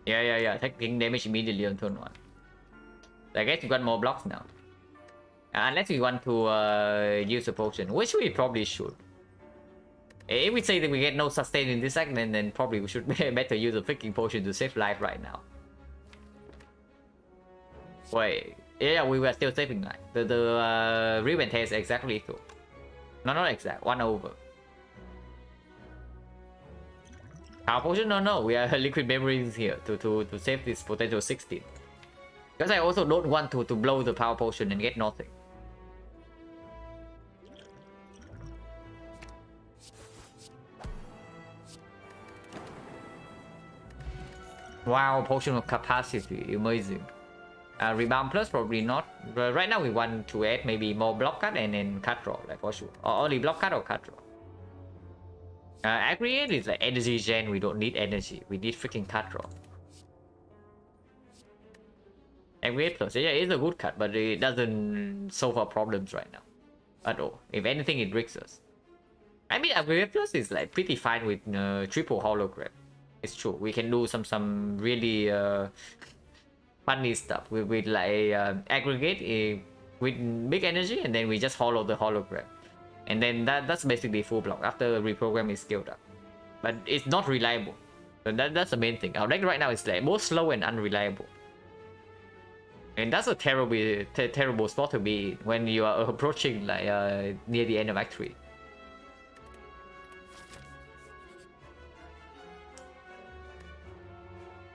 Yeah. Taking damage immediately on turn 1. I guess we got more blocks now. Unless we want to use a potion, which we probably should. If we say that we get no sustain in this segment, then probably we should better use a freaking potion to save life right now. Wait, yeah, we were still saving life. The ribbon test exactly equal. No, not exact. 1 over. Power potion? No. We are liquid memories here to save this potential 16. Because I also don't want to blow the power potion and get nothing. Wow, potion of capacity, amazing. Rebound plus probably not. Right now we want to add maybe more block cut and then cut draw, like for sure. Or only block cut or cut draw. Aggregate is like energy gen. We don't need energy. We need freaking cut draw. Aggregate plus, yeah, it's a good cut, but it doesn't solve our problems right now at all. If anything, it breaks us. I mean, aggregate plus is like pretty fine with triple hologram. It's true. We can do some really funny stuff with like aggregate with big energy, and then we just hollow the hologram. And then that's basically full block after reprogram is scaled up. But it's not reliable. So that's the main thing. Our deck right now is like both slow and unreliable. And that's a terrible spot to be when you are approaching like near the end of Act 3.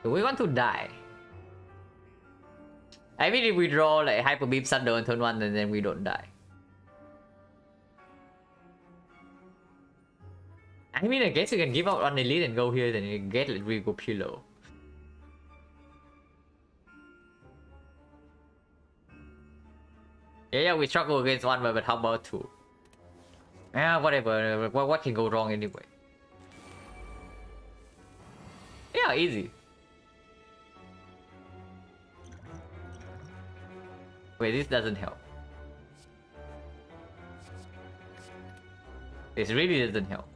Do we want to die? I mean, if we draw like Hyper Beam Thunder on turn 1 and then we don't die. I mean, I guess you can give out on elite and go here, then you get like Rigo Pillow. Yeah, we struggle against 1, but how about 2? Yeah, whatever. What can go wrong anyway? Yeah, easy. Wait, this doesn't help. This really doesn't help.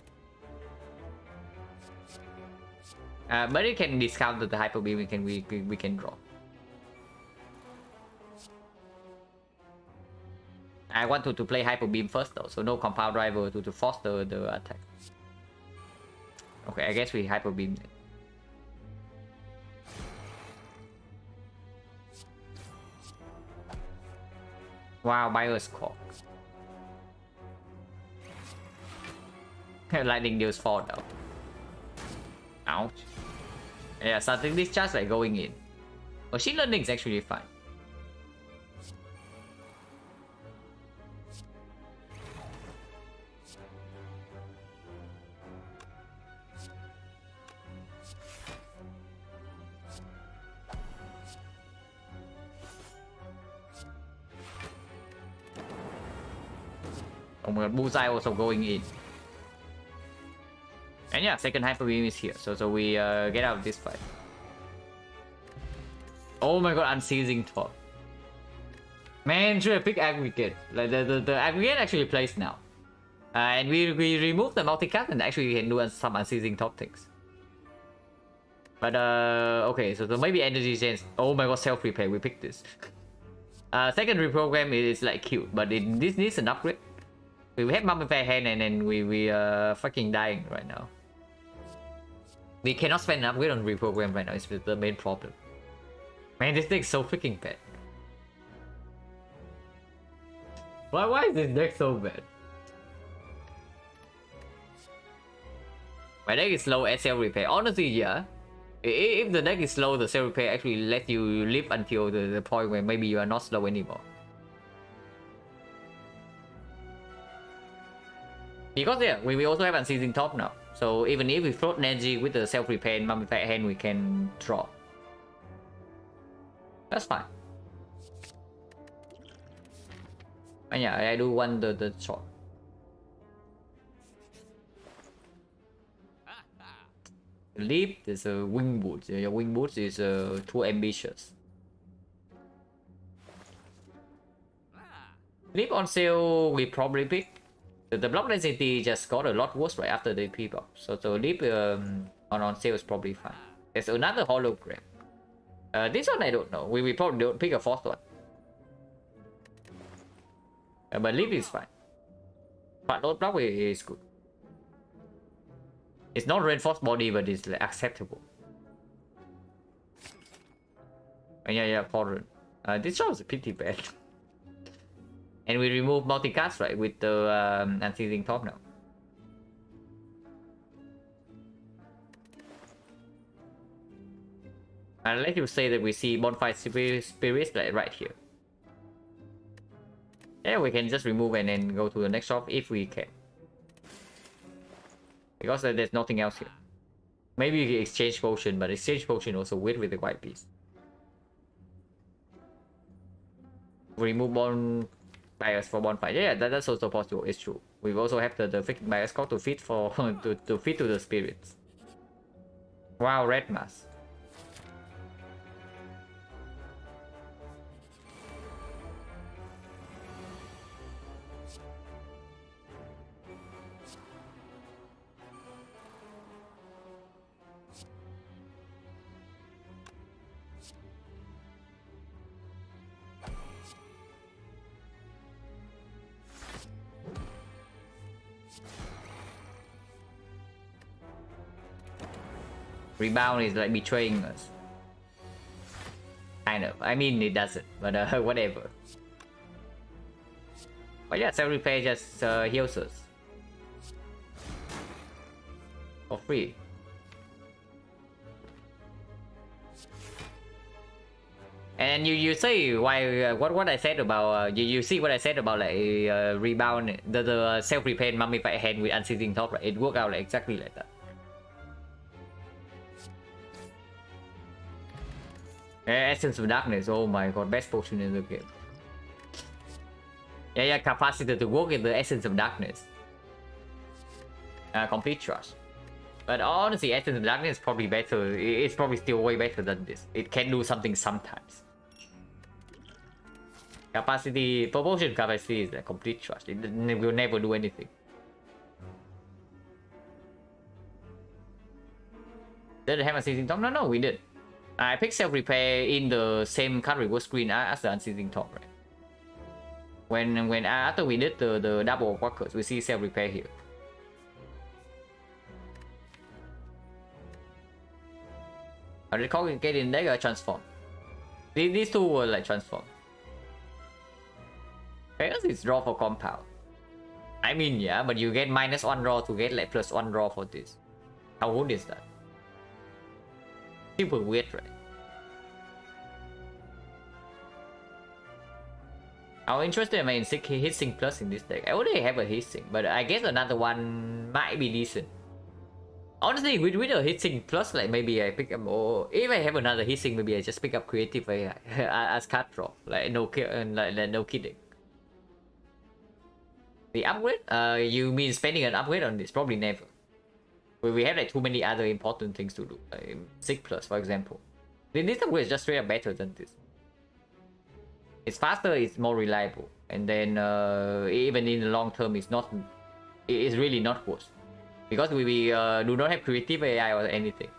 But it can discount the Hyper Beam we can draw. I want to play Hyper Beam first though, so no Compound Driver to force the attack. Okay, I guess we Hyper Beam it. Wow, Bio's Cork. Lightning deals 4 though. Ouch. Yeah, starting this charge like going in. Machine learning is actually fine. Oh my god, Bullseye also going in. And yeah, second Hyper Beam is here, so we get out of this fight. Oh my god, Unceasing Top. Man, should I pick Aggregate? Like the Aggregate actually plays now. And we remove the multicast and actually we can do some Unceasing Top things. But okay, so maybe Energy Change. Oh my god, Self-Repair, we picked this. Second Reprogram is like cute, but this needs an upgrade. We have Mummified Hand and then we fucking dying right now. We cannot spend an upgrade on Reprogram right now, it's the main problem. Man, this thing's so freaking bad. Why is this deck so bad? My deck is slow at self repair. Honestly, yeah. If the deck is slow, the self repair actually let you live until the point where maybe you are not slow anymore. Because yeah, we also have unseizing top now. So even if we float energy with the self repair and mummified hand, we can draw. That's fine. And yeah, I do want the shot. Leap, there's a wing boot. Your wing boot is too ambitious. Leap on sale, we probably pick. The block density just got a lot worse right after the P box. So the leap on sale is probably fine. There's another hologram. This one I don't know. We probably don't pick a fourth one. But leap is fine. But load block is good. It's not reinforced body, but it's like, acceptable. Yeah, foreign. This show is pretty bad. And we remove multicast, right, with the unseizing top now. I'll let you say that we see bonfire spirits like right here. Yeah, we can just remove and then go to the next shop if we can. Because there's nothing else here. Maybe we can exchange potion, but exchange potion also weird with the white piece. Remove bias for bonfire. Yeah, that's also possible. It's true. We also have the freaking bias card to feed for to feed to the spirits. Wow, red mass. Rebound is like betraying us. Kind of. I mean, it doesn't, but whatever. But yeah, self repair just heals us for free. And you say why what I said about you see what I said about like rebound the self repair mummified hand with unseizing top, right? It worked out like exactly like that. Essence of Darkness, oh my god, best potion in the game. Yeah, capacity to work in the Essence of Darkness. Complete trust. But honestly, Essence of Darkness is probably better. It's probably still way better than this. It can do something sometimes. Capacity, proportion capacity is a complete trust. It will never do anything. Did it have a seizing top? No, we did. I picked self repair in the same card reverse screen as the unseizing top, right? When after we did the double workers, we see self repair here. I recall get in there transform. These two were like transform. Chaos is draw for compound. I mean, yeah, but you get -1 draw to get like +1 draw for this. How good is that? Super weird, right? I'm interested in Hitsing Plus in this deck. I already have a Hitsing, but I guess another one might be decent. Honestly, with a Hitsing Plus, like maybe I pick up more. If I have another Hitsing, maybe I just pick up Creative AI as card draw. Like no kidding. The upgrade? You mean spending an upgrade on this? Probably never. We have like too many other important things to do, like 6 plus for example. This upgrade is just straight up better than this. It's faster, it's more reliable, and then even in the long term, it's really not worse because we do not have creative AI or anything.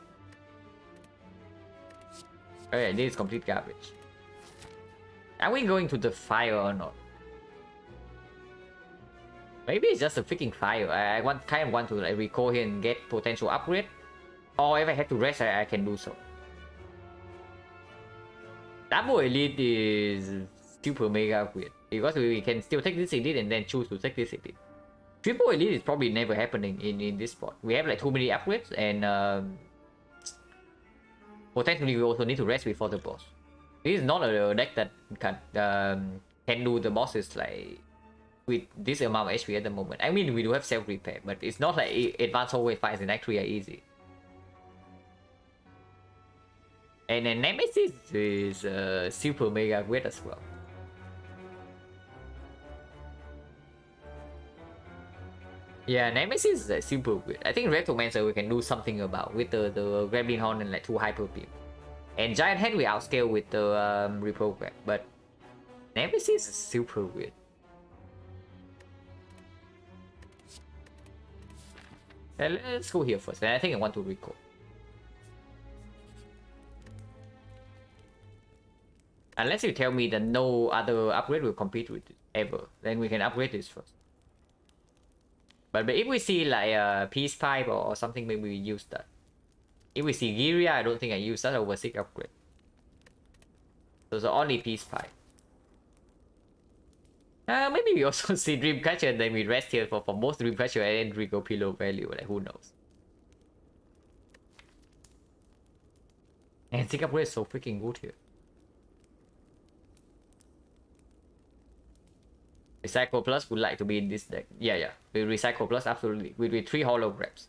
Okay, this is complete garbage. Are we going to the fire or not? Maybe it's just a freaking fire. I kind of want to like recall here and get potential upgrade. Or if I have to rest, I can do so. Double Elite is super mega weird. because we can still take this elite and then choose to take this elite. Triple elite is probably never happening in this spot. We have like too many upgrades, and potentially we also need to rest before the boss. This is not a deck that can do the bosses like with this amount of HP at the moment. I mean, we do have self repair, but it's not like advanced hallway fights in Act 3 are easy. And then Nemesis is super mega great as well. Yeah, Nemesis is super good. I think Reptomancer we can do something about with the Grappling Horn and like 2 Hyper Beam. And Giant Head we outscale with the reprogram, but Nemesis is super weird. Let's go here first, and I think I want to recall. Unless you tell me that no other upgrade will compete with it ever, then we can upgrade this first. But if we see like Peace Pipe or something, maybe we use that. If we see Giria, I don't think I use that over 6 upgrade. So only Peace Pipe. Maybe we also see Dreamcatcher and then we rest here for most Dreamcatcher and then Rico Pillow value, like who knows. And 6 upgrade is so freaking good here. Recycle Plus would like to be in this deck. Yeah. With Recycle Plus, absolutely. With 3 holograms.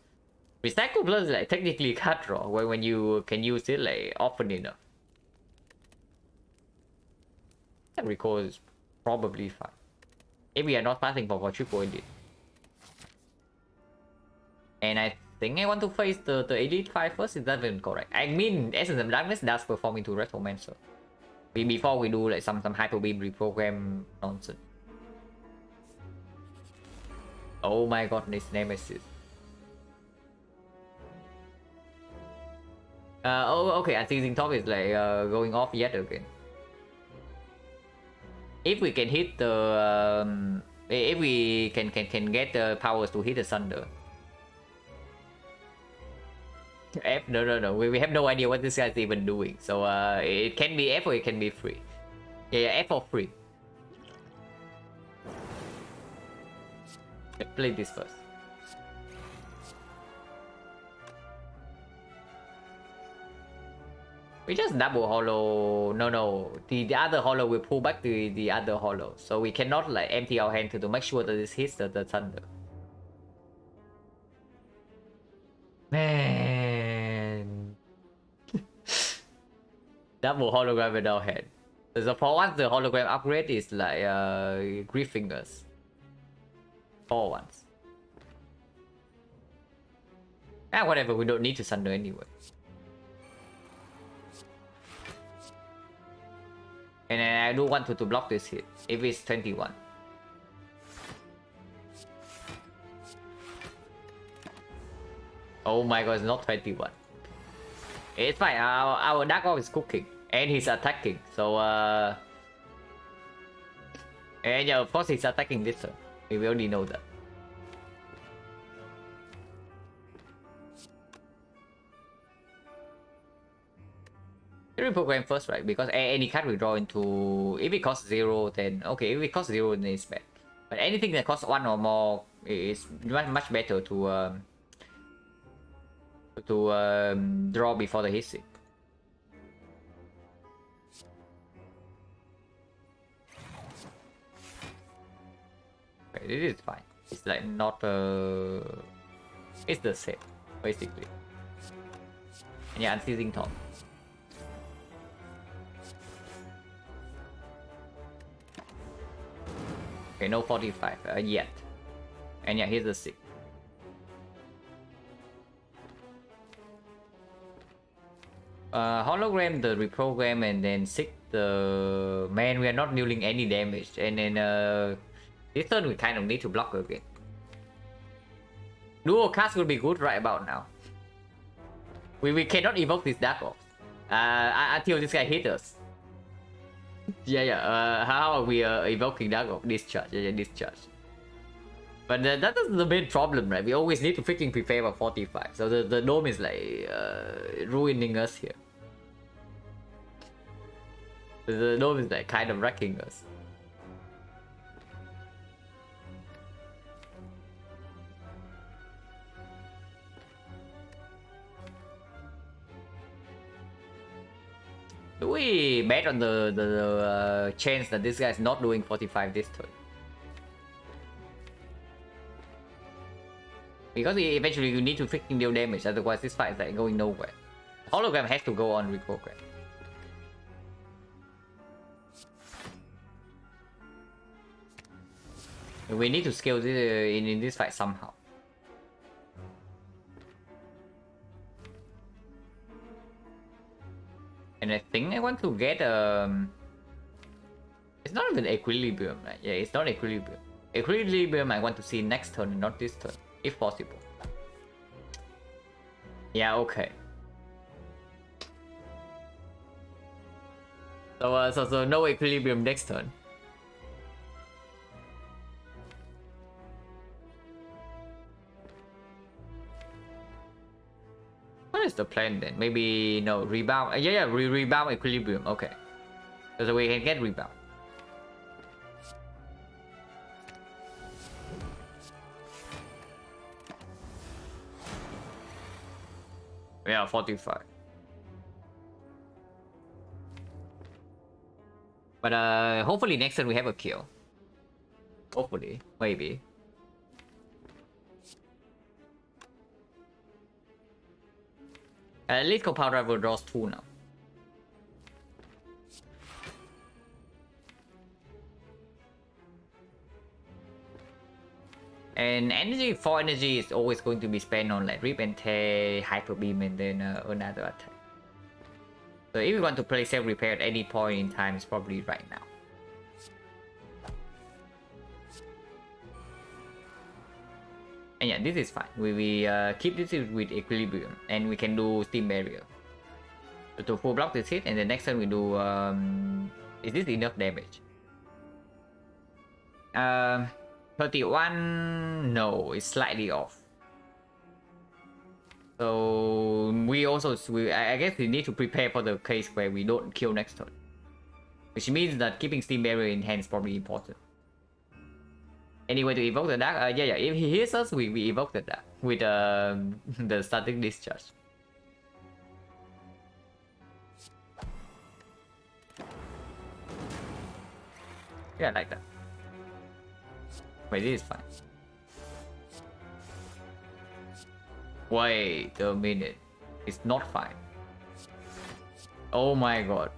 Recycle Plus is like technically card draw when you can use it like often enough. And recall is probably fine. If we are not passing for triple elite. And I think I want to face the elite 5 first, is that even correct? I mean, Essence of Darkness does perform into Retromancer. Before we do like some Hyper Beam reprogram nonsense. Oh my god, this Nemesis. Okay, Unceasing Top is like going off yet again. If we can hit the if we can get the powers to hit the Thunder. F, no, we have no idea what this guy's even doing, so it can be F or it can be free. Yeah, F or free. Let's play this first. We just double hollow. No. The other hollow will pull back the other hollow. So we cannot like empty our hand to make sure that this hits the Thunder. Man. Double hologram in our hand. So for once the hologram upgrade is like Grief Fingers. For once. Whatever, we don't need to Thunder anyway. And I do want to block this hit if it's 21. Oh my god, it's not 21. It's fine, our Dark Orb is cooking and he's attacking, so and yeah, of course he's attacking this turn. We already know that. Reprogram first, right? Because any card we draw into, if it costs 0, then okay. If it costs 0, then it's bad. But anything that costs 1 or more is much better to draw before the hit. Okay, this is fine. It's like not it's the same basically. And yeah, Unceasing Top. Okay, no 45 yet. And yeah, here's the 6. Hologram the reprogram and then 6 the... Man, we are not dealing any damage. And then this turn we kind of need to block again. Dual cast will be good right about now. We cannot evoke this Dark Orb until this guy hits us. Yeah. How are we evoking Dark Orb? Discharge. Yeah, discharge. But that is the main problem, right? We always need to freaking prepare for 45. So the dome is like ruining us here. The dome is like kind of wrecking us. Do we bet on the chance that this guy is not doing 45 this turn? Because eventually you need to freaking deal damage, otherwise this fight is like going nowhere. Hologram has to go on reprogram. We need to scale this in this fight somehow. And I think I want to get it's not even equilibrium, right? Yeah, it's not equilibrium. Equilibrium I want to see next turn, not this turn, if possible. Yeah, okay. So no equilibrium next turn. What is the plan then? Maybe no rebound. Yeah, rebound equilibrium. Okay, so we can get rebound. Yeah, 45. But hopefully next turn we have a kill. Hopefully, maybe. At least Compound Driver draws 2 now. And energy, 4 energy is always going to be spent on like Rip and Tear, Hyper Beam, and then another attack. So if you want to play self-repair at any point in time, it's probably right now. And yeah, this is fine. We keep this with equilibrium, and we can do Steam Barrier to full block this hit, and the next turn we do. Is this enough damage? 31. No, it's slightly off. So I guess we need to prepare for the case where we don't kill next turn, which means that keeping Steam Barrier in hand is probably important. Anyway, to evoke the dark, yeah, if he hears us, we evoke the dark with the static discharge. Yeah, like that. Wait, this is fine. Wait a minute. It's not fine. Oh my god.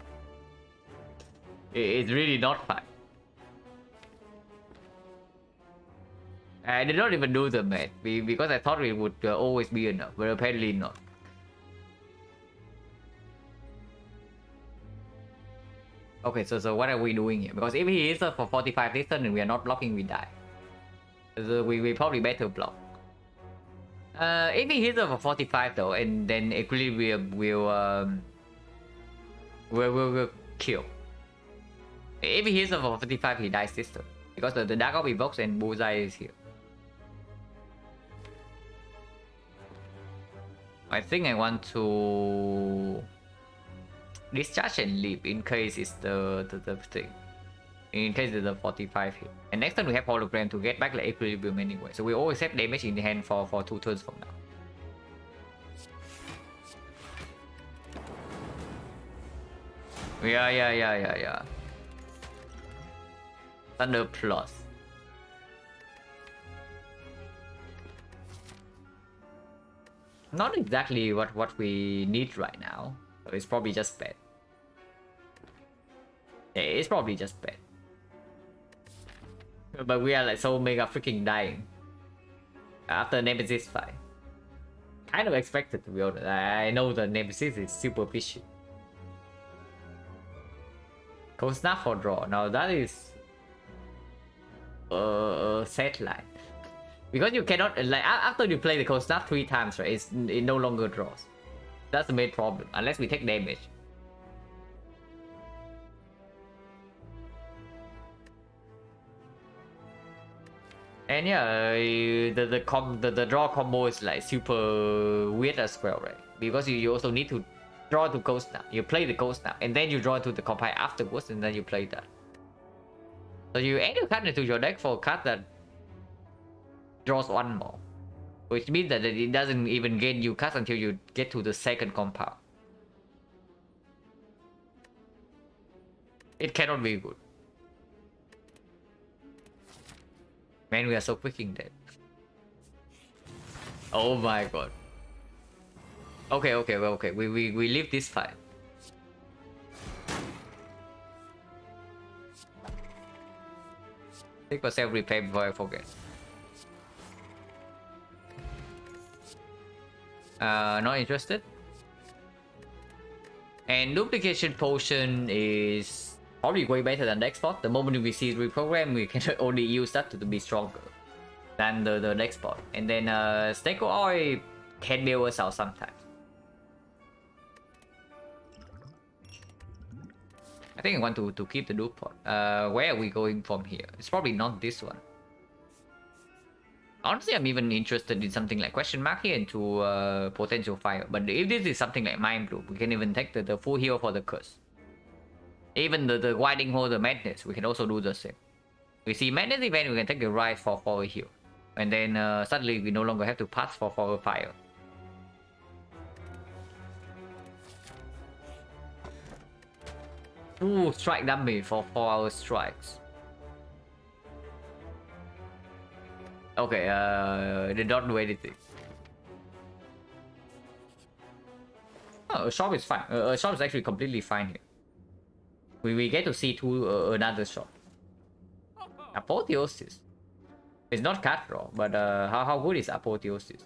It's really not fine. I did not even do the math because I thought it would always be enough, but apparently not. Okay, so what are we doing here? Because if he hits us for 45 this turn and we are not blocking, we die. So we probably better block. If he hits us for 45 though, and then Equilibrium will kill. If he hits us for 45, he dies this turn because the Dark Orb evokes and Bullseye is here. I think I want to discharge and leap in case it's the thing. In case it's the 45 hit. And next time we have hologram to get back the equilibrium anyway. So we always have damage in the hand for 2 turns from now. Yeah. Thunder plus. Not exactly what we need right now. So it's probably just bad. Yeah, it's probably just bad. But we are like so mega freaking dying after Nemesis fight. Kind of expected, to be honest. I know the Nemesis is super fishy. Cold Snap for draw. Now that is set line. Because you cannot, like, after you play the Cold Snap 3 times, right, it no longer draws. That's the main problem, unless we take damage. And yeah, the draw combo is like super weird as well, right? Because you also need to draw to Cold Snap. You play the Cold Snap, and then you draw to the compile afterwards, and then you play that. So you add a card into your deck for a card that draws 1 more, which means that it doesn't even gain you cards until you get to the second compound. It cannot be good. Man, we are so freaking dead. Oh my god. Okay, okay, well, okay. We leave this fight. Take a self repair before I forget. Not interested. And duplication potion is probably way better than the export. The moment we see reprogram, we can only use that to be stronger than the export. And then Stego Oil can bail us out sometimes. I think I want to keep the dupe pot. Where are we going from here? It's probably not this one. Honestly, I'm even interested in something like question mark here into potential fire. But if this is something like mind bloom, we can even take the full heal for the curse. Even the winding hole, the madness, we can also do the same. We see madness event, we can take the rise for a heal. And then suddenly we no longer have to pass for a fire. Ooh, strike damage for 4 hour strikes. Okay, they don't do anything. Oh, a shop is fine. A shop is actually completely fine here. We get to see another shop. Apotheosis. It's not card draw, but how good is Apotheosis?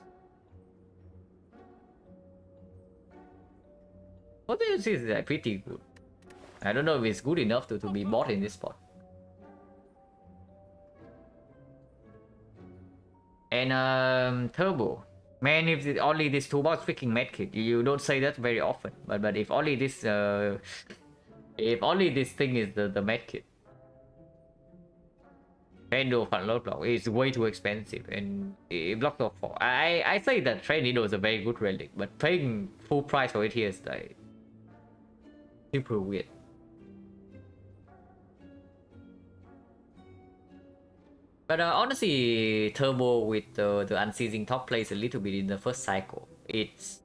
Apotheosis is like pretty good. I don't know if it's good enough to be bought in this spot. And Turbo. Man, if only this toolbox freaking medkit. You don't say that very often. But if only this if only this thing is the medkit. Trade for load block is way too expensive and it blocks off 4. I say that Trade Needle is a very good relic, but paying full price for it here is like super weird. But honestly, Turbo with the unceasing top plays a little bit in the first cycle. It's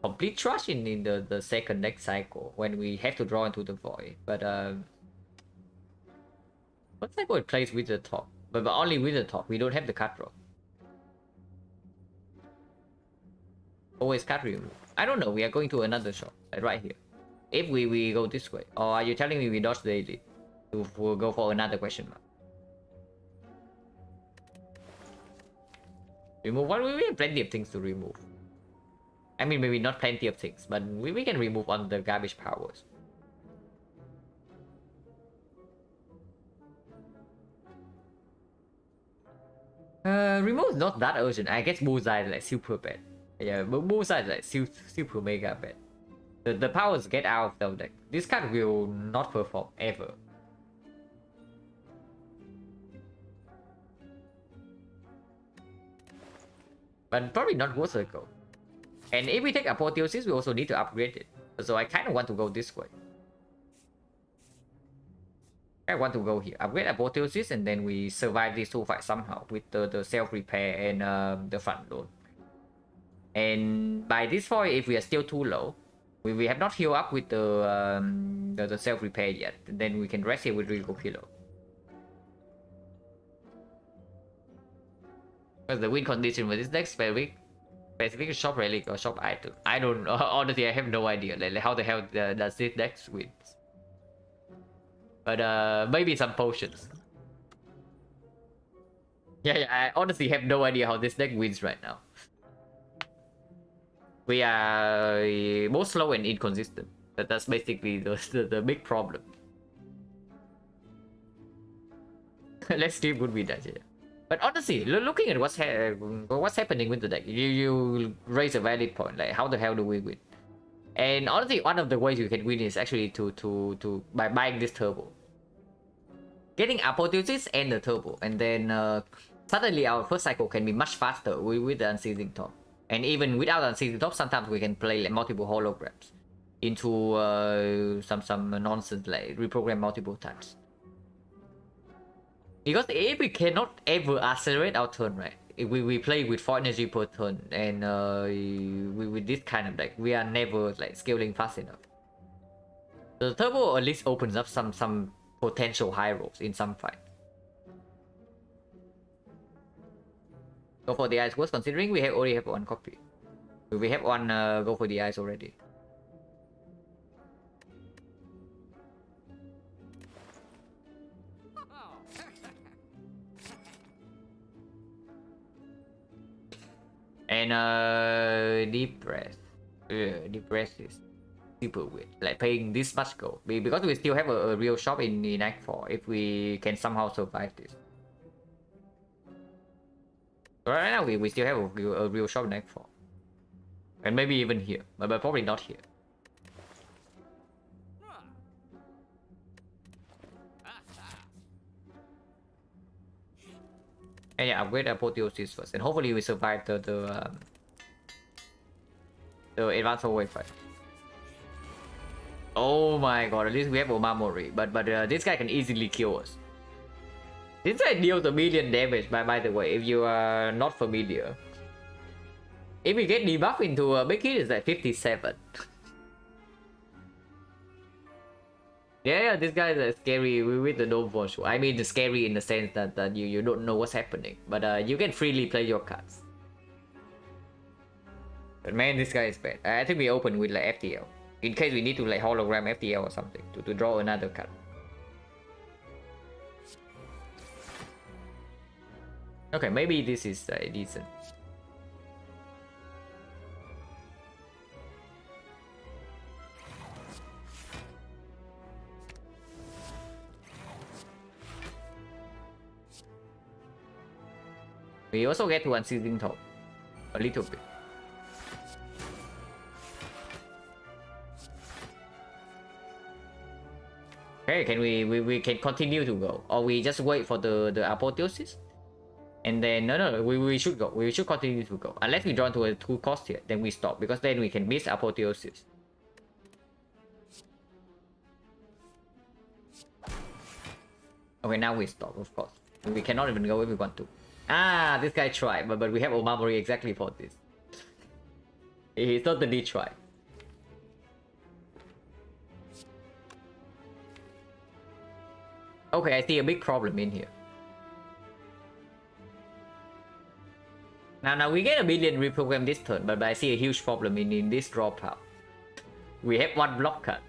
complete trash in the second next cycle when we have to draw into the void. But first cycle it plays with the top, but only with the top. We don't have the card draw. Always card remove. I don't know. We are going to another shop right here. If we go this way, or are you telling me we dodge the elite to go for another question mark? Remove one. We have plenty of things to remove. I mean, maybe not plenty of things, but we can remove on the garbage powers. Remove is not that urgent. I guess Bullseye is like super bad. Yeah, but Bullseye is like super mega bad. The powers get out of the deck. This card will not perform ever. But probably not worth a go. And if we take Apotheosis, we also need to upgrade it. So I kind of want to go this way. I want to go here. Upgrade Apotheosis and then we survive these two fights somehow with the self-repair and the front load. And by this point, if we are still too low, we have not healed up with the self-repair yet, then we can rest here with Rico Pillow. Because the win condition with this deck specific shop relic or shop item. I don't know. Honestly, I have no idea. Like how the hell does this deck win? But maybe some potions. Yeah, I honestly have no idea how this deck wins right now. We are both slow and inconsistent. That's basically the big problem. Let's see what we do. Yeah. But honestly, looking at what's happening with the deck, you raise a valid point. Like, how the hell do we win? And honestly, one of the ways you can win is actually by buying this turbo, getting Apotheosis and the turbo, and then suddenly our first cycle can be much faster with the unceasing top. And even without unceasing top, sometimes we can play like multiple holograms into some nonsense, like reprogram multiple times. Because if we cannot ever accelerate our turn, right? If we play with 4 energy per turn, and with this kind of deck, we are never like scaling fast enough. The turbo at least opens up some potential high rolls in some fight. Go for the eyes. Was considering we already have one copy. We have one go for the eyes already. And deep breath. Deep breath is super weird. Like paying this much gold. Because we still have a real shop in Act 4 if we can somehow survive this. So right now we still have a real shop in Act 4. And maybe even here. But probably not here. And yeah, upgrade apotheosis first. And hopefully we survive the advanced wave fight. Oh my god, at least we have Omamori. But this guy can easily kill us. This guy deals a million damage, by the way, if you are not familiar. If we get debuff into a big hit, it's like 57. Yeah, this guy is scary with the dome for sure. I mean, scary in the sense that you don't know what's happening. But you can freely play your cards. But man, this guy is bad. I think we open with like FTL. In case we need to like hologram FTL or something to draw another card. Okay, maybe this is decent. We also get to unseizing top a little bit. Okay, can we can continue to go, or we just wait for the apotheosis, and then no we should go. We should continue to go unless we draw to a 2 cost here. Then we stop because then we can miss apotheosis. Okay, now we stop. Of course, we cannot even go if we want to. Ah, this guy tried, but we have Omamori exactly for this. He totally tried. Okay, I see a big problem in here. Now we get a million reprogram this turn, but I see a huge problem in this dropout. We have one block cut.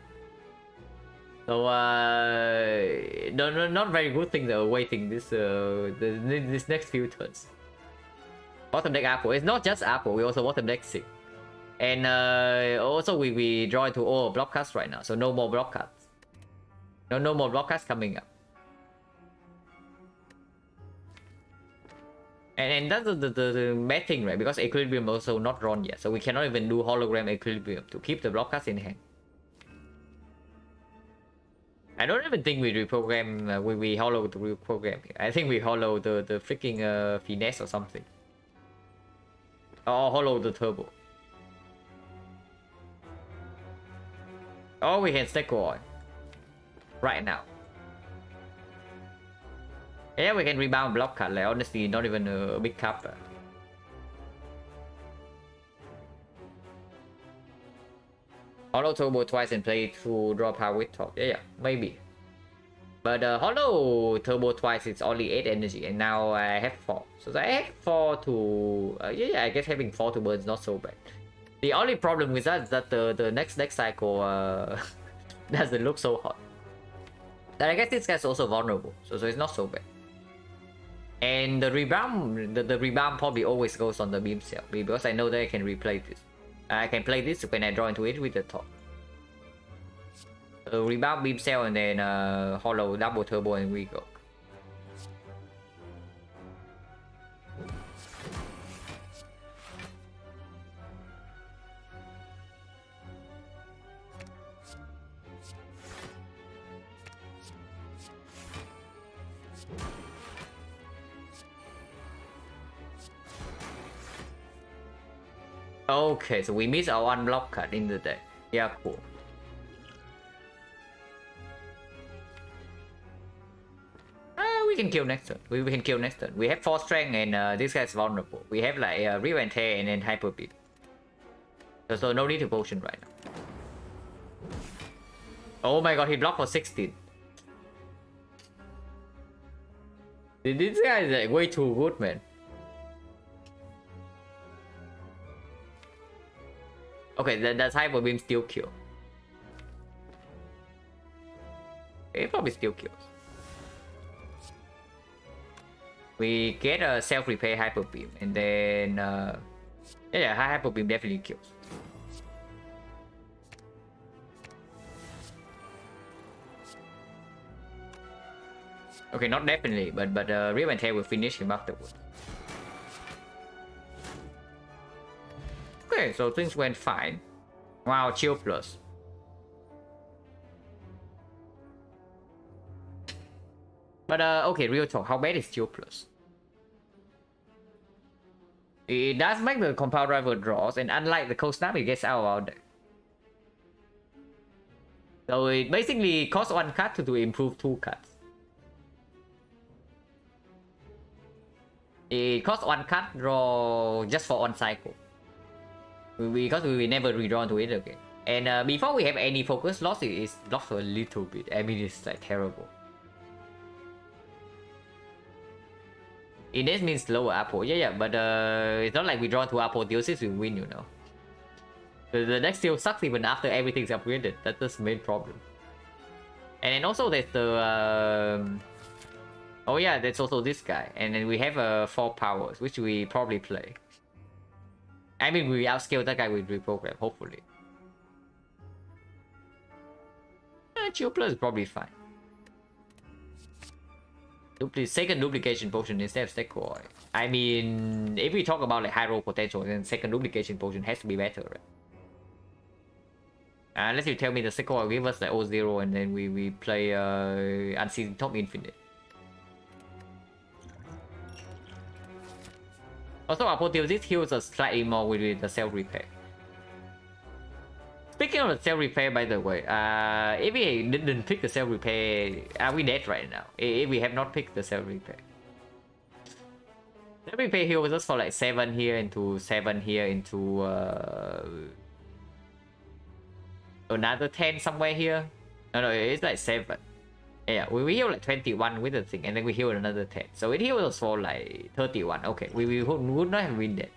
So not very good things are waiting this next few turns. Bottom deck Apple. It's not just Apple, we also bottom deck Sick. And also we draw into all block cuts right now, so no more block cuts. No more block cuts coming up. And that's the bad thing, right? Because Equilibrium also not drawn yet, so we cannot even do hologram Equilibrium to keep the block cuts in hand. I don't even think we reprogram, we hollow the reprogram here. I think we hollow the freaking finesse or something. Or hollow the turbo. Or we can stack oil. Right now. Yeah, we can rebound block cut, like honestly not even a big cap. Hollow turbo twice and play to draw power with top. Yeah, maybe. But hollow turbo twice it's only 8 energy, and now I have 4. So I have 4 to yeah, I guess having 4 to burn is not so bad. The only problem with that is that the next cycle doesn't look so hot. But I guess this guy's also vulnerable, so it's not so bad. And the rebound, the rebound probably always goes on the beam cell because I know that I can replay this. I can play this when I draw into it with the top. Rebound beam cell and then hollow double turbo and we go. Okay, so we missed our unblock card in the deck. Yeah, cool. We can kill next turn. We can kill next turn. We have 4 strength and this guy's vulnerable. We have like Real and Tear and then Hyper Beam. So no need to potion right now. Oh my god, he blocked for 16. This guy is like way too good, man. Okay, that's Hyper Beam still kill. It probably still kills. We get a self-repair Hyper Beam, and then yeah, Hyper Beam definitely kills. Okay, not definitely, but Rip and Tail will finish him afterwards. Okay, so things went fine. Wow, chill plus. But okay, real talk, how bad is chill plus? It does make the compound driver draws, and unlike the cold snap, it gets out of our deck. So it basically costs 1 card to improve 2 cards. It costs 1 card draw just for 1 cycle. Because we will never redraw into it again. And before we have any focus loss, it is lost a little bit. I mean, it's like terrible. It does mean slower Apple. Yeah, but it's not like we draw to Apple deal 6, we win, you know. The deck still sucks even after everything's upgraded. That's the main problem. And then also there's the... oh yeah, there's also this guy. And then we have 4 powers, which we probably play. I mean, we outscale that guy with reprogram, hopefully. Chill plus is probably fine. Second duplication potion instead of Sequoia. I mean, if we talk about like high roll potential, then second duplication potion has to be better, right? Unless you tell me the Sequoia give us like 0-0 and then we play Unseen Top Infinite. Also, Apotheosis heals us slightly more with the self-repair. Speaking of the self-repair, by the way, if we didn't pick the self-repair, are we dead right now? If we have not picked the self-repair. Self-repair heals us for like 7 here into 7 here into another 10 somewhere here. No, it's like 7. Yeah, we heal like 21 with the thing, and then we heal another 10. So it heals us for like 31. Okay, we would not have been dead.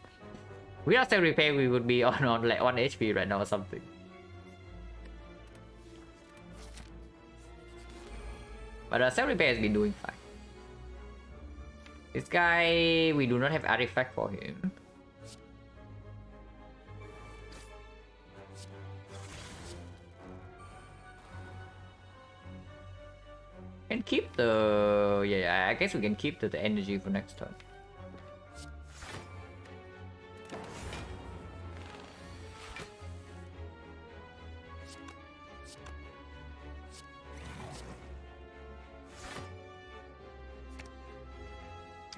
Without self-repair, we would be on like 1 HP right now or something. But self-repair has been doing fine. This guy, we do not have artifact for him. Can keep the... yeah, I guess we can keep the energy for next turn.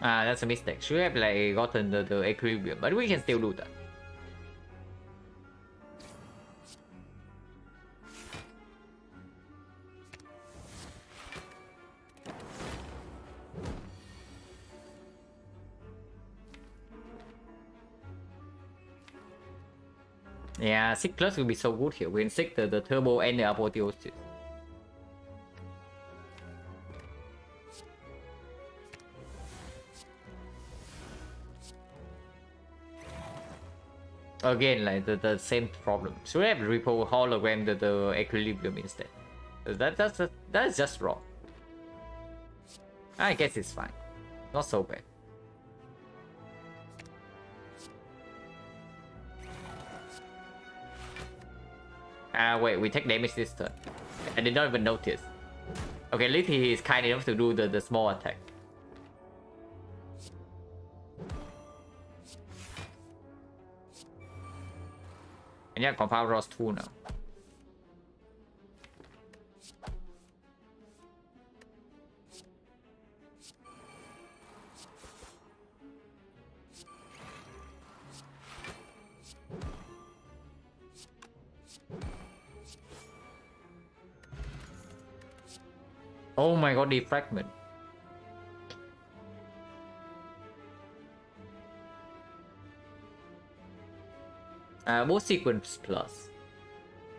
That's a mistake. Should have like gotten the equilibrium, but we can still do that. Yeah, 6 plus will be so good here. We can 6 the turbo and the apotheosis. Again, like the same problem. Should I have repo hologram the equilibrium instead? That's just wrong. I guess it's fine. Not so bad. Wait, we take damage this turn. I did not even notice. Okay, at least he is kind enough to do the small attack. And yeah, compound draws 2 now. Oh my god, defragment. Both sequence plus.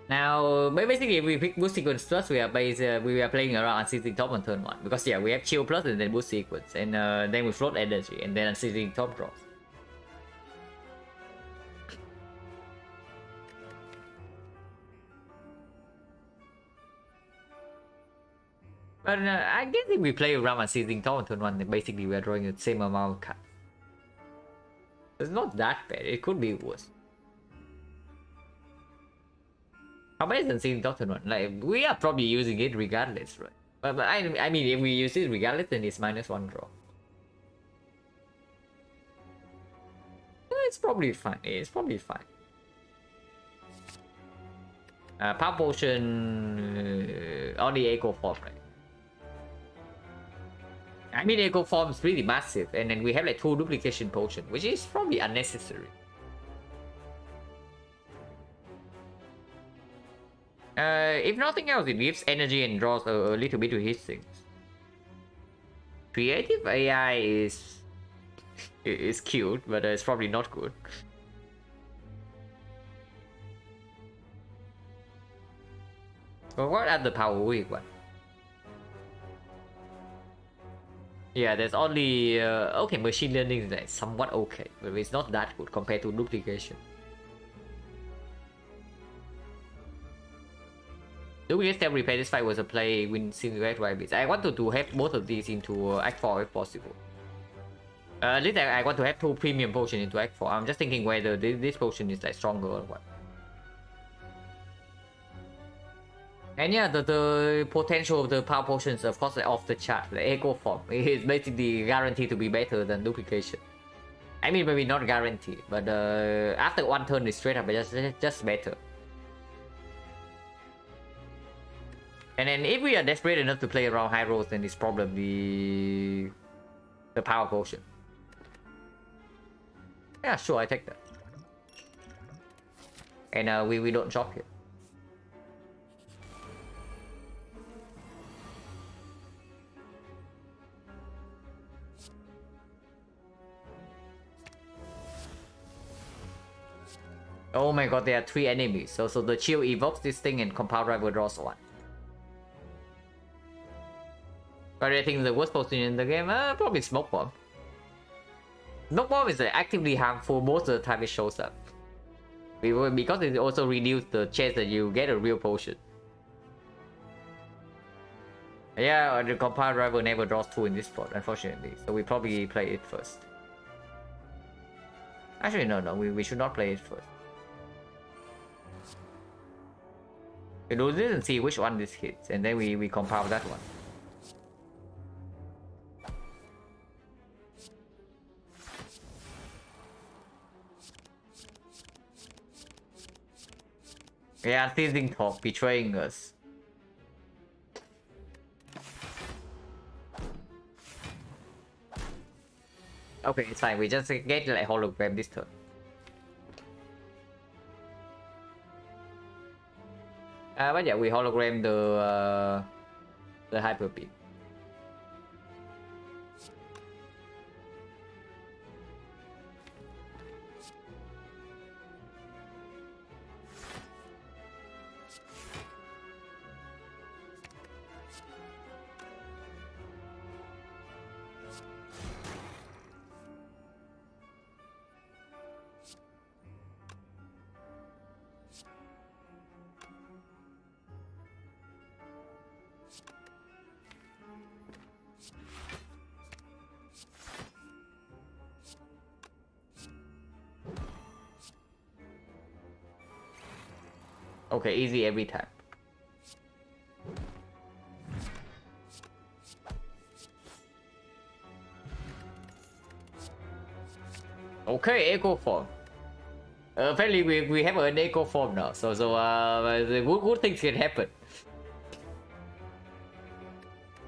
Now, basically, if we pick boost sequence plus, we are playing around unseizing top on turn 1 because yeah, we have chill plus and then boost sequence, and then we float energy and then unseizing top drops. But I guess if we play around unseizing top on turn 1, then basically we are drawing the same amount of cards. It's not that bad. It could be worse. How bad is unseizing top turn 1? Like, we are probably using it regardless, right? But I mean, if we use it regardless, then it's -1 draw. It's probably fine. It's probably fine. Power potion only echo form, right? I mean, echo form is pretty massive, and then we have like 2 duplication potion, which is probably unnecessary. If nothing else, it gives energy and draws a little bit to hit things. Creative AI is cute, but it's probably not good. But what are the power weak one? Yeah, there's only okay, machine learning is like somewhat okay, but it's not that good compared to duplication. Duplicate repair this fight was a play win single rabbits. I wanted to have both of these into Act 4 if possible. At least I want to have 2 premium potions into Act 4. I'm just thinking whether this potion is like stronger or what. And yeah, the potential of the power potions, of course, like off the chart. The echo form is basically guaranteed to be better than duplication. I mean, maybe not guaranteed, but after 1 turn, it's straight up just better. And then if we are desperate enough to play around high rolls, then it's probably the power potion. Yeah, sure, I take that. And we don't chop here. Oh my god, there are 3 enemies. So the chill evokes this thing and compound rival draws 1. But I think the worst potion in the game, probably Smoke Bomb. Smoke Bomb is actively harmful most of the time it shows up. Because it also reduces the chance that you get a real potion. Yeah, the compound rival never draws 2 in this spot, unfortunately. So we probably play it first. Actually, no, we should not play it first. We do this and see which one this hits, and then we compound that one. Yeah, teasing talk, betraying us. Okay, it's fine. We just get like hologram this turn. But yeah, we hologram the hyper beam. Okay, easy every time. Okay, echo form. Apparently we have an echo form now, so the good things can happen.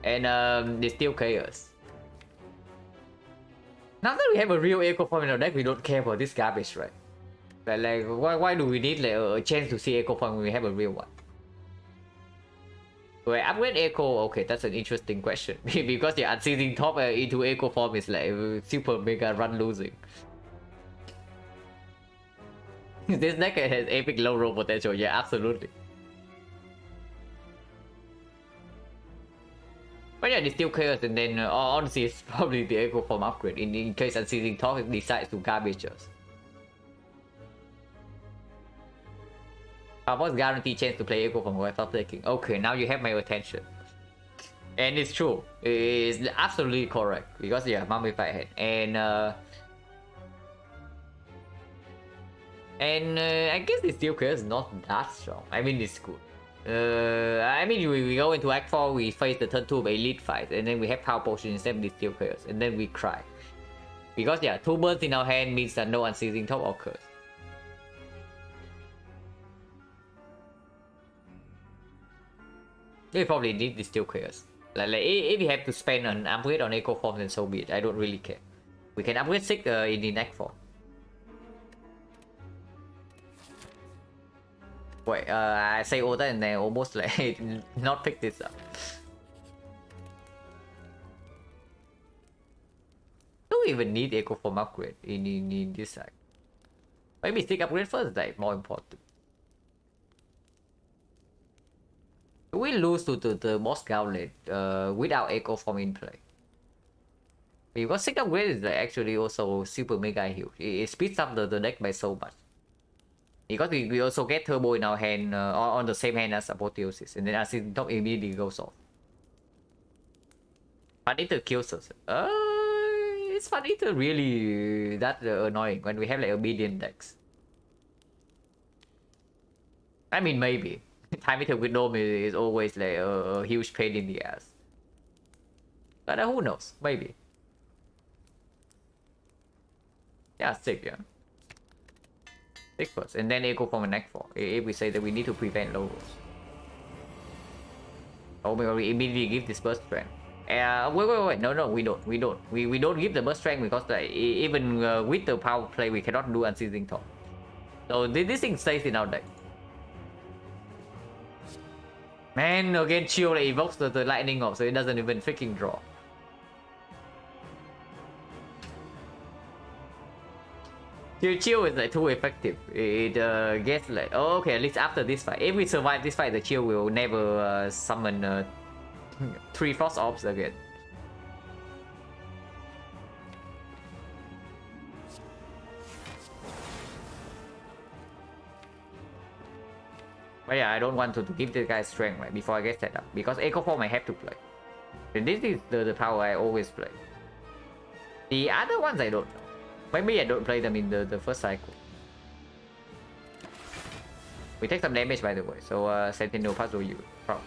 And it's still chaos. Now that we have a real echo form in our deck, we don't care about this garbage, right? Like why do we need like a chance to see echo form when we have a real one? Do I upgrade echo? Okay, that's an interesting question. Because the unseizing top into echo form is like super mega run losing. This deck has epic low roll potential, yeah, absolutely. But yeah, they still chaos, and then honestly, it's probably the Echo Form upgrade in case Unceasing Talk decides to garbage us. What's guaranteed chance to play Echo Form without taking? Okay, now you have my attention. And it's true. It's absolutely correct. Because yeah, Mummified Head. And I guess the Steel Chaos is not that strong. I mean, it's good. I mean, we go into Act 4, we face the turn 2 of Elite Fight, and then we have Power Potion instead of the Steel Chaos, and then we cry. Because yeah, 2 burns in our hand means that no Unceasing Top occurs. We probably need the Steel Chaos. Like if we have to spend an upgrade on Echo Form, then so be it. I don't really care. We can upgrade 6 in the Act 4. Wait, I say all that and then almost like not pick this up. Do we even need Echo Form upgrade in this side? Maybe stick upgrade first, like more important. We lose to the boss gauntlet without Echo Form in play. Because 6 upgrade is like actually also super mega huge. It speeds up the deck by so much. Because we also get Turbo in our hand on the same hand as Apotheosis, and then Unceasing Top immediately goes off. Funny kills us. It's funny really that annoying when we have like obedient decks. I mean, maybe. Time Eater with Gnome is always like a huge pain in the ass. But who knows? Maybe. Yeah, sick, yeah. 6 first, and then Echo Form an Act 4. If we say that we need to prevent logos. Oh my god, we immediately give this burst strength. Wait, no, we don't. We don't give the burst strength because like, even with the power play, we cannot do Unceasing Top. So this thing stays in our deck. Man, again, Chill like, evokes the lightning off, so it doesn't even freaking draw. Chill is like too effective. It gets like, oh, okay, at least after this fight. If we survive this fight, the Chill will never summon 3 Frost Orbs again. But yeah, I don't want to give this guy strength right before I get set up. Because Echo Form I have to play. And this is the power I always play. The other ones I don't know. Maybe I don't play them in the first cycle. We take some damage by the way, so Sentinel puzzle you. Probably.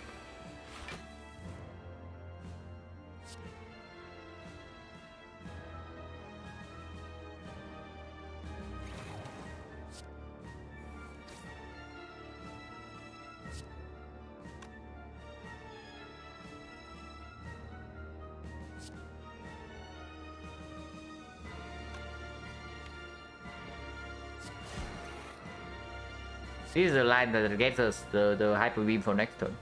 This is the line that gets us the Hyper Beam for next turn.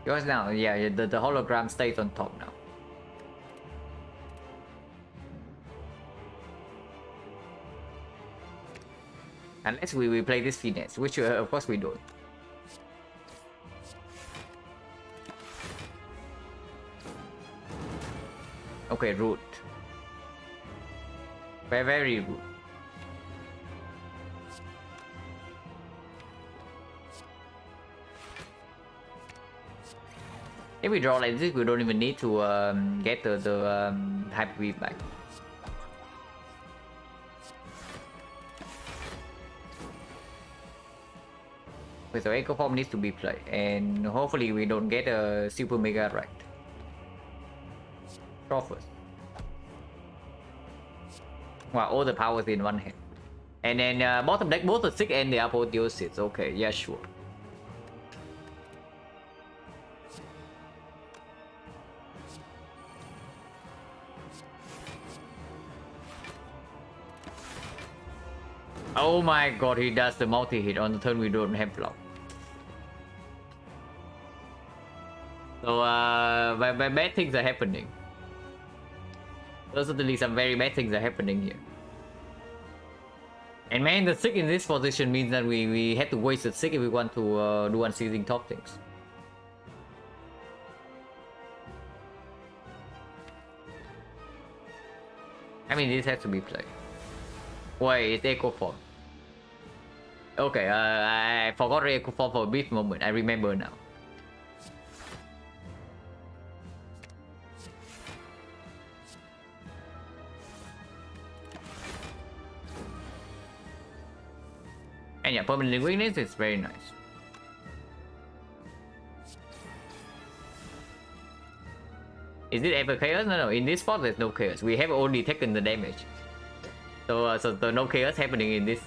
Because now, yeah, the hologram stays on top now. Unless we play this finesse, which of course we don't. Okay, rude. Very rude. If we draw like this, we don't even need to get the Hyper Beam back. Okay, so Echo Form needs to be played, and hopefully we don't get a Super Mega Rack. Draw first. Wow, all the powers in one hand. And then bottom deck, both the 6 and the Apotheosis. Okay, yeah, sure. Oh my god, he does the multi-hit on the turn we don't have block. So, bad things are happening. Certainly some very bad things are happening here. And man, the sick in this position means that we had to waste the sick if we want to do unseizing top things. I mean, this has to be played. Wait, it's Echo Form. Okay, I forgot Echo Form for a brief moment. I remember now. And yeah, permanent weakness is very nice. Is it ever chaos? No, in this spot there's no chaos. We have only taken the damage. So so no chaos happening in this.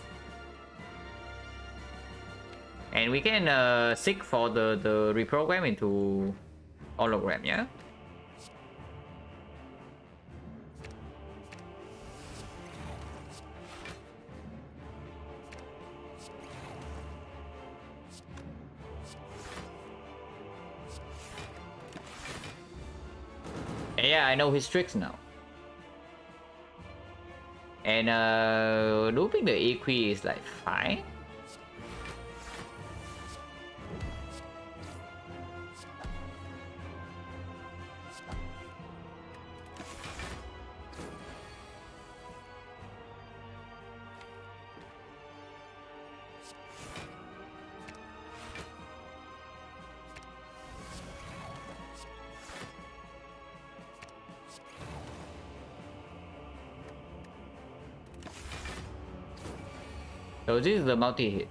And we can seek for the reprogram into hologram, yeah? Yeah, I know his tricks now. And looping the EQ is like fine. So this is the multi-hit.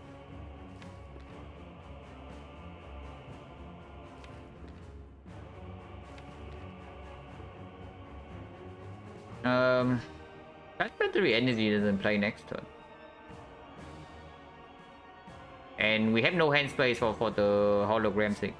Battery energy doesn't play next turn. And we have no hand space for the hologram thing.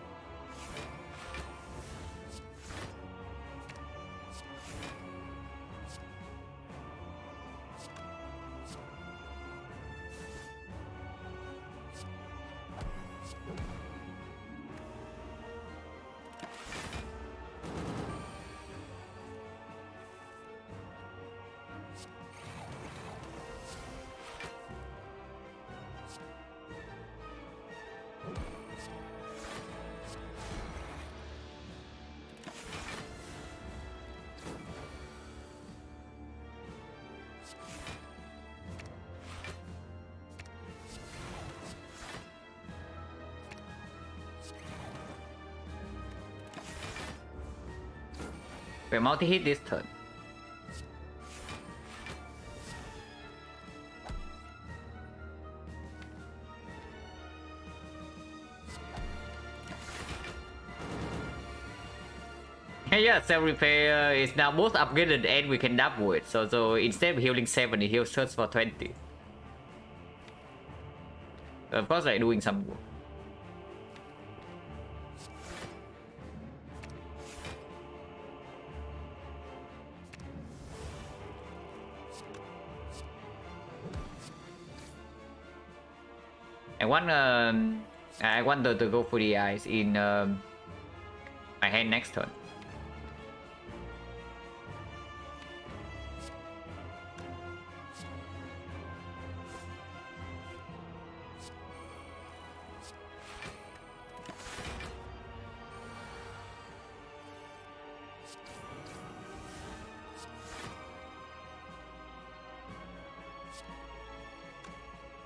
We multi-hit this turn. Yeah, self-repair is now both upgraded and we can double it. So instead of healing 7, it heals just for 20. Of course, like doing some work. I want to go for the eyes in my hand next turn.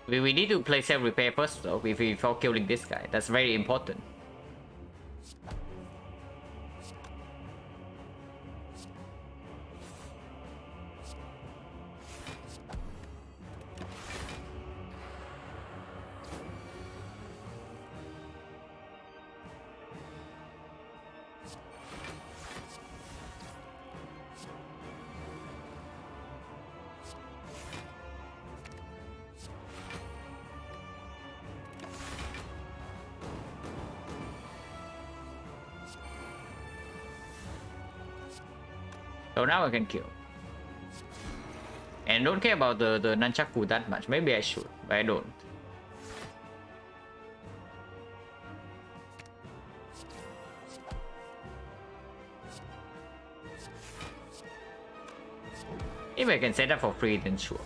We need to play self-repair first though, before killing this guy. That's very important. So now I can kill. And don't care about the nunchaku that much. Maybe I should, but I don't. If I can set up for free, then sure.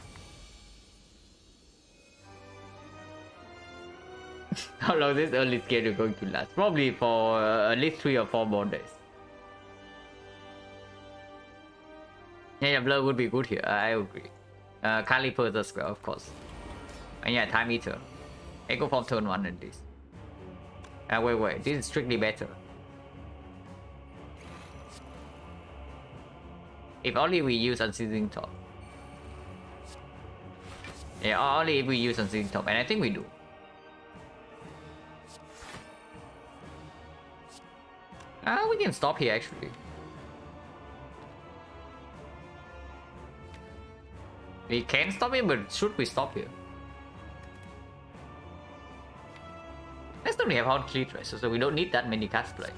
How long this early schedule going to last? Probably for at least 3 or 4 more days. Yeah, blur would be good here. I agree. Calipers as well, of course. And yeah, time eater. Echo from turn 1 at least. Wait. This is strictly better. If only we use unseizing top. Yeah, only if we use unseizing top, and I think we do. We can stop here actually. We can stop here, but should we stop here? Let's only have Horn Cleatress, so we don't need that many cards play.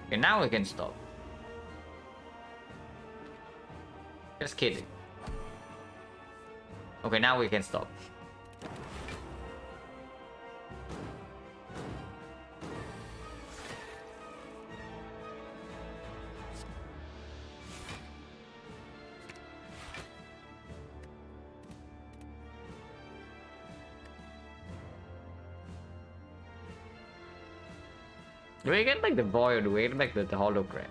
Okay, now we can stop. Just kidding. Okay, now we can stop. Do we get like the void or do we get like the hologram?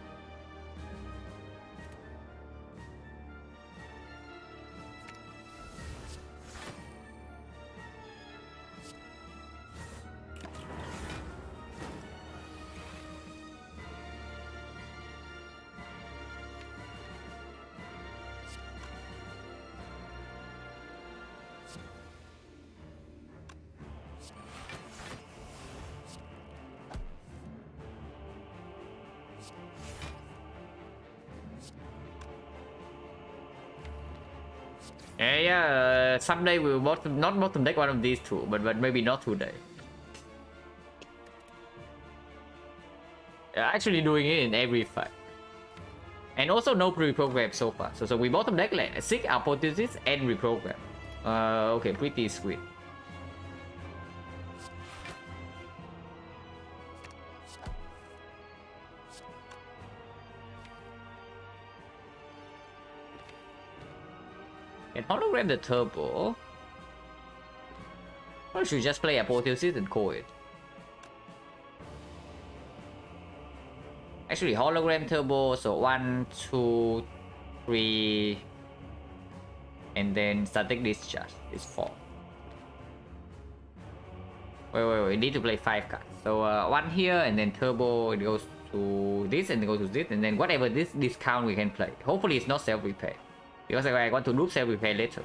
Yeah, someday we'll not bottom deck one of these two, but maybe not today. Actually doing it in every fight. And also no pre-program so far. So we bottom deck like 6 apotheosis and reprogram. Okay, pretty sweet. And hologram the turbo. Or should we just play apotheosis and call it? Actually, hologram turbo, so 1, 2, 3, and then static discharge is 4. Wait, we need to play 5 cards. So 1 here, and then turbo, it goes to this, and it goes to this, and then whatever this discount we can play. Hopefully it's not self-repair, because I want to loop self-repair later.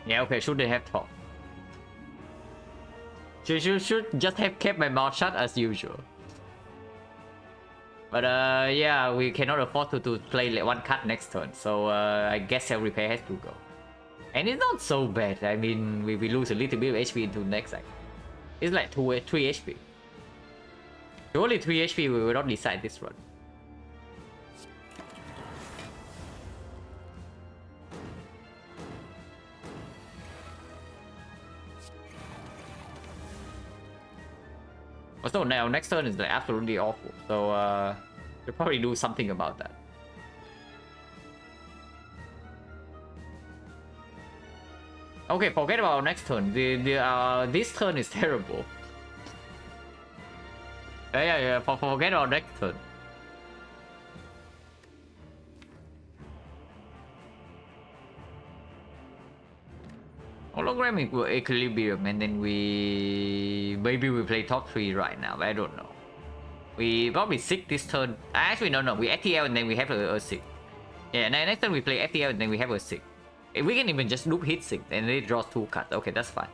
Yeah, okay, should they have top? Should just have kept my mouth shut as usual. But yeah, we cannot afford to play like 1 card next turn, so I guess self-repair has to go. And it's not so bad. I mean, we lose a little bit of HP into next side. It's like 3 HP. Only 3 HP we will not decide this run. So now next turn is like absolutely awful. So we'll probably do something about that. Okay, forget about next turn. This turn is terrible. Yeah. Forget about next turn. Hologram equilibrium, and then maybe we play top 3 right now. I don't know. We probably 6 this turn. Actually, no. We FTL and then we have a 6. Yeah, and then next turn we play FTL and then we have a 6. We can even just loop hit 6 and then it draws 2 cards. Okay, that's fine.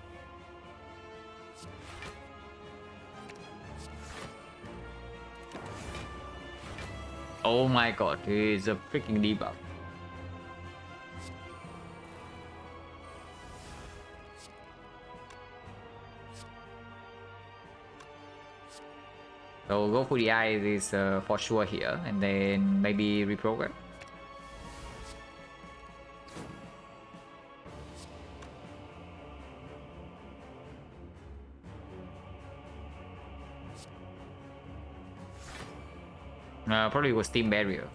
Oh my god, he's a freaking debuff. So go for the eyes is for sure here, and then maybe reprogram. Probably was Steam Barrier.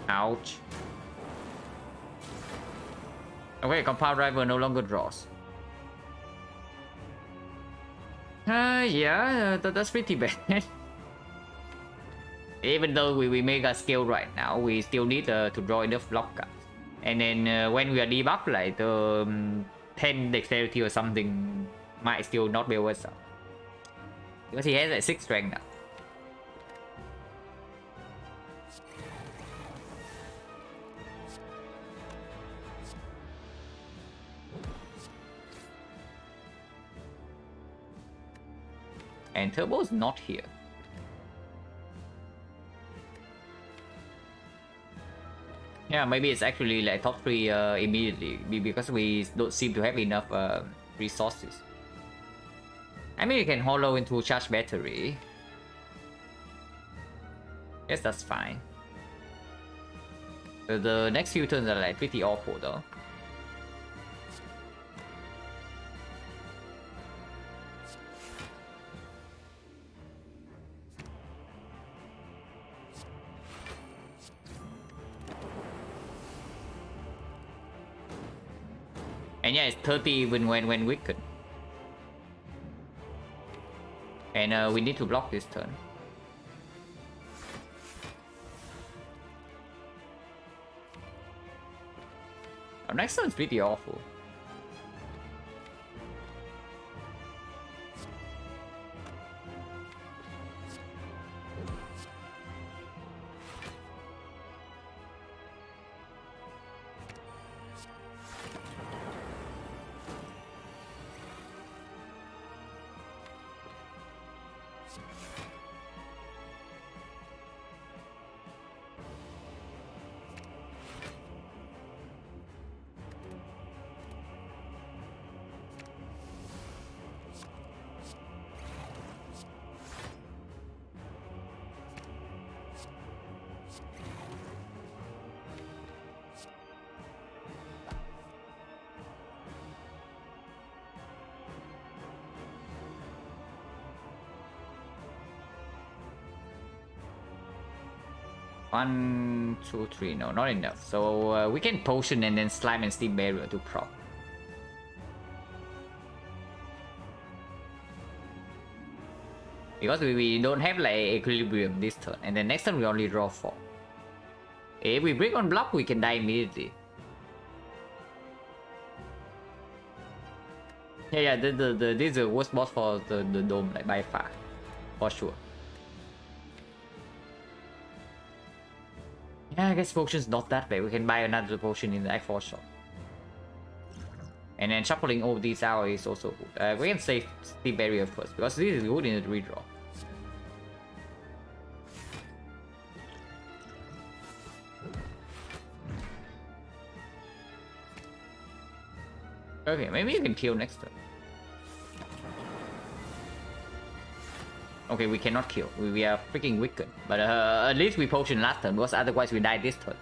Ouch. Okay, compound driver no longer draws. Yeah, that's pretty bad. Even though we mega scale right now, we still need to draw enough block cards. And then when we are debuffed, like 10 dexterity or something might still not be worth it. Because he has like 6 strength now. And Turbo's not here. Yeah, maybe it's actually like top 3 immediately because we don't seem to have enough resources. I mean, you can hollow into charge battery. Yes, that's fine. The next few turns are like pretty awful though. And yeah, it's 30 even when weakened. And we need to block this turn. Our next turn is pretty awful. One, two, three. No, not enough. So we can potion and then slime and steam barrier to prop. Because we don't have like equilibrium this turn, and then next turn we only draw 4. If we break on block, we can die immediately. Yeah, this is the worst boss for the dome, like by far, for sure. Yeah, I guess potion's not that bad. We can buy another potion in the X4 shop. And then shuffling all these out is also good. We can save the barrier first, because this is good in the redraw. Okay, maybe you can kill next turn. Okay, we cannot kill. We are freaking wicked. But at least we potion last turn, because otherwise we die this turn.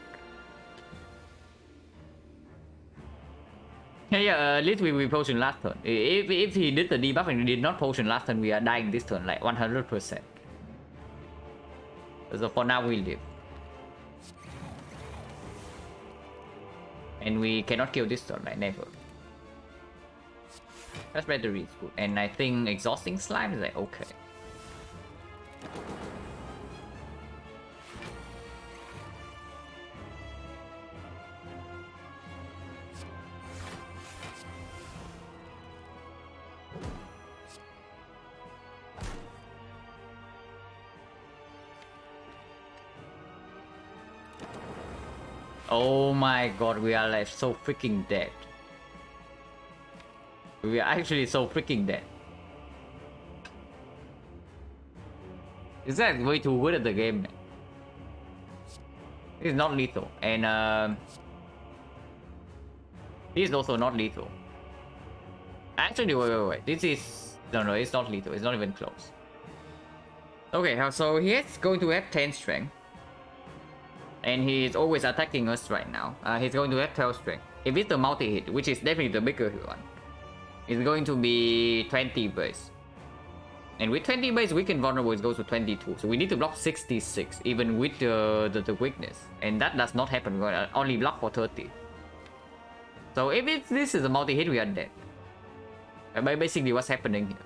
Yeah, at least we potion last turn. If he did the debuff and did not potion last turn, we are dying this turn, like 100%. So for now, we live. And we cannot kill this turn, like never. That's battery is good. And I think exhausting slime is like okay. Oh my god, we are like so freaking dead. We are actually so freaking dead. Is that way too good at the game? It's not lethal, and this is also not lethal. Actually, wait. This is no, it's not lethal. It's not even close. Okay, so he is going to have 10 strength. And he's always attacking us right now. He's going to have 12 strength. If it's the multi-hit, which is definitely the bigger one, it's going to be 20 base. And with 20 base, weakened vulnerable, it goes to 22. So we need to block 66, even with the weakness. And that does not happen. We only block for 30. So if this is a multi-hit, we are dead. Basically, what's happening here?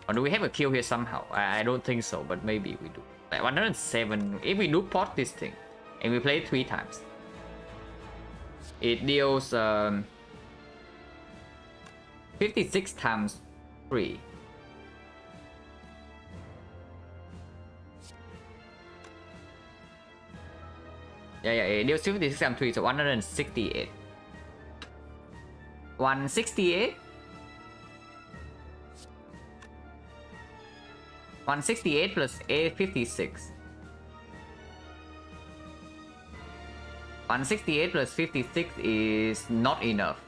Or do we have a kill here somehow? I don't think so, but maybe we do. Like 107. If we do pot this thing, and we play it 3 times, it deals 56 times 3. Yeah, it deals 56 times 3, so 168. 168? 168 plus 856. 168 plus 56 is not enough.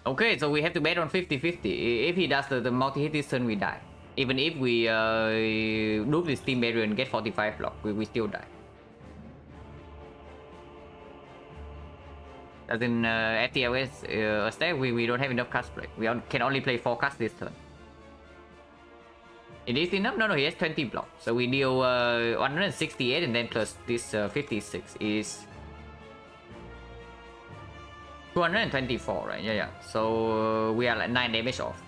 Okay, so we have to bet on 50-50. If he does the multi-hit this turn, we die. Even if we do this team barrier and get 45 block, we still die. As in at the LS stack, we don't have enough cards play. We can only play 4 cards this turn. It is enough? No, he has 20 block. So we deal 168 and then plus this 56 is 224, right? Yeah. So we are like 9 damage off.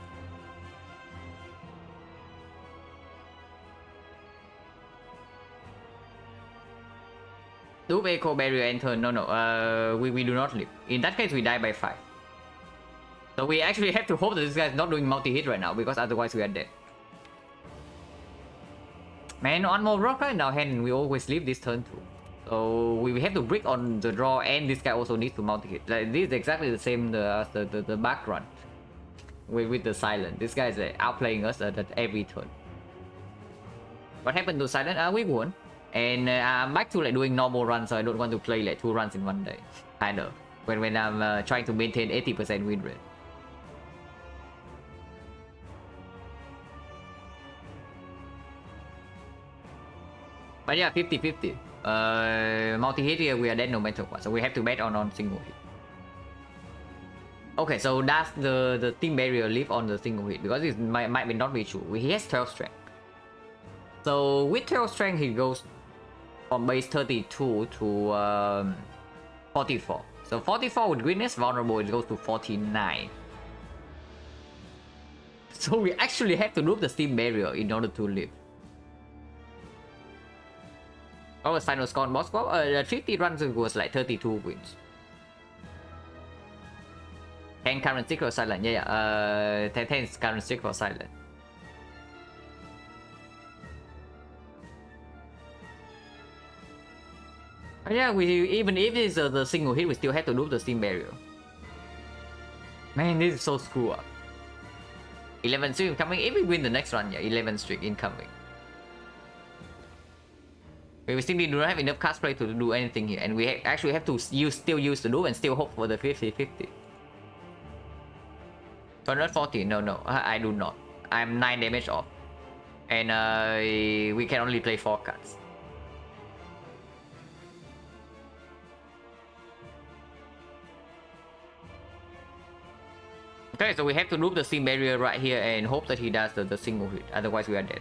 Do echo barrier and turn? No. We do not live. In that case, we die by 5. So we actually have to hope that this guy is not doing multi-hit right now, because otherwise we are dead. Man, one more rock in our hand, we always leave this turn too. So we have to brick on the draw, and this guy also needs to multi-hit. Like, this is exactly the same as the back run with the silent. This guy is outplaying us at every turn. What happened to silent? We won. And I'm back to like doing normal runs, so I don't want to play like 2 runs in one day. Kind of. When I'm trying to maintain 80% win rate. But yeah, 50-50. Multi-hit here, we are dead no matter what. So we have to bet on single hit. Okay, so does the team barrier live on the single hit? Because it might not be true. He has 12 strength. So with 12 strength, he goes from base 32 to 44. So 44 with greenness, vulnerable, it goes to 49. So we actually have to remove the steam barrier in order to live. Our final score on boss squad, 50 runs was like 32 wins. 10 current stick or silent? Yeah. 10 current stick or silent. Yeah, even if it's the single hit, we still have to do the steam barrier. Man, this is so screw up. 11 streak incoming. If we win the next run, yeah, 11 streak incoming. We simply do not have enough card play to do anything here, and we actually have to still use the do and still hope for the 50-50. 240? No, I do not. I'm 9 damage off, and we can only play 4 cards. Okay, so we have to loop the steam barrier right here and hope that he does the single hit, otherwise we are dead.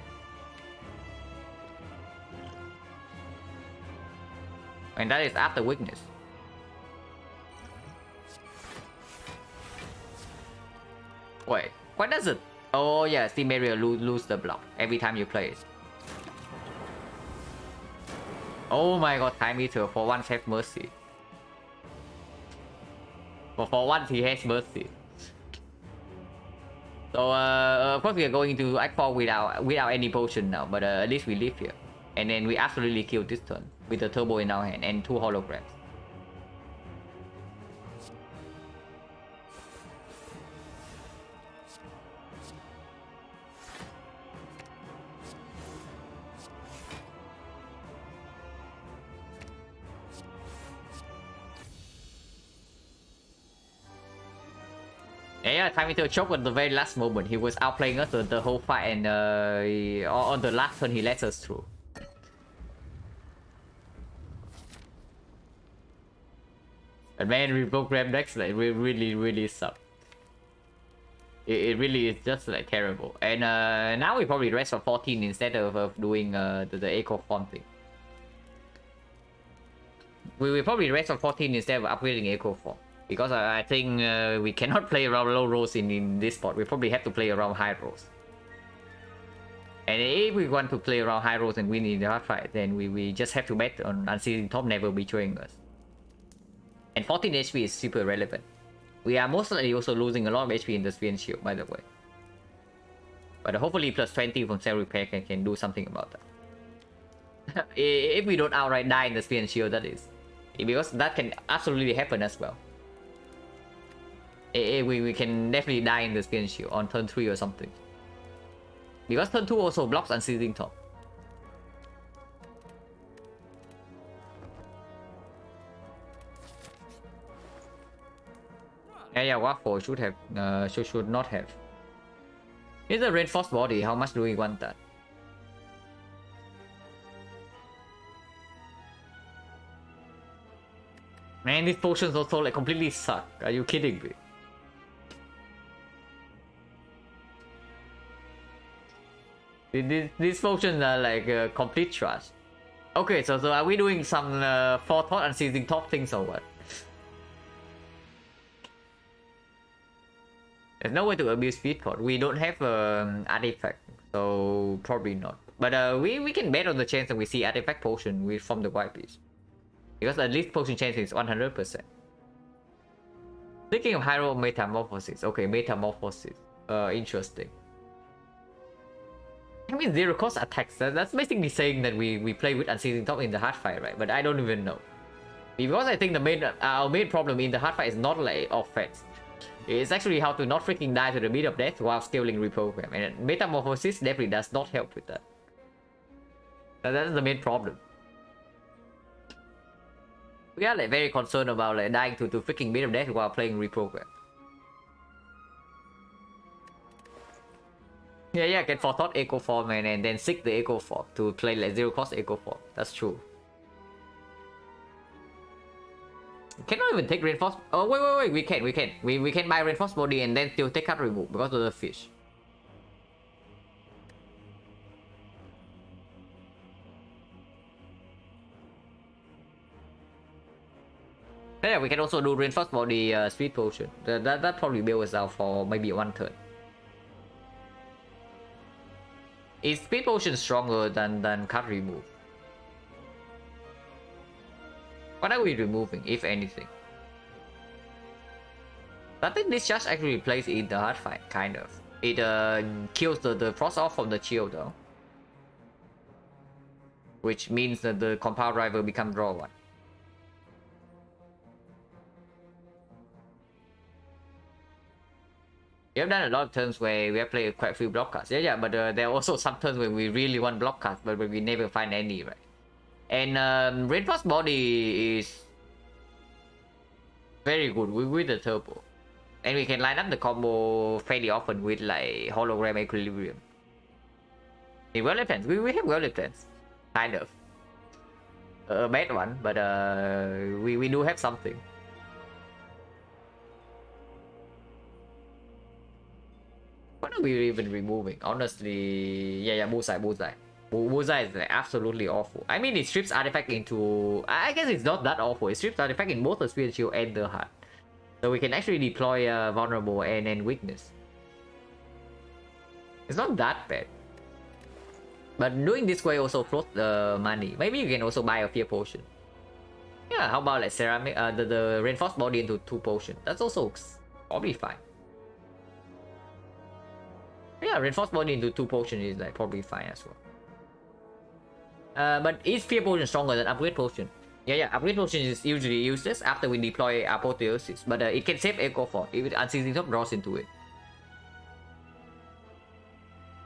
And that is after weakness. Wait, what does it? Oh yeah, steam barrier lose the block every time you play it. Oh my god, time meter for once have mercy. For once he has mercy. So of course we are going to act for without any potion now, but at least we live here. And then we absolutely kill this turn with the turbo in our hand and 2 holograms. Yeah, time into a choke at the very last moment. He was outplaying us the whole fight, and on the last turn he lets us through. And man, reprogram decks like really suck. It really is just like terrible. And now we probably rest for 14 instead of doing the echo form thing. We will probably rest on 14 instead of upgrading echo form. Because I think we cannot play around low rolls in this spot. We probably have to play around high rolls. And if we want to play around high rolls and win in the hard fight, then we just have to bet on Unseating Top never betraying us. And 14 HP is super relevant. We are most likely also losing a lot of HP in the Sphere and Shield, by the way. But hopefully plus 20 from Cell Repair can do something about that. If we don't outright die in the Sphere and Shield, that is. Because that can absolutely happen as well. We can definitely die in the Sphere and Shield on turn 3 or something. Because turn 2 also blocks Unseating Top. Yeah, Waffle should have, should not have. It's a reinforced body, how much do we want that? Man, these potions also like completely suck. Are you kidding me? These potions are like complete trash. Okay, so are we doing some forethought and seizing top things or what? There's no way to abuse Speedport. We don't have artifact, so probably not. But we can bet on the chance that we see artifact potion from the white piece. Because at least potion chance is 100%. Thinking of Hyrule Metamorphosis. Okay, Metamorphosis. Interesting. I mean, zero cost attacks. That's basically saying that we play with Unseating Top in the hard fight, right? But I don't even know. Because I think our main problem in the hard fight is not like offense. It's actually how to not freaking die to the beat of death while scaling reprogram. And Metamorphosis definitely does not help with that. That's the main problem. We are like very concerned about like dying to freaking beat of death while playing reprogram. Yeah, get forethought echo form and then seek the echo form to play like zero cost echo form. That's true. Cannot even take reinforced. Oh wait, we can. We can buy reinforced body and then still take card remove because of the fish. Yeah, we can also do reinforced body speed potion. That probably bails us out for maybe one turn. Is speed potion stronger than card remove? What are we removing, if anything? I think this just actually plays in the hard fight, kind of. It kills the frost off from the shield though. Which means that the compound rival becomes draw 1. We have done a lot of turns where we have played quite a few block cards. Yeah, but there are also some turns where we really want block cards, but we never find any, right? And reinforced body is very good with the turbo. And we can line up the combo fairly often with like hologram equilibrium. In well-left hands, we have well-left hands. Kind of. A bad one, but we do have something. What are we even removing? Honestly, yeah, bullseye. Bullseye is like absolutely awful. I mean, it strips artifact into... I guess it's not that awful. It strips artifact in both the Spear Shield and the heart. So we can actually deploy vulnerable and weakness. It's not that bad. But doing this way also floats the money. Maybe you can also buy a fear potion. Yeah, how about like ceramic, the reinforced body into 2 potion. That's also probably fine. Yeah, reinforced body into 2 potion is like probably fine as well. But is fear potion stronger than upgrade potion? Yeah, upgrade potion is usually useless after we deploy apotheosis, but it can save echo form if Unseating Top draws into it.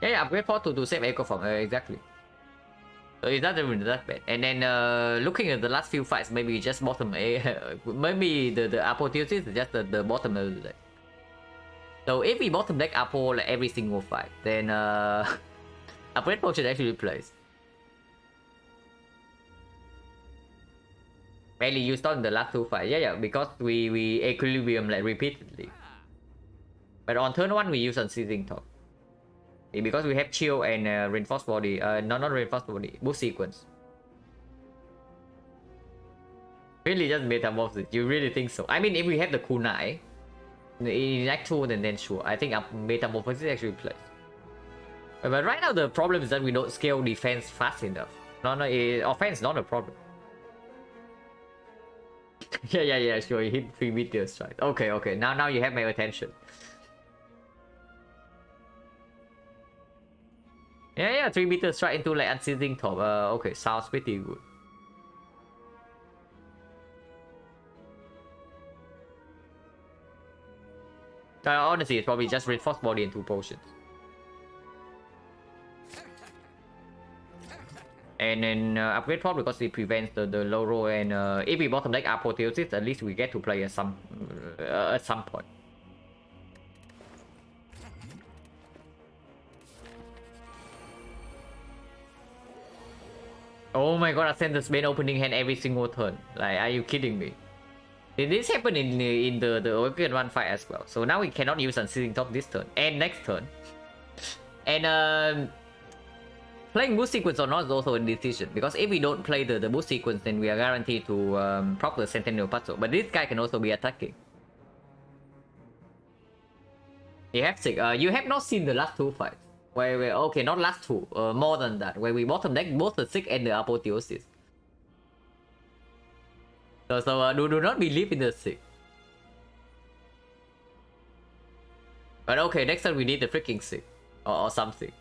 Yeah, upgrade port to save echo form, exactly. So it's not even that bad. And then looking at the last few fights, maybe just bottom A, maybe the apotheosis is just the bottom of the deck. So if we bottom deck Apo like every single fight, then upgrade potion actually plays. Mainly used on the last 2 fights. Yeah, because we equilibrium like repeatedly. But on turn 1 we use Unceasing Top. Because we have chill and reinforced body. Not reinforced body, boost sequence. Really just metamorphosis. You really think so? I mean, if we have the kunai in Act 2, then sure. I think metamorphosis actually plays. But right now the problem is that we don't scale defense fast enough. No, offense not a problem. yeah, sure. You hit 3 meters strike. Okay. Now you have my attention. Yeah, 3 meters strike into like Unceasing Top. Okay, sounds pretty good. Honestly, it's probably just reinforced body and 2 potions. And then upgrade pod because it prevents the low roll, and if we bottom deck Apotheosis, at least we get to play at some point. Oh my god, I send the Spain opening hand every single turn. Like, are you kidding me? This happened in the Awakened 1 fight as well. So now we cannot use Unceasing Top this turn and next turn. And playing boost sequence or not is also a decision, because if we don't play the boost sequence, then we are guaranteed to proc the Sentinel puzzle. But this guy can also be attacking. You have Sig. You have not seen the last 2 fights. Where okay, not last 2, more than that, where we bottom deck both the Sig and the Apotheosis. So do not believe in the Sig. But okay, next time we need the freaking Sig or something.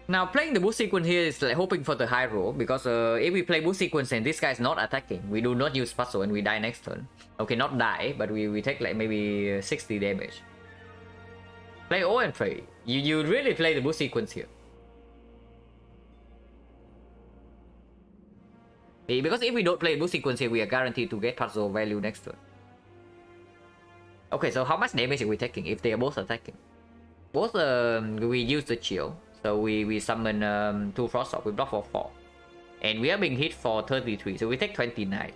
Now playing the boost sequence here is like hoping for the high roll, because if we play boost sequence and this guy is not attacking, we do not use puzzle and we die next turn. Okay, not die, but we take like maybe 60 damage. Play O and pray. You really play the boost sequence here. Because if we don't play boost sequence here, we are guaranteed to get puzzle value next turn. Okay, so how much damage are we taking if they are both attacking? Both we use the chill, so we summon 2 frost up, we block for 4. And we are being hit for 33, so we take 29.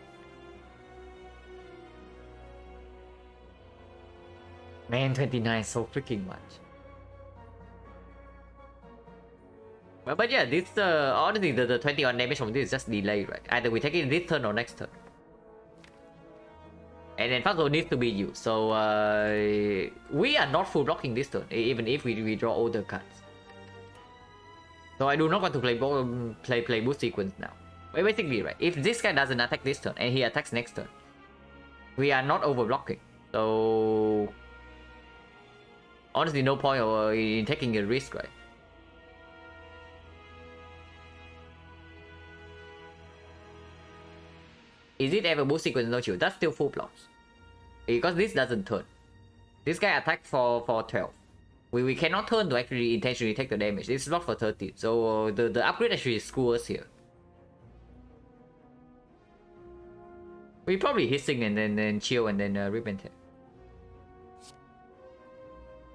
Man, 29 is so freaking much. But yeah, this honestly the 21 damage from this is just delay, right? Either we take it this turn or next turn. And then puzzle needs to be used, so we are not full blocking this turn, even if we draw all the cards. So I do not want to play boost sequence now. But basically, right, if this guy doesn't attack this turn and he attacks next turn, we are not over blocking. So honestly, no point in taking a risk, right? Is it ever boost sequence? No chill. That's still full blocks. Because this doesn't turn. This guy attacked for 12. We cannot turn to actually intentionally take the damage. It's blocked for 13. So the upgrade actually screws us here. We probably hissing and then chill and then rip and tear.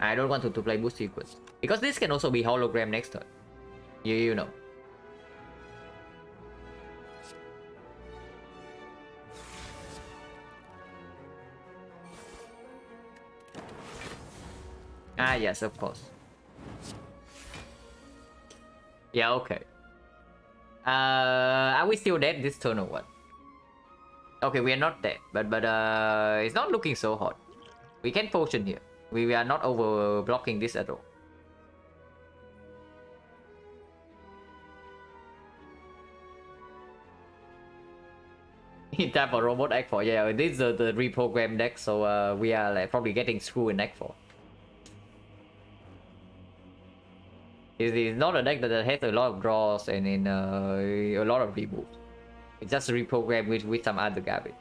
I don't want to play boost sequence. Because this can also be hologram next turn. You know. Ah, yes, of course. Yeah, okay. Are we still dead this turn or what? Okay, we are not dead, but it's not looking so hot. We can potion here. We are not over blocking this at all. In time for robot Act 4, yeah, this is the reprogrammed deck, so we are like probably getting screwed in Act 4. It is not a deck that has a lot of draws and in a lot of removes. It's just reprogrammed with some other garbage.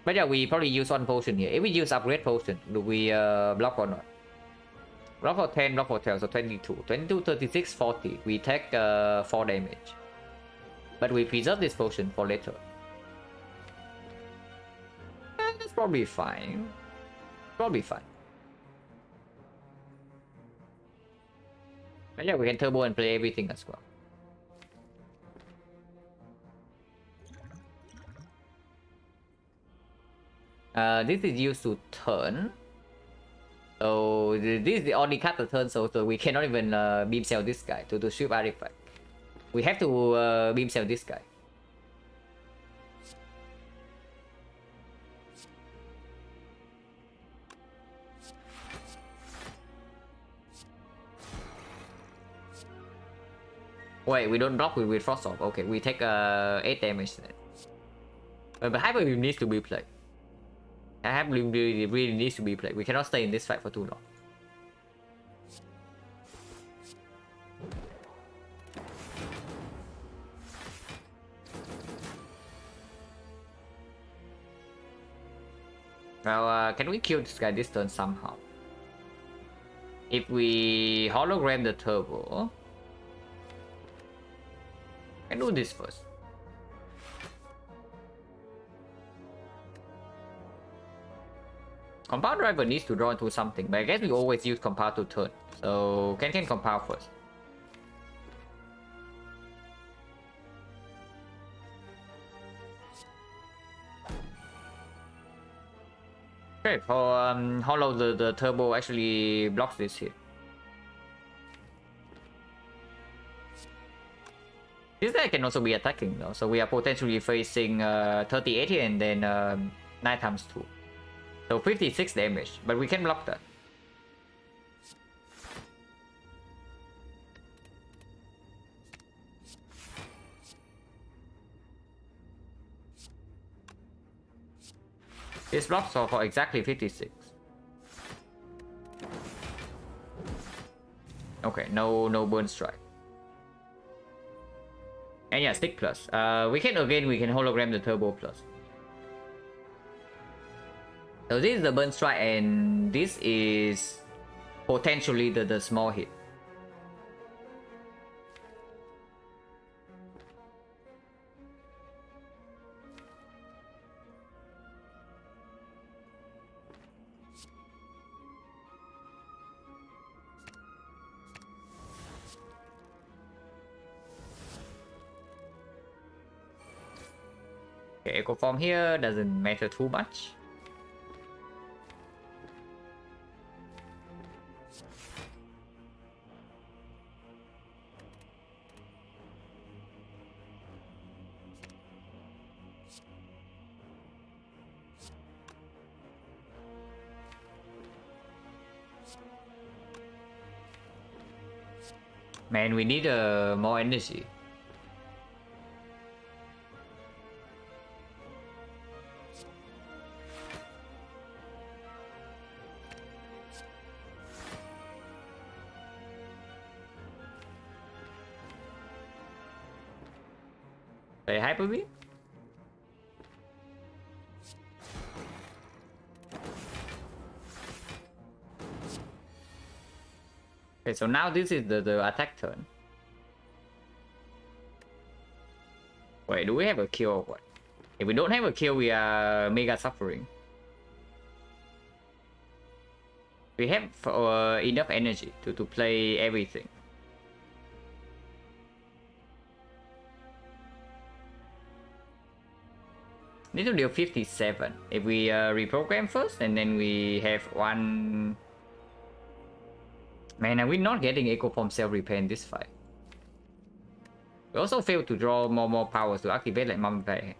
But yeah, we probably use 1 potion here. If we use upgrade potion, do we block or not? Block for 10, block for 12, so 22. 22, 36, 40. We take 4 damage. But we preserve this potion for later. probably fine. Probably fine. But yeah, we can turbo and play everything as well. This is used to turn. So this is the only card to turn, so we cannot even beam sell this guy to ship artifact. We have to beam sell this guy. Wait, we don't block with Frost Orb. Okay, we take 8 damage then. But Hyper Beam needs to be played. Hyper Beam really needs to be played. We cannot stay in this fight for too long. Well, can we kill this guy this turn somehow? If we hologram the turbo, I can do this first. Compound driver needs to draw into something, but I guess we always use compound to turn. So can compound first. Okay, for hollow the turbo actually blocks this hit. This guy can also be attacking though, so we are potentially facing 38 here and then 9 times 2. So 56 damage, but we can block that. This blocks for exactly 56. Okay, no burn strike. And yeah, stick plus. We can hologram the turbo plus. So this is the burn strike, and this is potentially the small hit. Okay, Echo Form here doesn't matter too much. Man, we need more energy. Play Hyper Beam? Okay, so now this is the attack turn. Wait, do we have a kill or what? If we don't have a kill, we are mega suffering. We have enough energy to play everything. Need to deal 57. If we reprogram first, and then we have one... Man, are we not getting Echo Form Self Repair in this fight? We also failed to draw more powers to activate like Mumbai.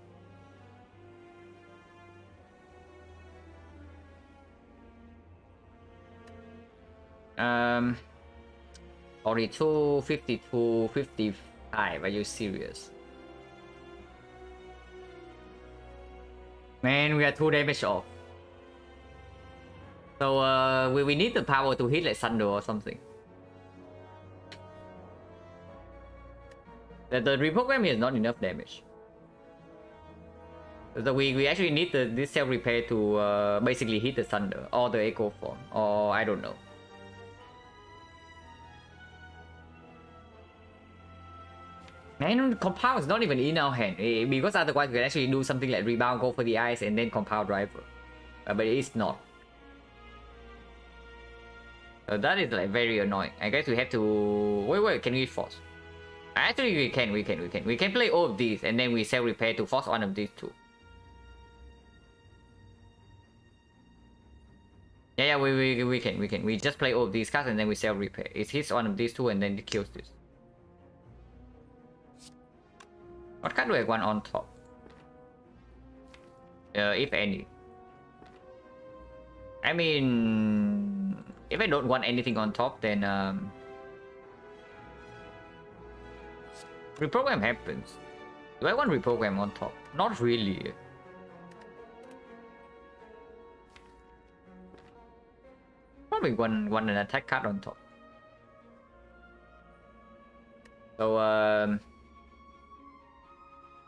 42, 52, 55. Are you serious? Man, we are 2 damage off. So we need the power to hit like Thunder or something. The reprogram here is not enough damage. So we actually need this self repair to basically hit the Thunder or the Echo Form, or I don't know. Man, compound is not even in our hand, because otherwise we can actually do something like rebound, go for the ice, and then compound driver. but it is not. So that is like very annoying. I guess we have to wait. Can we force? Actually, we can play all of these and then we self repair to force one of these two. Yeah, we can. We just play all of these cards and then we self repair. It hits one of these two and then it kills this. What card do I want on top? If any. I mean, if I don't want anything on top, then reprogram happens. Do I want reprogram on top? Not really. Probably want an attack card on top. So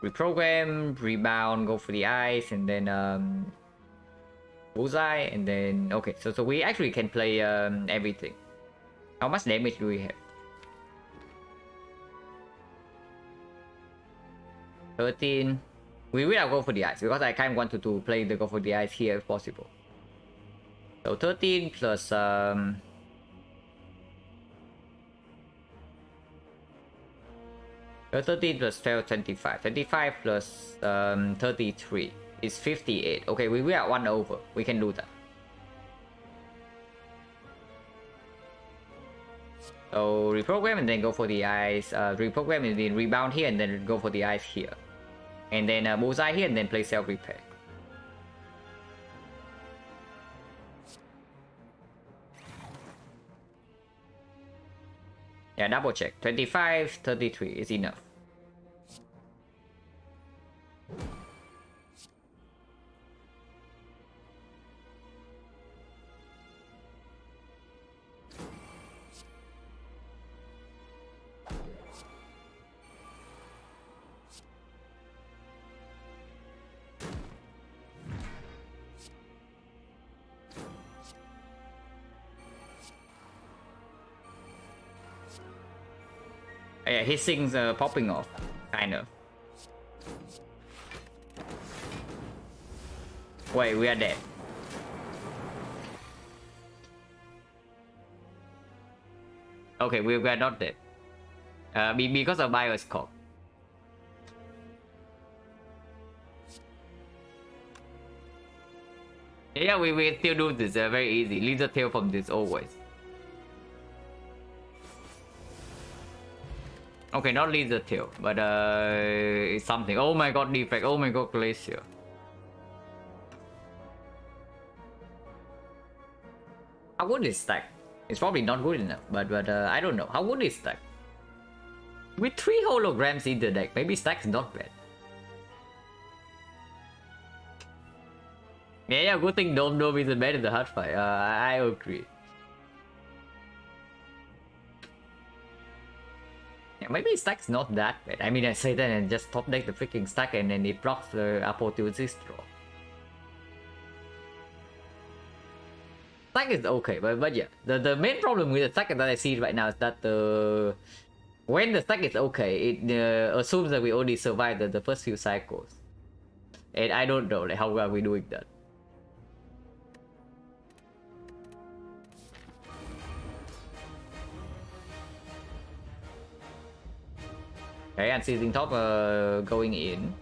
reprogram, rebound, go for the eyes, and then bullseye, and then okay. So we actually can play everything. How much damage do we have? 13. We will go for the eyes because I kind of want to play the go for the eyes here if possible. So 13 plus 13 plus 12, 25. 25 plus 33 is 58. Okay, we are 1 over. We can do that. So reprogram and then go for the eyes. Reprogram and then rebound here and then go for the eyes here. And then bullseye here and then play self repair. Yeah, double check. 25, 33 is enough. Yeah, his things popping off, kind of. Wait, we are dead. Okay, we are not dead. Because of Bioscope. Yeah, we still do this very easy. Leave the tail from this always. Okay, not leave the tail, but it's something. Oh my god, defect. Oh my god, glacier. How good is stack? It's probably not good enough, but I don't know. How good is stack? With 3 holograms in the deck, maybe stack's not bad. Yeah, good thing Dome isn't better than Heartfire. I agree. Yeah, maybe stack's not that bad. I mean, I say that and just top deck the freaking stack and then it blocks the Apotheosis draw. Stack is okay, but yeah, the main problem with the stack that I see right now is that when the stack is okay, it assumes that we only survive the first few cycles, and I don't know like how are we doing that. Okay, and seizing top going in.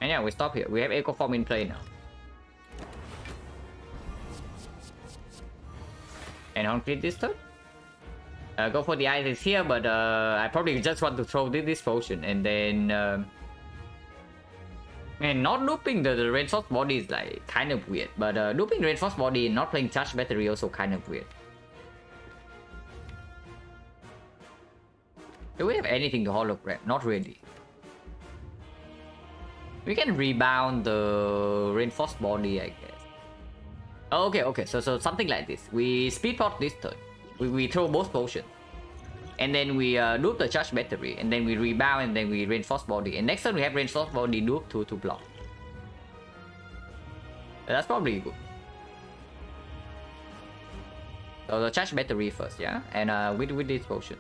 And yeah, we stop here. We have Echo Form in play now. And complete this turn. Go for the eyes is here, but I probably just want to throw this potion and then and not looping the reinforced body is like kind of weird, but looping reinforced body and not playing charge battery also kind of weird. Do we have anything to hologram? Not really. We can rebound the reinforced body, I guess. Oh, okay. So something like this. We speed pot this turn. We throw both potions. and then we dupe the charge battery, and then we rebound, and then we reinforce body. And next turn we have reinforce body dupe to block. That's probably good. So the charge battery first, yeah, and with this potion.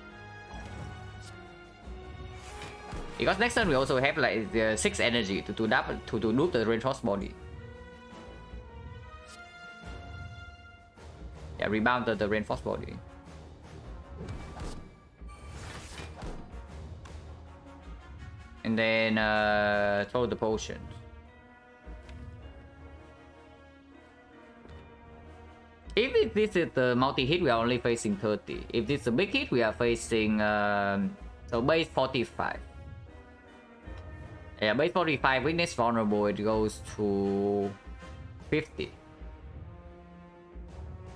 Because next turn we also have like the 6 energy to dupe the reinforce body. Yeah, rebound the reinforced body. And then throw the potion. If this is the multi-hit, we are only facing 30. If this is a big hit, we are facing so base 45. Yeah, base 45, weakness vulnerable, it goes to 50.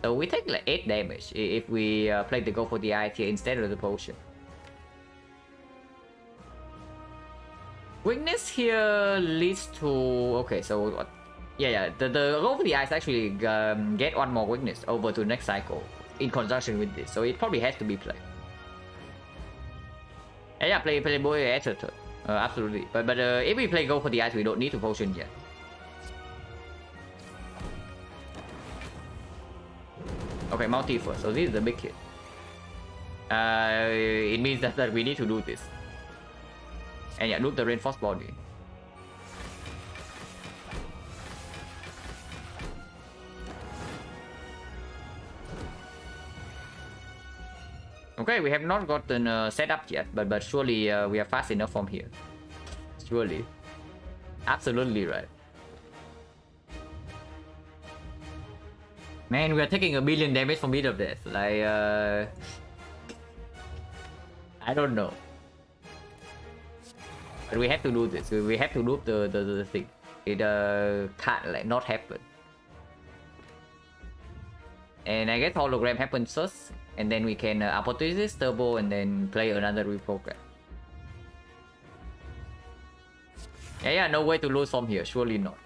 So we take like 8 damage if we play the go for the ice here instead of the potion. Weakness here leads to... Okay, so... Yeah, the go for the ice actually get 1 more weakness over to next cycle in conjunction with this. So it probably has to be played. Yeah, play boy at a turn. Absolutely. But if we play go for the ice, we don't need to potion yet. Okay, multi first. So this is the big hit. It means that we need to do this. And yeah, loop the reinforced body. Okay, we have not gotten set up yet, but surely we are fast enough from here. Surely. Absolutely right. Man, we are taking 1 billion damage from each of this. Like, I don't know. But we have to do this. We have to loop the thing. It can't like not happen. And I guess hologram happens first, and then we can opportunities turbo and then play another reprogram. Yeah, no way to lose from here. Surely not.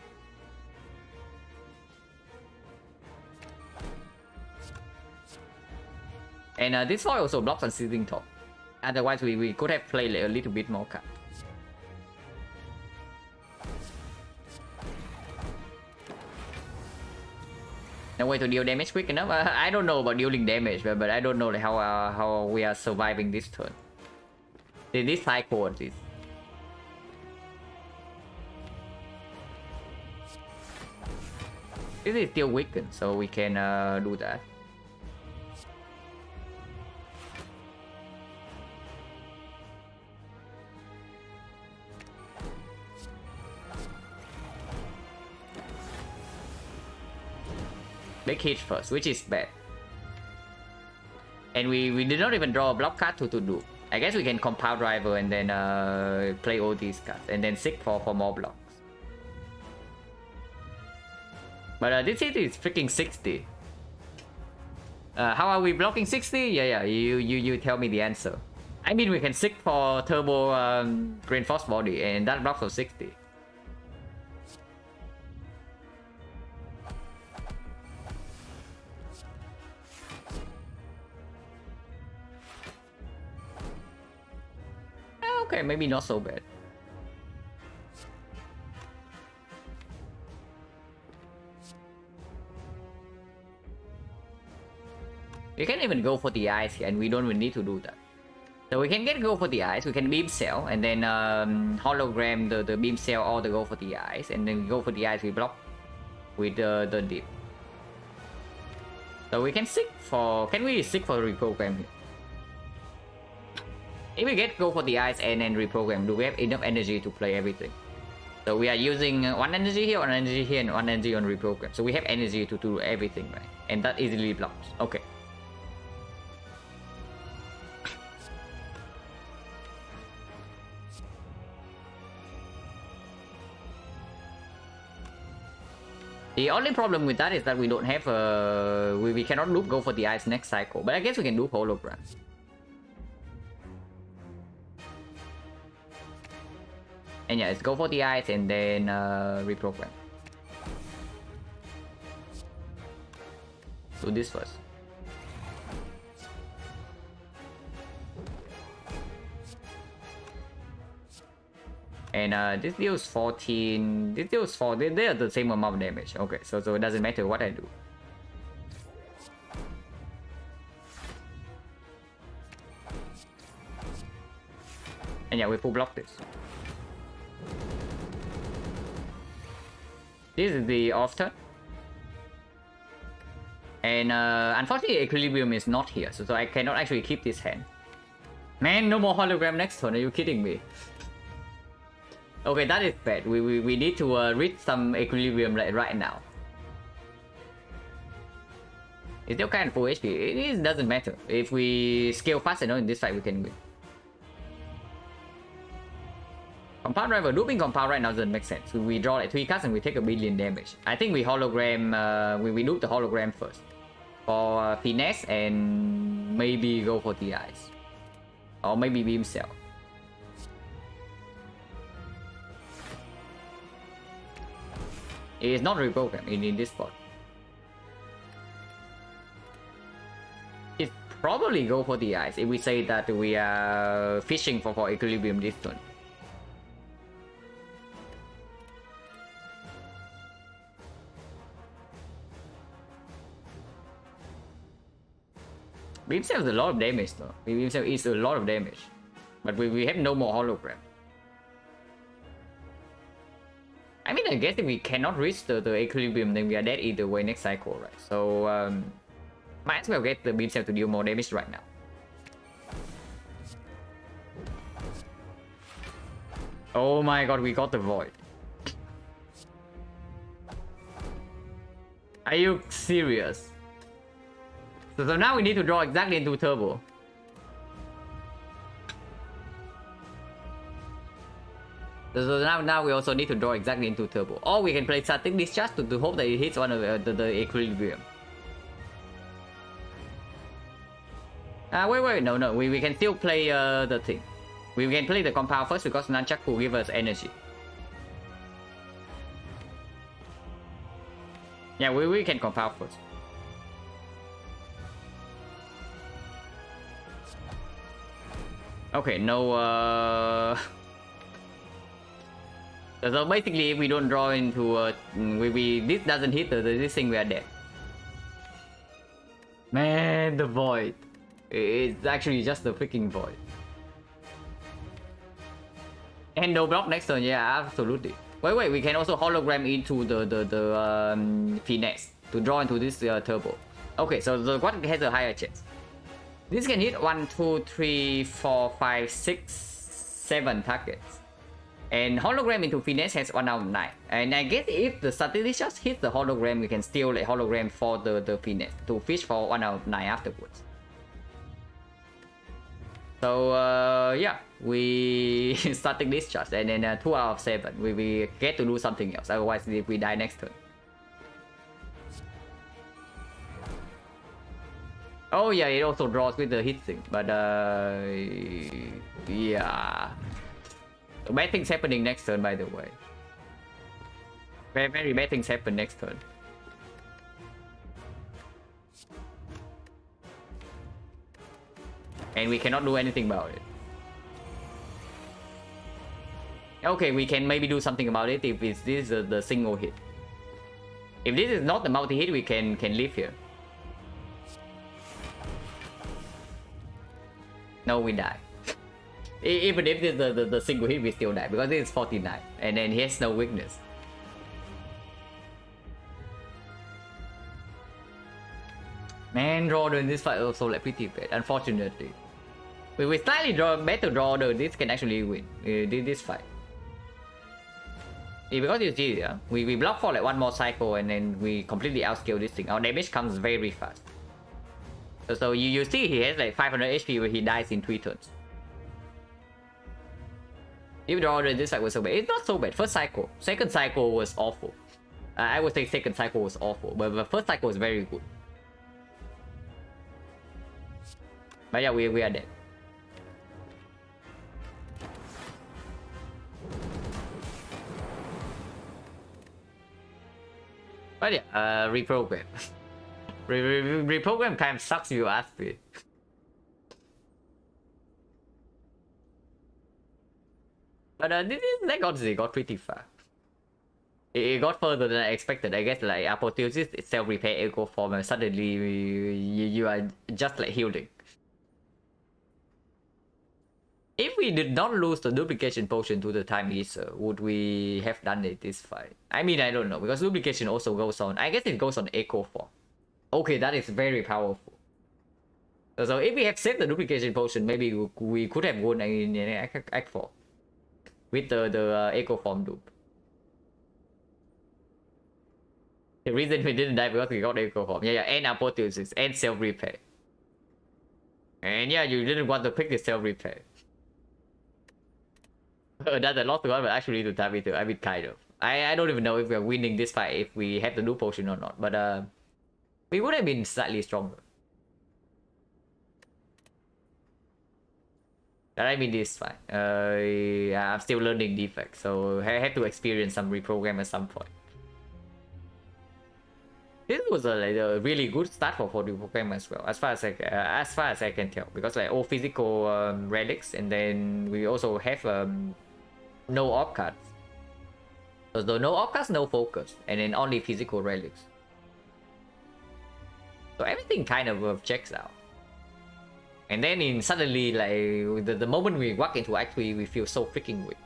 And this foil also blocks on Seizing Top. Otherwise, we could have played like a little bit more card. No way to deal damage quick enough. I don't know about dealing damage, but I don't know like, how we are surviving this turn. This cycle at least. This is still weakened, so we can do that. Big hit first, which is bad. And we did not even draw a block card to do. I guess we can compound driver and then play all these cards and then seek for more blocks. But this hit is freaking 60. How are we blocking 60? Yeah, you tell me the answer. I mean, we can seek for turbo reinforced body and that blocks for 60. Okay, maybe not so bad. We can even go for the ice here, and we don't even need to do that. So we can go for the ice, we can beam cell, and then hologram the beam cell or the go for the ice, and then go for the ice, we block with the dip. So we can seek for... Can we seek for reprogram here? If we get go for the ice and then reprogram, do we have enough energy to play everything? So we are using 1 energy here, 1 energy here, and 1 energy on reprogram. So we have energy to do everything, right? And that easily blocks. Okay. The only problem with that is that we don't have we cannot loop go for the ice next cycle. But I guess we can do hologram. And yeah, let's go for the ice and then reprogram. Do this first. And this deals 14. This deals 4. They are the same amount of damage. Okay, so it doesn't matter what I do. And yeah, we full block this. This is the off turn. And unfortunately, Equilibrium is not here, so I cannot actually keep this hand. Man, no more hologram next turn. Are you kidding me? Okay, that is bad. We need to reach some Equilibrium like right now. It's still kind of full HP. It doesn't matter. If we scale fast enough in this fight, we can win. Compound Rival, looping Compound right now doesn't make sense. We draw like 3 cards and we take 1 billion damage. I think we hologram, we loop the hologram first. For Finesse and maybe go for the eyes. Or maybe Beam Cell. It is not reprogrammed in this spot. It's probably go for the eyes if we say that we are fishing for Equilibrium this turn. Beam Cell is a lot of damage though. Beam Cell is a lot of damage. But we have no more hologram. I mean, I guess if we cannot reach the Equilibrium, then we are dead either way next cycle, right? So, might as well get the Beam Cell to deal more damage right now. Oh my god, we got the Void. Are you serious? So now we need to draw exactly into Turbo. So now we also need to draw exactly into Turbo. Or we can play Static Discharge to hope that it hits one of the Equilibrium. Wait, no, we can still play the thing. We can play the Compound first because Nunchaku give us energy. Yeah, we can Compound first. Okay, no, so basically if we don't draw into, this doesn't hit this thing, we are dead. Man, the Void. It's actually just the freaking Void. And no block next turn, yeah, absolutely. Wait, we can also hologram into the Finesse to draw into this Turbo. Okay, so what has a higher chance? This can hit 1, 2, 3, 4, 5, 6, 7 targets. And hologram into Finesse has 1 out of 9. And I guess if the Static just hits the hologram, we can still like hologram for the Finesse to fish for 1 out of 9 afterwards. So yeah, we Static Discharge and then 2 out of 7. We get to do something else, otherwise if we die next turn. Oh yeah, it also draws with the hit thing, but yeah. Bad things happening next turn, by the way. Very bad things happen next turn. And we cannot do anything about it. Okay, we can maybe do something about it if this is the single hit. If this is not the multi-hit, we can live here. No, we die. Even if this is the single hit, we still die because it's 49 and then he has no weakness. Man, draw in this fight also like pretty bad, unfortunately. We slightly better draw order, this can actually win this fight. Because you see, yeah, we block for like 1 more cycle and then we completely outscale this thing. Our damage comes very fast. So you see he has like 500 HP where he dies in 3 turns. If the order this fight was so bad, it's not so bad. First cycle, second cycle was awful. I would say second cycle was awful, but the first cycle was very good. But yeah, we are dead. But yeah, reprogram. Reprogram kind of sucks if you ask me. But this deck honestly got pretty far. It got further than I expected. I guess like Apotheosis, self-repair, echo form, and suddenly you are just like healing. If we did not lose the duplication potion to the Time Eater, would we have done it this fight? I mean, I don't know, because duplication also goes on. I guess it goes on echo form. Okay, that is very powerful. So if we have saved the duplication potion, maybe we could have won in Act 4 with the echo form dupe. The reason we didn't die because we got echo form. Yeah, and apotheosis and self repair. And yeah, you didn't want to pick the self repair. That's a lot to but actually to tap into. I mean, kind of. I don't even know if we're winning this fight if we have the new potion or not. But we would have been slightly stronger. But I mean, this fight. I'm still learning defects, so I have to experience some reprogram at some point. This was like a really good start for the program as well, as far as I can tell, because like all physical relics, and then we also have no op cards. So the no op cards, no focus, and then only physical relics. So everything kind of checks out. And then suddenly, like the moment we walk into Act 3, we feel so freaking weak.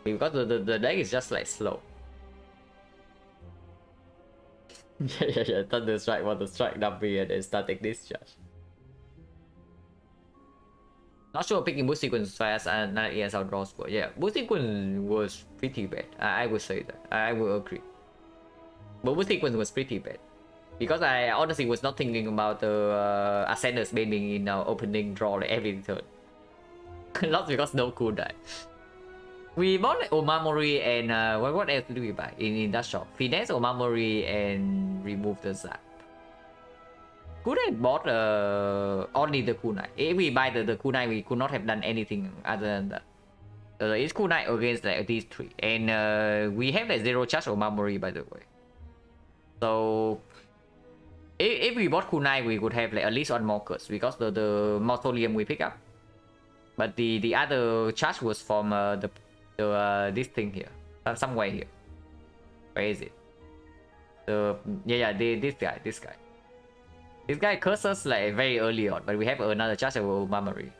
Because the deck is just like slow. yeah. Thunder Strike want to strike Dumpy and then static discharge. Not sure picking boost sequence fast and not as our draw score. Yeah, boost sequence was pretty bad. I would say that. I will agree. But boost sequence was pretty bad. Because I honestly was not thinking about the Ascenders being in our opening draw like every turn. Not because no cooldown. We bought like Omamori and what else did we buy in that shop? Finesse, Omamori, and remove the Zap. Could have bought only the Kunai. If we buy the Kunai, we could not have done anything other than that. It's Kunai against like these three. And we have like 0 charge Omamori, by the way. So if we bought Kunai, we could have like at least one more curse because the Mausoleum we pick up. But the other charge was from this thing here, somewhere here. Where is it? This guy curses like very early on, but we have another charge of Omamori.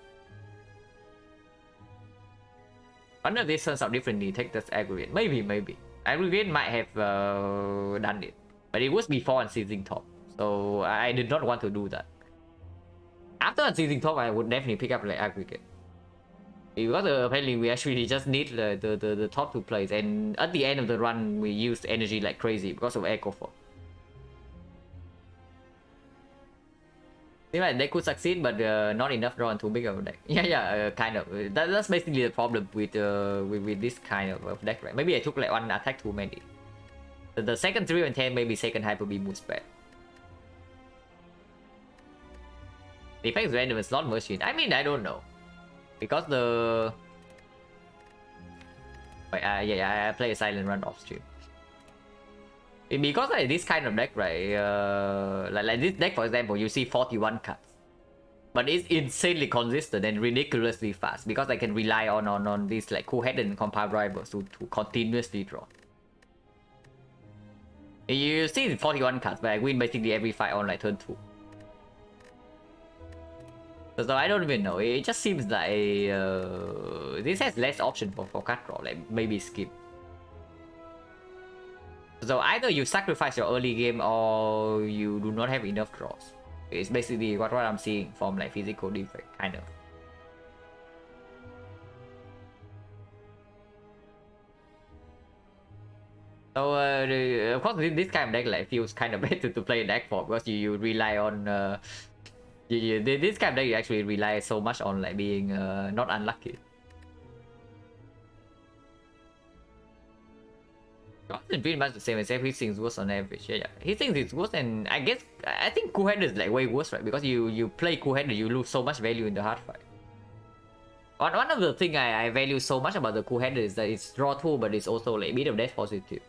I know this turns out differently. Take this aggregate. Maybe. Aggregate might have done it, but it was before Unceasing Top, so I did not want to do that. After Unceasing Top, I would definitely pick up like aggregate. Because apparently we actually just need the top 2 plays, and at the end of the run we used energy like crazy because of Echo Form. Seems like they could succeed, but not enough draw on too big of a deck. Kind of. That's basically the problem with this kind of deck, right? Maybe I took like one attack too many. The second 3 and 10 maybe second Hyper Beam was bad. The effect is random, it's not machine. I mean, I don't know. Because the... Wait, I play a silent run off stream. Because like this kind of deck, right? Like this deck, for example, you see 41 cards. But it's insanely consistent and ridiculously fast because I can rely on these like cool-headed and compile rivals to continuously draw. You see 41 cards, but I win basically every fight on like turn 2. So I don't even know. It just seems like this has less option for card draw, like maybe skip. So either you sacrifice your early game or you do not have enough draws. It's basically what I'm seeing from like physical defect, kind of. So of course this kind of deck like feels kind of better to play in deck for because you rely on this kind of deck you actually rely so much on like being not unlucky. It's pretty much the same as he thinks worse on average. Yeah. He thinks it's worse, and I guess I think cool-headed is like way worse, right? Because you play cool-headed, you lose so much value in the hard fight. One of the things I value so much about the cool-headed is that it's draw 2, but it's also like bit of death positive.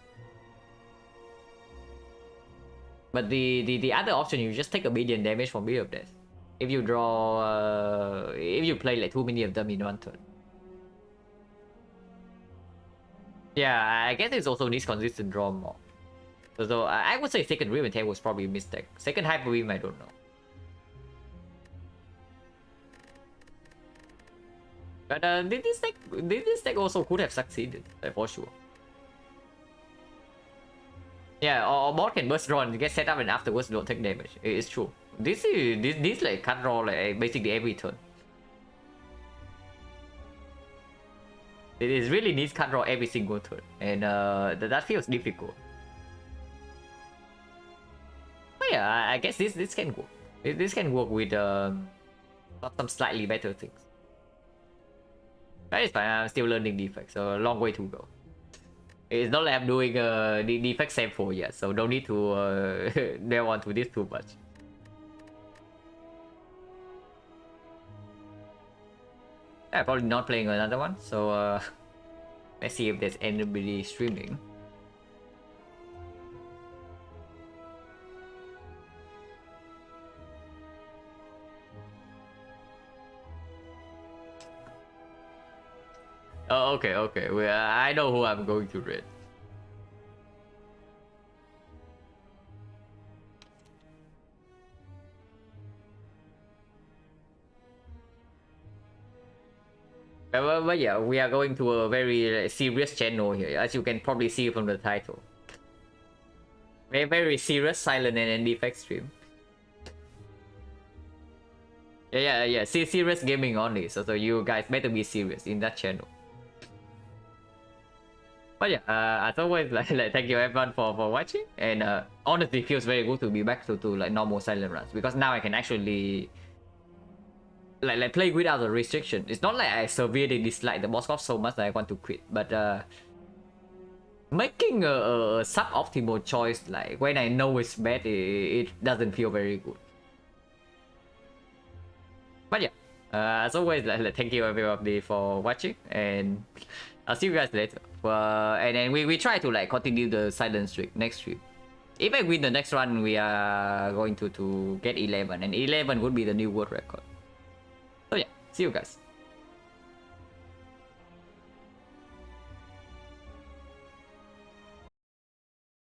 But the other option, you just take a median damage from bit of death. If you draw, if you play like too many of them in one turn. Yeah, I guess it's also needs consistent draw more. So I would say second Rim attack was probably a mistake. Second Hyper Beam, I don't know. But this deck also could have succeeded, for sure. Yeah, or bot can burst draw and get set up and afterwards don't take damage. It's true. This like cut draw like basically every turn. It is really needs cut draw every single turn, and that feels difficult. But yeah, I guess this can work. This can work with some slightly better things. But it's fine. I'm still learning defects, so a long way to go. It's not like I'm doing the defect sample yet, so don't need to delve onto this too much. I'm probably not playing another one, so let's see if there's anybody streaming. Oh, okay. I know who I'm going to raid. But yeah, we are going to a very serious channel here, as you can probably see from the title. Very serious silent and defect stream. Yeah. Serious gaming only. So you guys better be serious in that channel. But yeah, as always, like thank you everyone for watching, and honestly, it feels very good to be back to like normal silent runs, because now I can actually like play without the restriction. It's not like I severely dislike the boss cop so much that I want to quit, but making a suboptimal choice like when I know it's bad, it doesn't feel very good. But yeah, as always, like thank you everybody for watching, and I'll see you guys later. And then we try to like continue the silent streak next stream. If I win the next run, we are going to get 11, and 11 would be the new world record. So yeah, see you guys.